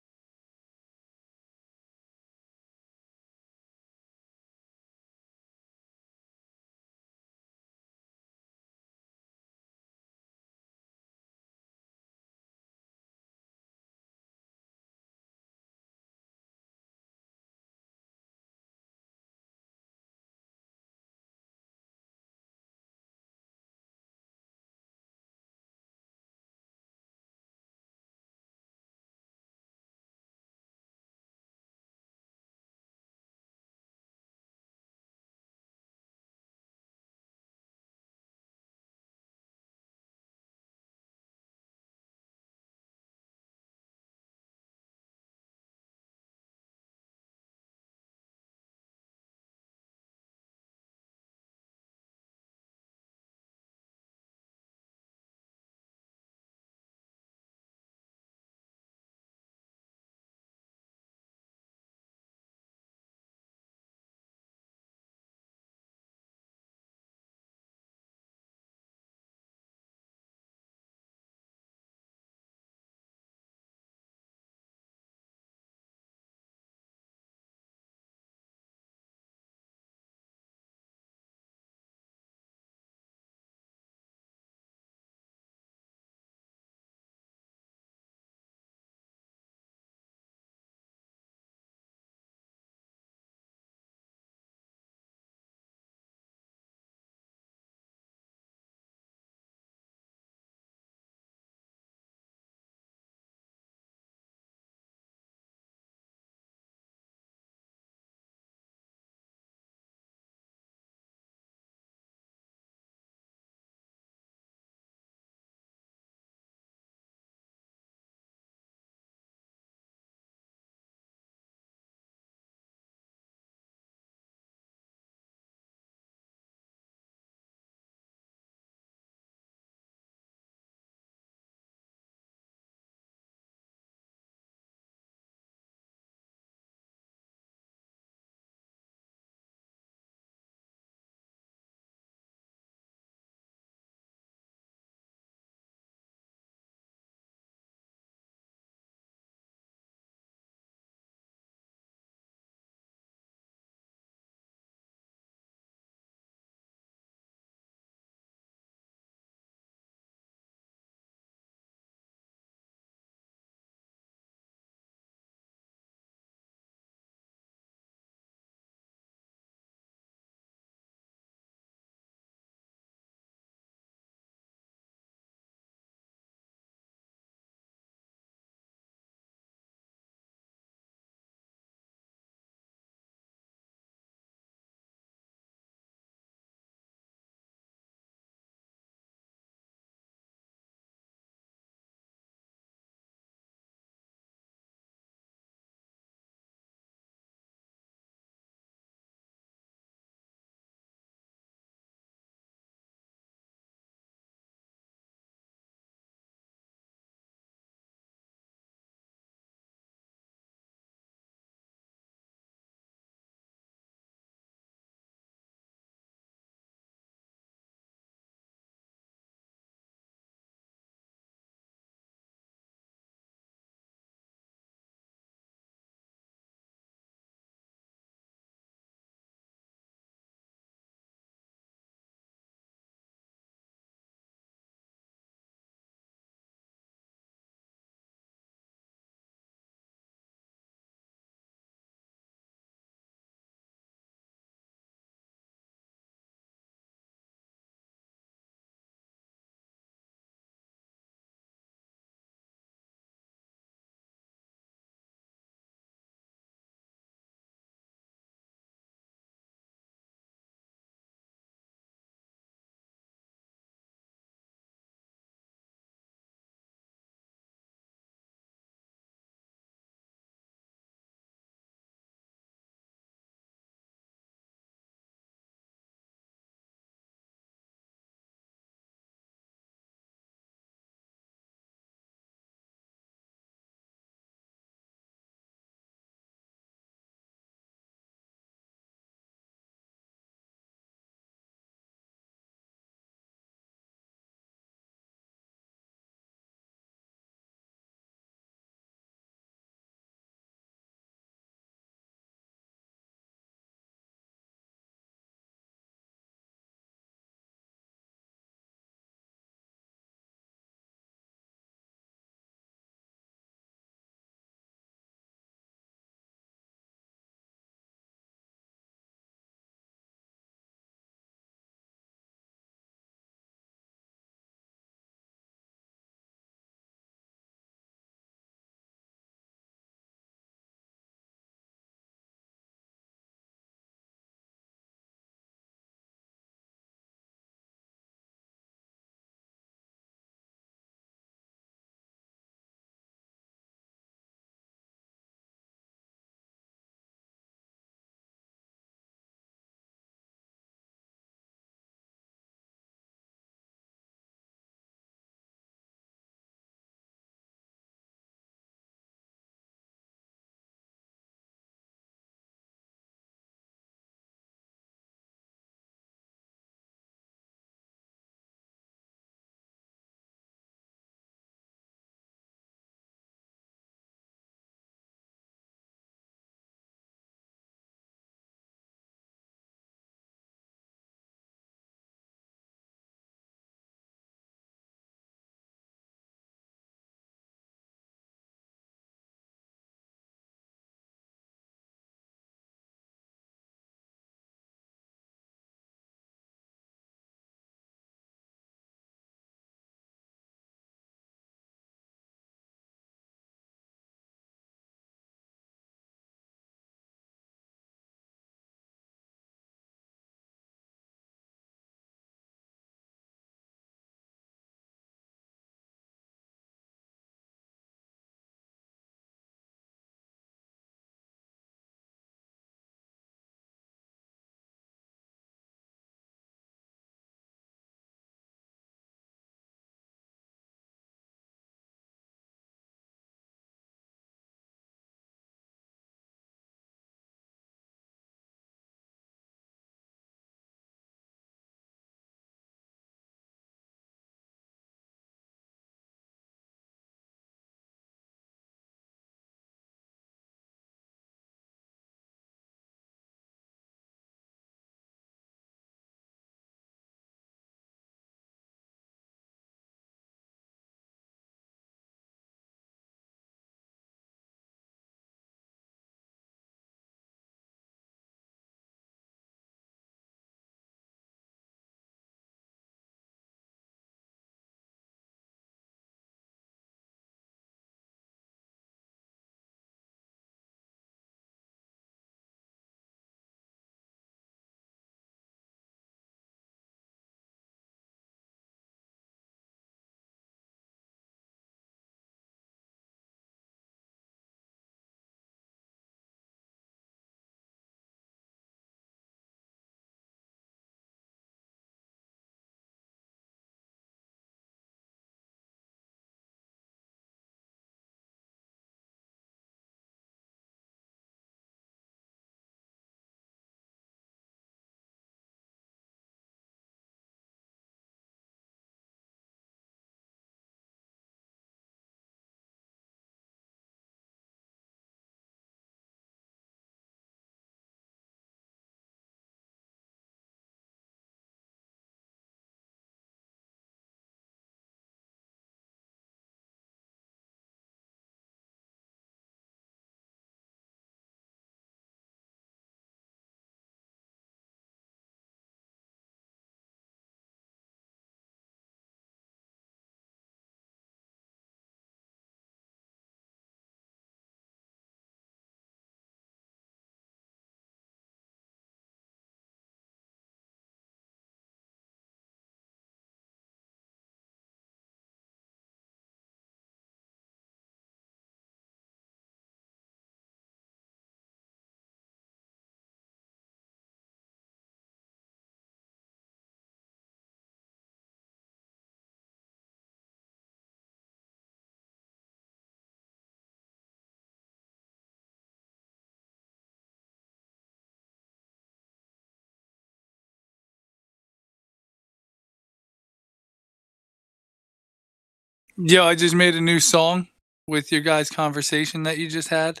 Yo, I just made a new song with your guys' conversation that you just had.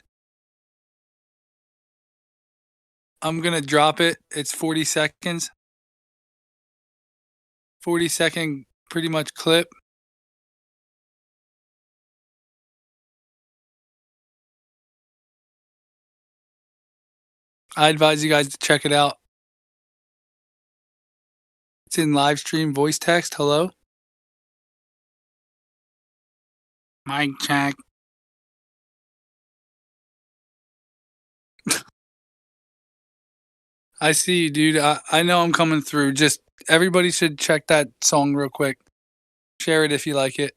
I'm gonna drop it. It's 40 seconds. 40-second pretty much clip. I advise you guys to check it out. It's in live stream voice text. Hello? Mic check. I see you, dude. I know I'm coming through. Just everybody should check that song real quick. Share it if you like it.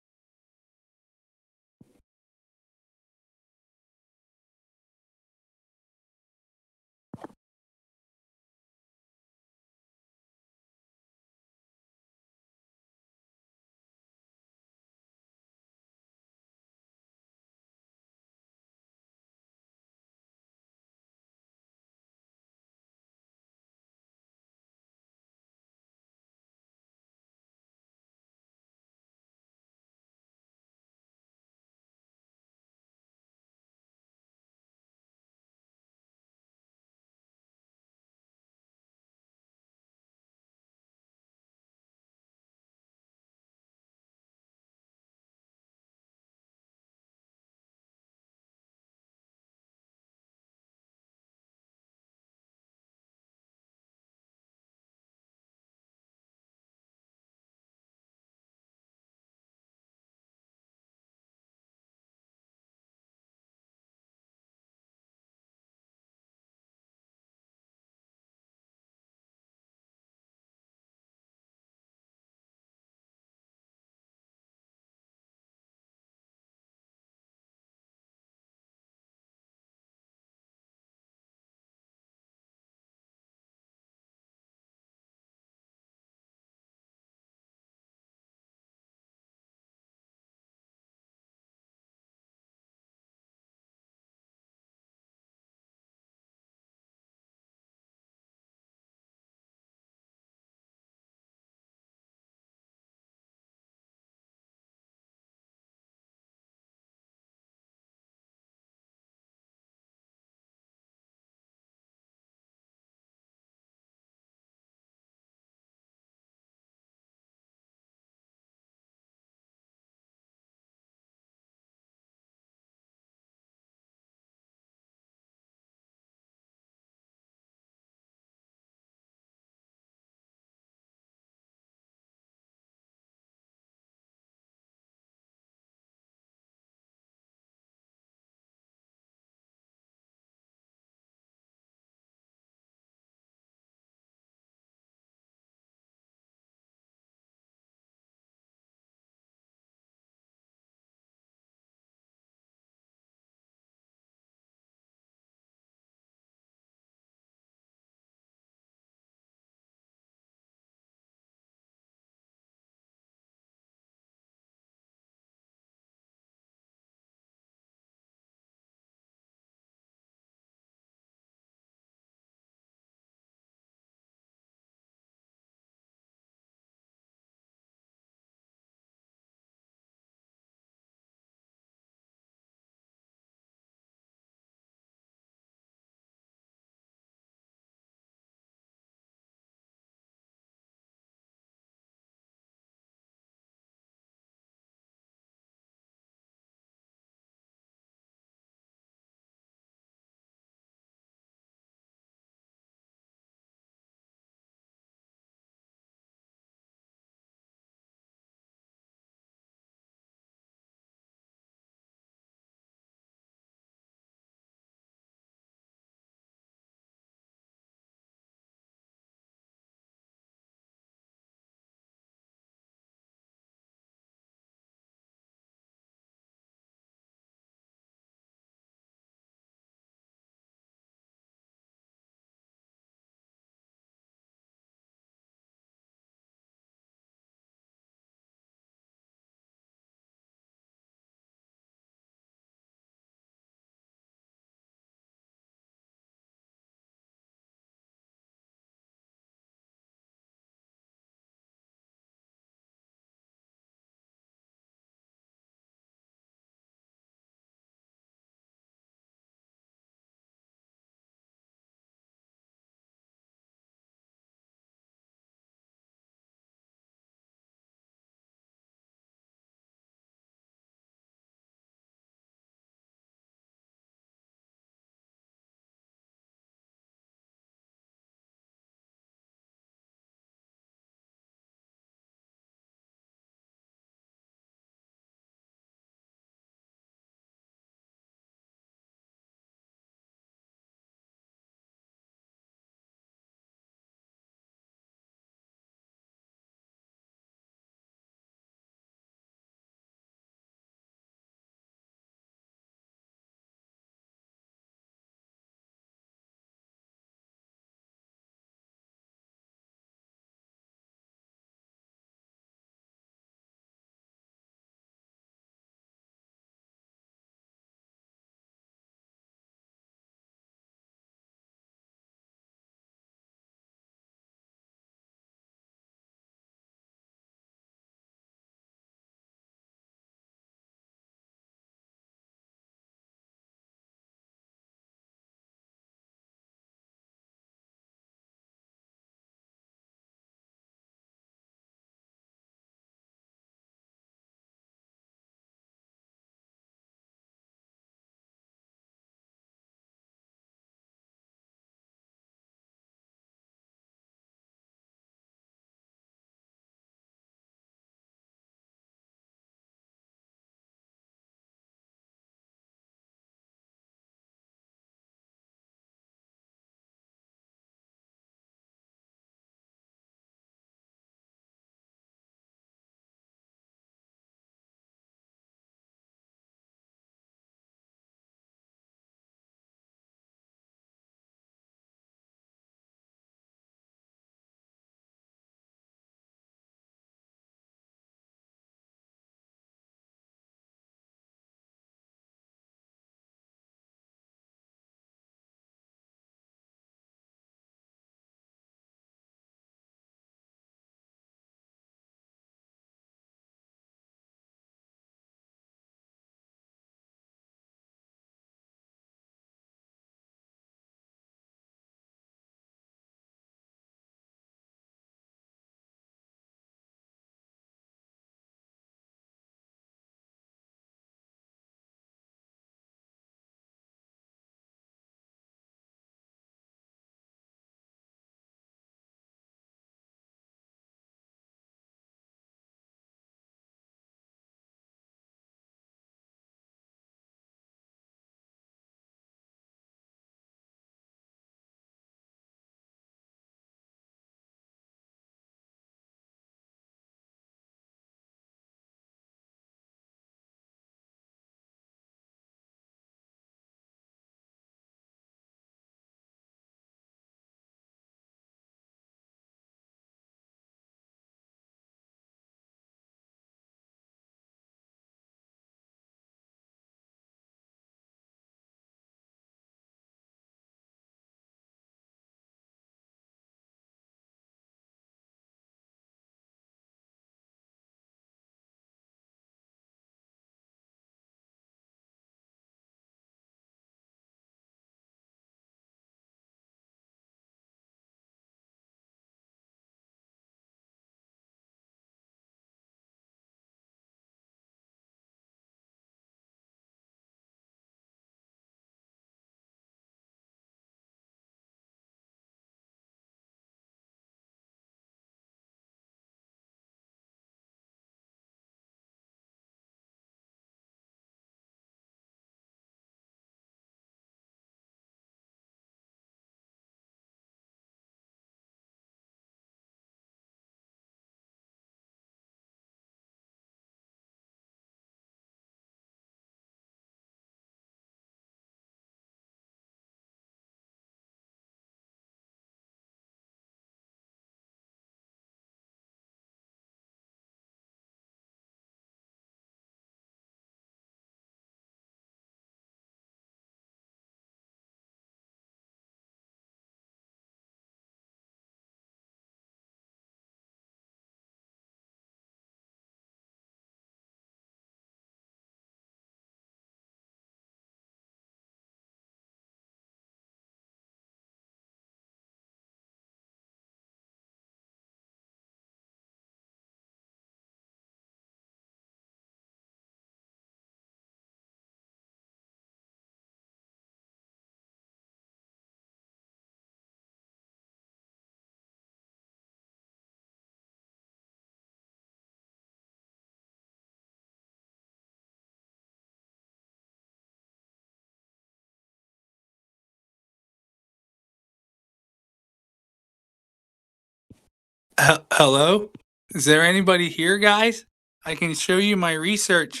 Hello? Is there anybody here, guys? I can show you my research.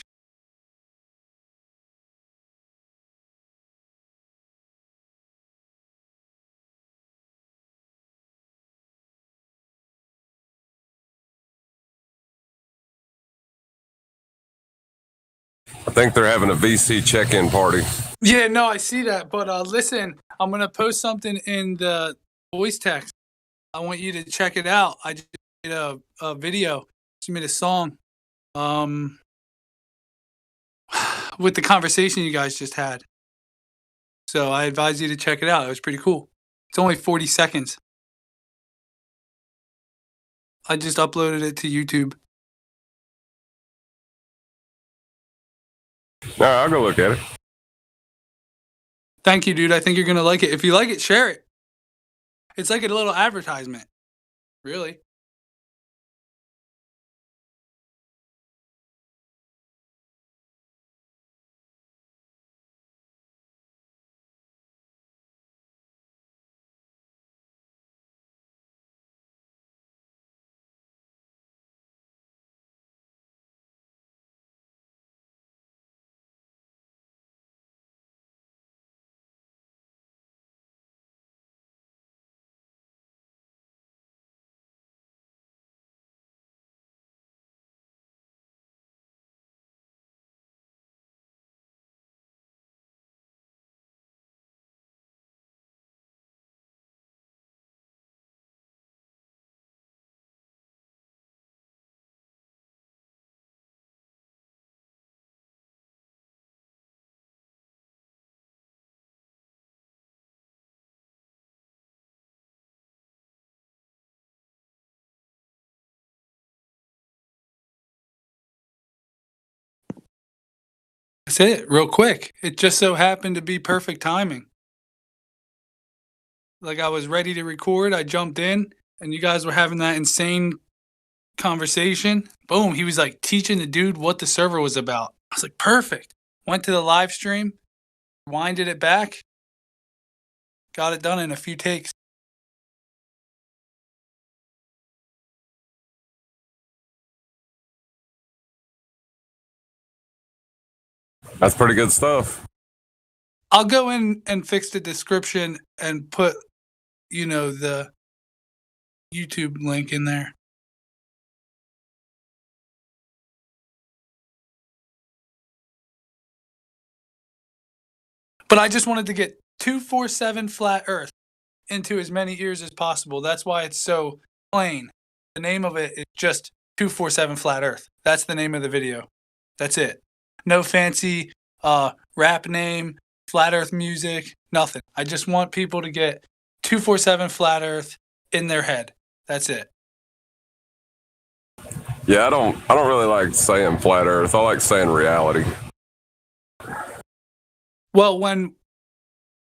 I think they're having a VC check-in party. Yeah, no, I see that. But listen, I'm going to post something in the voice text. I want you to check it out. I just made a video. Just made a song with the conversation you guys just had. So I advise you to check it out. It was pretty cool. It's only 40 seconds. I just uploaded it to YouTube. All right, I'll go look at it. Thank you, dude. I think you're going to like it. If you like it, share it. It's like a little advertisement. Really. That's it, real quick. It just so happened to be perfect timing. Like I was ready to record, I jumped in, and you guys were having that insane conversation. Boom, he was like teaching the dude what the server was about. I was like, perfect. Went to the live stream, winded it back, got it done in a few takes. That's pretty good stuff. I'll go in and fix the description and put, the YouTube link in there. But I just wanted to get 247 Flat Earth into as many ears as possible. That's why it's so plain. The name of it is just 247 Flat Earth. That's the name of the video. That's it. No fancy rap name, Flat Earth music, nothing. I just want people to get 247 Flat Earth in their head. That's it. Yeah, I don't really like saying flat Earth. I like saying reality. Well, when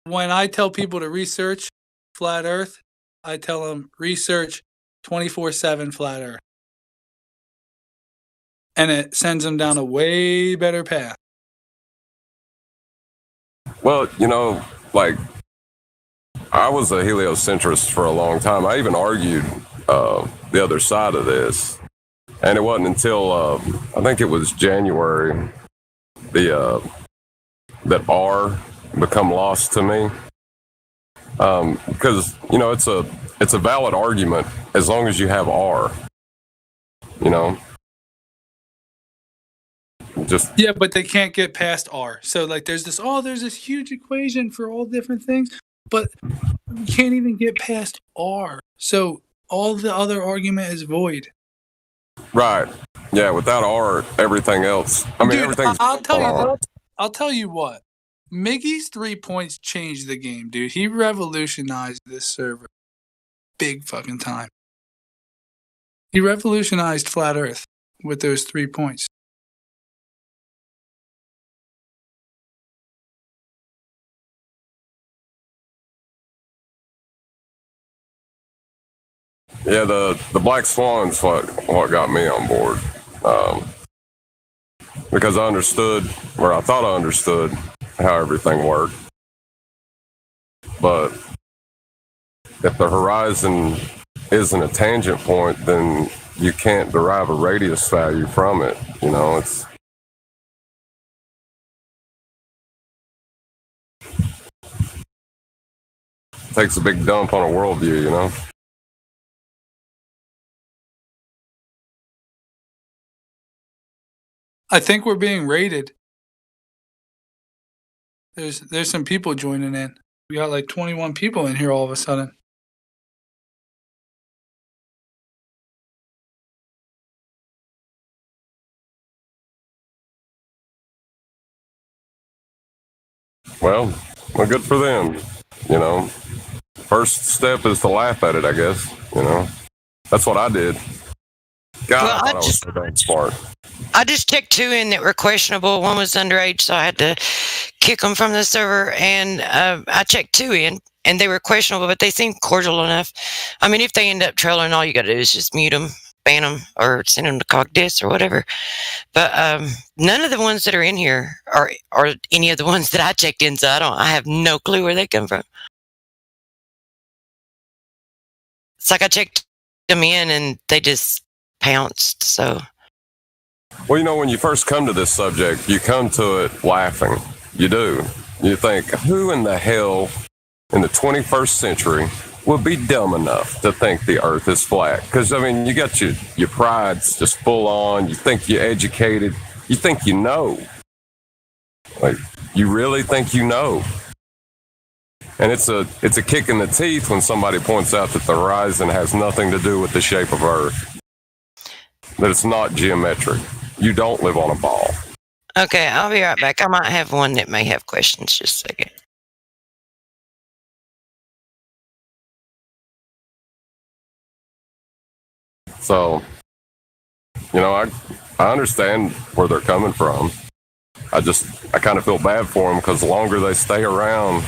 I tell people to research Flat Earth, I tell them research 24/7 Flat Earth. And it sends them down a way better path. Well, I was a heliocentrist for a long time. I even argued the other side of this. And it wasn't until, I think it was January, that R become lost to me. Because, it's a valid argument as long as you have R, Yeah, but they can't get past R. So there's this huge equation for all different things, but you can't even get past R. So all the other argument is void. Right. Yeah, without R, everything else. Everything's I'll tell R. you. I'll tell you what. Miggy's 3 points changed the game, dude. He revolutionized this server. Big fucking time. He revolutionized Flat Earth with those 3 points. Yeah, the Black Swan's what got me on board. Because I thought I understood how everything worked. But if the horizon isn't a tangent point, then you can't derive a radius value from it. You know, it takes a big dump on a worldview, you know? I think we're being raided. There's some people joining in. We got like 21 people in here all of a sudden. Well, good for them, you know? First step is to laugh at it, I guess, you know? That's what I did. God, Well, I thought I was so damn smart. I just checked 2 in that were questionable. One was underage, so I had to kick them from the server. And I checked 2 in, and they were questionable, but they seemed cordial enough. I mean, if they end up trolling, all you got to do is just mute them, ban them, or send them to Cogdis or whatever. But none of the ones that are in here are any of the ones that I checked in, so I have no clue where they come from. It's like I checked them in, and they just pounced, so... Well, you know, when you first come to this subject, you come to it laughing. You do. You think, who in the hell in the 21st century would be dumb enough to think the earth is flat? Because, I mean, you got your pride's just full on. You think you're educated. You think you know. Like, you really think you know. And it's a kick in the teeth when somebody points out that the horizon has nothing to do with the shape of Earth. That it's not geometric. You don't live on a ball. Okay, I'll be right back. I might have one that may have questions. Just a second. So, you know, I understand where they're coming from. I kind of feel bad for them because the longer they stay around,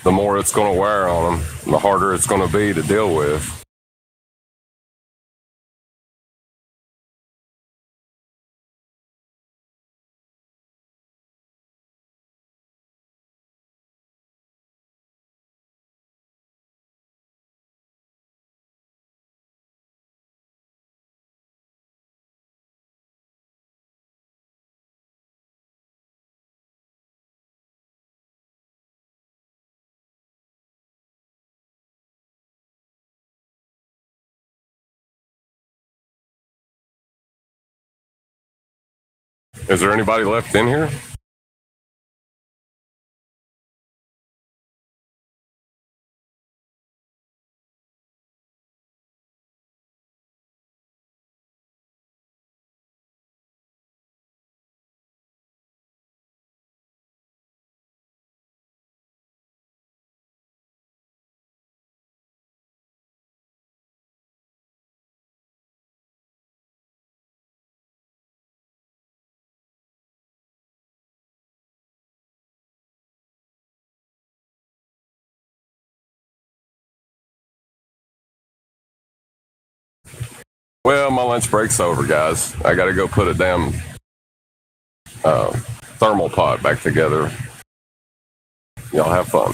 the more it's going to wear on them, and the harder it's going to be to deal with. Is there anybody left in here? Well, my lunch break's over, guys. I got to go put a damn thermal pot back together. Y'all have fun.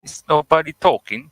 Is nobody talking?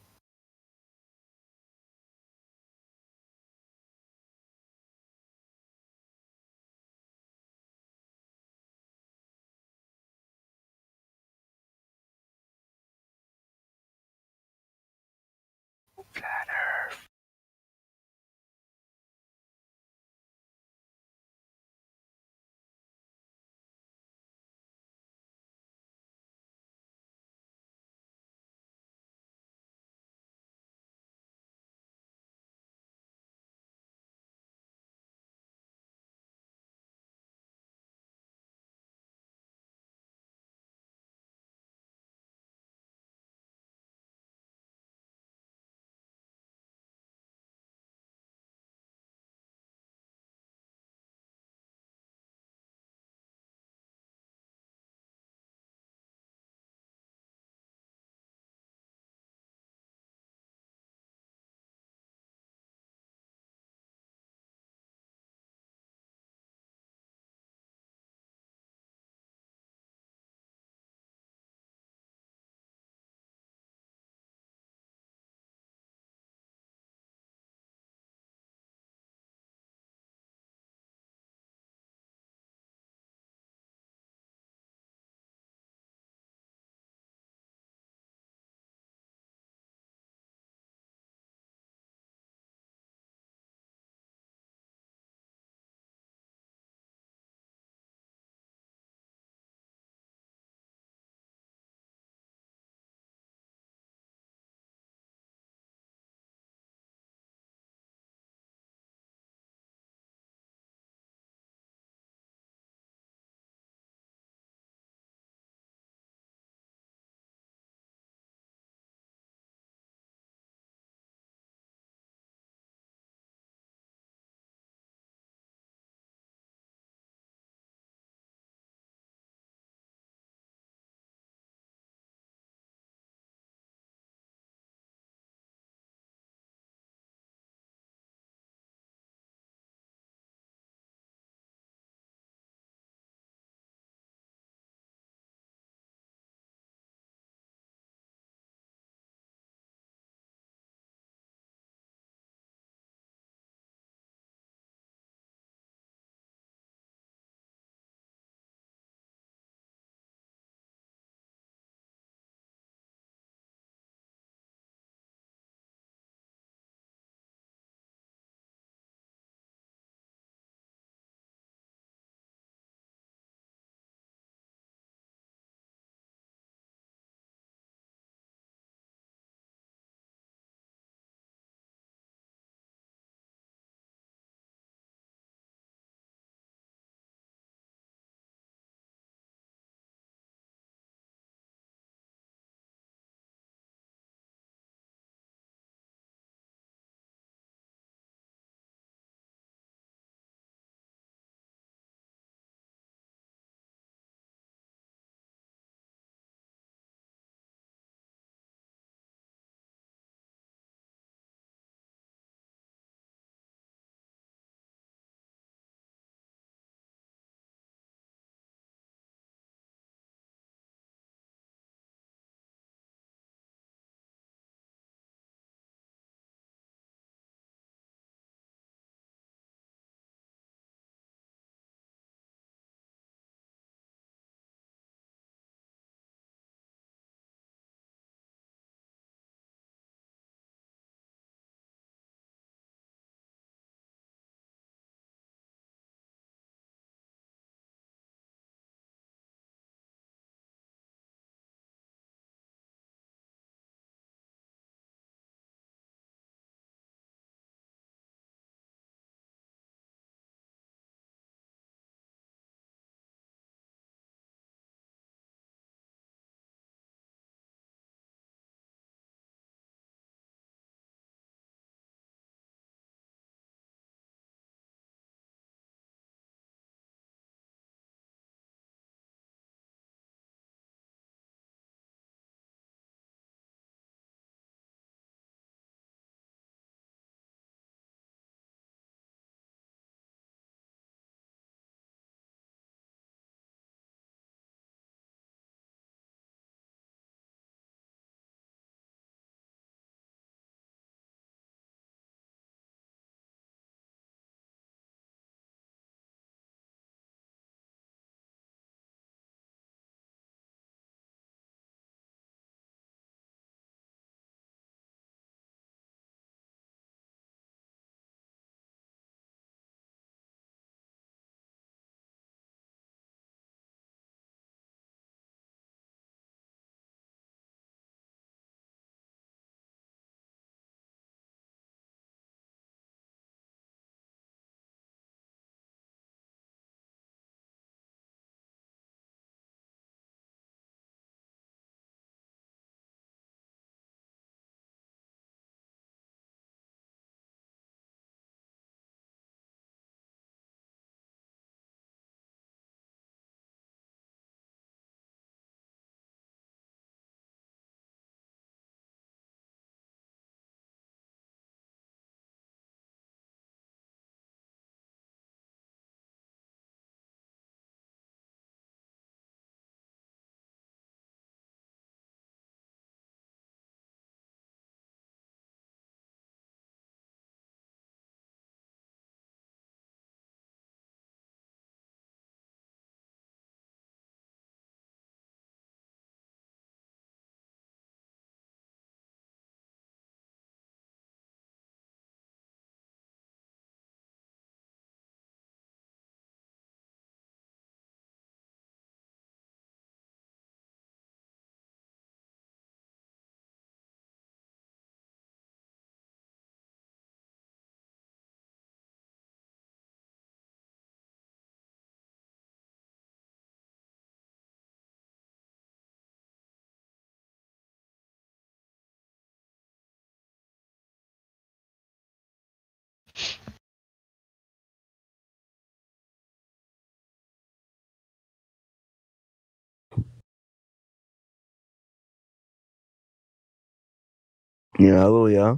Yeah, hello, yeah.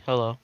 Hello.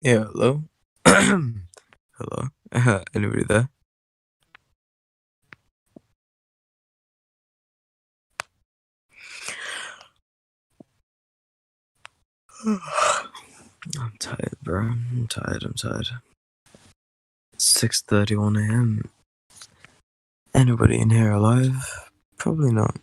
Yeah, hello? Hello? Anybody there? I'm tired, bro. I'm tired. It's 6:31 a.m. Anybody in here alive? Probably not.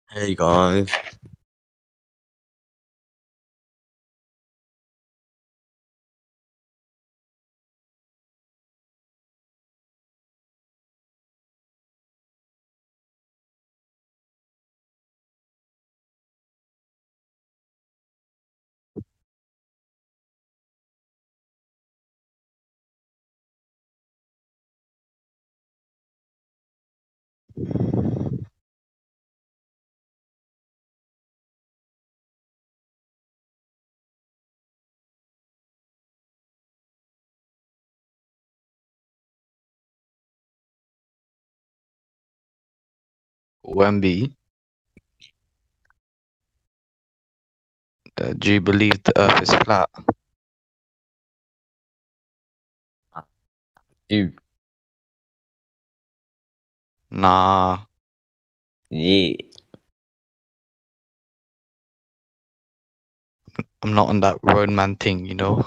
Hey guys. Wemby, do you believe the Earth is flat? You. Nah. Yeah. I'm not on that road man thing, you know.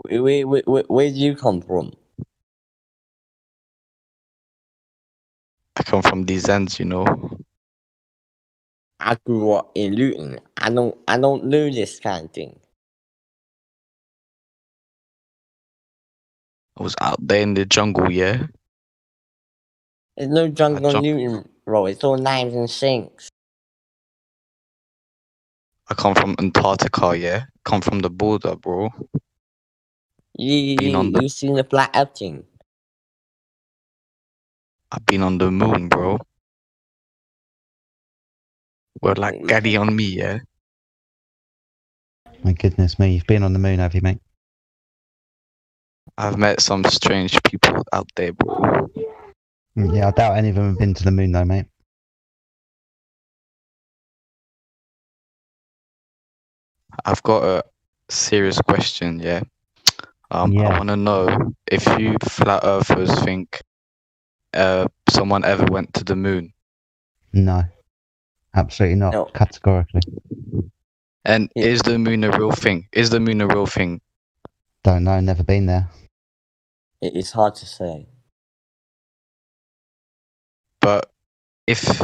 Where do you come from? I come from these ends, you know. I grew up in Luton. I don't know this kind of thing. I was out there in the jungle, yeah. There's no jungle in Luton, bro. It's all knives and shanks. I come from Antarctica, yeah. Come from the border, bro. Been on the You seen the flat earth thing? I've been on the moon, bro. We're like Gaddy on me, yeah. My goodness me, you've been on the moon, have you, mate? I've met some strange people out there, bro. Yeah, I doubt any of them have been to the moon, though, mate. I've got a serious question, yeah. I want to know if you flat earthers think someone ever went to the moon. No, absolutely not. No. Categorically. And is the moon a real thing? Is the moon a real thing? Don't know, never been there. It's hard to say. But if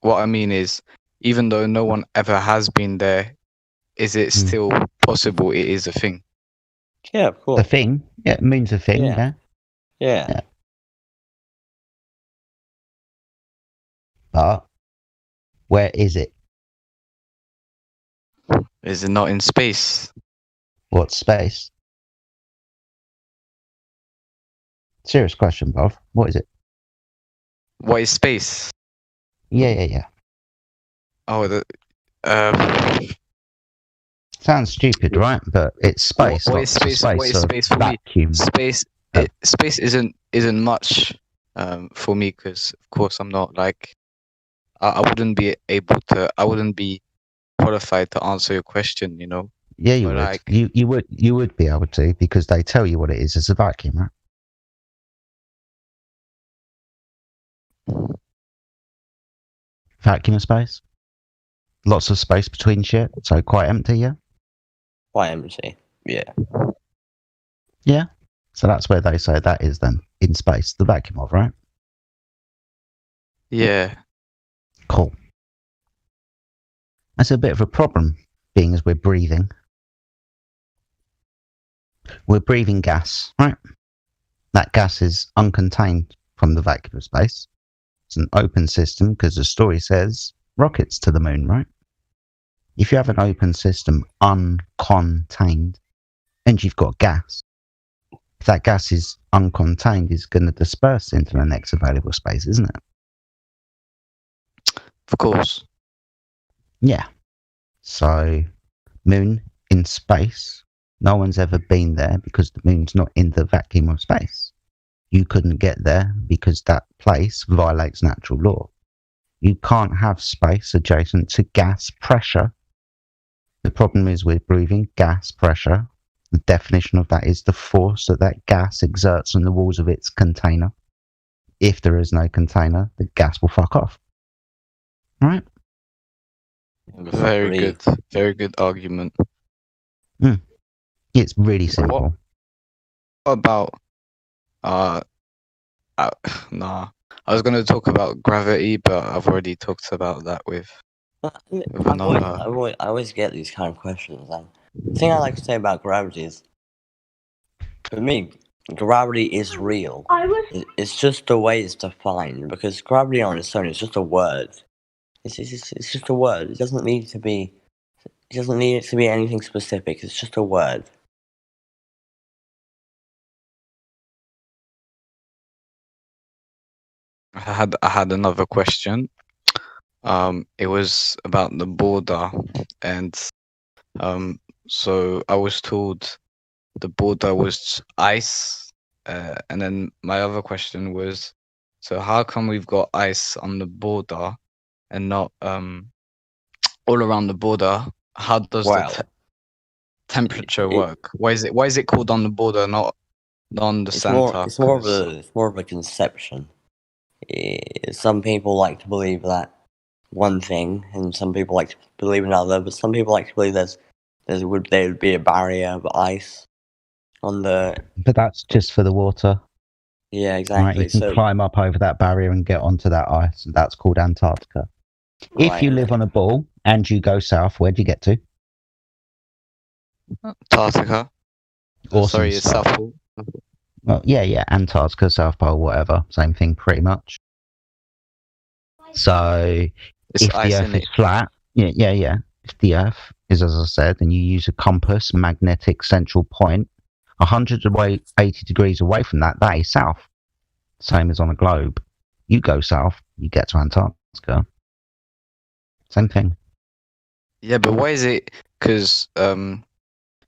what I mean is, even though no one ever has been there, is it still possible it is a thing? Yeah, of course. A thing? Yeah, moon's a thing, yeah. Yeah. But where is it? Is it not in space? What space? Serious question, bruv. What is it? What is space? Yeah. Oh, sounds stupid, right? But it's space. What is space? What is space for vacuum. me? Space. Space isn't much for me because, of course, I'm not like I wouldn't be able to. I wouldn't be qualified to answer your question. You know. Yeah, you But would. like, You would be able to because they tell you what it is. It's a vacuum, right? Vacuum of space. Lots of space between shit, so quite empty, yeah? Quite empty, yeah. Yeah. So that's where they say that is then, in space, the vacuum of, right? yeah. Cool. That's a bit of a problem, being as we're breathing. We're breathing gas, right? That gas is uncontained from the vacuum of space. It's an open system because the story says rockets to the moon, right? If you have an open system uncontained and you've got gas, if that gas is uncontained, it's going to disperse into the next available space, isn't it? Of course. Yeah. So, moon in space, no one's ever been there because the moon's not in the vacuum of space. You couldn't get there because that place violates natural law. You can't have space adjacent to gas pressure. The problem is we're breathing gas pressure. The definition of that is the force that gas exerts on the walls of its container. If there is no container, the gas will fuck off. All right? Very good. Very good argument. It's really simple. What about nah. I was going to talk about gravity, but I've already talked about that with I another. always get these kind of questions. And the thing I like to say about gravity is, for me, gravity is real. It's just the way it's defined, because gravity on its own is just a word. It's just a word. It doesn't need to be. It doesn't need it to be anything specific. It's just a word. I had another question. It was about the border, and so I was told the border was ice, and then my other question was, so how come we've got ice on the border and not all around the border? How does the Well, temperature work? Why is it called on the border, not on the center? It's more of a conception. Some people like to believe that one thing, and some people like to believe another. But some people like to believe there would be a barrier of ice on the. But that's just for the water. Yeah, Right, exactly. you can So climb up over that barrier and get onto that ice. And that's called Antarctica. If Right, you live on a ball and you go south, where do you get to? Antarctica. Awesome Sorry, it's stuff. South Pole. Well, yeah, Antarctica, South Pole, whatever, same thing, pretty much. So, It's if the ice Earth in is it. flat, yeah. If the Earth is, as I said, and you use a compass, magnetic central point, 180 degrees away from that, that is south. Same as on a globe. You go south, you get to Antarctica. Same thing. Yeah, but why is it? Because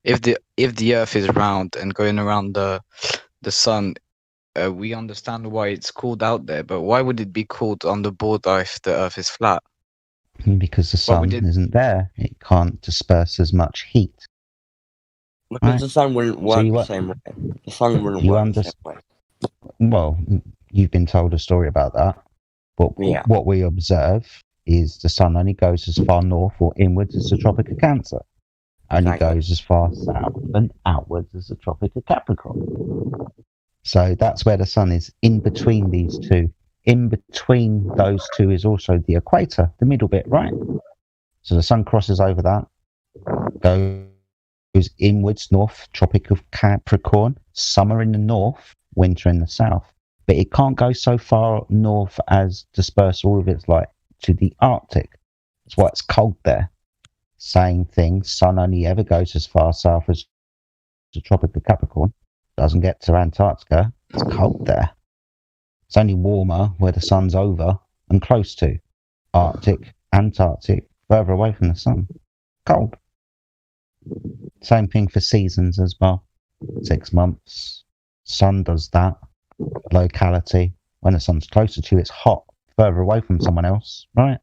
if the Earth is round and going around the sun, we understand why it's cooled out there. But why would it be cooled on the border if the Earth is flat? Because the Well, we sun did. isn't there, it can't disperse as much heat. because Right. the sun wouldn't So work you the wa- same way. The sun wouldn't you work the understand? same way. Well, you've been told a story about that. But Yeah. what we observe is the sun only goes as far north or inwards as the Tropic of Cancer. Only Exactly. goes as far south and outwards as the Tropic of Capricorn. So that's where the sun is, in between these two. In between those two is also the equator, the middle bit, right? So the sun crosses over that, goes inwards north, Tropic of Capricorn, summer in the north, winter in the south. But it can't go so far north as disperse all of its light to the Arctic. That's why it's cold there. Same thing, sun only ever goes as far south as the Tropic of Capricorn. Doesn't get to Antarctica. It's cold there. It's only warmer where the sun's over and close to. Arctic, Antarctic, further away from the sun. Cold. Same thing for seasons as well. 6 months. Sun does that. Locality. When the sun's closer to you, it's hot. Further away from someone else, right?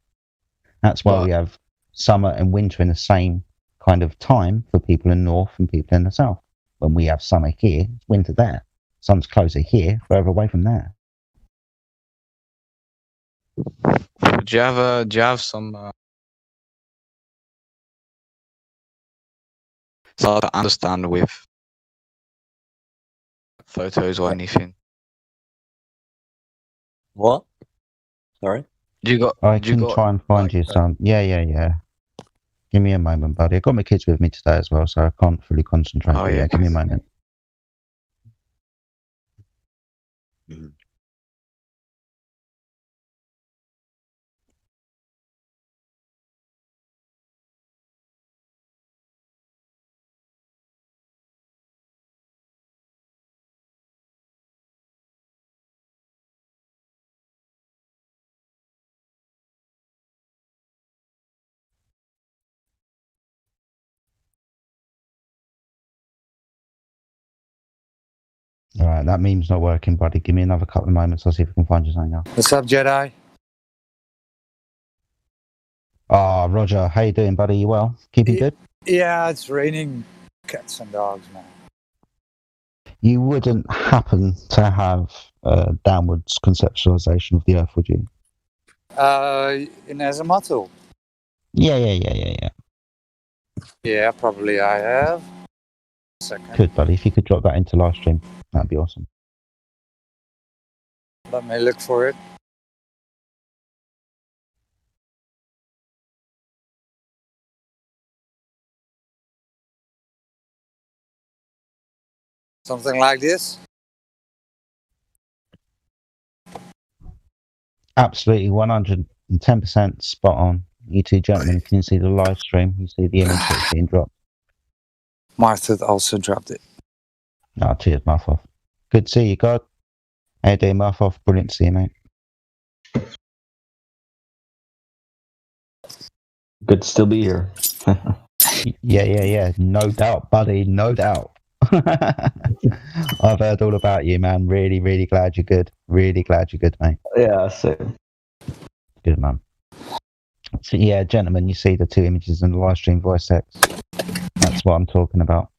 That's why we have summer and winter in the same kind of time for people in the north and people in the south. When we have summer here, it's winter there. Sun's closer here, further away from there. Do you have some so to understand with photos or anything? What? Sorry? I can try and find you some. Yeah. Give me a moment, buddy. I've got my kids with me today as well, so I can't fully concentrate. Oh, but yeah. Give me a moment. All right, that meme's not working, buddy. Give me another couple of moments. I'll see if I can find you something else. What's up, Jedi? Ah, Roger. How you doing, buddy? You well? Keeping good? Yeah, it's raining cats and dogs, man. You wouldn't happen to have a downwards conceptualization of the Earth, would you? In Azamatl. Yeah. Yeah, probably I have. Second. Good, buddy. If you could drop that into live stream, that'd be awesome. Let me look for it. Something like this? Absolutely 110% spot on. You two gentlemen can see the live stream. You see the image that's being dropped. Martha also dropped it. Oh, cheers, Muff-Off. Good to see you, God. How you doing, Muff-Off? Brilliant to see you, mate. Good to still be here. Yeah. No doubt, buddy. No doubt. I've heard all about you, man. Really, really glad you're good. Really glad you're good, mate. Yeah, same. Good, man. So, yeah, gentlemen, you see the two images in the live stream voice text. That's what I'm talking about.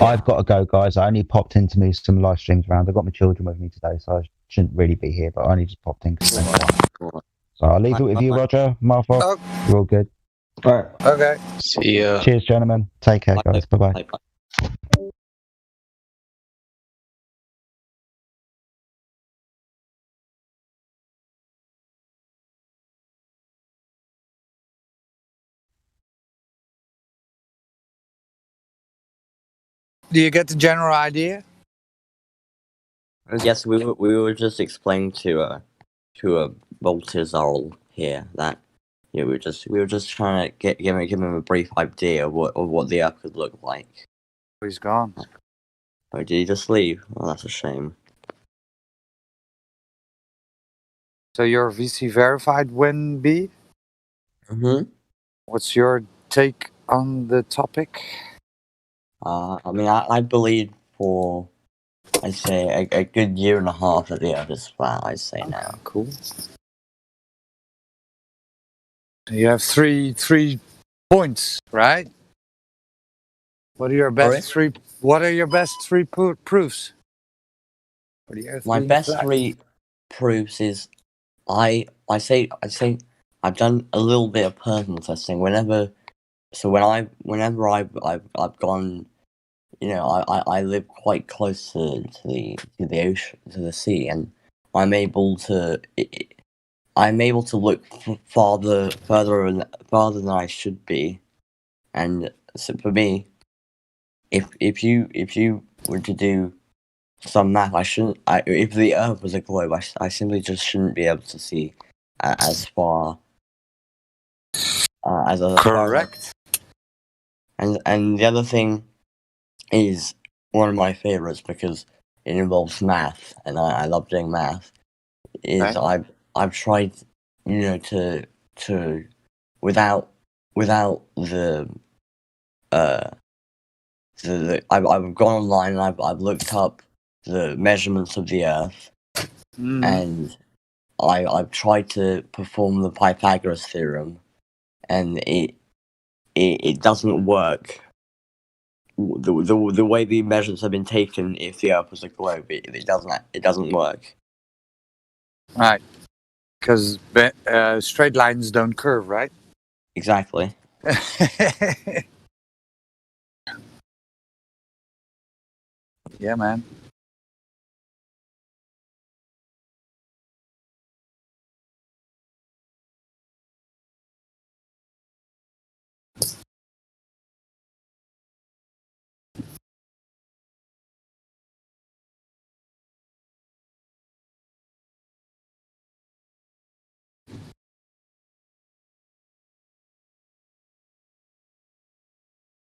I've got to go, guys. I only popped in to move some live streams around. I've got my children with me today, so I shouldn't really be here, but I only just popped in because so I'll leave it with you, Roger. Martha, you're all good. All right. Okay. See ya. Cheers, gentlemen. Take care, guys. Bye-bye. Do you get the general idea? Yes, we were just explaining to Baltazar here that we were just trying to give him a brief idea of what the Earth could look like. He's gone. Oh, did he just leave? Oh, that's a shame. So you're VC verified, Win B? Mm-hmm. What's your take on the topic? I mean, I believe for, I'd say, a good year and a half that the Earth is flat, I'd say now. Cool. You have three points, right? What are your best three? What are your best three proofs? For the Earth My being best flat? three proofs is I say I've done a little bit of personal testing. Whenever I've gone, I live quite close to the ocean, to the sea, and I'm able to look farther than I should be, and so for me, if you were to do some math, if the Earth was a globe, I simply just shouldn't be able to see as far as Correct. And the other thing is one of my favorites because it involves math, and I love doing math. Is I've tried, to without the I've gone online and I've looked up the measurements of the Earth, and I've tried to perform the Pythagoras theorem, and it doesn't work. The way the measurements have been taken, if the Earth was a globe, it doesn't work. Right. Because straight lines don't curve, right? Exactly. Yeah, man.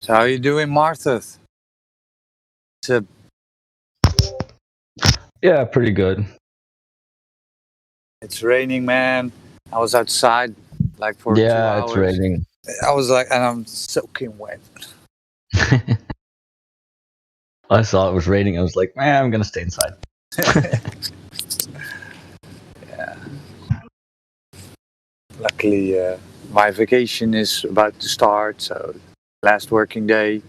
So how are you doing, Martha? Yeah, pretty good. It's raining, man. I was outside like for 2 hours. Yeah, it's raining. I was like, and I'm soaking wet. I saw it was raining. I was like, man, I'm gonna stay inside. Yeah. Luckily, my vacation is about to start, so last working day.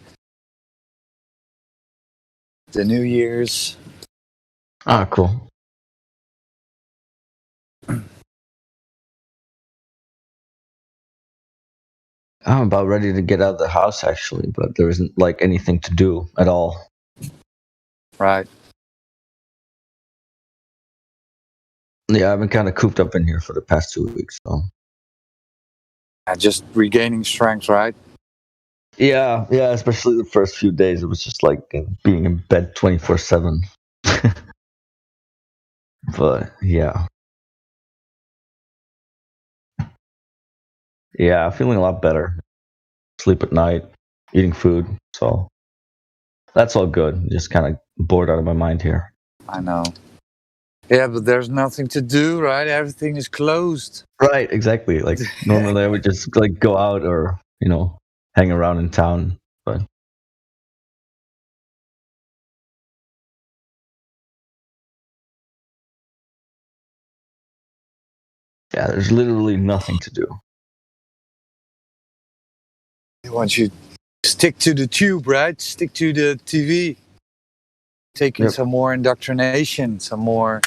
The New Year's. Ah, cool. I'm about ready to get out of the house actually, but there isn't like anything to do at all. Right. Yeah, I've been kind of cooped up in here for the past 2 weeks. So Just regaining strength, right? Yeah, yeah. Especially the first few days, it was just like being in bed 24/7. But yeah, yeah, feeling a lot better. Sleep at night, eating food. So that's all good. Just kind of bored out of my mind here. I know. Yeah, but there's nothing to do, right? Everything is closed. Right, exactly. Like normally I would just like go out or hang around in town, but yeah, there's literally nothing to do. They want you to stick to the tube, right? Stick to the TV. Taking some more indoctrination, some more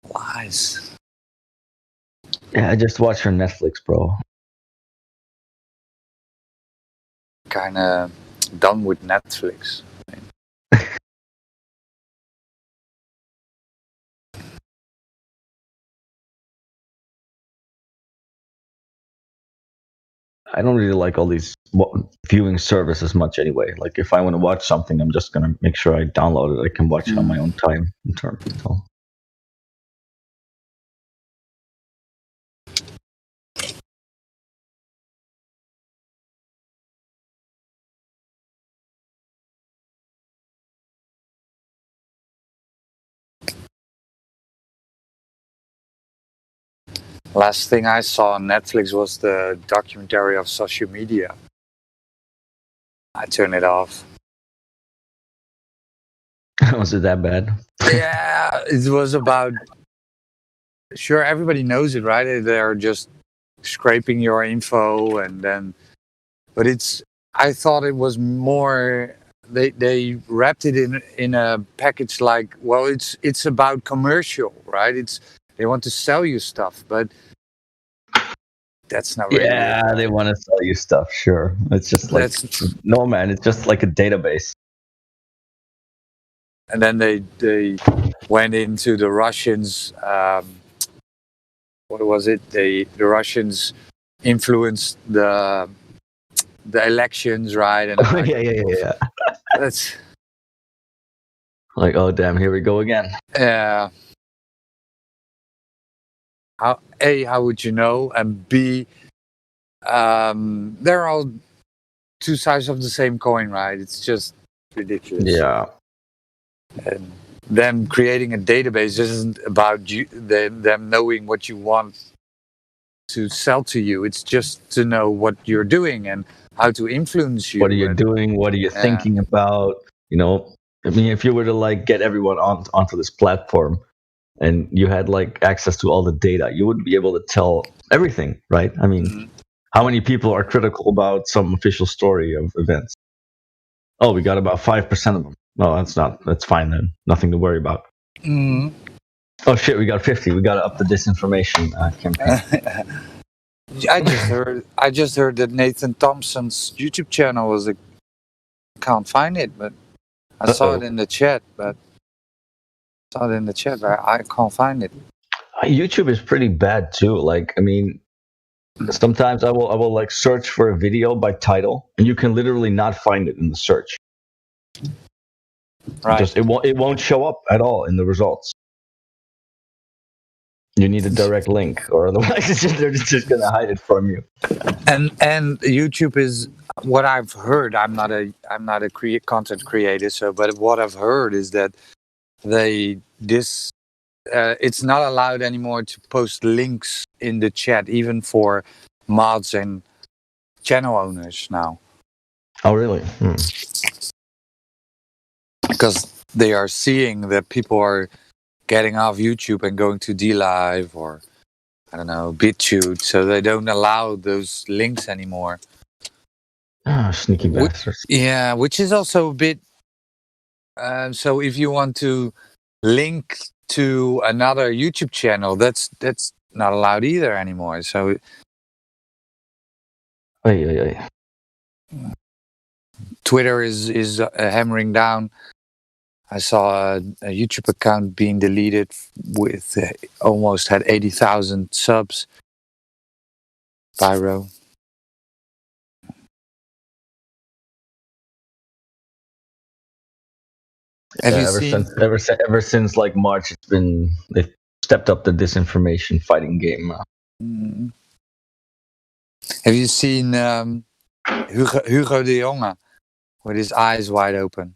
lies. Yeah, I just watch her Netflix, bro. Kind of done with Netflix. I don't really like all these viewing services much anyway. Like if I want to watch something, I'm just gonna make sure I download it. I can watch it on my own time in turn. So. Last thing I saw on Netflix was the documentary of social media. I turned it off. Was it that bad? Yeah, it was about. Sure, everybody knows it, right? They're just scraping your info, and then. But it's. I thought it was more. They wrapped it in a package like, well, it's about commercial, right? They want to sell you stuff, but that's not really. Yeah, they want to sell you stuff. Sure, it's just like no, man. It's just like a database. And then they went into the Russians. What was it? The Russians influenced the elections, right? And yeah. That's like, oh damn, here we go again. Yeah. How would you know? And B, they're all two sides of the same coin, right? It's just ridiculous. Yeah. And them creating a database isn't about them knowing what you want to sell to you. It's just to know what you're doing and how to influence you. What are you doing? What are you thinking about? I mean, if you were to like get everyone onto this platform and you had like access to all the data, you would be able to tell everything, right? I mean, how many people are critical about some official story of events? Oh, we got about 5% of them. No, that's fine then. Nothing to worry about. Mm. Oh shit, we got 50. We got to up the disinformation campaign. I just heard that Nathan Thompson's YouTube channel was can't find it, but I saw it in the chat, but I can't find it. YouTube is pretty bad too. Like, I mean, sometimes I will like search for a video by title, and you can literally not find it in the search. Right. It won't show up at all in the results. You need a direct link, or otherwise they're just gonna hide it from you. And YouTube is what I've heard. I'm not a content creator, so but what I've heard is that it's not allowed anymore to post links in the chat, even for mods and channel owners now. Oh, really? Because they are seeing that people are getting off YouTube and going to DLive or I don't know, BitChute, so they don't allow those links anymore. Ah, sneaky bastards. Yeah, which is also a bit. So if you want to link to another YouTube channel, that's not allowed either anymore. So. Twitter is hammering down. I saw a YouTube account being deleted with almost had 80,000 subs. Pyro. Have you ever seen? ever since like March, they've stepped up the disinformation fighting game. Mm. Have you seen Hugo de Jonge with his eyes wide open?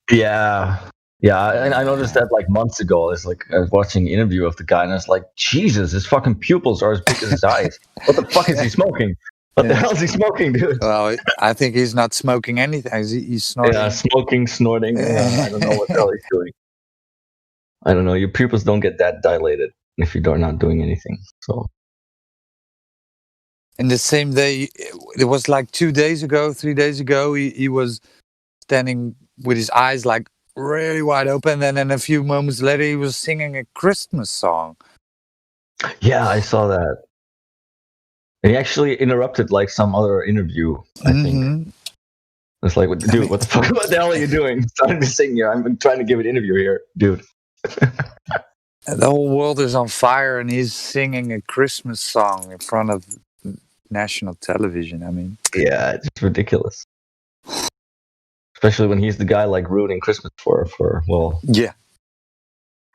Yeah, and I noticed that like months ago. It's like I was watching an interview of the guy, and I was like, Jesus, his fucking pupils are as big as his eyes. What the fuck is he smoking? What the hell is he smoking, dude? Well, I think he's not smoking anything. He's snorting. Yeah, smoking, snorting. I don't know what the hell he's doing. I don't know. Your pupils don't get that dilated if you're not doing anything. So. In the same day, it was like 3 days ago, he was standing with his eyes like really wide open. And then a few moments later, he was singing a Christmas song. Yeah, I saw that. And he actually interrupted like some other interview, I think. It's like, dude, what the fuck? What the hell are you doing? Starting to sing here. I'm trying to give an interview here, dude. The whole world is on fire, and he's singing a Christmas song in front of national television. I mean, yeah, it's ridiculous. Especially when he's the guy like ruining Christmas for well. Yeah.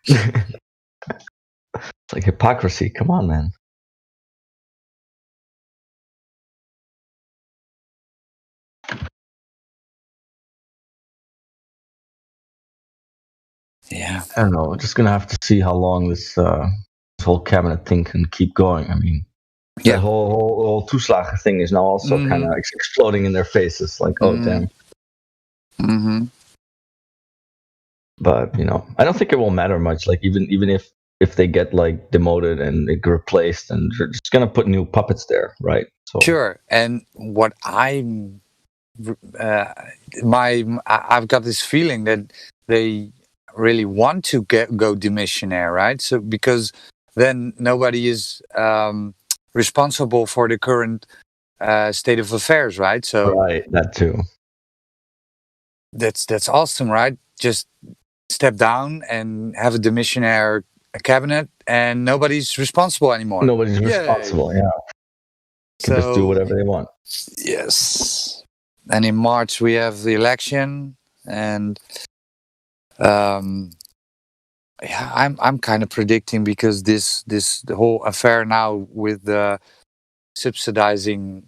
It's like hypocrisy. Come on, man. Yeah. I don't know. We're just gonna have to see how long this whole cabinet thing can keep going. I mean, the whole toeslagen thing is now also kind of exploding in their faces. Like, oh damn. Mm-hmm. But I don't think it will matter much. Like even if they get like demoted and they get replaced, and they're just gonna put new puppets there, right? So sure. And what I've got this feeling that they really want to go demissionaire, right? So because then nobody is responsible for the current state of affairs, right? So right, that too. That's awesome, right? Just step down and have a demissionaire cabinet, and nobody's responsible anymore. Nobody's responsible, yeah. Can just do whatever they want. Yes. And in March we have the election, and I'm kind of predicting, because the whole affair now with the subsidizing,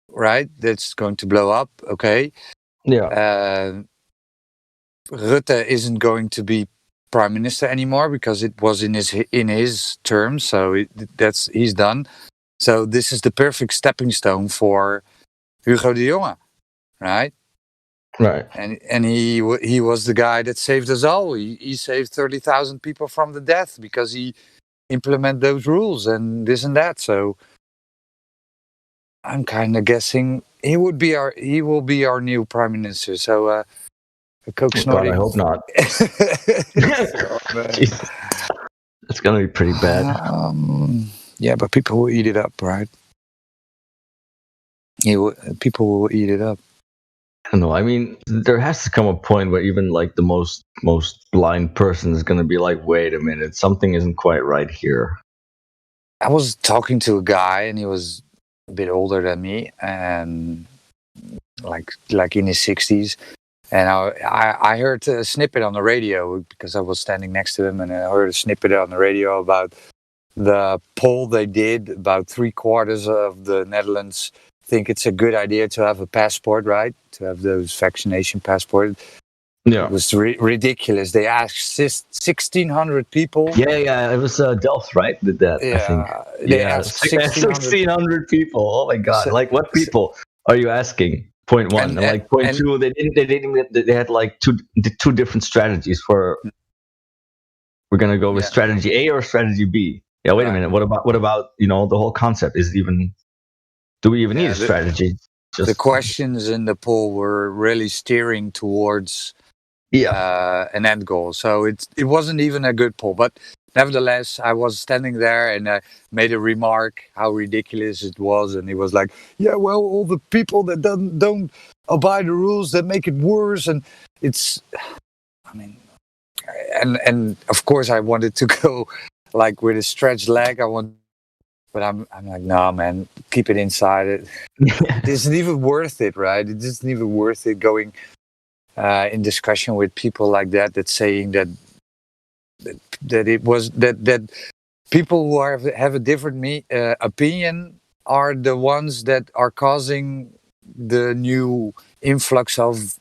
right? That's going to blow up. Okay. Yeah. Rutte isn't going to be prime minister anymore because it was in his term, so he's done. So this is the perfect stepping stone for Hugo de Jonge, right? Right. And he was the guy that saved us all. He saved 30,000 people from the death because he implemented those rules and this and that. So I'm kind of guessing he will be our new prime minister. So Coke snorting. God, I hope not. It's gonna be pretty bad. Yeah, but people will eat it up, right? People will eat it up. I don't know. I mean, there has to come a point where even like the most blind person is going to be like, wait a minute, something isn't quite right here. I was talking to a guy, and he was a bit older than me, and like in his 60s. And I heard a snippet on the radio because I was standing next to him, and I heard a snippet on the radio about the poll they did. About 3/4 of the Netherlands think it's a good idea to have a passport, right? To have those vaccination passports. Yeah. It was ridiculous. They asked 1,600 people. Yeah. It was Delft, right? Did that? Yeah. I think. They asked 1,600 people. Oh my god! Like, what people are you asking? Point one, and like point two, they had like two different strategies for. We're gonna go with strategy A or strategy B. Yeah. Wait a minute. What about the whole concept? Is it even? Do we even need a strategy? The questions in the poll were really steering towards an end goal. So it wasn't even a good poll. But nevertheless, I was standing there and I made a remark how ridiculous it was. And he was like, yeah, well, all the people that don't abide the rules, that make it worse. And it's, I mean, and of course I wanted to go like with a stretched leg. But I'm like, no, man, keep it inside. It isn't even worth it, right? It isn't even worth it going in discussion with people like that saying that it was that people who have a different opinion are the ones that are causing the new influx of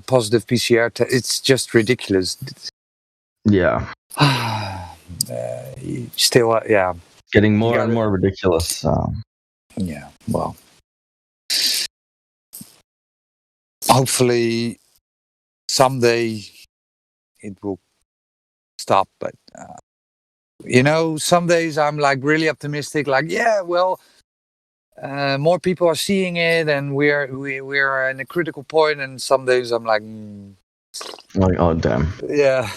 positive PCR tests. It's just ridiculous. Yeah. Still, yeah. Getting more and more ridiculous. Yeah, well. Hopefully, someday it will stop. But, some days I'm like really optimistic, like, yeah, well, more people are seeing it and we're in a critical point. And some days I'm like, like, oh, damn. Yeah.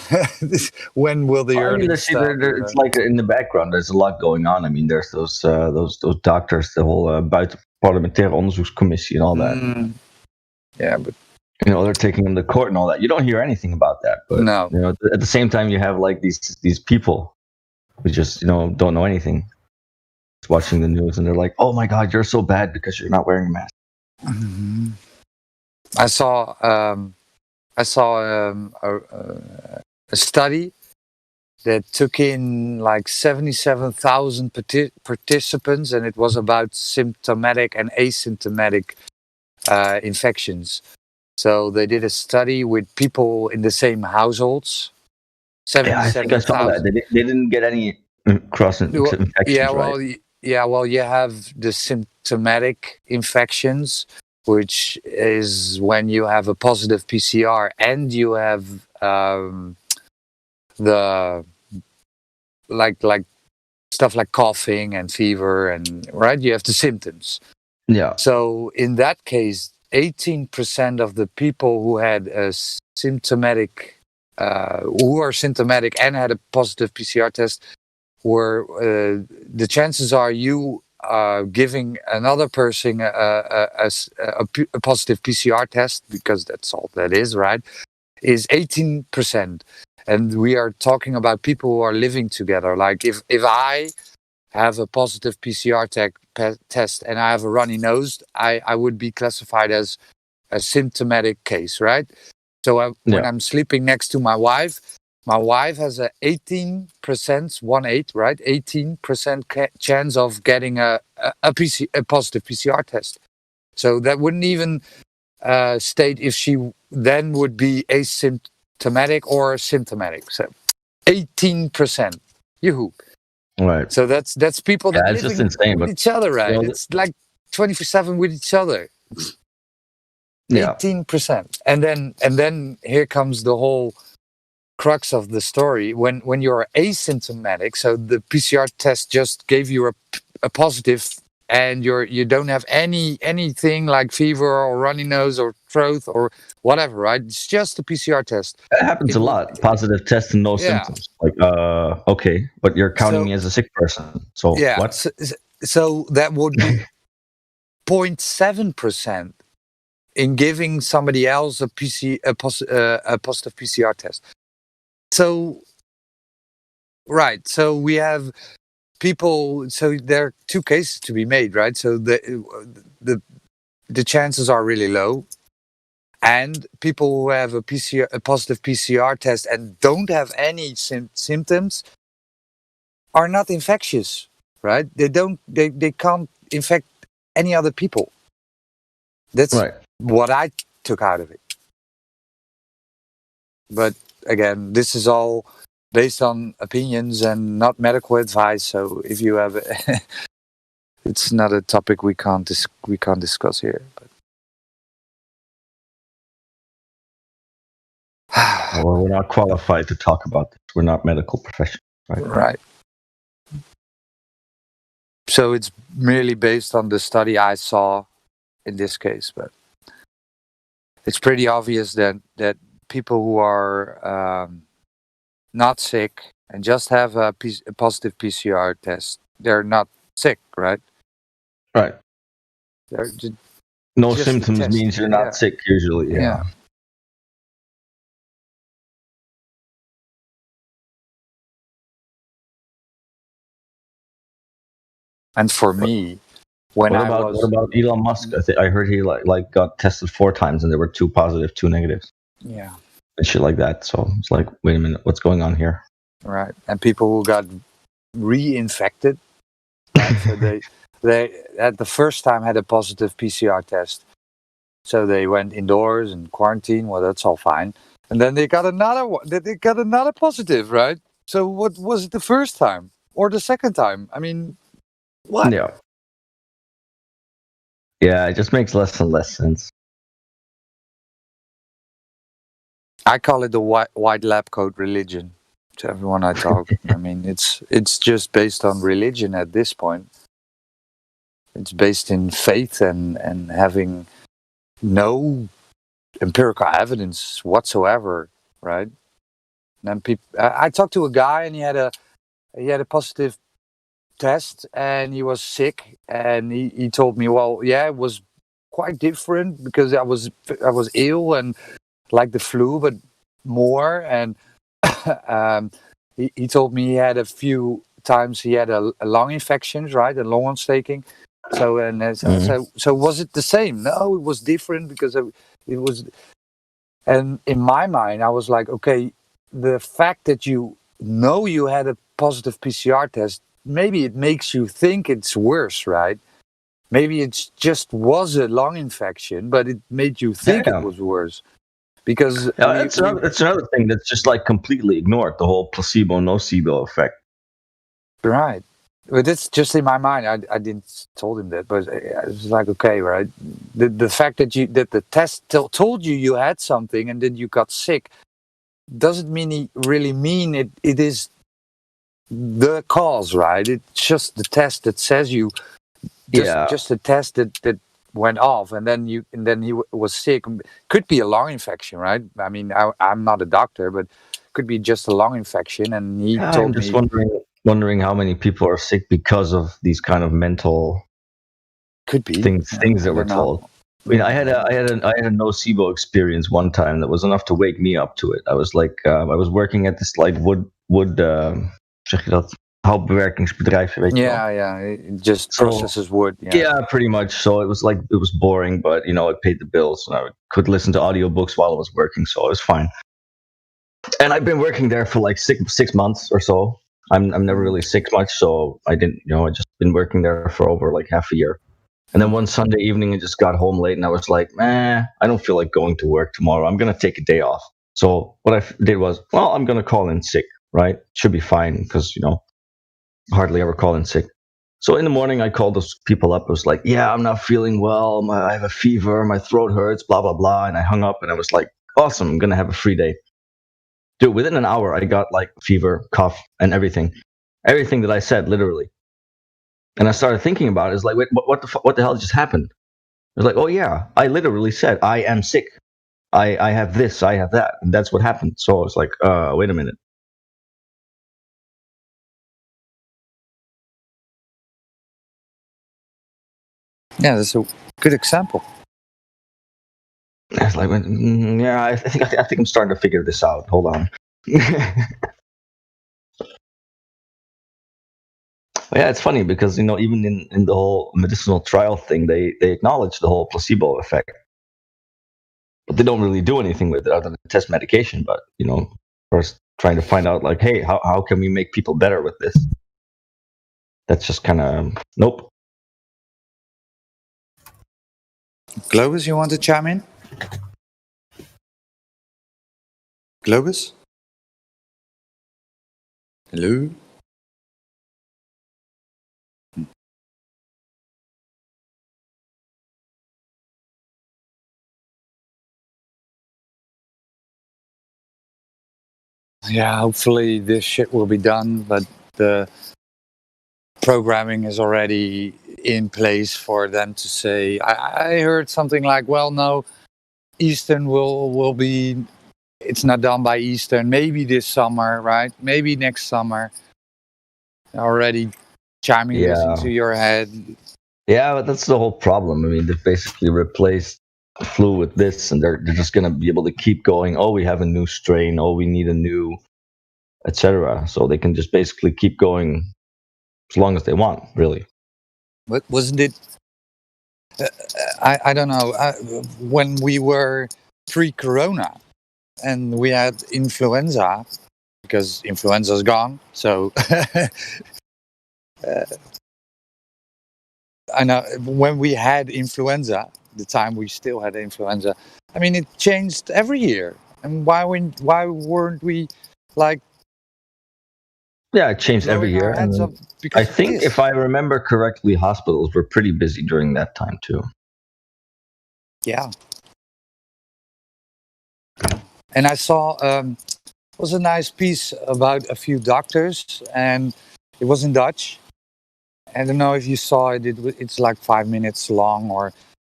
When will the earnings stop? It's like in the background. There's a lot going on. I mean, there's those doctors, the whole buitenparlementaire onderzoekscommissie and all that. Yeah, but they're taking them to court and all that. You don't hear anything about that. But no. At the same time, you have like these people who just don't know anything, watching the news, and they're like, "Oh my God, you're so bad because you're not wearing a mask." Mm-hmm. I saw a study that took in like 77,000 participants, and it was about symptomatic and asymptomatic infections. So they did a study with people in the same households. Yeah, I think I saw that. They didn't get any cross infections, right? Well, you have the symptomatic infections, which is when you have a positive PCR and you have the like stuff like coughing and fever, and right, you have the symptoms. Yeah. So in that case, 18% of the people who had a symptomatic, who are symptomatic and had a positive PCR test, were the chances are you giving another person a positive PCR test, because that's all that is, right, is 18%. And we are talking about people who are living together. Like if I have a positive PCR test and I have a runny nose, I would be classified as a symptomatic case, right? So when I'm sleeping next to my wife has a 18%, 1/8, right? 18% chance of getting a positive PCR test. So that wouldn't even state if she then would be asymptomatic or symptomatic. So 18%. Yoo-hoo. Right. So that's people that it's just living insane, with each other, right? It's like 24/7 with each other. 18%. And then here comes the whole crux of the story. When you're asymptomatic, so the PCR test just gave you a positive, and you don't have anything like fever or runny nose or throat or whatever, right? It's just a PCR test. It happens a lot. Positive test and no Yeah. symptoms. Like, okay, but you're counting me as a sick person. So yeah, what? So that would be 0.7% in giving somebody else a positive PCR test. So, right. So we have people. So there are two cases to be made, right? So the chances are really low, and people who have a positive PCR test and don't have any symptoms are not infectious, right? They can't infect any other people. That's what I took out of it. But again, this is all based on opinions and not medical advice. So if you have, it's not a topic we can't discuss here. But. Well, we're not qualified to talk about this. We're not medical professionals, right? Right. So it's merely based on the study I saw in this case, but it's pretty obvious that people who are not sick and just have a positive PCR test, they're not sick, right? Right. They're no symptoms means you're not sick usually. Yeah. And for me, when What I about was Elon Musk? I heard he like got tested 4 times and there were 2 positive, 2 negatives, yeah, and shit like that. So it's like, wait a minute, what's going on here? right, and people who got reinfected, right? So they at the first time had a positive PCR test, so they went indoors and quarantine. Well, that's all fine, and then they got another one. They got another positive, right? So what was it the first time or the second time? I mean, what? Yeah, yeah, it just makes less and less sense. I call it the white lab coat religion. To everyone I talk, I mean, it's just based on religion at this point. It's based in faith and having no empirical evidence whatsoever, right? And I talked to a guy and he had a positive test and he was sick and he told me, well, yeah, it was quite different because I was ill and like the flu, but more. And he told me he had a few times he had a lung infections, right, a lung ontsteking. So so was it the same? No, it was different because it was. And in my mind, I was like, okay, the fact that you know you had a positive PCR test, maybe it makes you think it's worse, right? Maybe it just was a lung infection, but it made you think it Yeah. was worse. Because That's another thing that's just like completely ignored, the whole placebo nocebo effect. Right. But it's just in my mind. I didn't told him that, but it was like, okay, right. The fact that the test told you had something and then you got sick doesn't really mean it is the cause, right? It's just the test that says you just a test that went off and then he was sick. Could be a lung infection, right? I mean, I'm not a doctor, but could be just a lung infection. And he told I'm just me wondering how many people are sick because of these kind of mental could be things that we're told. I mean, I had a nocebo experience one time that was enough to wake me up to it. I was like, I was working at this like wood zeg je dat, houtbewerkingsbedrijf, weet je wel. Yeah, it just processes wood. Yeah, pretty much. So it was boring, but it paid the bills, and I could listen to audiobooks while I was working, so it was fine. And I've been working there for like six months or so. I'm never really sick much, so I didn't, I just been working there for over like half a year. And then one Sunday evening, I just got home late, and I was like, I don't feel like going to work tomorrow. I'm gonna take a day off. So what I did was, well, I'm gonna call in sick, right? Should be fine because hardly ever call in sick. So in the morning, I called those people up. I was like, yeah, I'm not feeling well. I have a fever. My throat hurts, blah, blah, blah. And I hung up and I was like, awesome, I'm going to have a free day. Dude, within an hour, I got like fever, cough, and everything. Everything that I said, literally. And I started thinking about it. It's like, wait, what the hell just happened? I was like, oh, yeah, I literally said, I am sick. I have this, I have that. And that's what happened. So I was like, wait a minute. Yeah, that's a good example. I was like, yeah, I think I'm starting to figure this out. Hold on. Yeah, it's funny because even in the whole medicinal trial thing, they acknowledge the whole placebo effect, but they don't really do anything with it other than test medication. But first trying to find out like, hey, how can we make people better with this? That's just kind of nope. Globus, you want to chime in? Globus? Hello? Yeah, hopefully this shit will be done, but the programming is already in place for them to say. I heard something like, well, no, Eastern will be, it's not done by Eastern, maybe this summer, right? Maybe next summer. Already chiming this into your head. Yeah, but that's the whole problem. I mean, they've basically replaced flu with this, and they're just going to be able to keep going. Oh, we have a new strain. Oh, we need a new, etc. So they can just basically keep going as long as they want, really. But wasn't it I don't know. When we were pre-corona and we had influenza, because influenza's gone, so I know when we had influenza, the time we still had influenza, I mean, it changed every year. And why weren't we like? Yeah, it changed every blowing our year. heads And up because I of think, this? if I remember correctly, hospitals were pretty busy during that time too. Yeah. And I saw was a nice piece about a few doctors, and it was in Dutch. I don't know if you saw it. It's like 5 minutes long,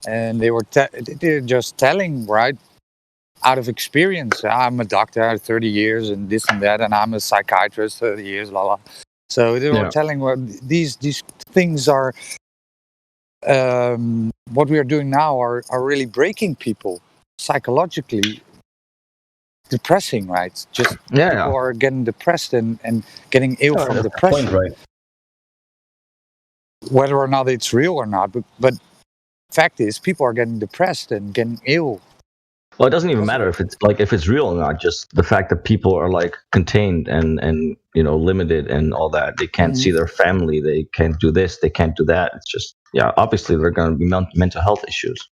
and they're just telling, right, out of experience. I'm a doctor, I have 30 years, and this and that, and I'm a psychiatrist, 30 years, la la. So they were telling, well, these things are what we are doing now are really breaking people psychologically. Depressing, right? Just people are getting depressed and getting ill from depression. Right. Whether or not it's real or not, but fact is, people are getting depressed and getting ill. Well, it doesn't even matter if it's real or not. Just the fact that people are like contained and limited and all that. They can't see their family. They can't do this. They can't do that. It's just obviously there are going to be mental health issues.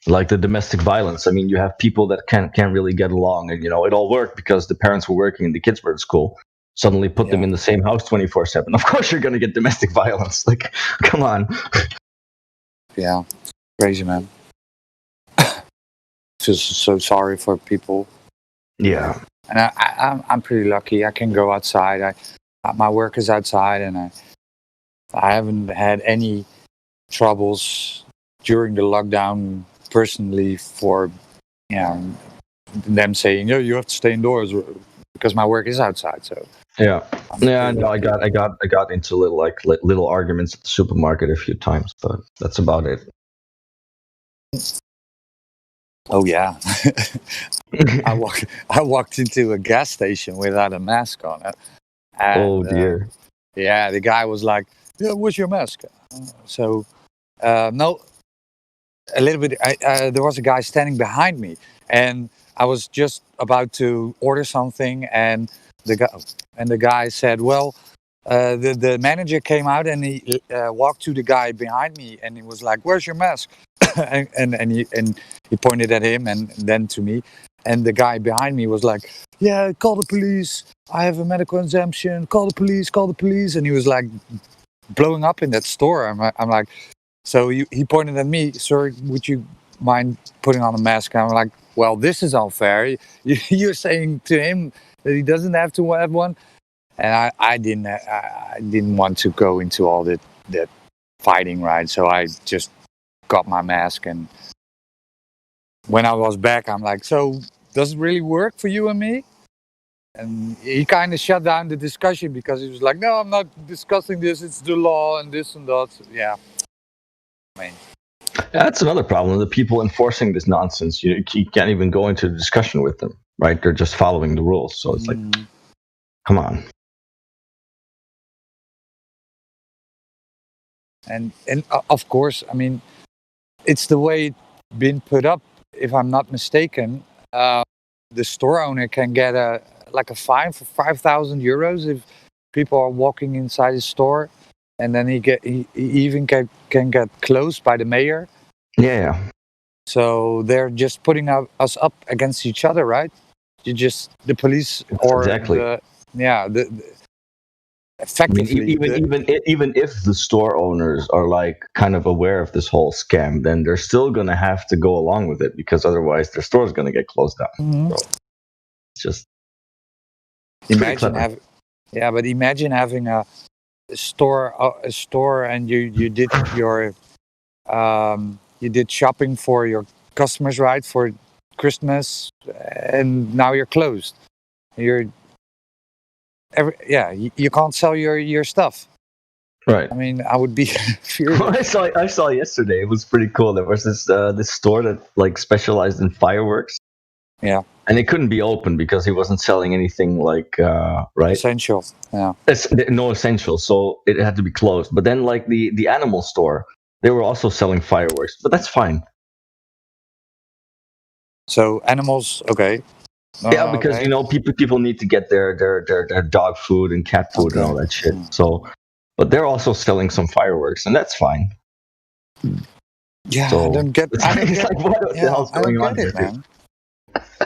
Like the domestic violence. I mean, you have people that can't really get along, and it all worked because the parents were working and the kids were at school. Suddenly put them in the same house 24/7. Of course, you're going to get domestic violence. Like, come on. Yeah, crazy, man. Just so sorry for people. Yeah, and I'm pretty lucky. I can go outside. My work is outside, and I haven't had any troubles during the lockdown personally for them saying, you have to stay indoors because my work is outside. So no, I got into little arguments at the supermarket a few times, but that's about it. Oh yeah, I walked into a gas station without a mask on it. And, oh dear. The guy was like, "Yeah, where's your mask?" So no, a little bit. There was a guy standing behind me, and I was just about to order something, and the guy said, "Well." The manager came out and he walked to the guy behind me and he was like, "Where's your mask?" and he pointed at him and then to me, and the guy behind me was like, "Yeah, call the police. I have a medical exemption. Call the police. Call the police." And he was like blowing up in that store. I'm like, so he pointed at me, "Sir, would you mind putting on a mask?" And I'm like, "Well, this is unfair. You're saying to him that he doesn't have to have one." And I didn't want to go into all that fighting, right? So I just got my mask, and when I was back, I'm like, "So does it really work for you and me?" And he kind of shut down the discussion because he was like, "No, I'm not discussing this. It's the law and this and that." So, yeah. I mean, that's another problem. The people enforcing this nonsense, you can't even go into a discussion with them, right? They're just following the rules. So it's like, come on. And of course, I mean, it's the way it's been put up. If I'm not mistaken, the store owner can get a fine for 5,000 euros if people are walking inside his store, and then he even can get closed by the mayor. Yeah. So they're just putting us up against each other, right? The police or exactly. Effectively, even if the store owners are like kind of aware of this whole scam, then they're still gonna have to go along with it because otherwise their store is gonna get closed down. So it's just imagine imagine having a store and you did your you did shopping for your customers, right, for Christmas, and now you're closed. You can't sell your stuff. Right. I mean, I would be furious. I saw yesterday. It was pretty cool. There was this store that like specialized in fireworks. Yeah. And it couldn't be open because he wasn't selling anything like right. Essential. Yeah. It's no essential, so it had to be closed. But then, like the animal store, they were also selling fireworks, but that's fine. So animals, okay. Yeah, because okay. you know people need to get their dog food and cat food and all that shit. So, but they're also selling some fireworks, and that's fine. Yeah, So, I don't get. it's I don't it's get. like what the Yeah, hell's I don't going on get it, here? man.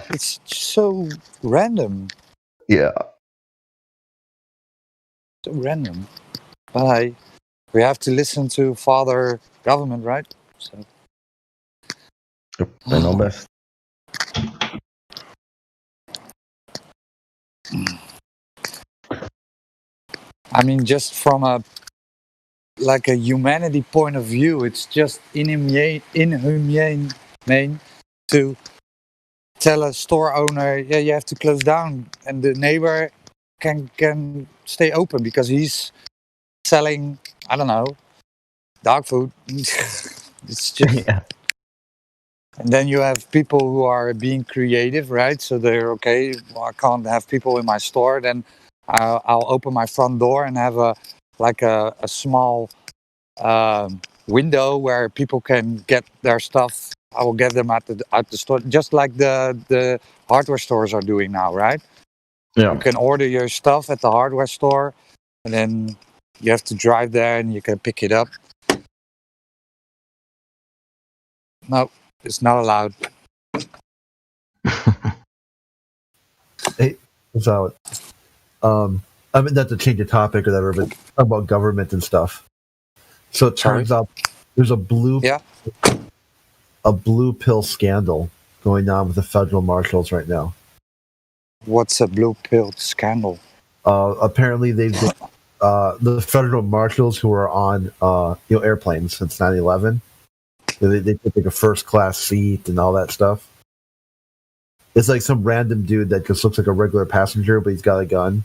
It's so random. Yeah. So random. But we have to listen to Father Government, right? So. They know best. I mean, just from a humanity point of view, it's just inhumane to tell a store owner, yeah, you have to close down, and the neighbor can stay open because he's selling, I don't know, dog food. It's just. Yeah. And then you have people who are being creative, right? So they're okay. Well, I can't have people in my store. Then I'll open my front door and have a small window where people can get their stuff. I will get them at the store, just like the hardware stores are doing now, right? Yeah. You can order your stuff at the hardware store, and then you have to drive there and you can pick it up. No, it's not allowed. Hey, so, I mean, not to change the topic or whatever, but about government and stuff. So it turns out there's a blue pill scandal going on with the federal marshals right now. What's a blue pill scandal? Apparently, they've been, the federal marshals who are on airplanes since 9/11. They take like a first class seat and all that stuff. It's like some random dude that just looks like a regular passenger, but he's got a gun.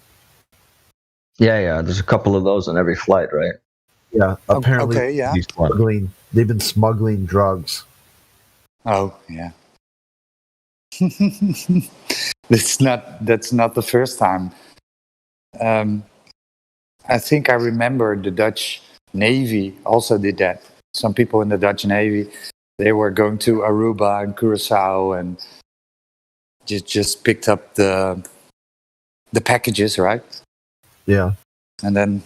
Yeah. There's a couple of those on every flight, right? Yeah, apparently Okay, yeah. they've been smuggling drugs. Oh, yeah. That's not the first time. I think I remember the Dutch Navy also did that. Some people in the Dutch Navy, they were going to Aruba and Curacao and just picked up the packages, right? Yeah. And then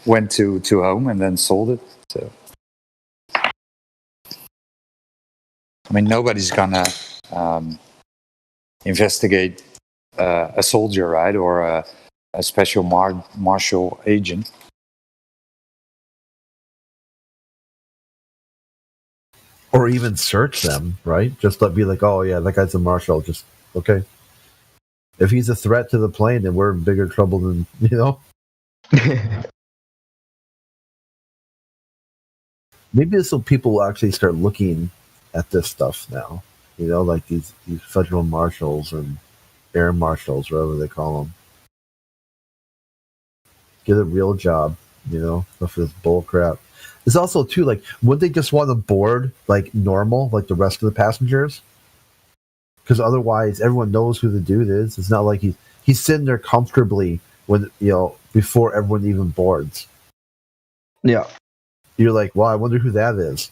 went to home and then sold it. So, I mean, nobody's gonna investigate a soldier, right, or a special marshal agent. Or even search them, right? Just be like, oh yeah, that guy's a marshal. Just okay. If he's a threat to the plane, then we're in bigger trouble than Maybe this will people will actually start looking at this stuff now. Like these federal marshals and air marshals, whatever they call them. Get a real job, for this bull crap. It's also too like, would they just want to board like normal, like the rest of the passengers? Because otherwise, everyone knows who the dude is. It's not like he's sitting there comfortably when before everyone even boards. Yeah, you're like, well, I wonder who that is.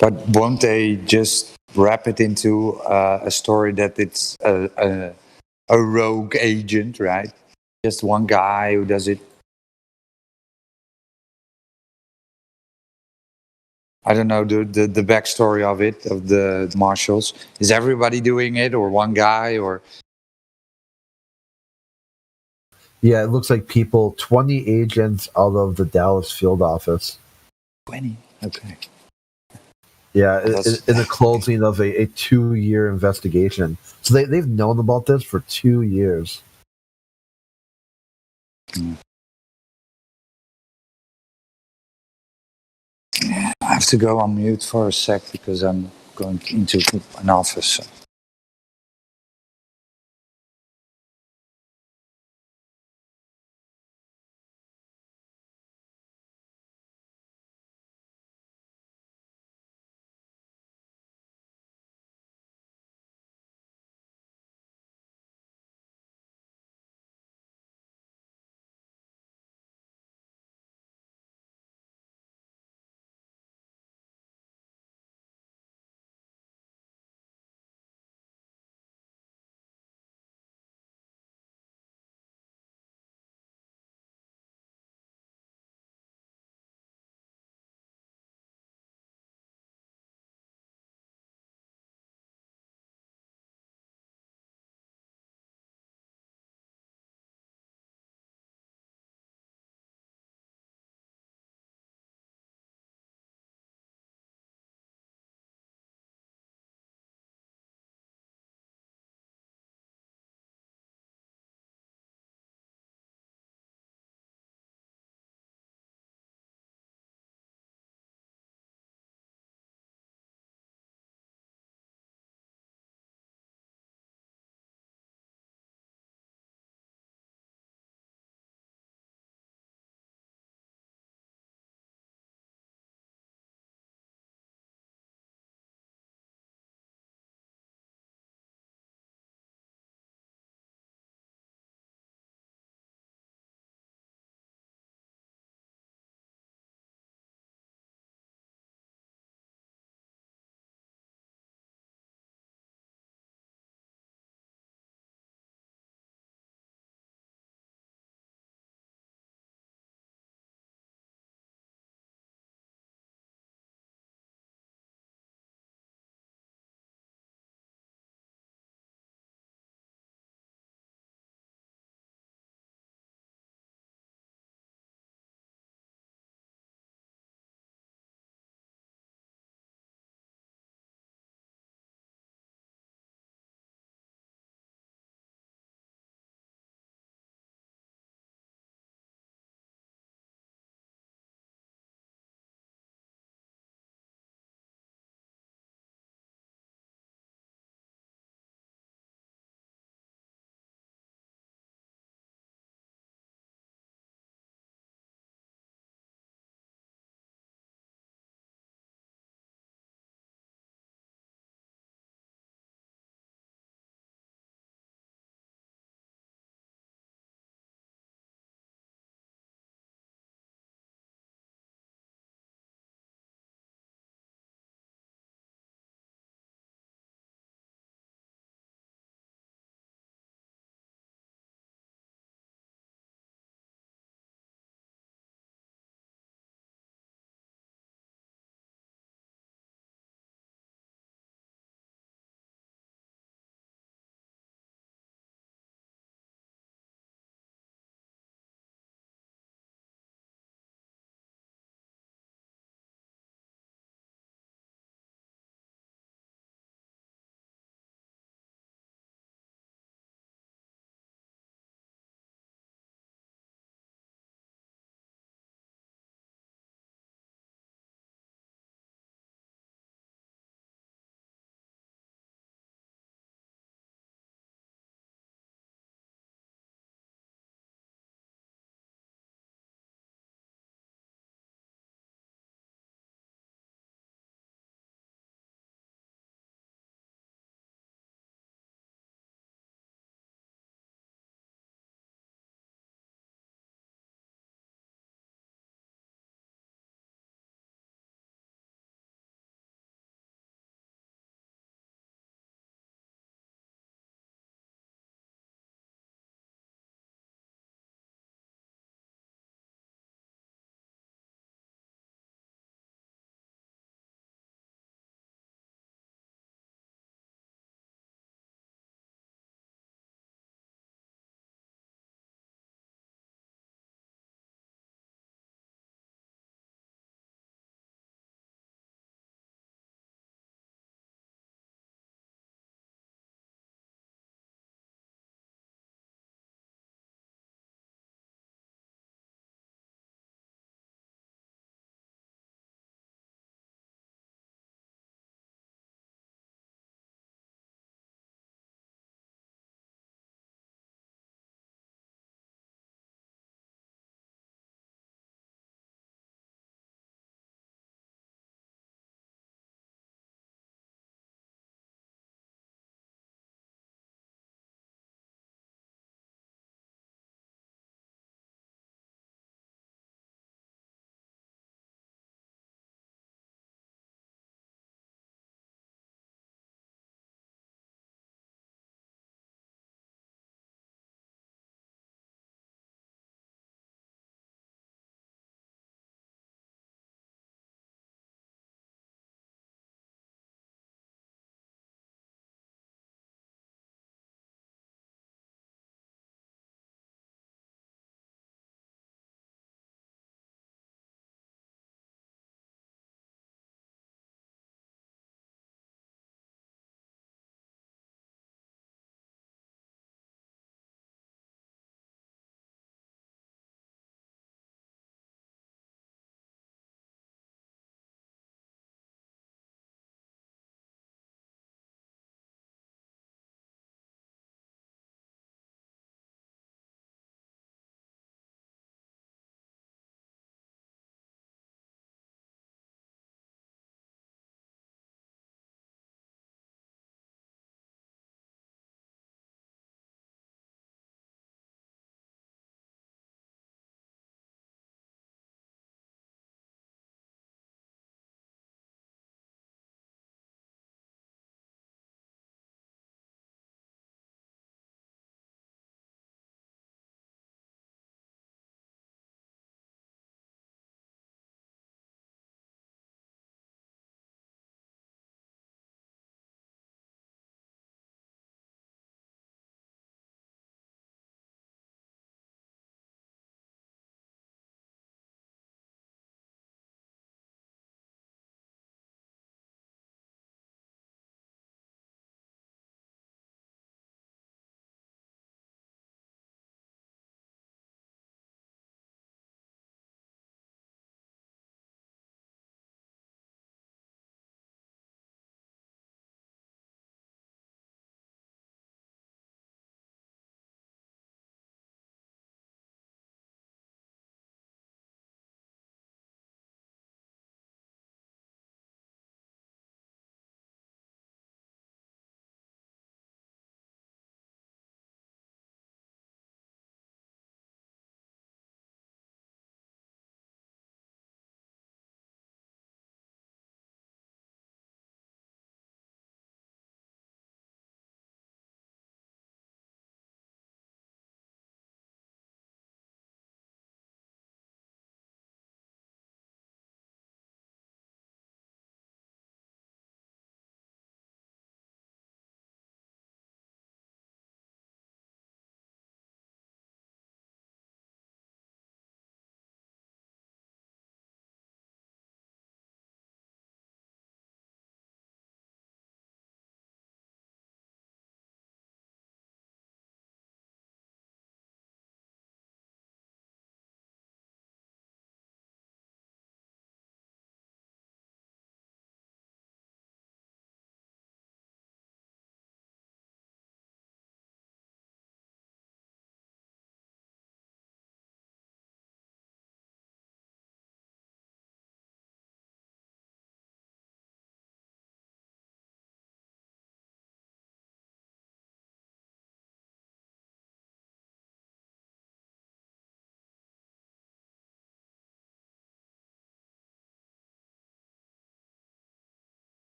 But won't they just wrap it into a story that it's a rogue agent, right? Just one guy who does it. I don't know the backstory of it, of the marshals. Is everybody doing it, or one guy, or? Yeah, it looks like 20 agents out of the Dallas field office. 20, okay. Yeah, in the closing of a 2-year investigation. So they've known about this for 2 years. I have to go on mute for a sec because I'm going into an office.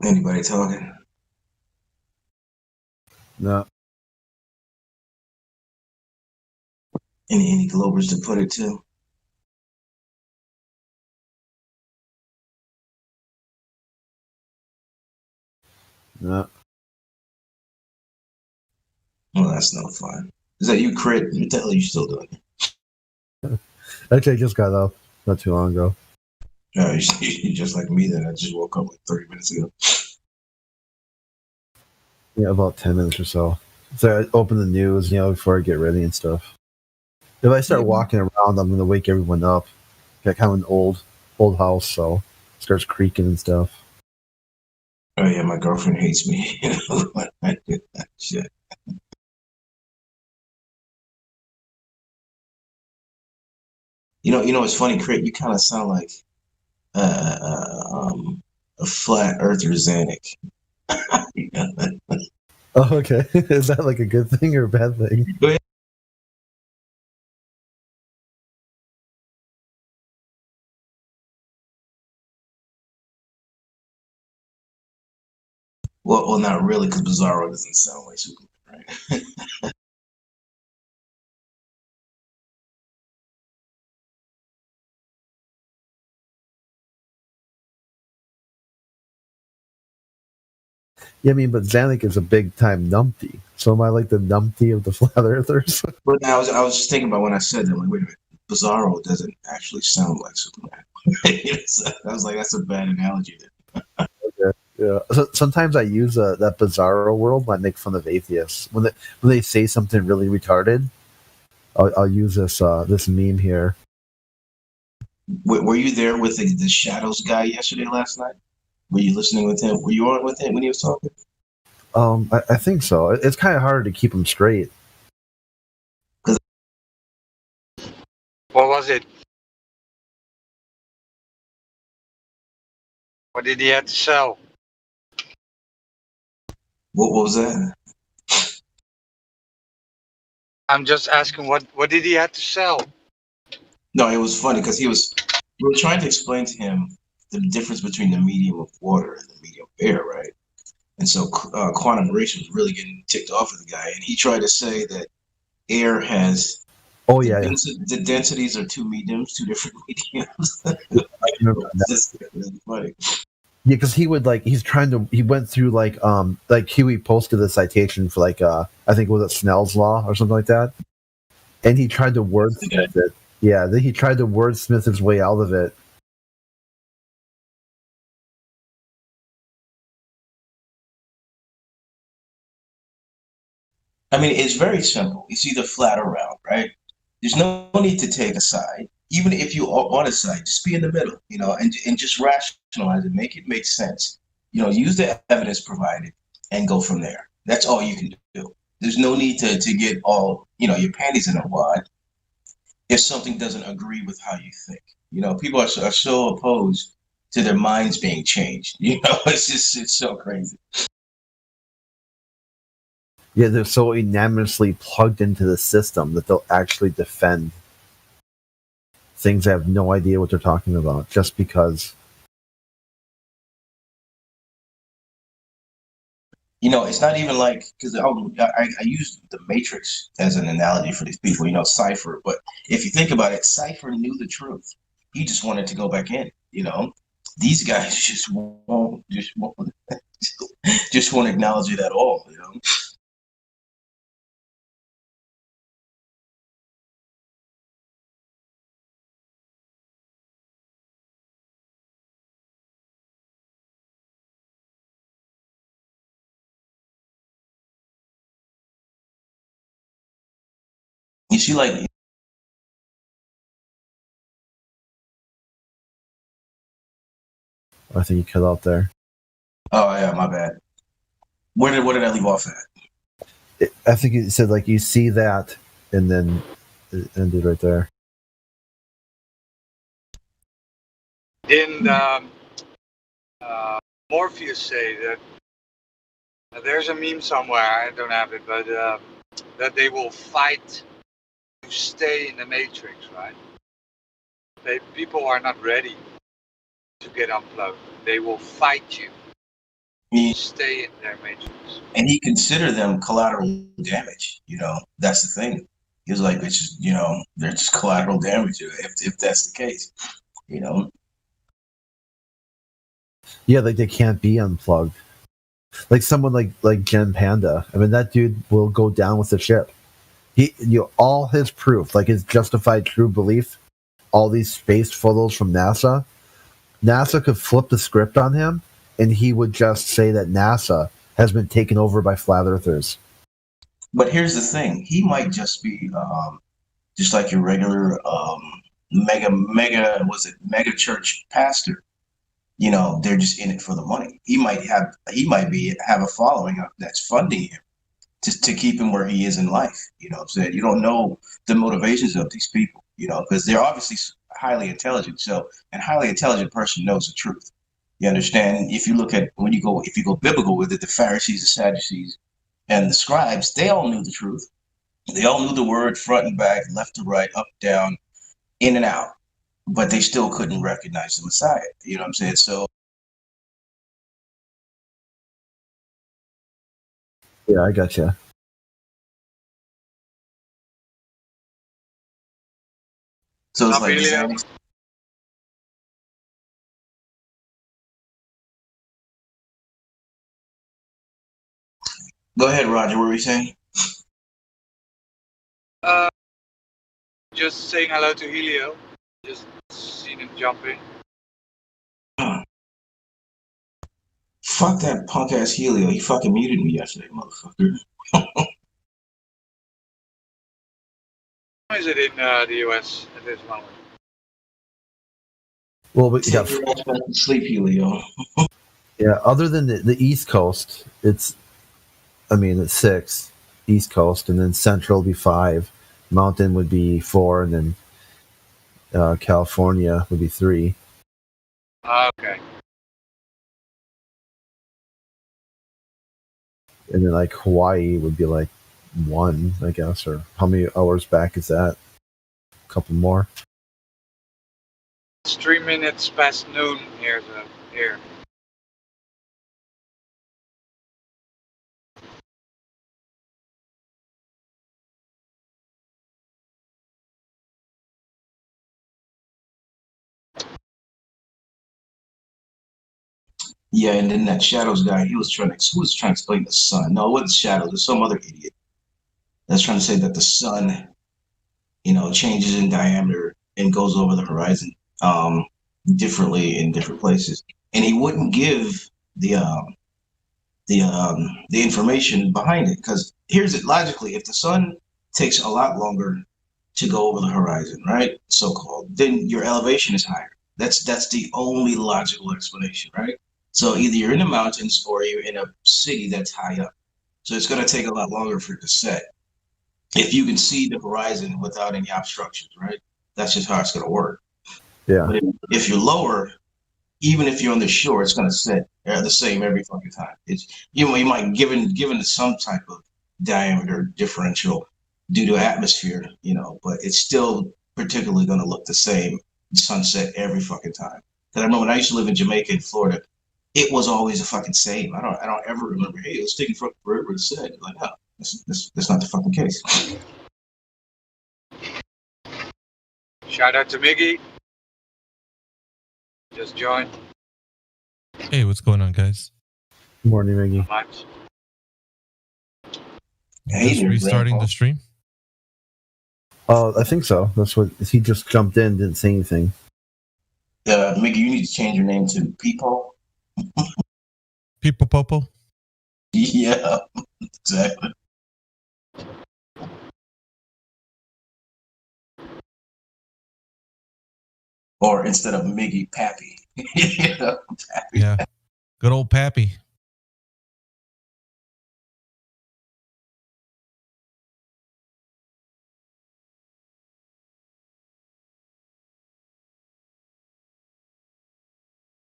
Anybody talking? No. Any Globers to put it to? No. Well, that's no fun. Is that you, Crit? What the hell are you still doing? Actually, I just got up not too long ago. No, you're just like me then. I just woke up like 30 minutes ago. Yeah, about 10 minutes or so. So I open the news, before I get ready and stuff. If I start walking around, I'm gonna wake everyone up. Got kind of an old house, so it starts creaking and stuff. Oh yeah, my girlfriend hates me. When I do that shit. It's funny, Crit. You kind of sound like a flat earther Xanac. Oh, okay. Is that like a good thing or a bad thing? Well, not really, because Bizarro doesn't sound like Superman, right? Yeah, I mean, but Xanac is a big time numpty. So am I like the numpty of the flat earthers? But I was just thinking about when I said that, like, wait a minute, Bizarro doesn't actually sound like Superman. So I was like, that's a bad analogy there. Okay. Yeah. So, sometimes I use that Bizarro world when I make fun of atheists. When they say something really retarded, I'll use this meme here. Were you there with the Shadows guy last night? Were you listening with him? Were you on with him when he was talking? I think so. It's kind of hard to keep them straight. What was it? What did he have to sell? What was that? I'm just asking what did he have to sell? No, it was funny because we were trying to explain to him the difference between the medium of water and the medium of air, right? And so quantum Rich was really getting ticked off with the guy, and he tried to say that air has the densities are two mediums, two different mediums. I remember It's just really funny. Yeah, because he went through like Huey posted a citation for I think it was Snell's law or something like that, and he tried to wordsmith it. Yeah, then he tried to wordsmith his way out of it. I mean, it's very simple. It's either flat or round, right? There's no need to take a side. Even if you are on a side, just be in the middle, and just rationalize it, make it make sense. Use the evidence provided and go from there. That's all you can do. There's no need to get all, your panties in a wad if something doesn't agree with how you think. People are so opposed to their minds being changed. It's so crazy. Yeah, they're so enormously plugged into the system that they'll actually defend things they have no idea what they're talking about just because. It's not even like, because I use the Matrix as an analogy for these people, Cypher. But if you think about it, Cypher knew the truth. He just wanted to go back in, These guys just won't just won't acknowledge it at all, You see, like, I think you cut out there. oh yeah, my bad. What did I leave off at? I think it said you see that, and then it ended right there. Didn't Morpheus say that there's a meme somewhere, I don't have it, but that they will fight to stay in the Matrix, right? People are not ready to get unplugged. They will fight you stay in their matrix. And he considered them collateral damage. That's the thing. He was like, it's just, they're just collateral damage if that's the case. Yeah, like they can't be unplugged. Like someone like Gen Panda. I mean, that dude will go down with the ship. All his proof, like his justified true belief, all these space photos from NASA. NASA could flip the script on him, and he would just say that NASA has been taken over by flat earthers. But here's the thing: he might just be just like your regular mega church pastor. They're just in it for the money. He might have a following that's funding him just to keep him where he is in life. What I'm saying? You don't know the motivations of these people, because they're obviously highly intelligent. So, a highly intelligent person knows the truth. You understand? If you look at if you go biblical with it, the Pharisees, the Sadducees, and the scribes, they all knew the truth. They all knew the word front and back, left to right, up, down, in and out, but they still couldn't recognize the Messiah. You know what I'm saying? So, yeah, I gotcha. So it's like Xanax. Go ahead, Roger. What were you saying? Just saying hello to Helio. Just seen him jump in. Fuck that punk ass Helio. He fucking muted me yesterday, motherfucker. How is it in the US at this moment? Well, but Take your ass back to sleep, Helio. Yeah, other than the East Coast, it's 6 East Coast, and then Central would be 5, Mountain would be 4, and then California would be 3. Okay. And then like Hawaii would be like 1, I guess, or how many hours back is that? A couple more. It's 3 minutes past noon here. Here. Yeah, and then that Shadows guy, who was trying to explain the sun. No, it wasn't Shadows. There's some other idiot that's trying to say that the sun, changes in diameter and goes over the horizon differently in different places. And he wouldn't give the information behind it, because here's it logically: if the sun takes a lot longer to go over the horizon, right, so-called, then your elevation is higher. That's the only logical explanation, right? So either you're in the mountains or you're in a city that's high up. So it's going to take a lot longer for it to set if you can see the horizon without any obstructions, right? That's just how it's going to work. Yeah. But if you're lower, even if you're on the shore, it's going to set the same every fucking time. It's you might given some type of diameter differential due to atmosphere, but it's still particularly going to look the same sunset every fucking time. Because I remember when I used to live in Jamaica and Florida, it was always the fucking same. I don't ever remember, hey, it was taking forever to set. Like, no, that's not the fucking case. Shout out to Miggy. Just joined. Hey, what's going on, guys? Good morning, Miggy. Just restarting the stream. Oh, I think so. That's what he just jumped in, didn't say anything. Miggy, you need to change your name to Peepo. Peepo Popo? Yeah, exactly. Or instead of Miggy, Pappy. Pappy. Yeah, good old Pappy.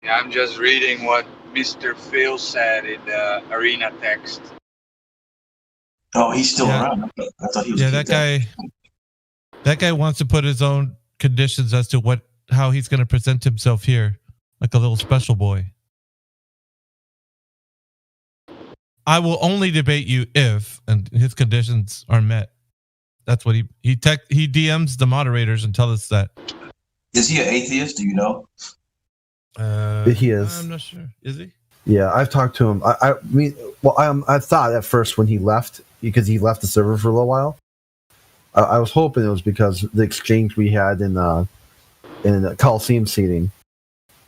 Yeah, I'm just reading what Mr. Phil said in the arena text. Oh, he's still around. I thought he was. Yeah, that guy wants to put his own conditions as to how he's going to present himself here, like a little special boy. I will only debate you if and his conditions are met. That's what he DMs the moderators and tells us that. Is he an atheist? Do you know? He is. I'm not sure. Is he? Yeah, I've talked to him. I mean, well, I thought at first when he left, because he left the server for a little while, I was hoping it was because the exchange we had in the Coliseum seating,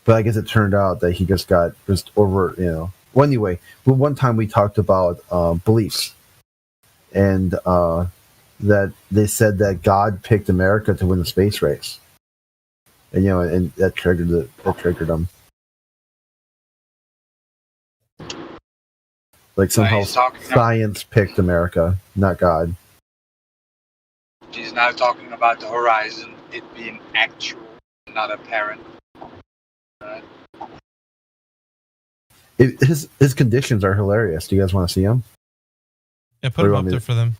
but I guess it turned out that he just got over, you know. Well, anyway, one time we talked about beliefs, and that they said that God picked America to win the space race, and you know, and that triggered him. Like somehow science picked America, not God. She's now talking about the horizon, it being actual, not apparent. Right? His conditions are hilarious. Do you guys want to see them? Yeah, put them up there for them.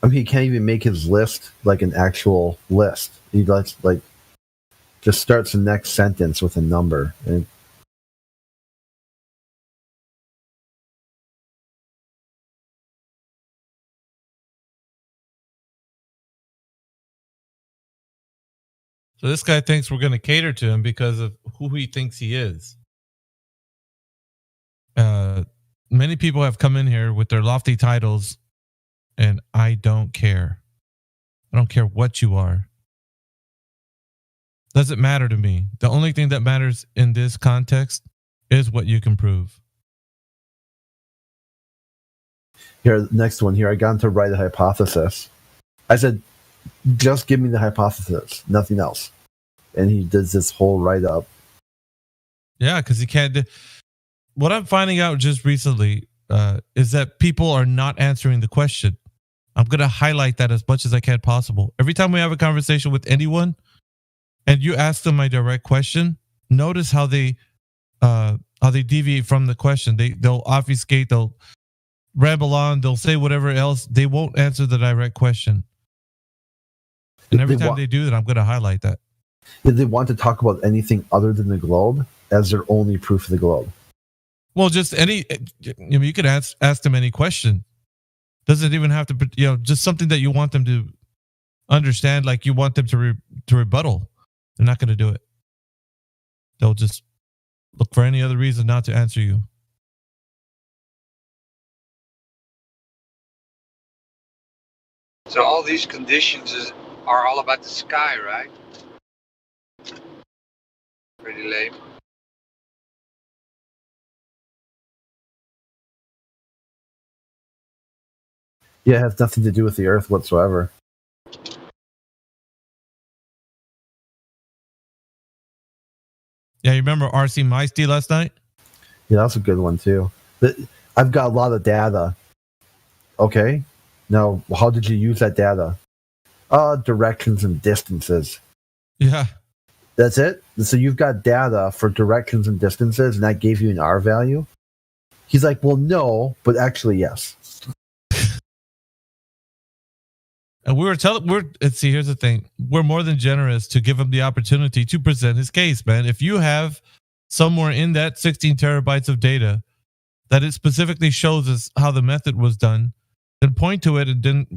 I mean, he can't even make his list like an actual list. He likes like just starts the next sentence with a number. And so this guy thinks we're going to cater to him because of who he thinks he is. Many people have come in here with their lofty titles, and I don't care. I don't care what you are. Doesn't matter to me. The only thing that matters in this context is what you can prove. here, next one here, I got him to write a hypothesis. I said, just give me the hypothesis, nothing else. And he does this whole write-up. Yeah, because he can't. What I'm finding out just recently is that people are not answering the question. I'm going to highlight that as much as I can possible. Every time we have a conversation with anyone and you ask them my direct question, notice how they deviate from the question. They'll obfuscate, they'll ramble on, they'll say whatever else. They won't answer the direct question. And every time they do that, I'm going to highlight that. Did they want to talk about anything other than the globe as their only proof of the globe? Well, just you could ask them any question. Doesn't even have to, just something that you want them to understand, like you want them to rebuttal. They're not going to do it. They'll just look for any other reason not to answer you. So all these conditions are all about the sky, right? Pretty lame. Yeah, it has nothing to do with the Earth whatsoever. Yeah, you remember RC Meisty last night? Yeah, that's a good one too. I've got a lot of data. Okay. Now, how did you use that data? Directions and distances. Yeah. That's it? So you've got data for directions and distances, and that gave you an R value? He's like, well, no, but actually, yes. And see, here's the thing. We're more than generous to give him the opportunity to present his case, man. If you have somewhere in that 16 terabytes of data that it specifically shows us how the method was done, then point to it and then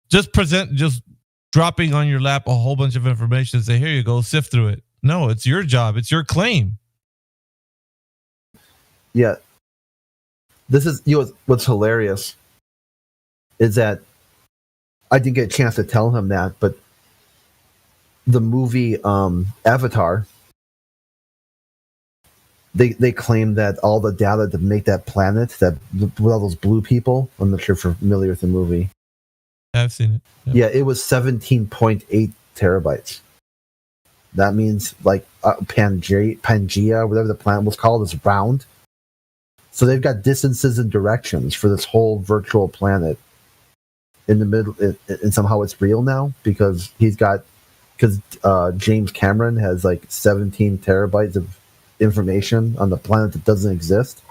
just dropping on your lap a whole bunch of information and say, here you go, sift through it. No, it's your job. It's your claim. Yeah. This is, what's hilarious is that I didn't get a chance to tell him that, but the movie Avatar, they claim that all the data to make that planet, that with all those blue people, I'm not sure if you're familiar with the movie. I've seen it. Yep. Yeah, it was 17.8 terabytes. That means like Pangea, whatever the planet was called, is round. So they've got distances and directions for this whole virtual planet in the middle, and somehow it's real now because James Cameron has like 17 terabytes of information on the planet that doesn't exist.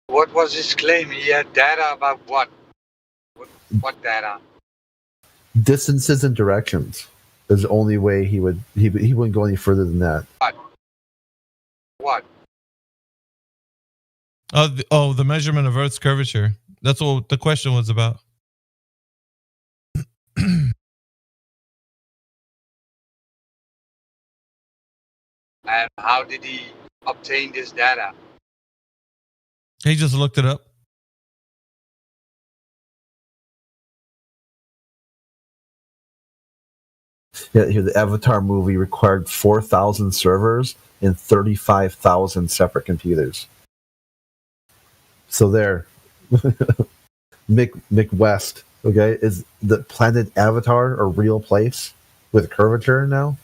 What was his claim? He had data about what? What data? Distances and directions is the only way he wouldn't go any further than that. What? The measurement of Earth's curvature. That's what the question was about. And how did he obtain this data? He just looked it up. Yeah, here the Avatar movie required 4,000 servers and 35,000 separate computers. So there, Mick West, okay, is the planet Avatar a real place with curvature now?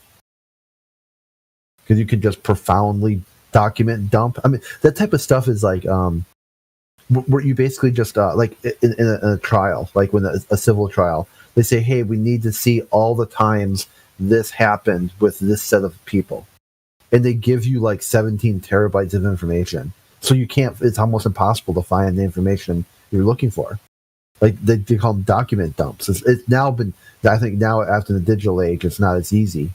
Because you could just profoundly document dump. I mean, that type of stuff is like where you basically just like in a trial, like when a civil trial, they say, hey, we need to see all the times this happened with this set of people, and they give you like 17 terabytes of information. So you can't. It's almost impossible to find the information you're looking for. Like they call them document dumps. It's now been. I think now after the digital age, it's not as easy.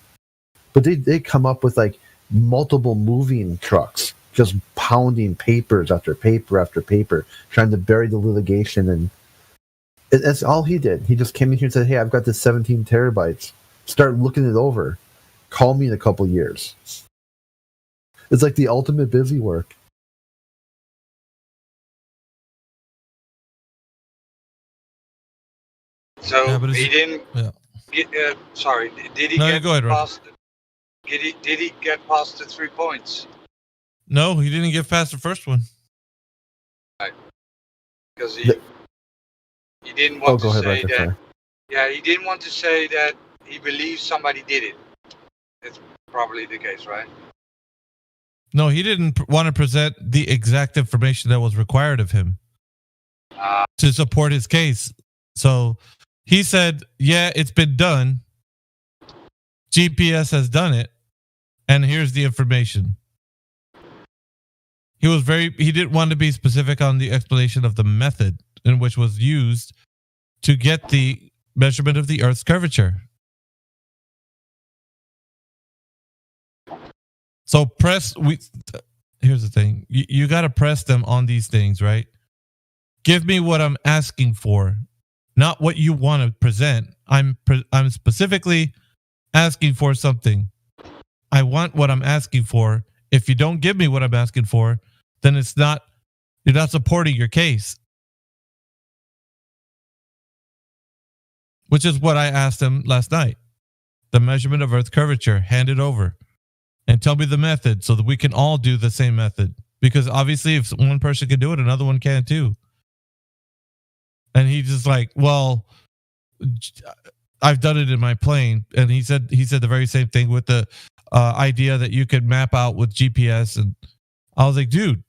But they come up with like multiple moving trucks, just pounding papers after paper after paper, trying to bury the litigation. And that's all he did. He just came in here and said, "Hey, I've got this 17 terabytes. Start looking it over. Call me in a couple years." It's like the ultimate busy work. So Yeah, but he didn't. Yeah. Sorry, did he No, get go ahead, Roger. past? Did he get past the 3 points? No, he didn't get past the first one. Right. Because he didn't want to say Roger, that. sorry. Yeah, he didn't want to say that he believes somebody did it. That's probably the case, right? No, he didn't want to present the exact information that was required of him to support his case. So he said, yeah, it's been done. GPS has done it. And here's the information. He didn't want to be specific on the explanation of the method in which was used to get the measurement of the Earth's curvature. So here's the thing. You got to press them on these things, right? Give me what I'm asking for, not what you want to present. I'm specifically asking for something. I want what I'm asking for. If you don't give me what I'm asking for, then you're not supporting your case. Which is what I asked him last night. The measurement of Earth curvature, hand it over. And tell me the method so that we can all do the same method. Because obviously if one person can do it, another one can too. And he's just like, well, I've done it in my plane. And he said the very same thing with the idea that you could map out with GPS. And I was like, dude,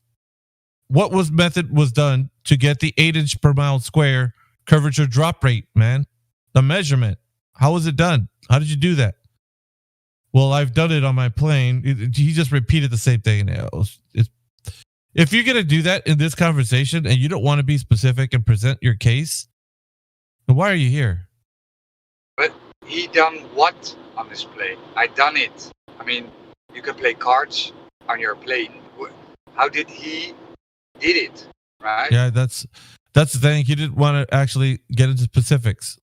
what method was done to get the 8-inch per mile square curvature drop rate, man? The measurement. How was it done? How did you do that? Well, I've done it on my plane. He just repeated the same thing. If you're going to do that in this conversation and you don't want to be specific and present your case, then why are you here? But he done what on this plane? I done it. I mean, you can play cards on your plane. How did he did it? Right? Yeah, that's the thing. He didn't want to actually get into specifics.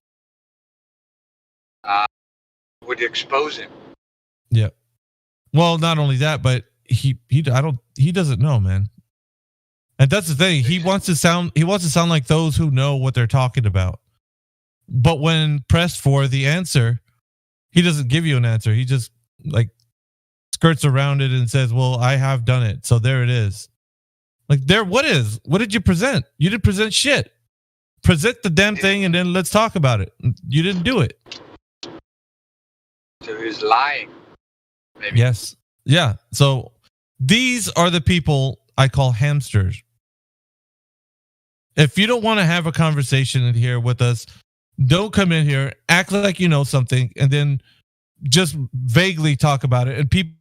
Would expose him. Yeah. Well, not only that, but he doesn't know, man. And that's the thing. He wants to sound like those who know what they're talking about. But when pressed for the answer, he doesn't give you an answer. He just like skirts around it and says, well, I have done it. So there it is. Like what did you present? You didn't present shit. Present the damn thing and then let's talk about it. You didn't do it. So he was lying. Maybe. Yes. Yeah. So these are the people I call hamsters. If you don't want to have a conversation in here with us, don't come in here, act like you know something, and then just vaguely talk about it. And people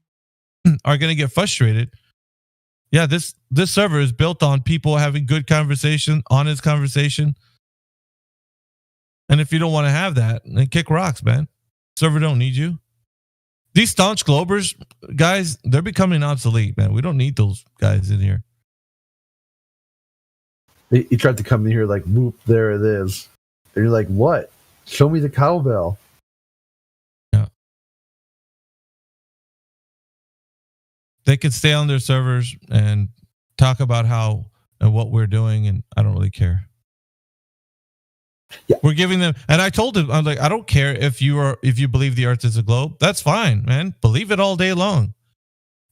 are going to get frustrated. Yeah, this server is built on people having good conversation, honest conversation. And if you don't want to have that, then kick rocks, man. Server don't need you. These staunch Globers, guys, they're becoming obsolete, man. We don't need those guys in here. He tried to come in here like, whoop, there it is. And you're like, what? Show me the cowbell. Yeah. They could stay on their servers and talk about how and what we're doing, and I don't really care. Yeah. We're giving them, and I told him, I'm like, I don't care if you believe the Earth is a globe. That's fine, man. Believe it all day long.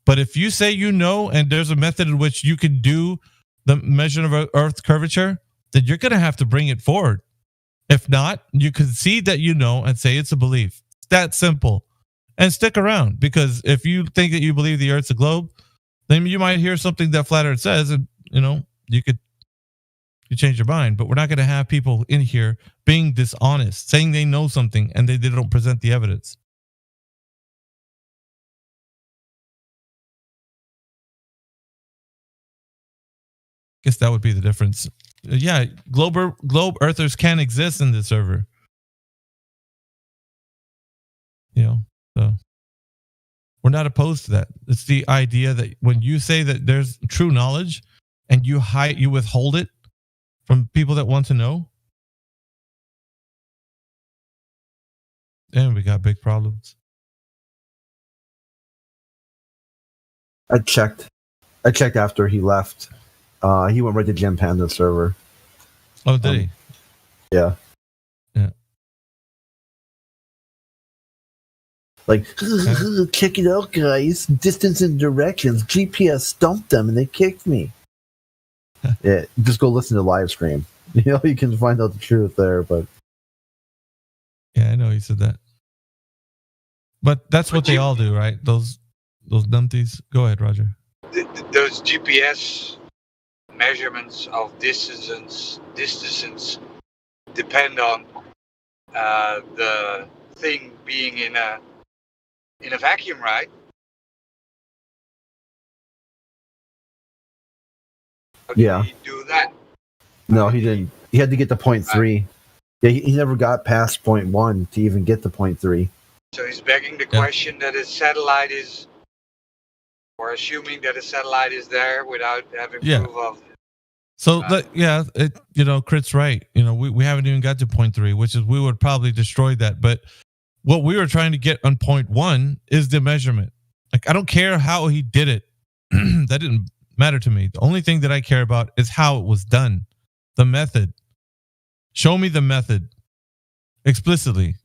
But if you say you know, and there's a method in which you can do the measurement of Earth curvature, then you're going to have to bring it forward. If not, you concede that you know and say it's a belief. It's that simple. And stick around, because if you think that you believe the Earth's a globe, then you might hear something that Flat Earth says, and you change your mind. But we're not going to have people in here being dishonest, saying they know something and they don't present the evidence. Guess that would be the difference. Yeah, globe earthers can exist in this server. So we're not opposed to that. It's the idea that when you say that there's true knowledge and you withhold it from people that want to know, then we got big problems. I checked after he left. He went right to Jim Panda's server. Oh, did he? Yeah. Yeah. Like, check it out, guys. Distance and directions. GPS stumped them and they kicked me. Yeah, just go listen to the live stream. You can find out the truth there, but yeah, I know he said that. But that's what they all do, right? Those numpties. Go ahead, Roger. Those GPS measurements of distances depend on the thing being in a vacuum, right? How yeah. Did he do that? No, he didn't. He had to get to 0.3. Yeah, he never got past 0.1 to even get to 0.3. So he's begging the question that a satellite is, or assuming that a satellite is there without having proof of. So Crit's right. We haven't even got to 0.3, which is we would probably destroy that. But what we were trying to get on 0.1 is the measurement. Like, I don't care how he did it. That didn't matter to me. The only thing that I care about is how it was done. The method. Show me the method explicitly.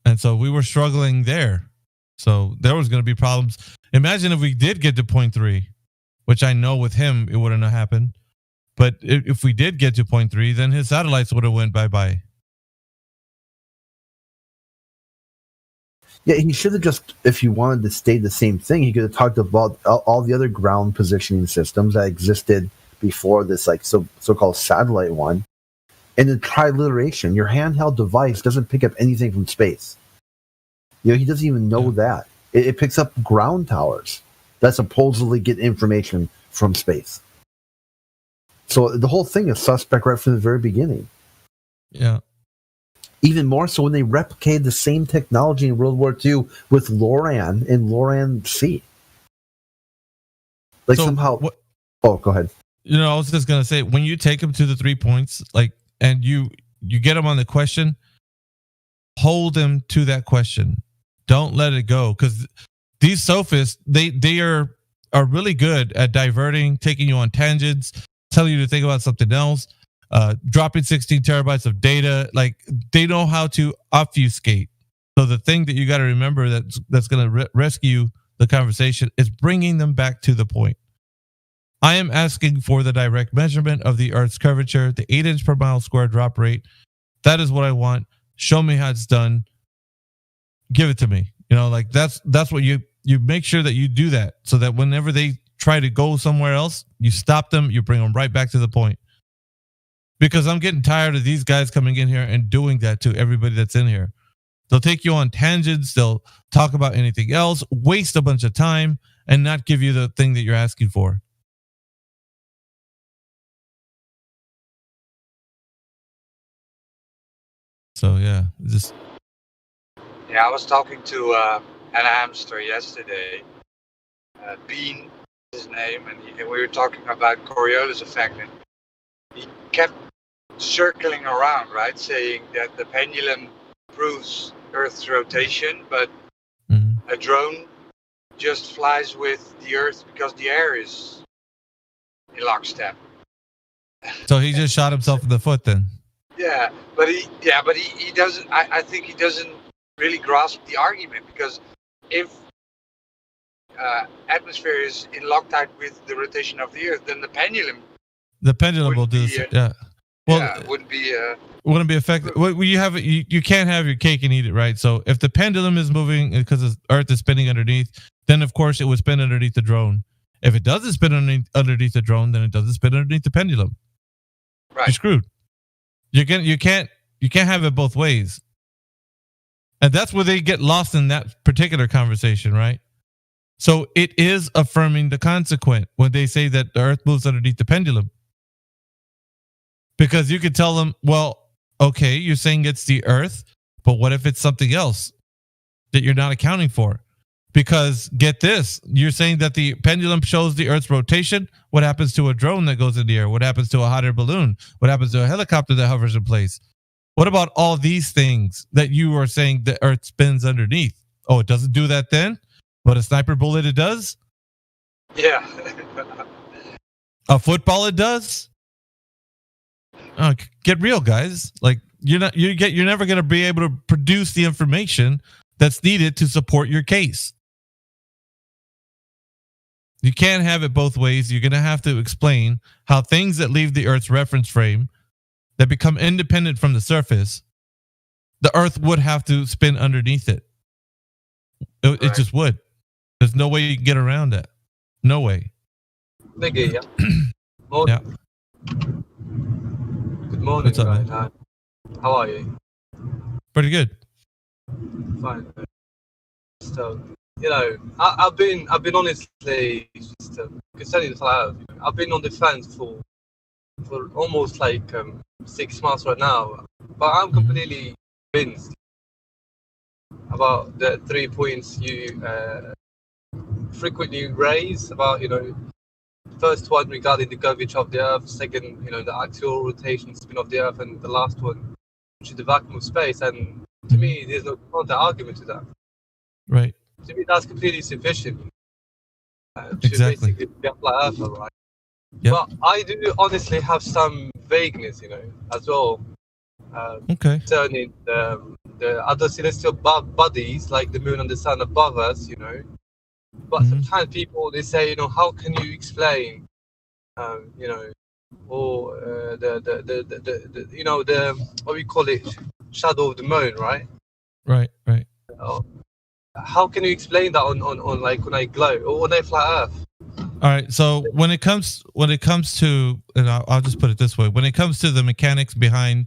And so we were struggling there. So there was going to be problems. Imagine if we did get to 0.3, which I know with him, it wouldn't have happened. But if we did get to 0.3, then his satellites would have went bye-bye. Yeah, he should have just, if he wanted to stay the same thing, he could have talked about all the other ground positioning systems that existed before this, like so-called satellite one. And the triliteration, your handheld device doesn't pick up anything from space. He doesn't even know that. It picks up ground towers that supposedly get information from space. So the whole thing is suspect right from the very beginning. Yeah. Even more so when they replicated the same technology in World War II with LORAN and LORAN C. Like, so somehow. Oh, go ahead. I was just gonna say, when you take them to the 3 points, like, and you get them on the question, hold them to that question. Don't let it go, because these sophists, they are really good at diverting, taking you on tangents, telling you to think about something else, dropping 16 terabytes of data. Like, they know how to obfuscate. So the thing that you got to remember that's going to rescue the conversation is bringing them back to the point. I am asking for the direct measurement of the Earth's curvature, the 8 inch per mile square drop rate. That is what I want. Show me how it's done. Give it to me. You know, like that's what you make sure that you do that, so that whenever they try to go somewhere else, you stop them, you bring them right back to the point. Because I'm getting tired of these guys coming in here and doing that to everybody that's in here. They'll take you on tangents, they'll talk about anything else, waste a bunch of time, and not give you the thing that you're asking for. So yeah, just I was talking to an hamster yesterday. Bean is his name, and we were talking about Coriolis effect, and he kept circling around, right, saying that the pendulum proves Earth's rotation, but a drone just flies with the Earth because the air is in lockstep. So he just shot himself in the foot then. Yeah, but he doesn't. I think he doesn't really grasp the argument, because if atmosphere is in Loctite with the rotation of the Earth, then the pendulum will do this. Yeah. Well, wouldn't be. Wouldn't be affected. Well, you can't have your cake and eat it, right? So if the pendulum is moving because the Earth is spinning underneath, then of course it would spin underneath the drone. If it doesn't spin underneath the drone, then it doesn't spin underneath the pendulum. Right. You're screwed. You can't have it both ways. And that's where they get lost in that particular conversation, right? So it is affirming the consequent when they say that the Earth moves underneath the pendulum. Because you could tell them, well, okay, you're saying it's the Earth, but what if it's something else that you're not accounting for? Because get this, you're saying that the pendulum shows the Earth's rotation. What happens to a drone that goes in the air? What happens to a hot air balloon? What happens to a helicopter that hovers in place? What about all these things that you are saying the Earth spins underneath? Oh, it doesn't do that then? But a sniper bullet, it does? Yeah. A football, it does? Oh, get real, guys. Like you're never going to be able to produce the information that's needed to support your case. You can't have it both ways. You're going to have to explain how things that leave the Earth's reference frame, that become independent from the surface, the Earth would have to spin underneath it. It just would. There's no way you can get around that. No way. Nigga, yeah. Yeah. Good morning, What's up, guys. man? How are you? Pretty good. Fine. So, I've been honestly just concerning the flat Earth. I've been on the fence for almost like 6 months right now, but I'm completely convinced about the 3 points you frequently raise about, first one regarding the curvature of the Earth, second, the actual rotation spin of the Earth, and the last one, which is the vacuum of space. And to me, there's no counter argument to that. Right. To me, that's completely sufficient. Exactly. To basically be a flat earther, right? Yep. But I do honestly have some vagueness, as well. Okay. Concerning the other celestial bodies like the moon and the sun above us, But sometimes people, they say, how can you explain, or the what we call it, shadow of the moon, right? Right. How can you explain that on like on a globe or on a flat Earth? All right. So when it comes to, and I'll just put it this way, when it comes to the mechanics behind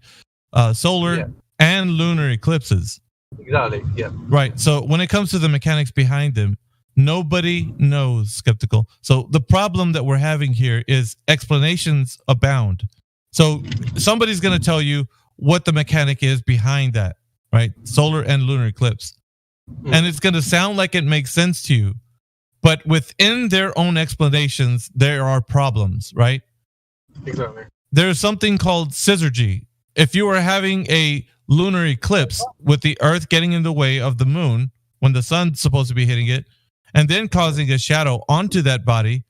solar and lunar eclipses. Exactly. Yeah. Right. So when it comes to the mechanics behind them, nobody knows, skeptical. So the problem that we're having here is explanations abound. So somebody's going to tell you what the mechanic is behind that, right? Solar and lunar eclipse. And it's going to sound like it makes sense to you. But within their own explanations, there are problems, right? Exactly. There's something called syzygy. If you are having a lunar eclipse with the Earth getting in the way of the moon when the sun's supposed to be hitting it, and then causing a shadow onto that body,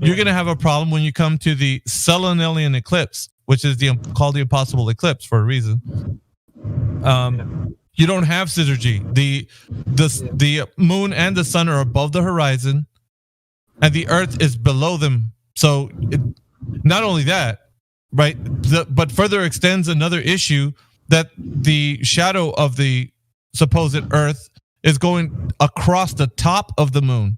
you're going to have a problem when you come to the Selenelian eclipse, which is called the impossible eclipse for a reason. You don't have syzygy. The moon and the sun are above the horizon, and the Earth is below them. So, not only that, right? But further extends another issue that the shadow of the supposed Earth is going across the top of the moon.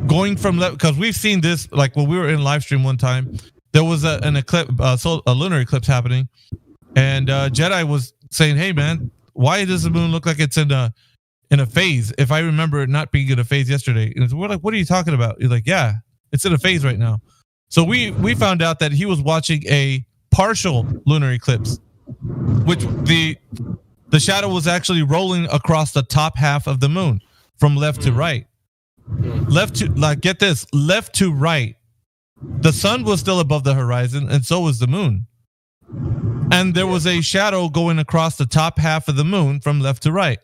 Going from because we've seen this, like when we were in live stream one time, there was an eclipse, a lunar eclipse happening, and Jedi was saying, "Hey man, why does the moon look like it's in a phase?" If I remember it not being in a phase yesterday, and we're like, "What are you talking about?" He's like, "Yeah, it's in a phase right now." So we found out that he was watching a partial lunar eclipse, which the shadow was actually rolling across the top half of the moon from left to right. Get this, left to right. The sun was still above the horizon, and so was the moon. And there was a shadow going across the top half of the moon from left to right.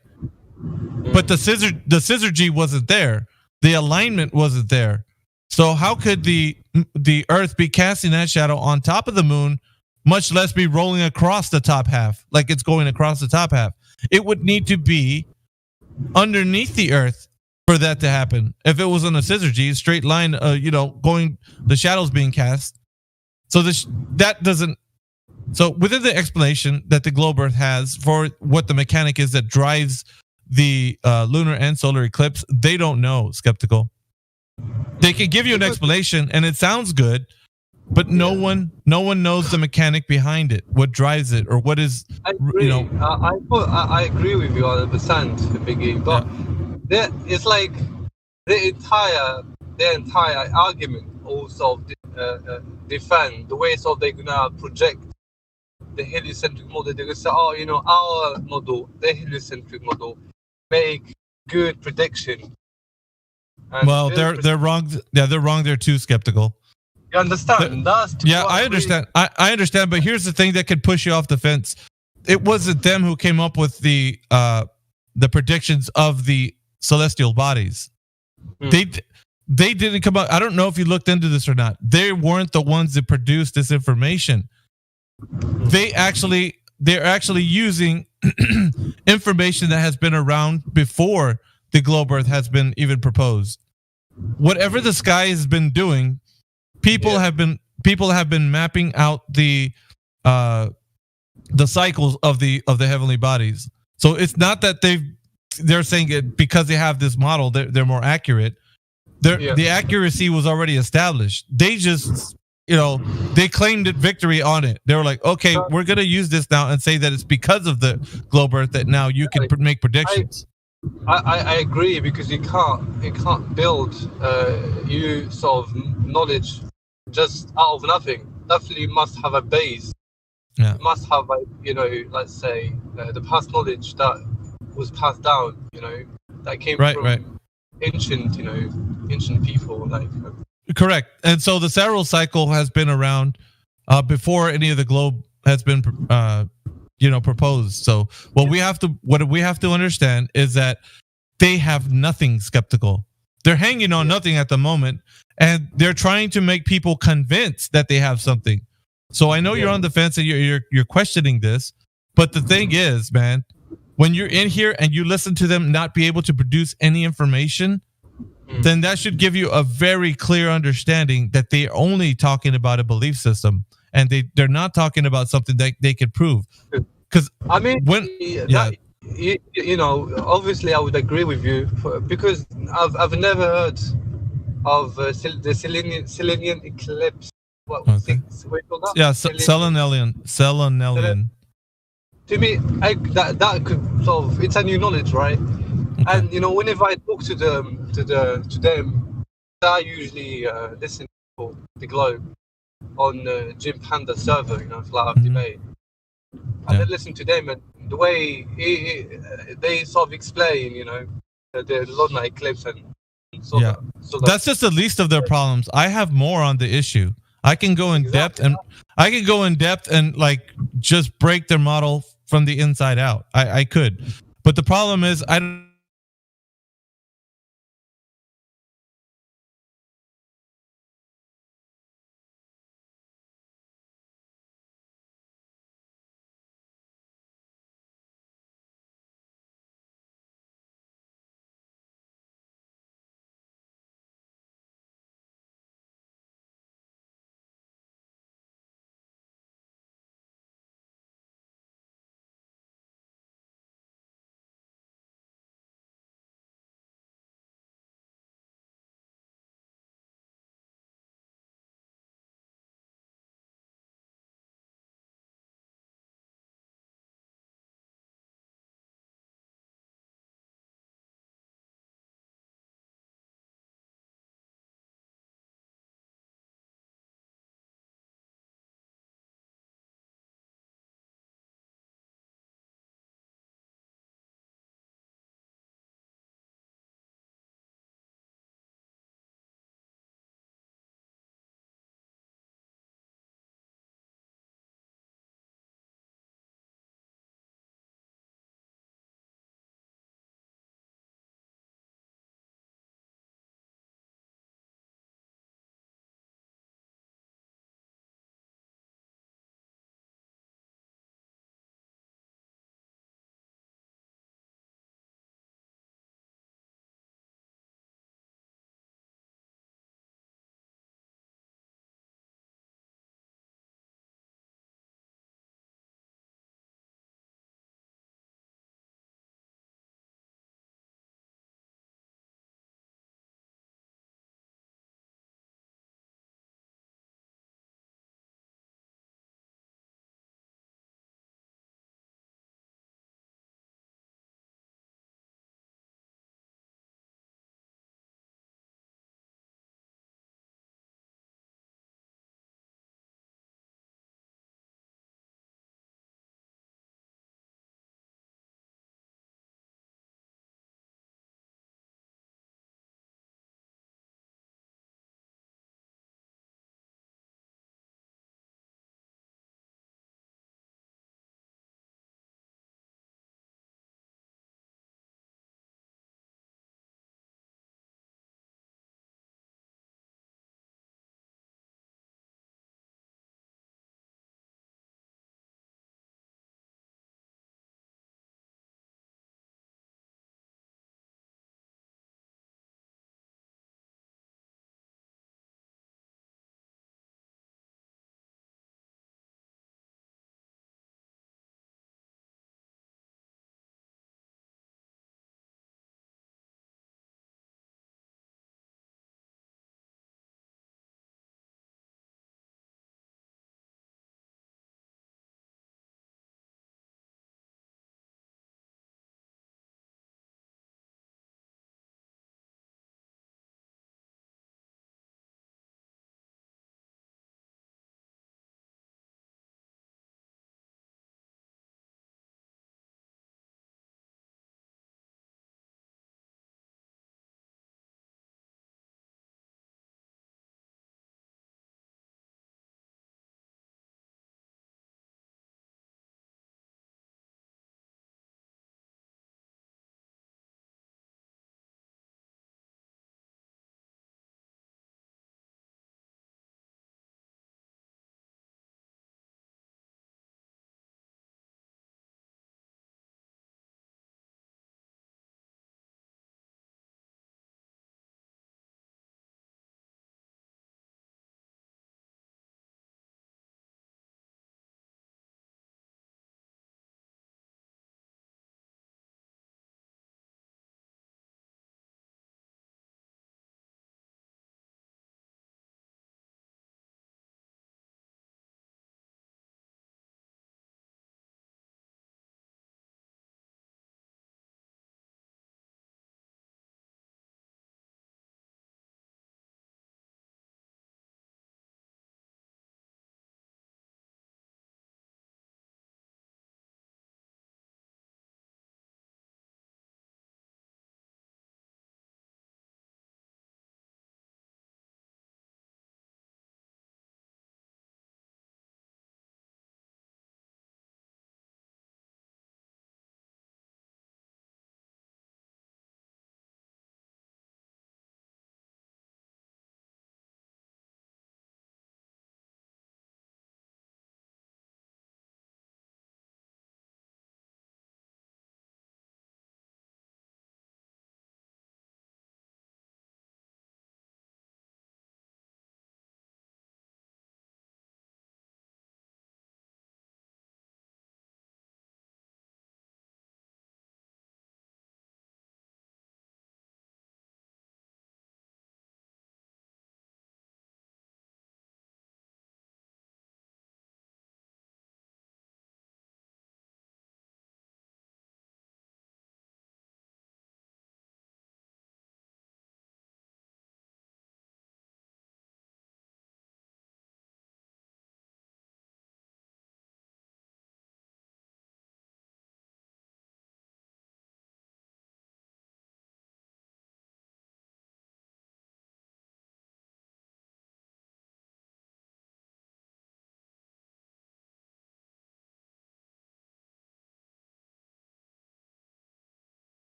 But the syzygy wasn't there. The alignment wasn't there. So how could the Earth be casting that shadow on top of the moon, much less be rolling across the top half, like it's going across the top half? It would need to be underneath the Earth for that to happen. If it was on a syzygy, straight line, going, the shadows being cast. So that doesn't. So within the explanation that the globe Earth has for what the mechanic is that drives the lunar and solar eclipse, they don't know. Skeptical. They can give you an explanation, and it sounds good, but no one knows the mechanic behind it, what drives it, or what is. I agree. I agree with you 100%, Biggie. But it's like the entire argument also defend the way so they're gonna project the heliocentric model. They're gonna say, our model, the heliocentric model, make good prediction. And well, they're wrong. Yeah, they're wrong. They're too skeptical. You understand? I understand. I understand. But here's the thing that could push you off the fence. It wasn't them who came up with the predictions of the celestial bodies. They didn't come up. I don't know if you looked into this or not. They weren't the ones that produced this information. They're actually using information that has been around before the globe Earth has been even proposed. Whatever the sky has been doing, people have been mapping out the cycles of the heavenly bodies. So it's not that they're saying it because they have this model they're more accurate. The accuracy was already established. They just they claimed victory on it. They were like, okay, we're gonna use this now and say that it's because of the globe Earth that now you can make predictions. I agree, because you can't build you sort of knowledge just out of nothing. Definitely you must have a base. You must have let's say the past knowledge that was passed down, that came from ancient people, correct. And so the Saral cycle has been around before any of the globe has been proposed. So what we have to understand is that they have nothing skeptical. They're hanging on nothing at the moment, and they're trying to make people convinced that they have something. So I know you're on the fence and you're questioning this, but the thing is, man, when you're in here and you listen to them not be able to produce any information, then that should give you a very clear understanding that they're only talking about a belief system, and they're not talking about something that they could prove. Because I mean, obviously I would agree with you because I've never heard of the Selenian eclipse. Selenelian. To me, that could sort of, it's a new knowledge, right? Okay. And whenever I talk to them, I usually listen to the Globe on Jim Panda server, Flat Earth Debate. And then listen to them, and the way they sort of explain, the lunar eclipse and that's just the least of their problems. I have more on the issue. I can go in depth and like just break their model from the inside out. I could, but the problem is I don't